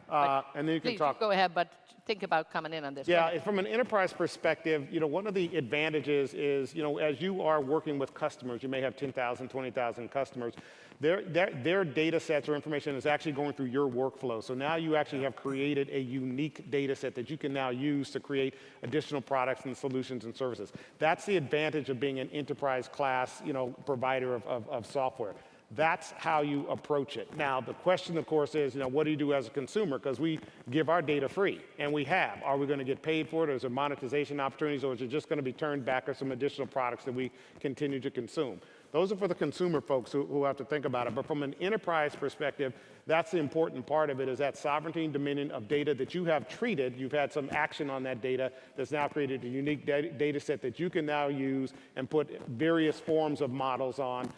And then you can talk. Go ahead, but think about coming in on this. Yeah, from an enterprise perspective, one of the advantages is, as you are working with customers, you may have 10,000, 20,000 customers. Their data sets or information is actually going through your workflow. So now you actually have created a unique data set that you can now use to create additional products and solutions and services. That's the advantage of being an enterprise class, provider of software. That's how you approach it. Now, the question, of course, is, what do you do as a consumer? Because we give our data free, and we have. Are we going to get paid for it? Is there monetization opportunities, or is it just going to be turned back or some additional products that we continue to consume? Those are for the consumer folks who have to think about it. But from an enterprise perspective, that's the important part of it, is that sovereignty and dominion of data that you have treated. You've had some action on that data that's now created a unique data set that you can now use and put various forms of models on.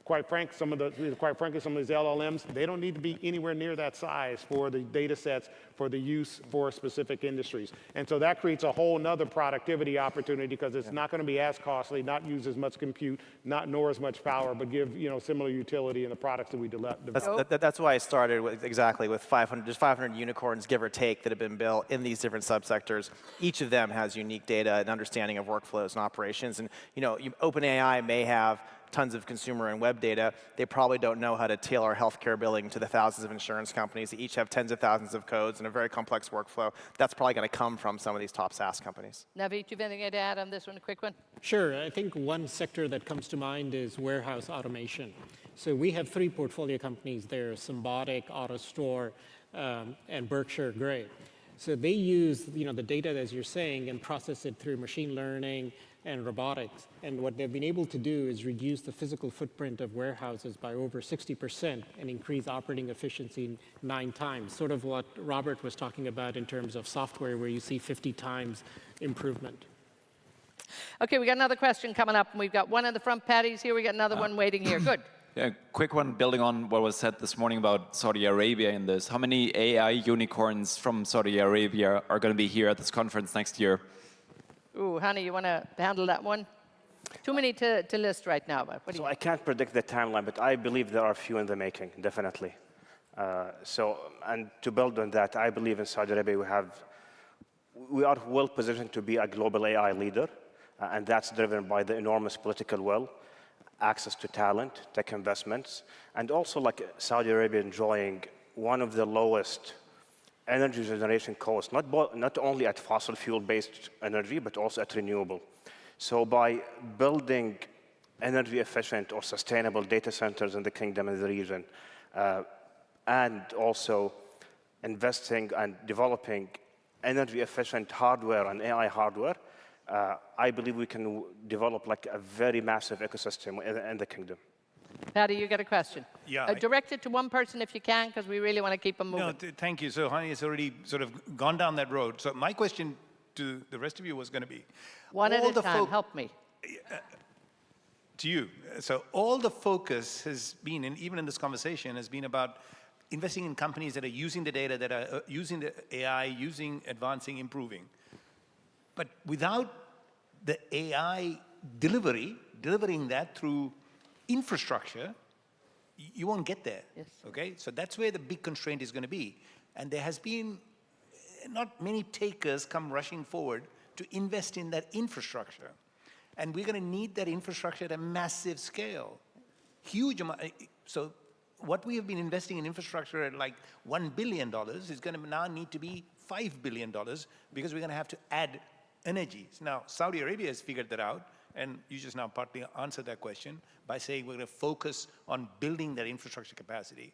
Quite frankly, some of these LLMs, they don't need to be anywhere near that size for the data sets for the use for specific industries. And so that creates a whole nother productivity opportunity because it's not going to be as costly, not use as much compute, nor as much power, but give similar utility in the products that we develop. That's why I started with 500 unicorns, give or take, that have been built in these different subsectors. Each of them has unique data and understanding of workflows and operations. And OpenAI may have tons of consumer and web data. They probably don't know how to tailor healthcare billing to the thousands of insurance companies that each have tens of thousands of codes and a very complex workflow. That's probably going to come from some of these top SaaS companies. Naveed, do you have anything to add on this one, a quick one? Sure. I think one sector that comes to mind is warehouse automation. So we have 3 portfolio companies there, Symbotic, AutoStore, and Berkshire Grey. So they use the data, as you're saying, and process it through machine learning and robotics. And what they've been able to do is reduce the physical footprint of warehouses by over 60% and increase operating efficiency 9 times, sort of what Robert was talking about in terms of software, where you see 50 times improvement. Okay, we got another question coming up, and we've got one in the front, Patty's here. We got another one waiting here. Good. Yeah, quick one building on what was said this morning about Saudi Arabia in this. How many AI unicorns from Saudi Arabia are going to be here at this conference next year? Ooh, Hani, you want to handle that one? Too many to list right now. But So I can't predict the timeline, but I believe there are a few in the making, definitely. And to build on that, I believe in Saudi Arabia we are well positioned to be a global AI leader, and that's driven by the enormous political will, access to talent, tech investments, and also like Saudi Arabia enjoying one of the lowest energy generation costs, not only at fossil fuel-based energy, but also at renewable. So by building energy efficient or sustainable data centers in the kingdom and the region, and also investing and developing energy efficient hardware and AI hardware, I believe we can develop like a very massive ecosystem in the kingdom. Patty, you got a question? Yeah. Direct it to one person if you can, because we really want to keep them moving. No, thank you. So Hani has already sort of gone down that road. So my question to the rest of you was going to be, one at a time, help me. To you. So all the focus has been, and even in this conversation, has been about investing in companies that are using the data, that are using the AI, advancing, improving. But without the AI delivering that through infrastructure, you won't get there. Yes. Okay? So that's where the big constraint is going to be. And there has been not many takers come rushing forward to invest in that infrastructure. And we're going to need that infrastructure at a massive scale. Huge amount. So what we have been investing in infrastructure at like $1 billion is going to now need to be $5 billion because we're going to have to add energy. Now, Saudi Arabia has figured that out, and you just now partly answered that question by saying we're going to focus on building that infrastructure capacity.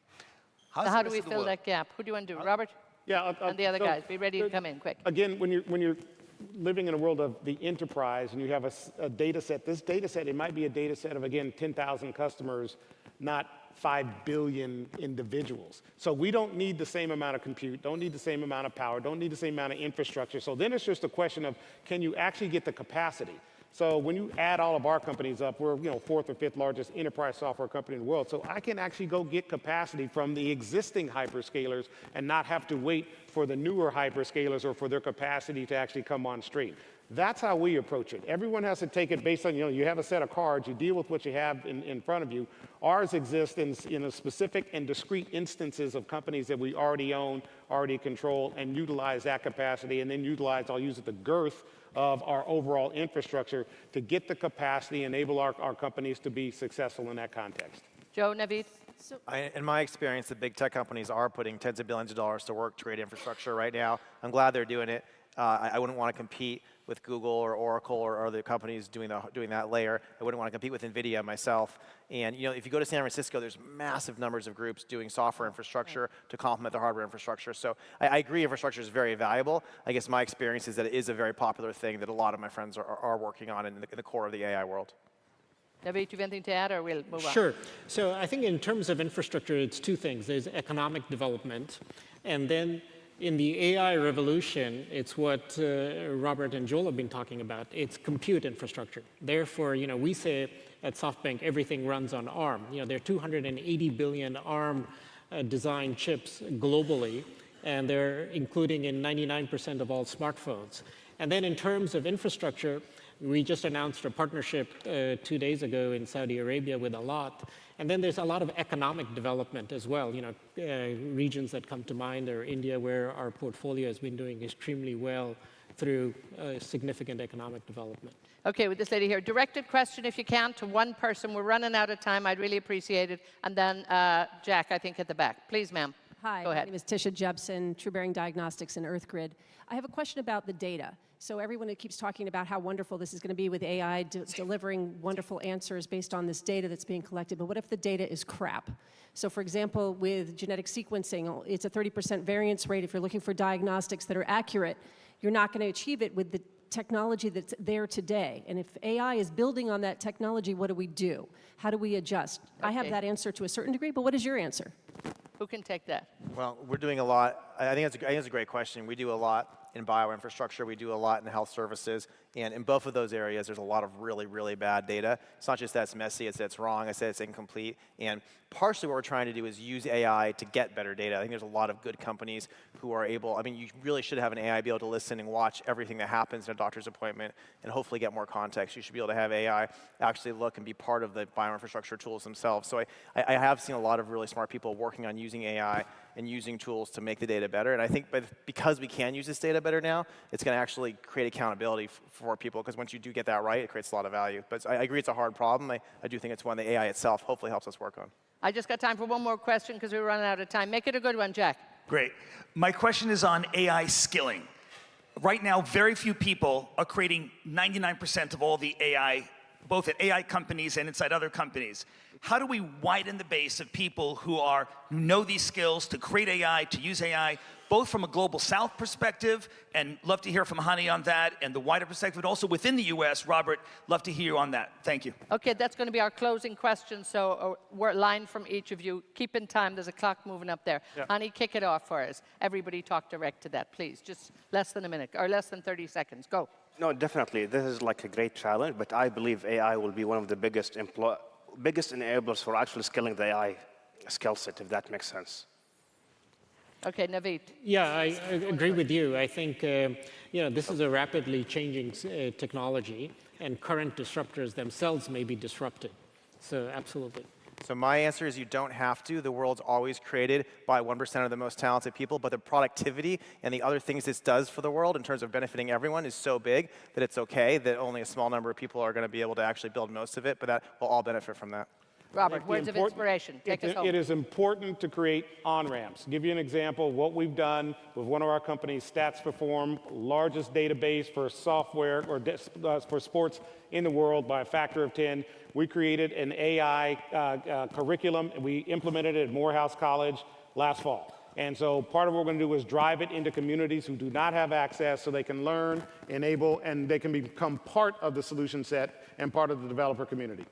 So how do we fill that gap? Who do you want to do, Robert? Yeah, and the other guys, be ready to come in quick. Again, when you're living in a world of the enterprise and you have a data set, this data set, it might be a data set of, again, 10,000 customers, not 5 billion individuals. So we don't need the same amount of compute, don't need the same amount of power, don't need the same amount of infrastructure. So then it's just a question of, can you actually get the capacity? So when you add all of our companies up, we're 4th or 5th largest enterprise software company in the world. So I can actually go get capacity from the existing hyperscalers and not have to wait for the newer hyperscalers or for their capacity to actually come on stream. That's how we approach it. Everyone has to take it based on, you have a set of cards, you deal with what you have in front of you. Ours exists in a specific and discrete instances of companies that we already own, already control, and utilize that capacity, and then I'll use it, the girth of our overall infrastructure to get the capacity, enable our companies to be successful in that context. Joe, Naveed? In my experience, the big tech companies are putting tens of billions of dollars to work to create infrastructure right now. I'm glad they're doing it. I wouldn't want to compete with Google or Oracle or other companies doing that layer. I wouldn't want to compete with NVIDIA myself. And if you go to San Francisco, there's massive numbers of groups doing software infrastructure to complement their hardware infrastructure. So I agree infrastructure is very valuable. I guess my experience is that it is a very popular thing that a lot of my friends are working on in the core of the AI world. Naveed, do you have anything to add, or we'll move on? Sure. So I think in terms of infrastructure, it's two things. There's economic development, and then in the AI revolution, it's what Robert and Joel have been talking about. It's compute infrastructure. Therefore, we say at SoftBank, everything runs on ARM. There are 280 billion ARM designed chips globally, and they're including in 99% of all smartphones. And then in terms of infrastructure, we just announced a partnership 2 days ago in Saudi Arabia with Alat. And then there's a lot of economic development as well. Regions that come to mind are India, where our portfolio has been doing extremely well through significant economic development. Okay, with this lady here, directed question if you can to one person. We're running out of time. I'd really appreciate it. And then Jack, I think, at the back. Please, ma'am. Hi, Go ahead. my name is Tisha Jepson, True Bearing Diagnostics and EarthGrid. I have a question about the data. So everyone who keeps talking about how wonderful this is going to be with AI delivering wonderful answers based on this data that's being collected, but what if the data is crap? So for example, with genetic sequencing, it's a 30% variance rate. If you're looking for diagnostics that are accurate, you're not going to achieve it with the technology that's there today. And if AI is building on that technology, what do we do? How do we adjust? Okay. I have that answer to a certain degree, but what is your answer? Who can take that? Well, we're doing a lot. I think it's a great question. We do a lot in bioinfrastructure. We do a lot in health services. And in both of those areas, there's a lot of really, really bad data. It's not just that it's messy, it's that it's wrong, it's that it's incomplete. And partially what we're trying to do is use AI to get better data. I think there's a lot of good companies who are able, I mean, you really should have an AI be able to listen and watch everything that happens in a doctor's appointment and hopefully get more context. You should be able to have AI actually look and be part of the bioinfrastructure tools themselves. So I have seen a lot of really smart people working on using AI and using tools to make the data better. And I think because we can use this data better now, it's going to actually create accountability for people, because once you do get that right, it creates a lot of value. But I agree it's a hard problem. I do think it's one that AI itself hopefully helps us work on. I just got time for one more question because we're running out of time. Make it a good one, Jack. Great. My question is on AI skilling. Right now, very few people are creating 99% of all the AI, both at AI companies and inside other companies. How do we widen the base of people who know these skills to create AI, to use AI, both from a global South perspective, and love to hear from Hani on that, and the wider perspective, but also within the US. Robert, love to hear you on that. Thank you. Okay, that's going to be our closing question, so we're line from each of you. Keep in time, there's a clock moving up there. Yeah. Hani, kick it off for us. Everybody talk direct to that, please. Just less than a minute, or less than 30 seconds. Go. No, definitely. This is like a great challenge, but I believe AI will be one of the biggest enablers for actually scaling the AI skill set, if that makes sense. Okay, Naveed. Yeah, I agree with you. I think this is a rapidly changing technology, and current disruptors themselves may be disrupted. So absolutely. So my answer is you don't have to. The world's always created by 1% of the most talented people, but the productivity and the other things this does for the world in terms of benefiting everyone is so big that it's okay that only a small number of people are going to be able to actually build most of it, but that will all benefit from that. Robert, words of inspiration. Take us home. It is important to create on-ramps. To give you an example, what we've done with one of our companies, Stats Perform, largest database for software or for sports in the world by a factor of 10. We created an AI curriculum, and we implemented it at Morehouse College last fall. And so part of what we're going to do is drive it into communities who do not have access so they can learn, enable, and they can become part of the solution set and part of the developer community.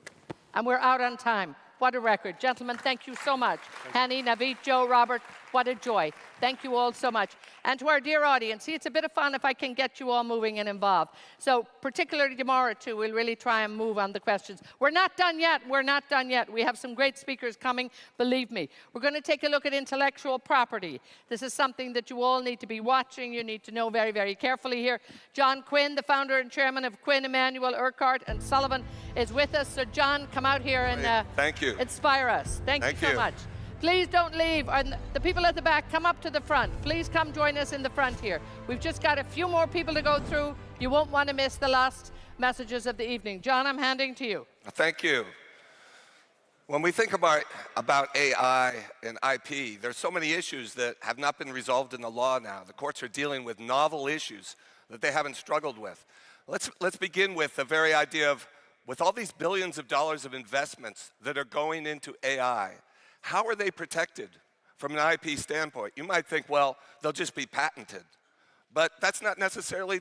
And we're out on time. What a record. Gentlemen, thank you so much. Hani, Naveed, Joe, Robert, what a joy. Thank you all so much. And to our dear audience, see, it's a bit of fun if I can get you all moving and involved. So particularly tomorrow, too, we'll really try and move on the questions. We're not done yet. We're not done yet. We have some great speakers coming, believe me. We're going to take a look at intellectual property. This is something that you all need to be watching. You need to know very, very carefully here. John Quinn, the founder and chairman of Quinn, Emanuel, Urquhart, and Sullivan, is with us. So, John, come out here and thank you. Inspire us. Thank you so much. Please don't leave. And the people at the back, come up to the front. Please come join us in the front here. We've just got a few more people to go through. You won't want to miss the last messages of the evening. John, I'm handing to you. Thank you. When we think about AI and IP, there's so many issues that have not been resolved in the law now. The courts are dealing with novel issues that they haven't struggled with. Let's begin with the very idea of, with all these billions of dollars of investments that are going into AI, how are they protected from an IP standpoint? You might think, well, they'll just be patented. But that's not necessarily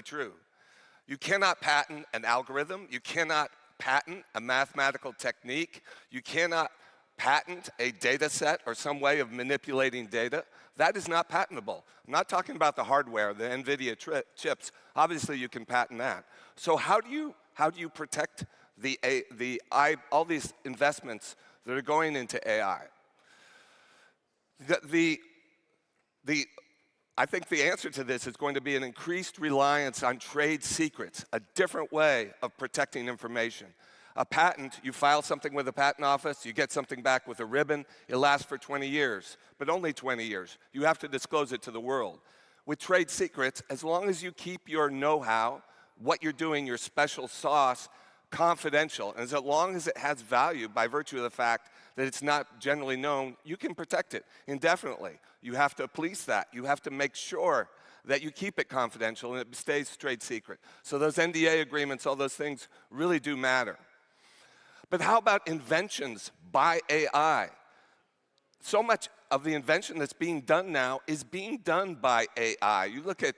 true. You cannot patent an algorithm. You cannot patent a mathematical technique. You cannot patent a data set or some way of manipulating data. That is not patentable. I'm not talking about the hardware, the NVIDIA chips. Obviously, you can patent that. So how do you protect all these investments that are going into AI? I think the answer to this is going to be an increased reliance on trade secrets, a different way of protecting information. A patent, you file something with the patent office, you get something back with a ribbon, it lasts for 20 years, but only 20 years. You have to disclose it to the world. With trade secrets, as long as you keep your know-how, what you're doing, your special sauce, confidential. And as long as it has value by virtue of the fact that it's not generally known, you can protect it indefinitely. You have to police that. You have to make sure that you keep it confidential and it stays trade secret. So those NDA agreements, all those things really do matter. But how about inventions by AI? So much of the invention that's being done now is being done by AI. You look at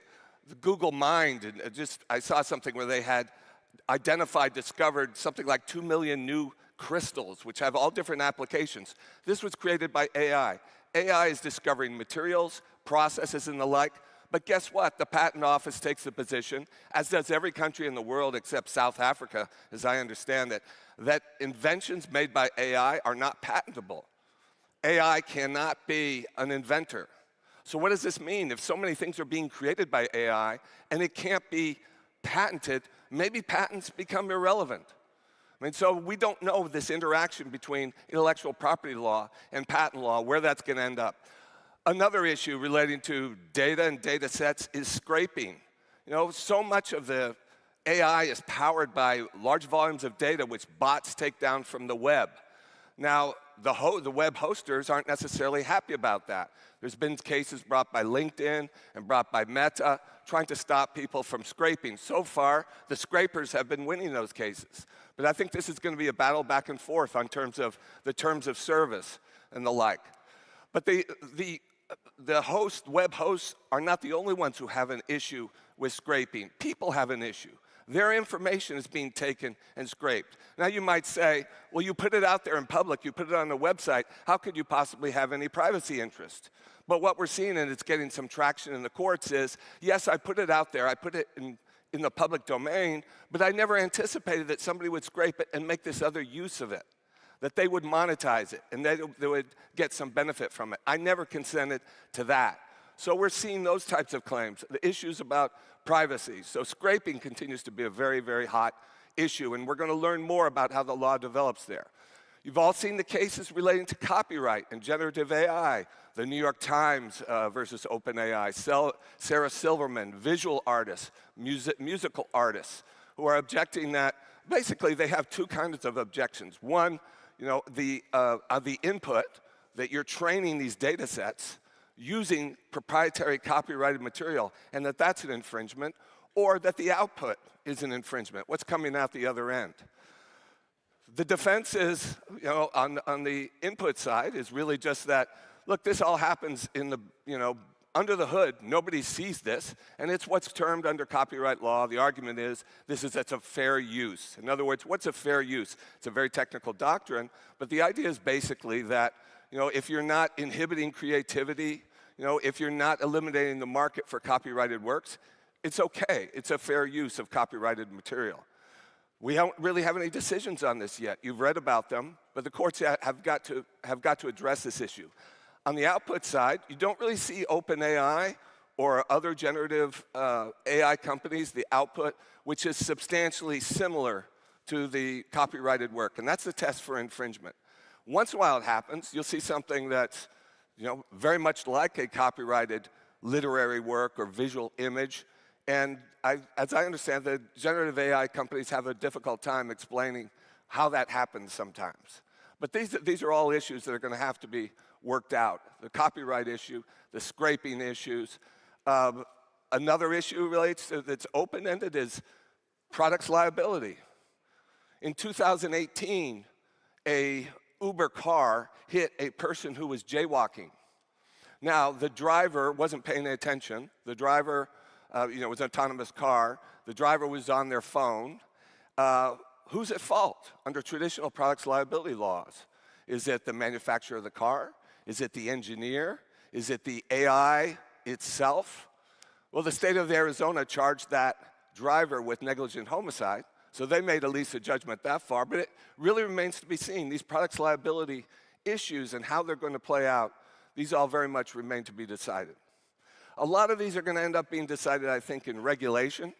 the Google Mind, and I saw something where they had discovered something like 2 million new crystals, which have all different applications. This was created by AI. AI is discovering materials, processes, and the like. But guess what? The Patent Office takes the position, as does every country in the world except South Africa, as I understand it, that inventions made by AI are not patentable. AI cannot be an inventor. So what does this mean? If so many things are being created by AI and it can't be patented, maybe patents become irrelevant. I mean, so we don't know this interaction between intellectual property law and patent law, where that's going to end up. Another issue relating to data and data sets is scraping. You know, so much of the AI is powered by large volumes of data which bots take down from the web. Now, the web hosters aren't necessarily happy about that. There's been cases brought by LinkedIn and brought by Meta trying to stop people from scraping. So far, the scrapers have been winning those cases. But I think this is going to be a battle back and forth on terms of the terms of service and the like. But the web hosts are not the only ones who have an issue with scraping. People have an issue. Their information is being taken and scraped. Now you might say, well, you put it out there in public, you put it on the website, how could you possibly have any privacy interest? But what we're seeing, and it's getting some traction in the courts, is, yes, I put it out there, I put it in the public domain, but I never anticipated that somebody would scrape it and make this other use of it, that they would monetize it, and they would get some benefit from it. I never consented to that. So we're seeing those types of claims, the issues about privacy. So scraping continues to be a very, very hot issue, and we're going to learn more about how the law develops there. You've all seen the cases relating to copyright and generative AI, the New York Times versus OpenAI, Sarah Silverman, visual artists, musical artists, who are objecting that basically they have two kinds of objections. One, you know, the input that you're training these data sets using proprietary copyrighted material, and that's an infringement, or that the output is an infringement. What's coming out the other end? The defense is, you know, on the input side is really just that, look, this all happens in the, you know, under the hood. Nobody sees this, and it's what's termed under copyright law. The argument is it's a fair use. In other words, what's a fair use? It's a very technical doctrine, but the idea is basically that, you know, if you're not inhibiting creativity, you know, if you're not eliminating the market for copyrighted works, it's okay. It's a fair use of copyrighted material. We don't really have any decisions on this yet. You've read about them, but the courts have got to address this issue. On the output side, you don't really see OpenAI or other generative AI companies, the output, which is substantially similar to the copyrighted work, and that's the test for infringement. Once in a while it happens, you'll see something that's, you know, very much like a copyrighted literary work or visual image. And as I understand, the generative AI companies have a difficult time explaining how that happens sometimes. But these are all issues that are going to have to be worked out. The copyright issue, the scraping issues. Another issue relates to, that's open-ended, is products liability. In 2018, a Uber car hit a person who was jaywalking. Now, the driver wasn't paying attention. The driver, you know, was an autonomous car. The driver was on their phone. Who's at fault under traditional products liability laws? Is it the manufacturer of the car? Is it the engineer? Is it the AI itself? Well, the state of Arizona charged that driver with negligent homicide. So they made at least a judgment that far, but it really remains to be seen. These products liability issues and how they're going to play out, these all very much remain to be decided. A lot of these are going to end up being decided, I think, in regulation.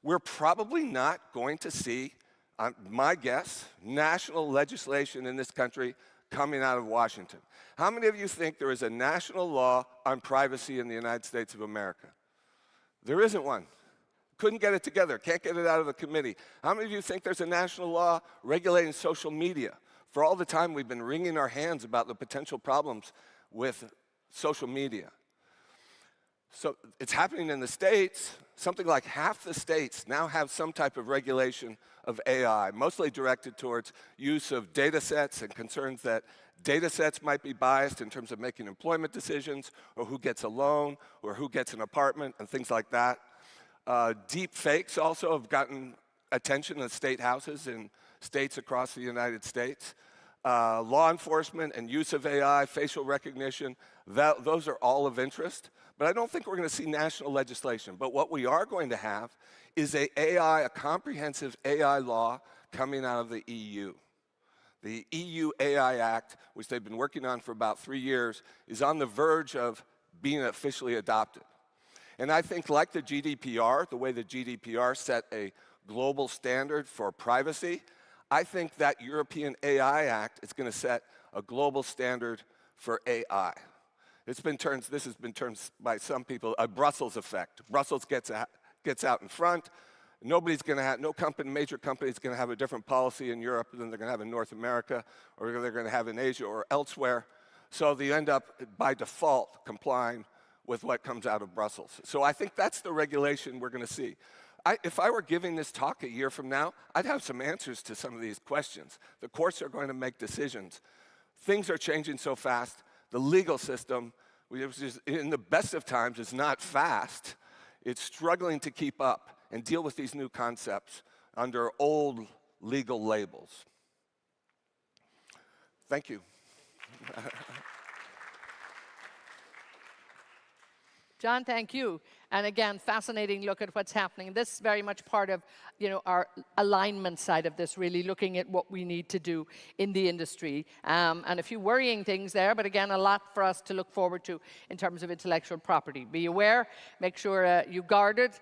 We're probably not going to see, my guess, national legislation in this country coming out of Washington. How many of you think there is a national law on privacy in the United States of America? There isn't one. Couldn't get it together, can't get it out of the committee. How many of you think there's a national law regulating social media? For all the time we've been wringing our hands about the potential problems with social media. So it's happening in the States. Something like half the states now have some type of regulation of AI, mostly directed towards use of data sets and concerns that data sets might be biased in terms of making employment decisions, or who gets a loan, or who gets an apartment, and things like that. Deep fakes also have gotten attention in state houses in states across the United States. Law enforcement and use of AI, facial recognition, those are all of interest. But I don't think we're going to see national legislation. But what we are going to have is a comprehensive AI law coming out of the EU. The EU AI Act, which they've been working on for about 3 years, is on the verge of being officially adopted. And I think, like the GDPR, the way the GDPR set a global standard for privacy, I think that European AI Act is going to set a global standard for AI. This has been termed by some people a Brussels effect. Brussels gets out in front. Nobody's going to have, major company is going to have a different policy in Europe than they're going to have in North America, or they're going to have in Asia or elsewhere. So they end up, by default, complying with what comes out of Brussels. So I think that's the regulation we're going to see. If I were giving this talk a year from now, I'd have some answers to some of these questions. The courts are going to make decisions. Things are changing so fast. The legal system, in the best of times, is not fast. It's struggling to keep up and deal with these new concepts under old legal labels. Thank you. John, thank you. And again, fascinating look at what's happening. This is very much part of, our alignment side of this, really looking at what we need to do in the industry. And a few worrying things there, but again, a lot for us to look forward to in terms of intellectual property. Be aware, make sure you guard it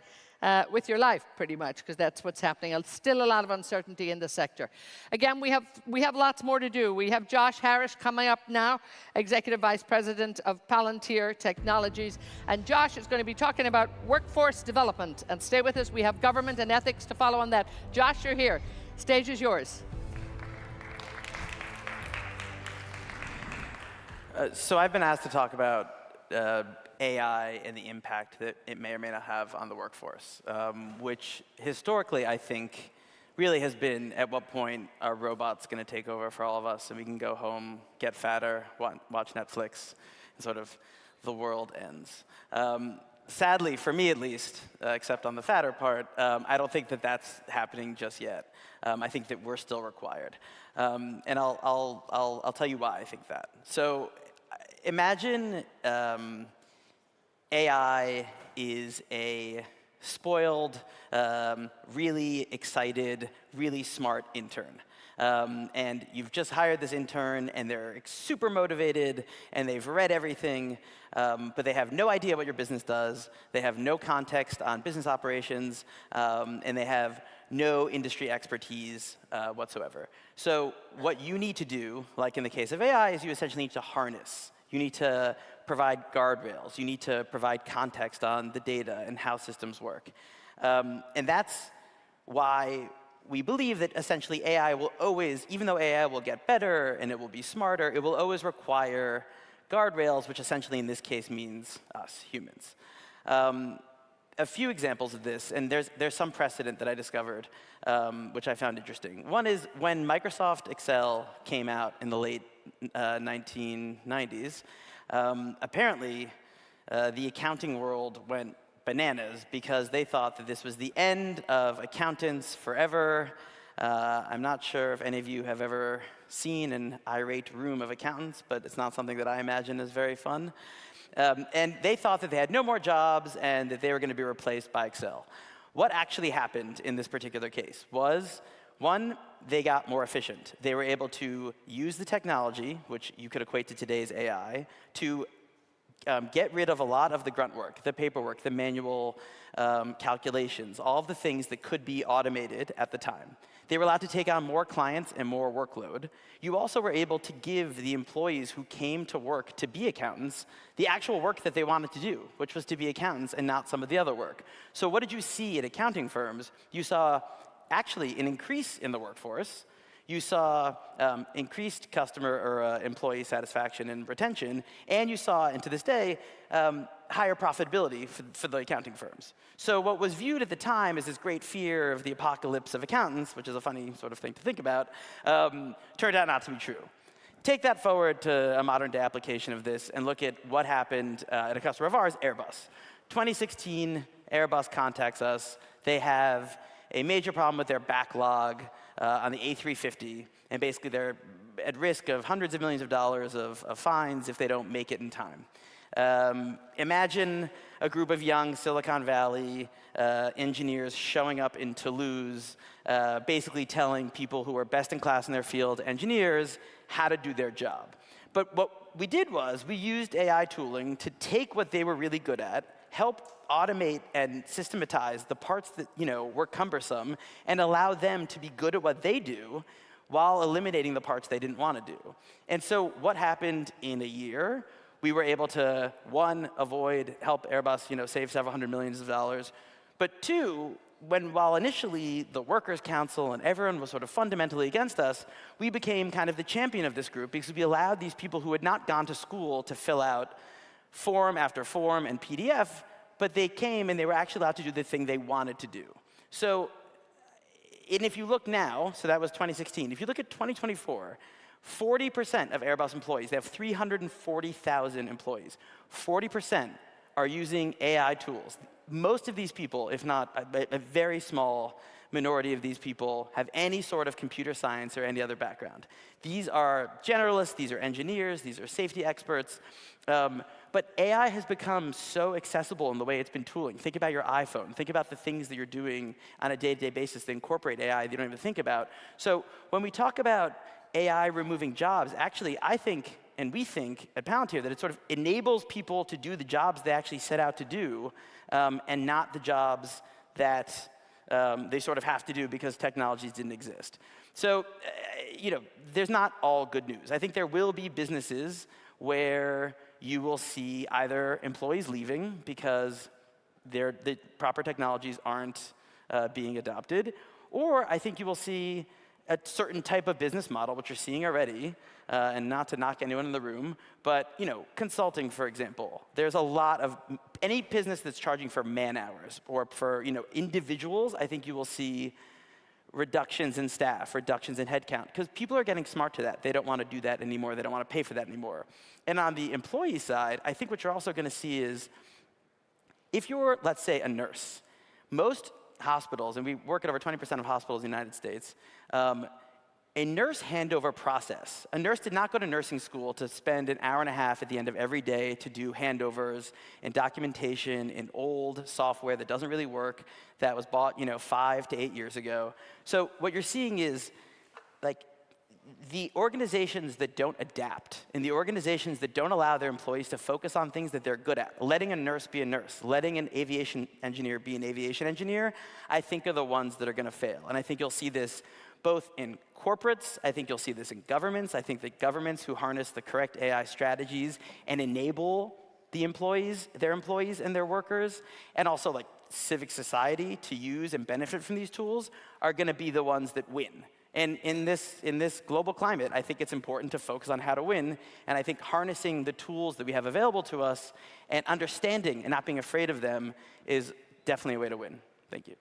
with your life, pretty much, because that's what's happening. Still a lot of uncertainty in the sector. Again, we have lots more to do. We have Josh Harris coming up now, Executive Vice President of Palantir Technologies. And Josh is going to be talking about workforce development. And stay with us. We have government and ethics to follow on that. Josh, you're here. Stage is yours. So I've been asked to talk about AI and the impact that it may or may not have on the workforce, which historically, I think, really has been at what point are robots going to take over for all of us and we can go home, get fatter, watch Netflix, and sort of the world ends. Sadly, for me at least, except on the fatter part, I don't think that that's happening just yet. I think that we're still required. And I'll tell you why I think that. So imagine AI is a spoiled, really excited, really smart intern. And you've just hired this intern, and they're super motivated, and they've read everything, but they have no idea what your business does. They have no context on business operations, and they have no industry expertise whatsoever. So what you need to do, like in the case of AI, is you essentially need to harness. You need to provide guardrails. You need to provide context on the data and how systems work. And that's why we believe that essentially AI will always, even though AI will get better and it will be smarter, it will always require guardrails, which essentially in this case means us, humans. A few examples of this, and there's some precedent that I discovered, which I found interesting. One is when Microsoft Excel came out in the late 1990s, apparently the accounting world went bananas because they thought that this was the end of accountants forever. I'm not sure if any of you have ever seen an irate room of accountants, but it's not something that I imagine is very fun. And they thought that they had no more jobs and that they were going to be replaced by Excel. What actually happened in this particular case was, one, they got more efficient. They were able to use the technology, which you could equate to today's AI, to get rid of a lot of the grunt work, the paperwork, the manual calculations, all of the things that could be automated at the time. They were allowed to take on more clients and more workload. You also were able to give the employees who came to work to be accountants the actual work that they wanted to do, which was to be accountants and not some of the other work. So what did you see at accounting firms? You saw actually an increase in the workforce. You saw increased customer or employee satisfaction and retention, and you saw, and to this day, higher profitability for the accounting firms. So what was viewed at the time as this great fear of the apocalypse of accountants, which is a funny sort of thing to think about, turned out not to be true. Take that forward to a modern day application of this and look at what happened at a customer of ours, Airbus. 2016, Airbus contacts us. They have a major problem with their backlog on the A350, and basically they're at risk of hundreds of millions of dollars of fines if they don't make it in time. Imagine a group of young Silicon Valley engineers showing up in Toulouse, basically telling people who are best in class in their field, engineers, how to do their job. But what we did was we used AI tooling to take what they were really good at, help automate and systematize the parts that were cumbersome, and allow them to be good at what they do while eliminating the parts they didn't want to do. And so what happened in a year? We were able to, one, help Airbus save several hundred millions of dollars, but two, while initially the Workers' Council and everyone was sort of fundamentally against us, we became kind of the champion of this group because we allowed these people who had not gone to school to fill out form after form and PDF, but they came and they were actually allowed to do the thing they wanted to do. So, and if you look now, so that was 2016, if you look at 2024, 40% of Airbus employees, they have 340,000 employees, 40% are using AI tools. Most of these people, if not a very small minority of these people, have any sort of computer science or any other background. These are generalists, these are engineers, these are safety experts. But AI has become so accessible in the way it's been tooling. Think about your iPhone. Think about the things that you're doing on a day-to-day basis that incorporate AI that you don't even think about. So when we talk about AI removing jobs, actually, I think, and we think at Palantir, that it sort of enables people to do the jobs they actually set out to do, and not the jobs that they sort of have to do because technologies didn't exist. So, there's not all good news. I think there will be businesses where you will see either employees leaving because the proper technologies aren't being adopted, or I think you will see a certain type of business model, which you're seeing already, and not to knock anyone in the room, but consulting, for example. There's a lot of any business that's charging for man hours or for individuals. I think you will see reductions in staff, reductions in headcount, because people are getting smart to that. They don't want to do that anymore. They don't want to pay for that anymore. And on the employee side, I think what you're also going to see is if you're, let's say, a nurse, most hospitals, and we work at over 20% of hospitals in the United States, a nurse handover process. A nurse did not go to nursing school to spend an hour and a half at the end of every day to do handovers and documentation in old software that doesn't really work, that was bought 5 to 8 years ago. So what you're seeing is the organizations that don't adapt and the organizations that don't allow their employees to focus on things that they're good at, letting a nurse be a nurse, letting an aviation engineer be an aviation engineer, I think are the ones that are going to fail. And I think you'll see this both in corporates, I think you'll see this in governments. I think that governments who harness the correct AI strategies and enable the employees, their employees and their workers, and also civic society to use and benefit from these tools are going to be the ones that win. And in this global climate, I think it's important to focus on how to win. And I think harnessing the tools that we have available to us and understanding and not being afraid of them is definitely a way to win. Thank you.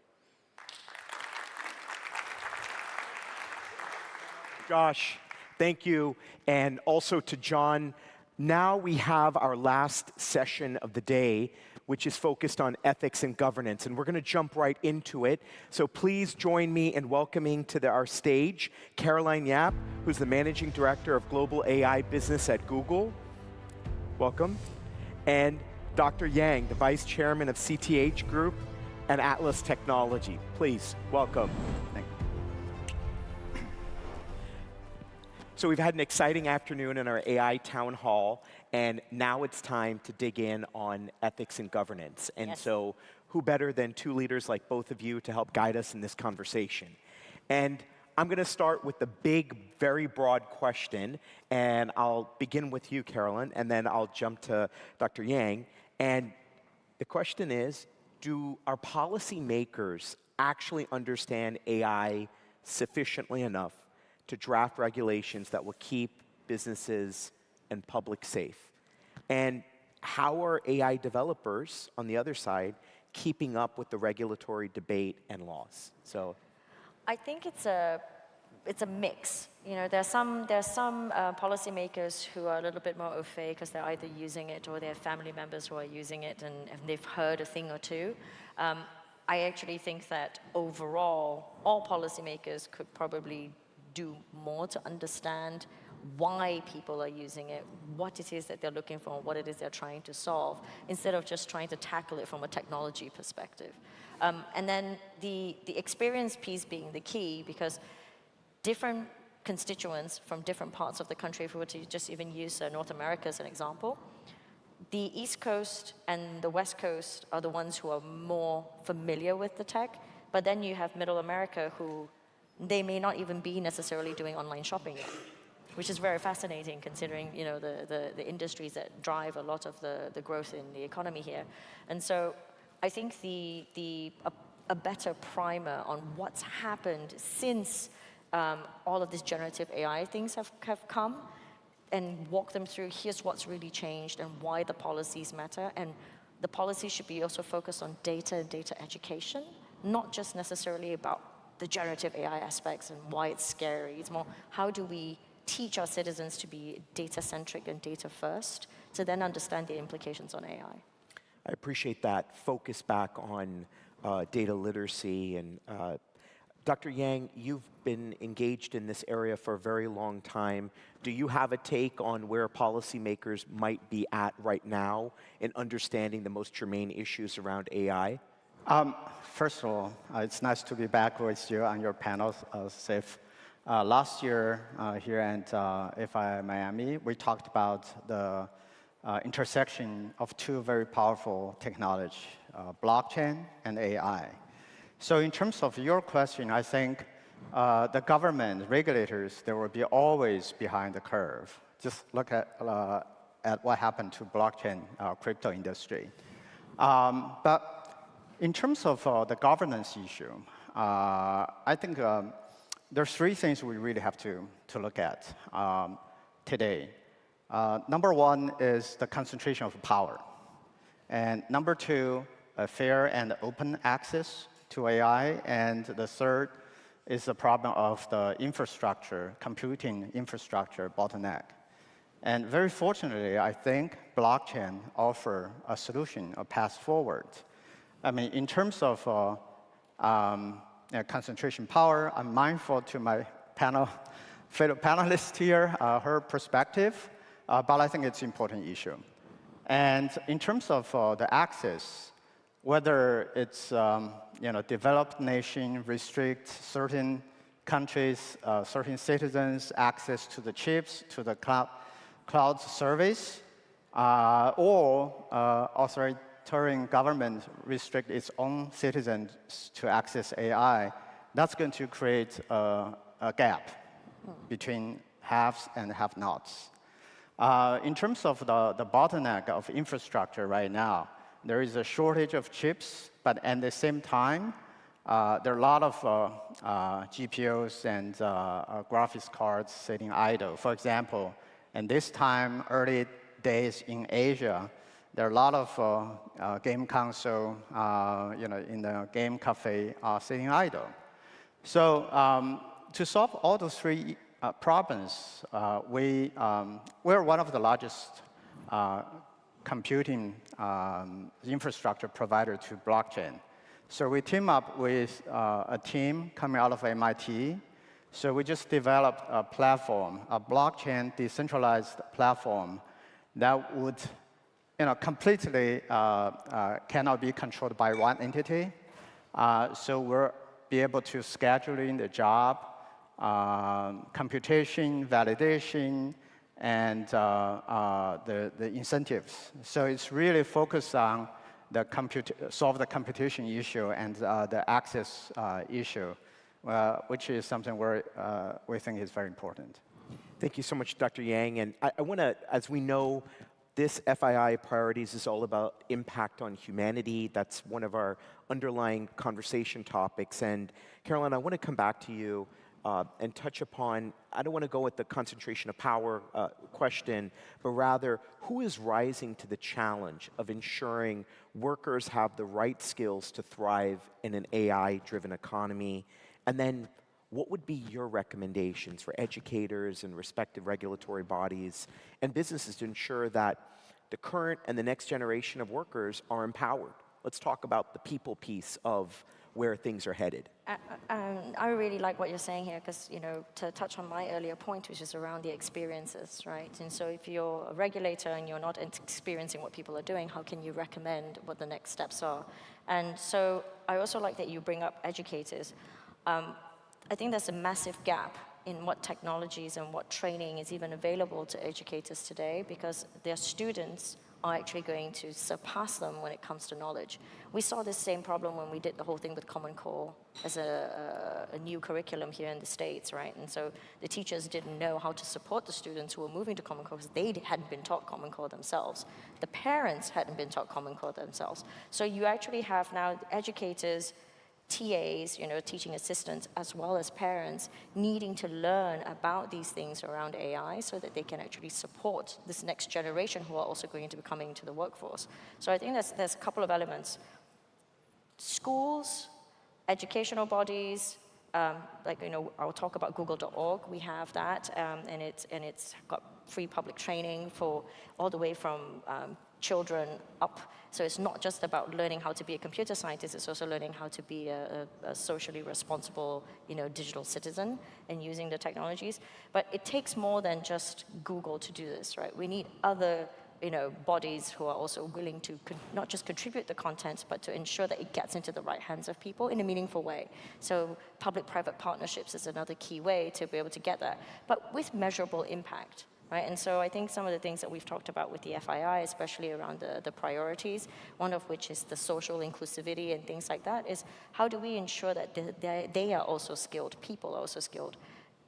Josh, thank you. And also to John. Now we have our last session of the day, which is focused on ethics and governance. And we're going to jump right into it. So please join me in welcoming to our stage Caroline Yap, who's the Managing Director of Global AI Business at Google. Welcome. And Dr. Yang, the Vice Chairman of CTH Group and Atlas Technology. Please, welcome. Thank you. So we've had an exciting afternoon in our AI town hall, and now it's time to dig in on ethics and governance. And so who better than two leaders like both of you to help guide us in this conversation? And I'm going to start with the big, very broad question, and I'll begin with you, Carolyn, and then I'll jump to Dr. Yang. And the question is, do our policymakers actually understand AI sufficiently enough to draft regulations that will keep businesses and public safe? And how are AI developers, on the other side, keeping up with the regulatory debate and laws? So, I think it's a mix. You know, there are some policymakers who are a little bit more au fait because they're either using it or they have family members who are using it and they've heard a thing or two. I actually think that overall, all policymakers could probably do more to understand why people are using it, what it is that they're looking for, what it is they're trying to solve, instead of just trying to tackle it from a technology perspective. And then the experience piece being the key, because different constituents from different parts of the country, if we were to just even use North America as an example, the East Coast and the West Coast are the ones who are more familiar with the tech, but then you have Middle America who they may not even be necessarily doing online shopping yet, which is very fascinating considering, you know, the industries that drive a lot of the growth in the economy here. And so I think a better primer on what's happened since all of these generative AI things have come, and walk them through, here's what's really changed and why the policies matter. And the policies should be also focused on data and data education, not just necessarily about the generative AI aspects and why it's scary. It's more, how do we teach our citizens to be data-centric and data-first to then understand the implications on AI? I appreciate that focus back on data literacy. And Dr. Yang, you've been engaged in this area for a very long time. Do you have a take on where policymakers might be at right now in understanding the most germane issues around AI? First of all, it's nice to be back with you on your panel, Sif. Last year here at FI Miami, we talked about the intersection of two very powerful technologies, blockchain and AI. So in terms of your question, I think the government, regulators, they will be always behind the curve. Just look at what happened to blockchain, crypto industry. But in terms of the governance issue, I think there's three things we really have to look at today. Number one is the concentration of power. And number two, a fair and open access to AI. And the third is the problem of the infrastructure, computing infrastructure bottleneck. And very fortunately, I think blockchain offers a solution, a path forward. I mean, in terms of concentration power, I'm mindful to my fellow panelists here, her perspective, but I think it's an important issue. And in terms of the access, whether it's developed nation restrict certain countries, certain citizens access to the chips, to the cloud service, or authoritarian government restrict its own citizens to access AI, that's going to create a gap between haves and have-nots. In terms of the bottleneck of infrastructure right now, there is a shortage of chips, but at the same time, there are a lot of GPUs and graphics cards sitting idle. For example, in this time, early days in Asia, there are a lot of game console, in the game cafe sitting idle. So to solve all those three problems, we're one of the largest computing infrastructure provider to blockchain. So we team up with a team coming out of MIT. So we just developed a platform, a blockchain decentralized platform that would completely cannot be controlled by one entity. So we'll be able to schedule in the job, computation, validation, and the incentives. So it's really focused on solve the computation issue and the access issue, which is something we think is very important. Thank you so much, Dr. Yang. And I want to, as we know, this FII Priorities is all about impact on humanity. That's one of our underlying conversation topics. And Caroline, I want to come back to you and touch upon, I don't want to go with the concentration of power question, but rather, who is rising to the challenge of ensuring workers have the right skills to thrive in an AI-driven economy? And then, what would be your recommendations for educators and respective regulatory bodies and businesses to ensure that the current and the next generation of workers are empowered? Let's talk about the people piece of where things are headed. I really like what you're saying here because, to touch on my earlier point, which is around the experiences, right? And so if you're a regulator and you're not experiencing what people are doing, how can you recommend what the next steps are? And so I also like that you bring up educators. I think there's a massive gap in what technologies and what training is even available to educators today because their students are actually going to surpass them when it comes to knowledge. We saw this same problem when we did the whole thing with Common Core as a new curriculum here in the States, right? And so the teachers didn't know how to support the students who were moving to Common Core because they hadn't been taught Common Core themselves. The parents hadn't been taught Common Core themselves. So you actually have now educators, TAs, teaching assistants, as well as parents, needing to learn about these things around AI so that they can actually support this next generation who are also going to be coming into the workforce. So I think there's a couple of elements. Schools, educational bodies, I'll talk about google.org. We have that, and it's got free public training for all the way from children up. So it's not just about learning how to be a computer scientist, it's also learning how to be a socially responsible, digital citizen and using the technologies. But it takes more than just Google to do this, right? We need other bodies who are also willing to not just contribute the content, but to ensure that it gets into the right hands of people in a meaningful way. So public-private partnerships is another key way to be able to get that, but with measurable impact. Right? And so I think some of the things that we've talked about with the FII, especially around the priorities, one of which is the social inclusivity and things like that, is how do we ensure that they are also skilled, people are also skilled.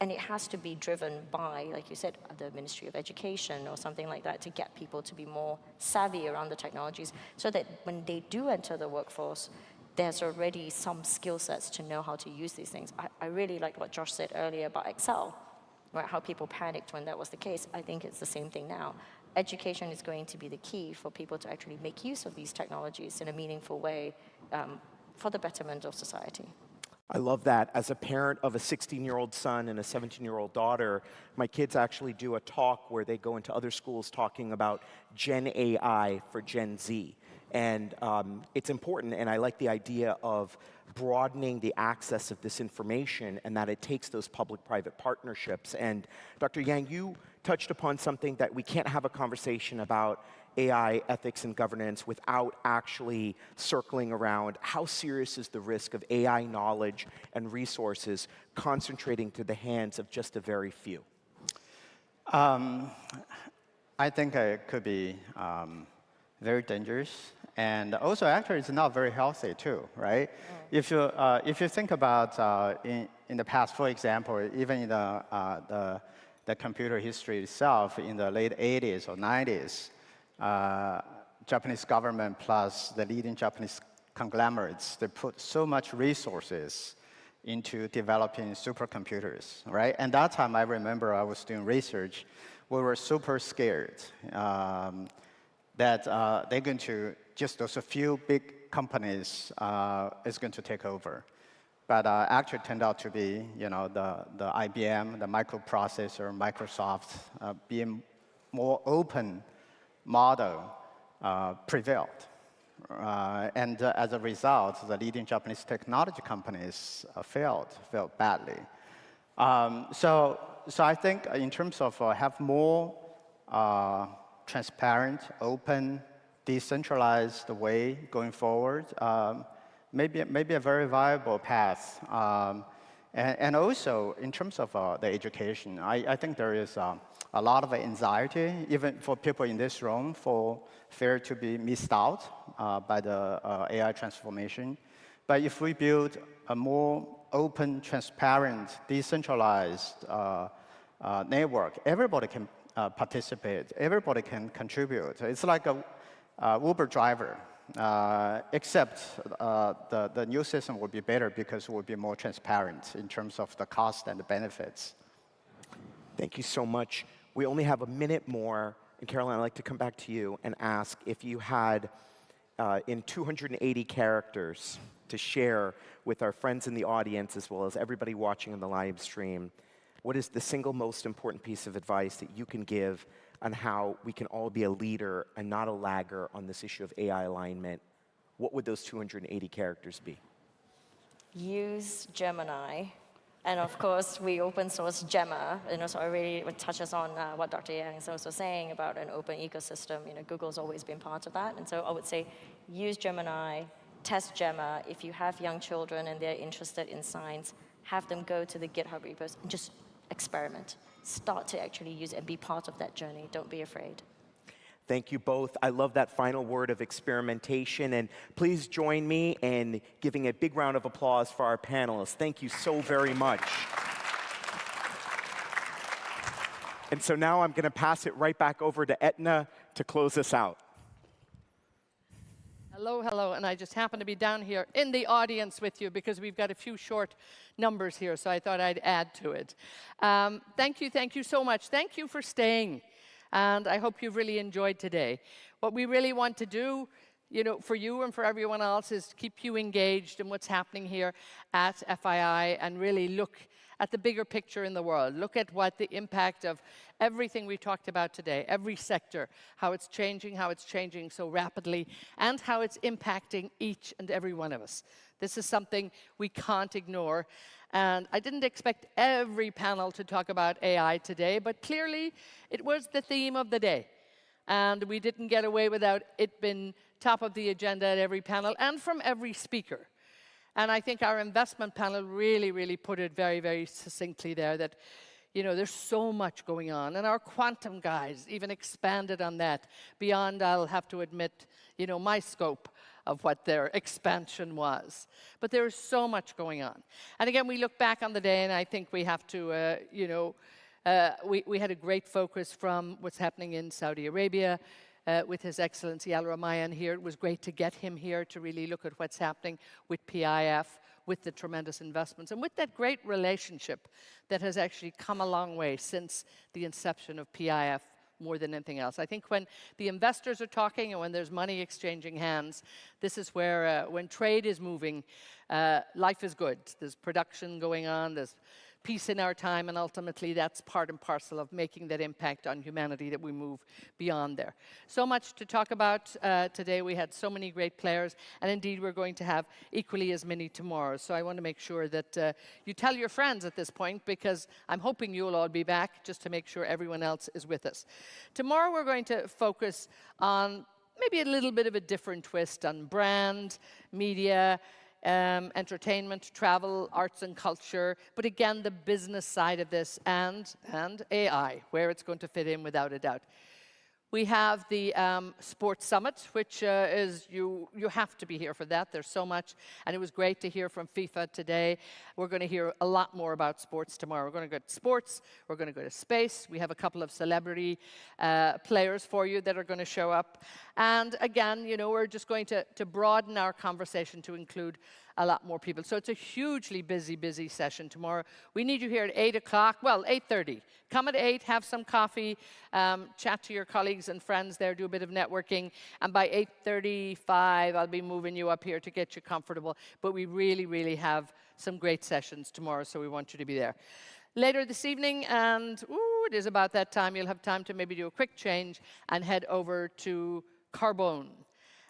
And it has to be driven by, like you said, the Ministry of Education or something like that to get people to be more savvy around the technologies so that when they do enter the workforce, there's already some skill sets to know how to use these things. I really like what Josh said earlier about Excel. Right, how people panicked when that was the case. I think it's the same thing now. Education is going to be the key for people to actually make use of these technologies in a meaningful way for the betterment of society. I love that. As a parent of a 16-year-old son and a 17-year-old daughter, my kids actually do a talk where they go into other schools talking about Gen AI for Gen Z. And it's important, and I like the idea of broadening the access of this information and that it takes those public-private partnerships. And Dr. Yang, you touched upon something that we can't have a conversation about AI ethics and governance without actually circling around how serious is the risk of AI knowledge and resources concentrating to the hands of just a very few? I think it could be very dangerous. And also, actually, it's not very healthy, too, right? If you think about in the past, for example, even in the computer history itself, in the late 80s or 90s, Japanese government plus the leading Japanese conglomerates, they put so much resources into developing supercomputers, right? And that time, I remember I was doing research. We were super scared that they're going to, just those a few big companies is going to take over. But actually turned out to be, the IBM, the microprocessor, Microsoft, being more open model prevailed. And as a result, the leading Japanese technology companies failed badly. So I think in terms of have more transparent, open, decentralized way going forward, maybe a very viable path. And also, in terms of the education, I think there is a lot of anxiety, even for people in this room, for fear to be missed out by the AI transformation. But if we build a more open, transparent, decentralized network, everybody can participate, everybody can contribute. It's like a Uber driver, except the new system will be better because it will be more transparent in terms of the cost and the benefits. Thank you so much. We only have a minute more. And Caroline, I'd like to come back to you and ask if you had, in 280 characters, to share with our friends in the audience as well as everybody watching on the live stream, what is the single most important piece of advice that you can give on how we can all be a leader and not a lagger on this issue of AI alignment? What would those 280 characters be? Use Gemini. And of course, we open source Gemma, so it really touches on what Dr. Yang is also saying about an open ecosystem. Google's always been part of that. And so I would say use Gemini, test Gemma. If you have young children and they're interested in science, have them go to the GitHub repos and just experiment. Start to actually use it and be part of that journey. Don't be afraid. Thank you both. I love that final word of experimentation. And please join me in giving a big round of applause for our panelists. Thank you so very much. And so now I'm going to pass it right back over to Etna to close us out. Hello, hello, and I just happen to be down here in the audience with you because we've got a few short numbers here, so I thought I'd add to it. Thank you so much. Thank you for staying, and I hope you've really enjoyed today. What we really want to do, for you and for everyone else is keep you engaged in what's happening here at FII and really look at the bigger picture in the world. Look at what the impact of everything we talked about today, every sector, how it's changing so rapidly, and how it's impacting each and every one of us. This is something we can't ignore. And I didn't expect every panel to talk about AI today, but clearly it was the theme of the day. And we didn't get away without it being top of the agenda at every panel and from every speaker. And I think our investment panel really, really put it very, very succinctly there that, there's so much going on. And our quantum guys even expanded on that beyond, I'll have to admit, my scope of what their expansion was. But there's so much going on. And again, we look back on the day, and I think we have to, we had a great focus from what's happening in Saudi Arabia, with His Excellency Al Ramayan here. It was great to get him here to really look at what's happening with PIF, with the tremendous investments, and with that great relationship that has actually come a long way since the inception of PIF more than anything else. I think when the investors are talking and when there's money exchanging hands, this is where, when trade is moving, life is good. There's production going on, there's peace in our time, and ultimately that's part and parcel of making that impact on humanity that we move beyond there. So much to talk about today. We had so many great players, and indeed we're going to have equally as many tomorrow. So I want to make sure that you tell your friends at this point, because I'm hoping you'll all be back just to make sure everyone else is with us. Tomorrow we're going to focus on maybe a little bit of a different twist on brand, media, entertainment, travel, arts and culture, but again, the business side of this and AI, where it's going to fit in without a doubt. We have the Sports Summit, which is, you have to be here for that. There's so much, and it was great to hear from FIFA today. We're going to hear a lot more about sports tomorrow. We're going to go to sports, we're going to go to space. We have a couple of celebrity players for you that are going to show up. And again, we're just going to broaden our conversation to include a lot more people. So it's a hugely busy session tomorrow. We need you here at 8 o'clock, well, 8:30. Come at 8, have some coffee, chat to your colleagues and friends there, do a bit of networking, and by 8:35, I'll be moving you up here to get you comfortable. But we really have some great sessions tomorrow, so we want you to be there. Later this evening, and it is about that time, you'll have time to maybe do a quick change and head over to Carbone.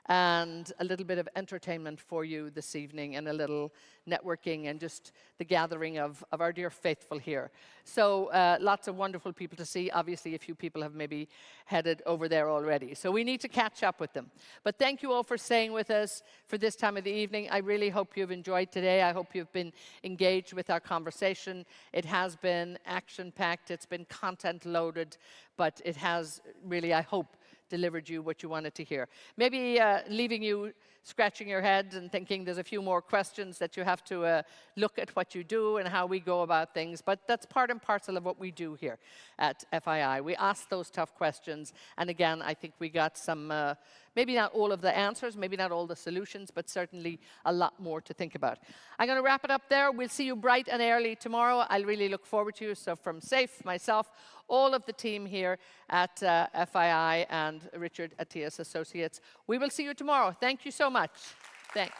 and a little bit of entertainment for you this evening, and a little networking and just the gathering of our dear faithful here. So lots of wonderful people to see. Obviously, a few people have maybe headed over there already. So we need to catch up with them. But thank you all for staying with us for this time of the evening. I really hope you've enjoyed today. I hope you've been engaged with our conversation. It has been action-packed. It's been content-loaded. But it has really, I hope, delivered you what you wanted to hear. Maybe leaving you scratching your head and thinking there's a few more questions that you have to look at what you do and how we go about things. But that's part and parcel of what we do here at FII. We ask those tough questions. And again, I think we got some, maybe not all of the answers, maybe not all the solutions, but certainly a lot more to think about. I'm going to wrap it up there. We'll see you bright and early tomorrow. I'll really look forward to you. So from SAFE, myself, all of the team here at FII and Richard at TS Associates. We will see you tomorrow. Thank you so much. Thanks.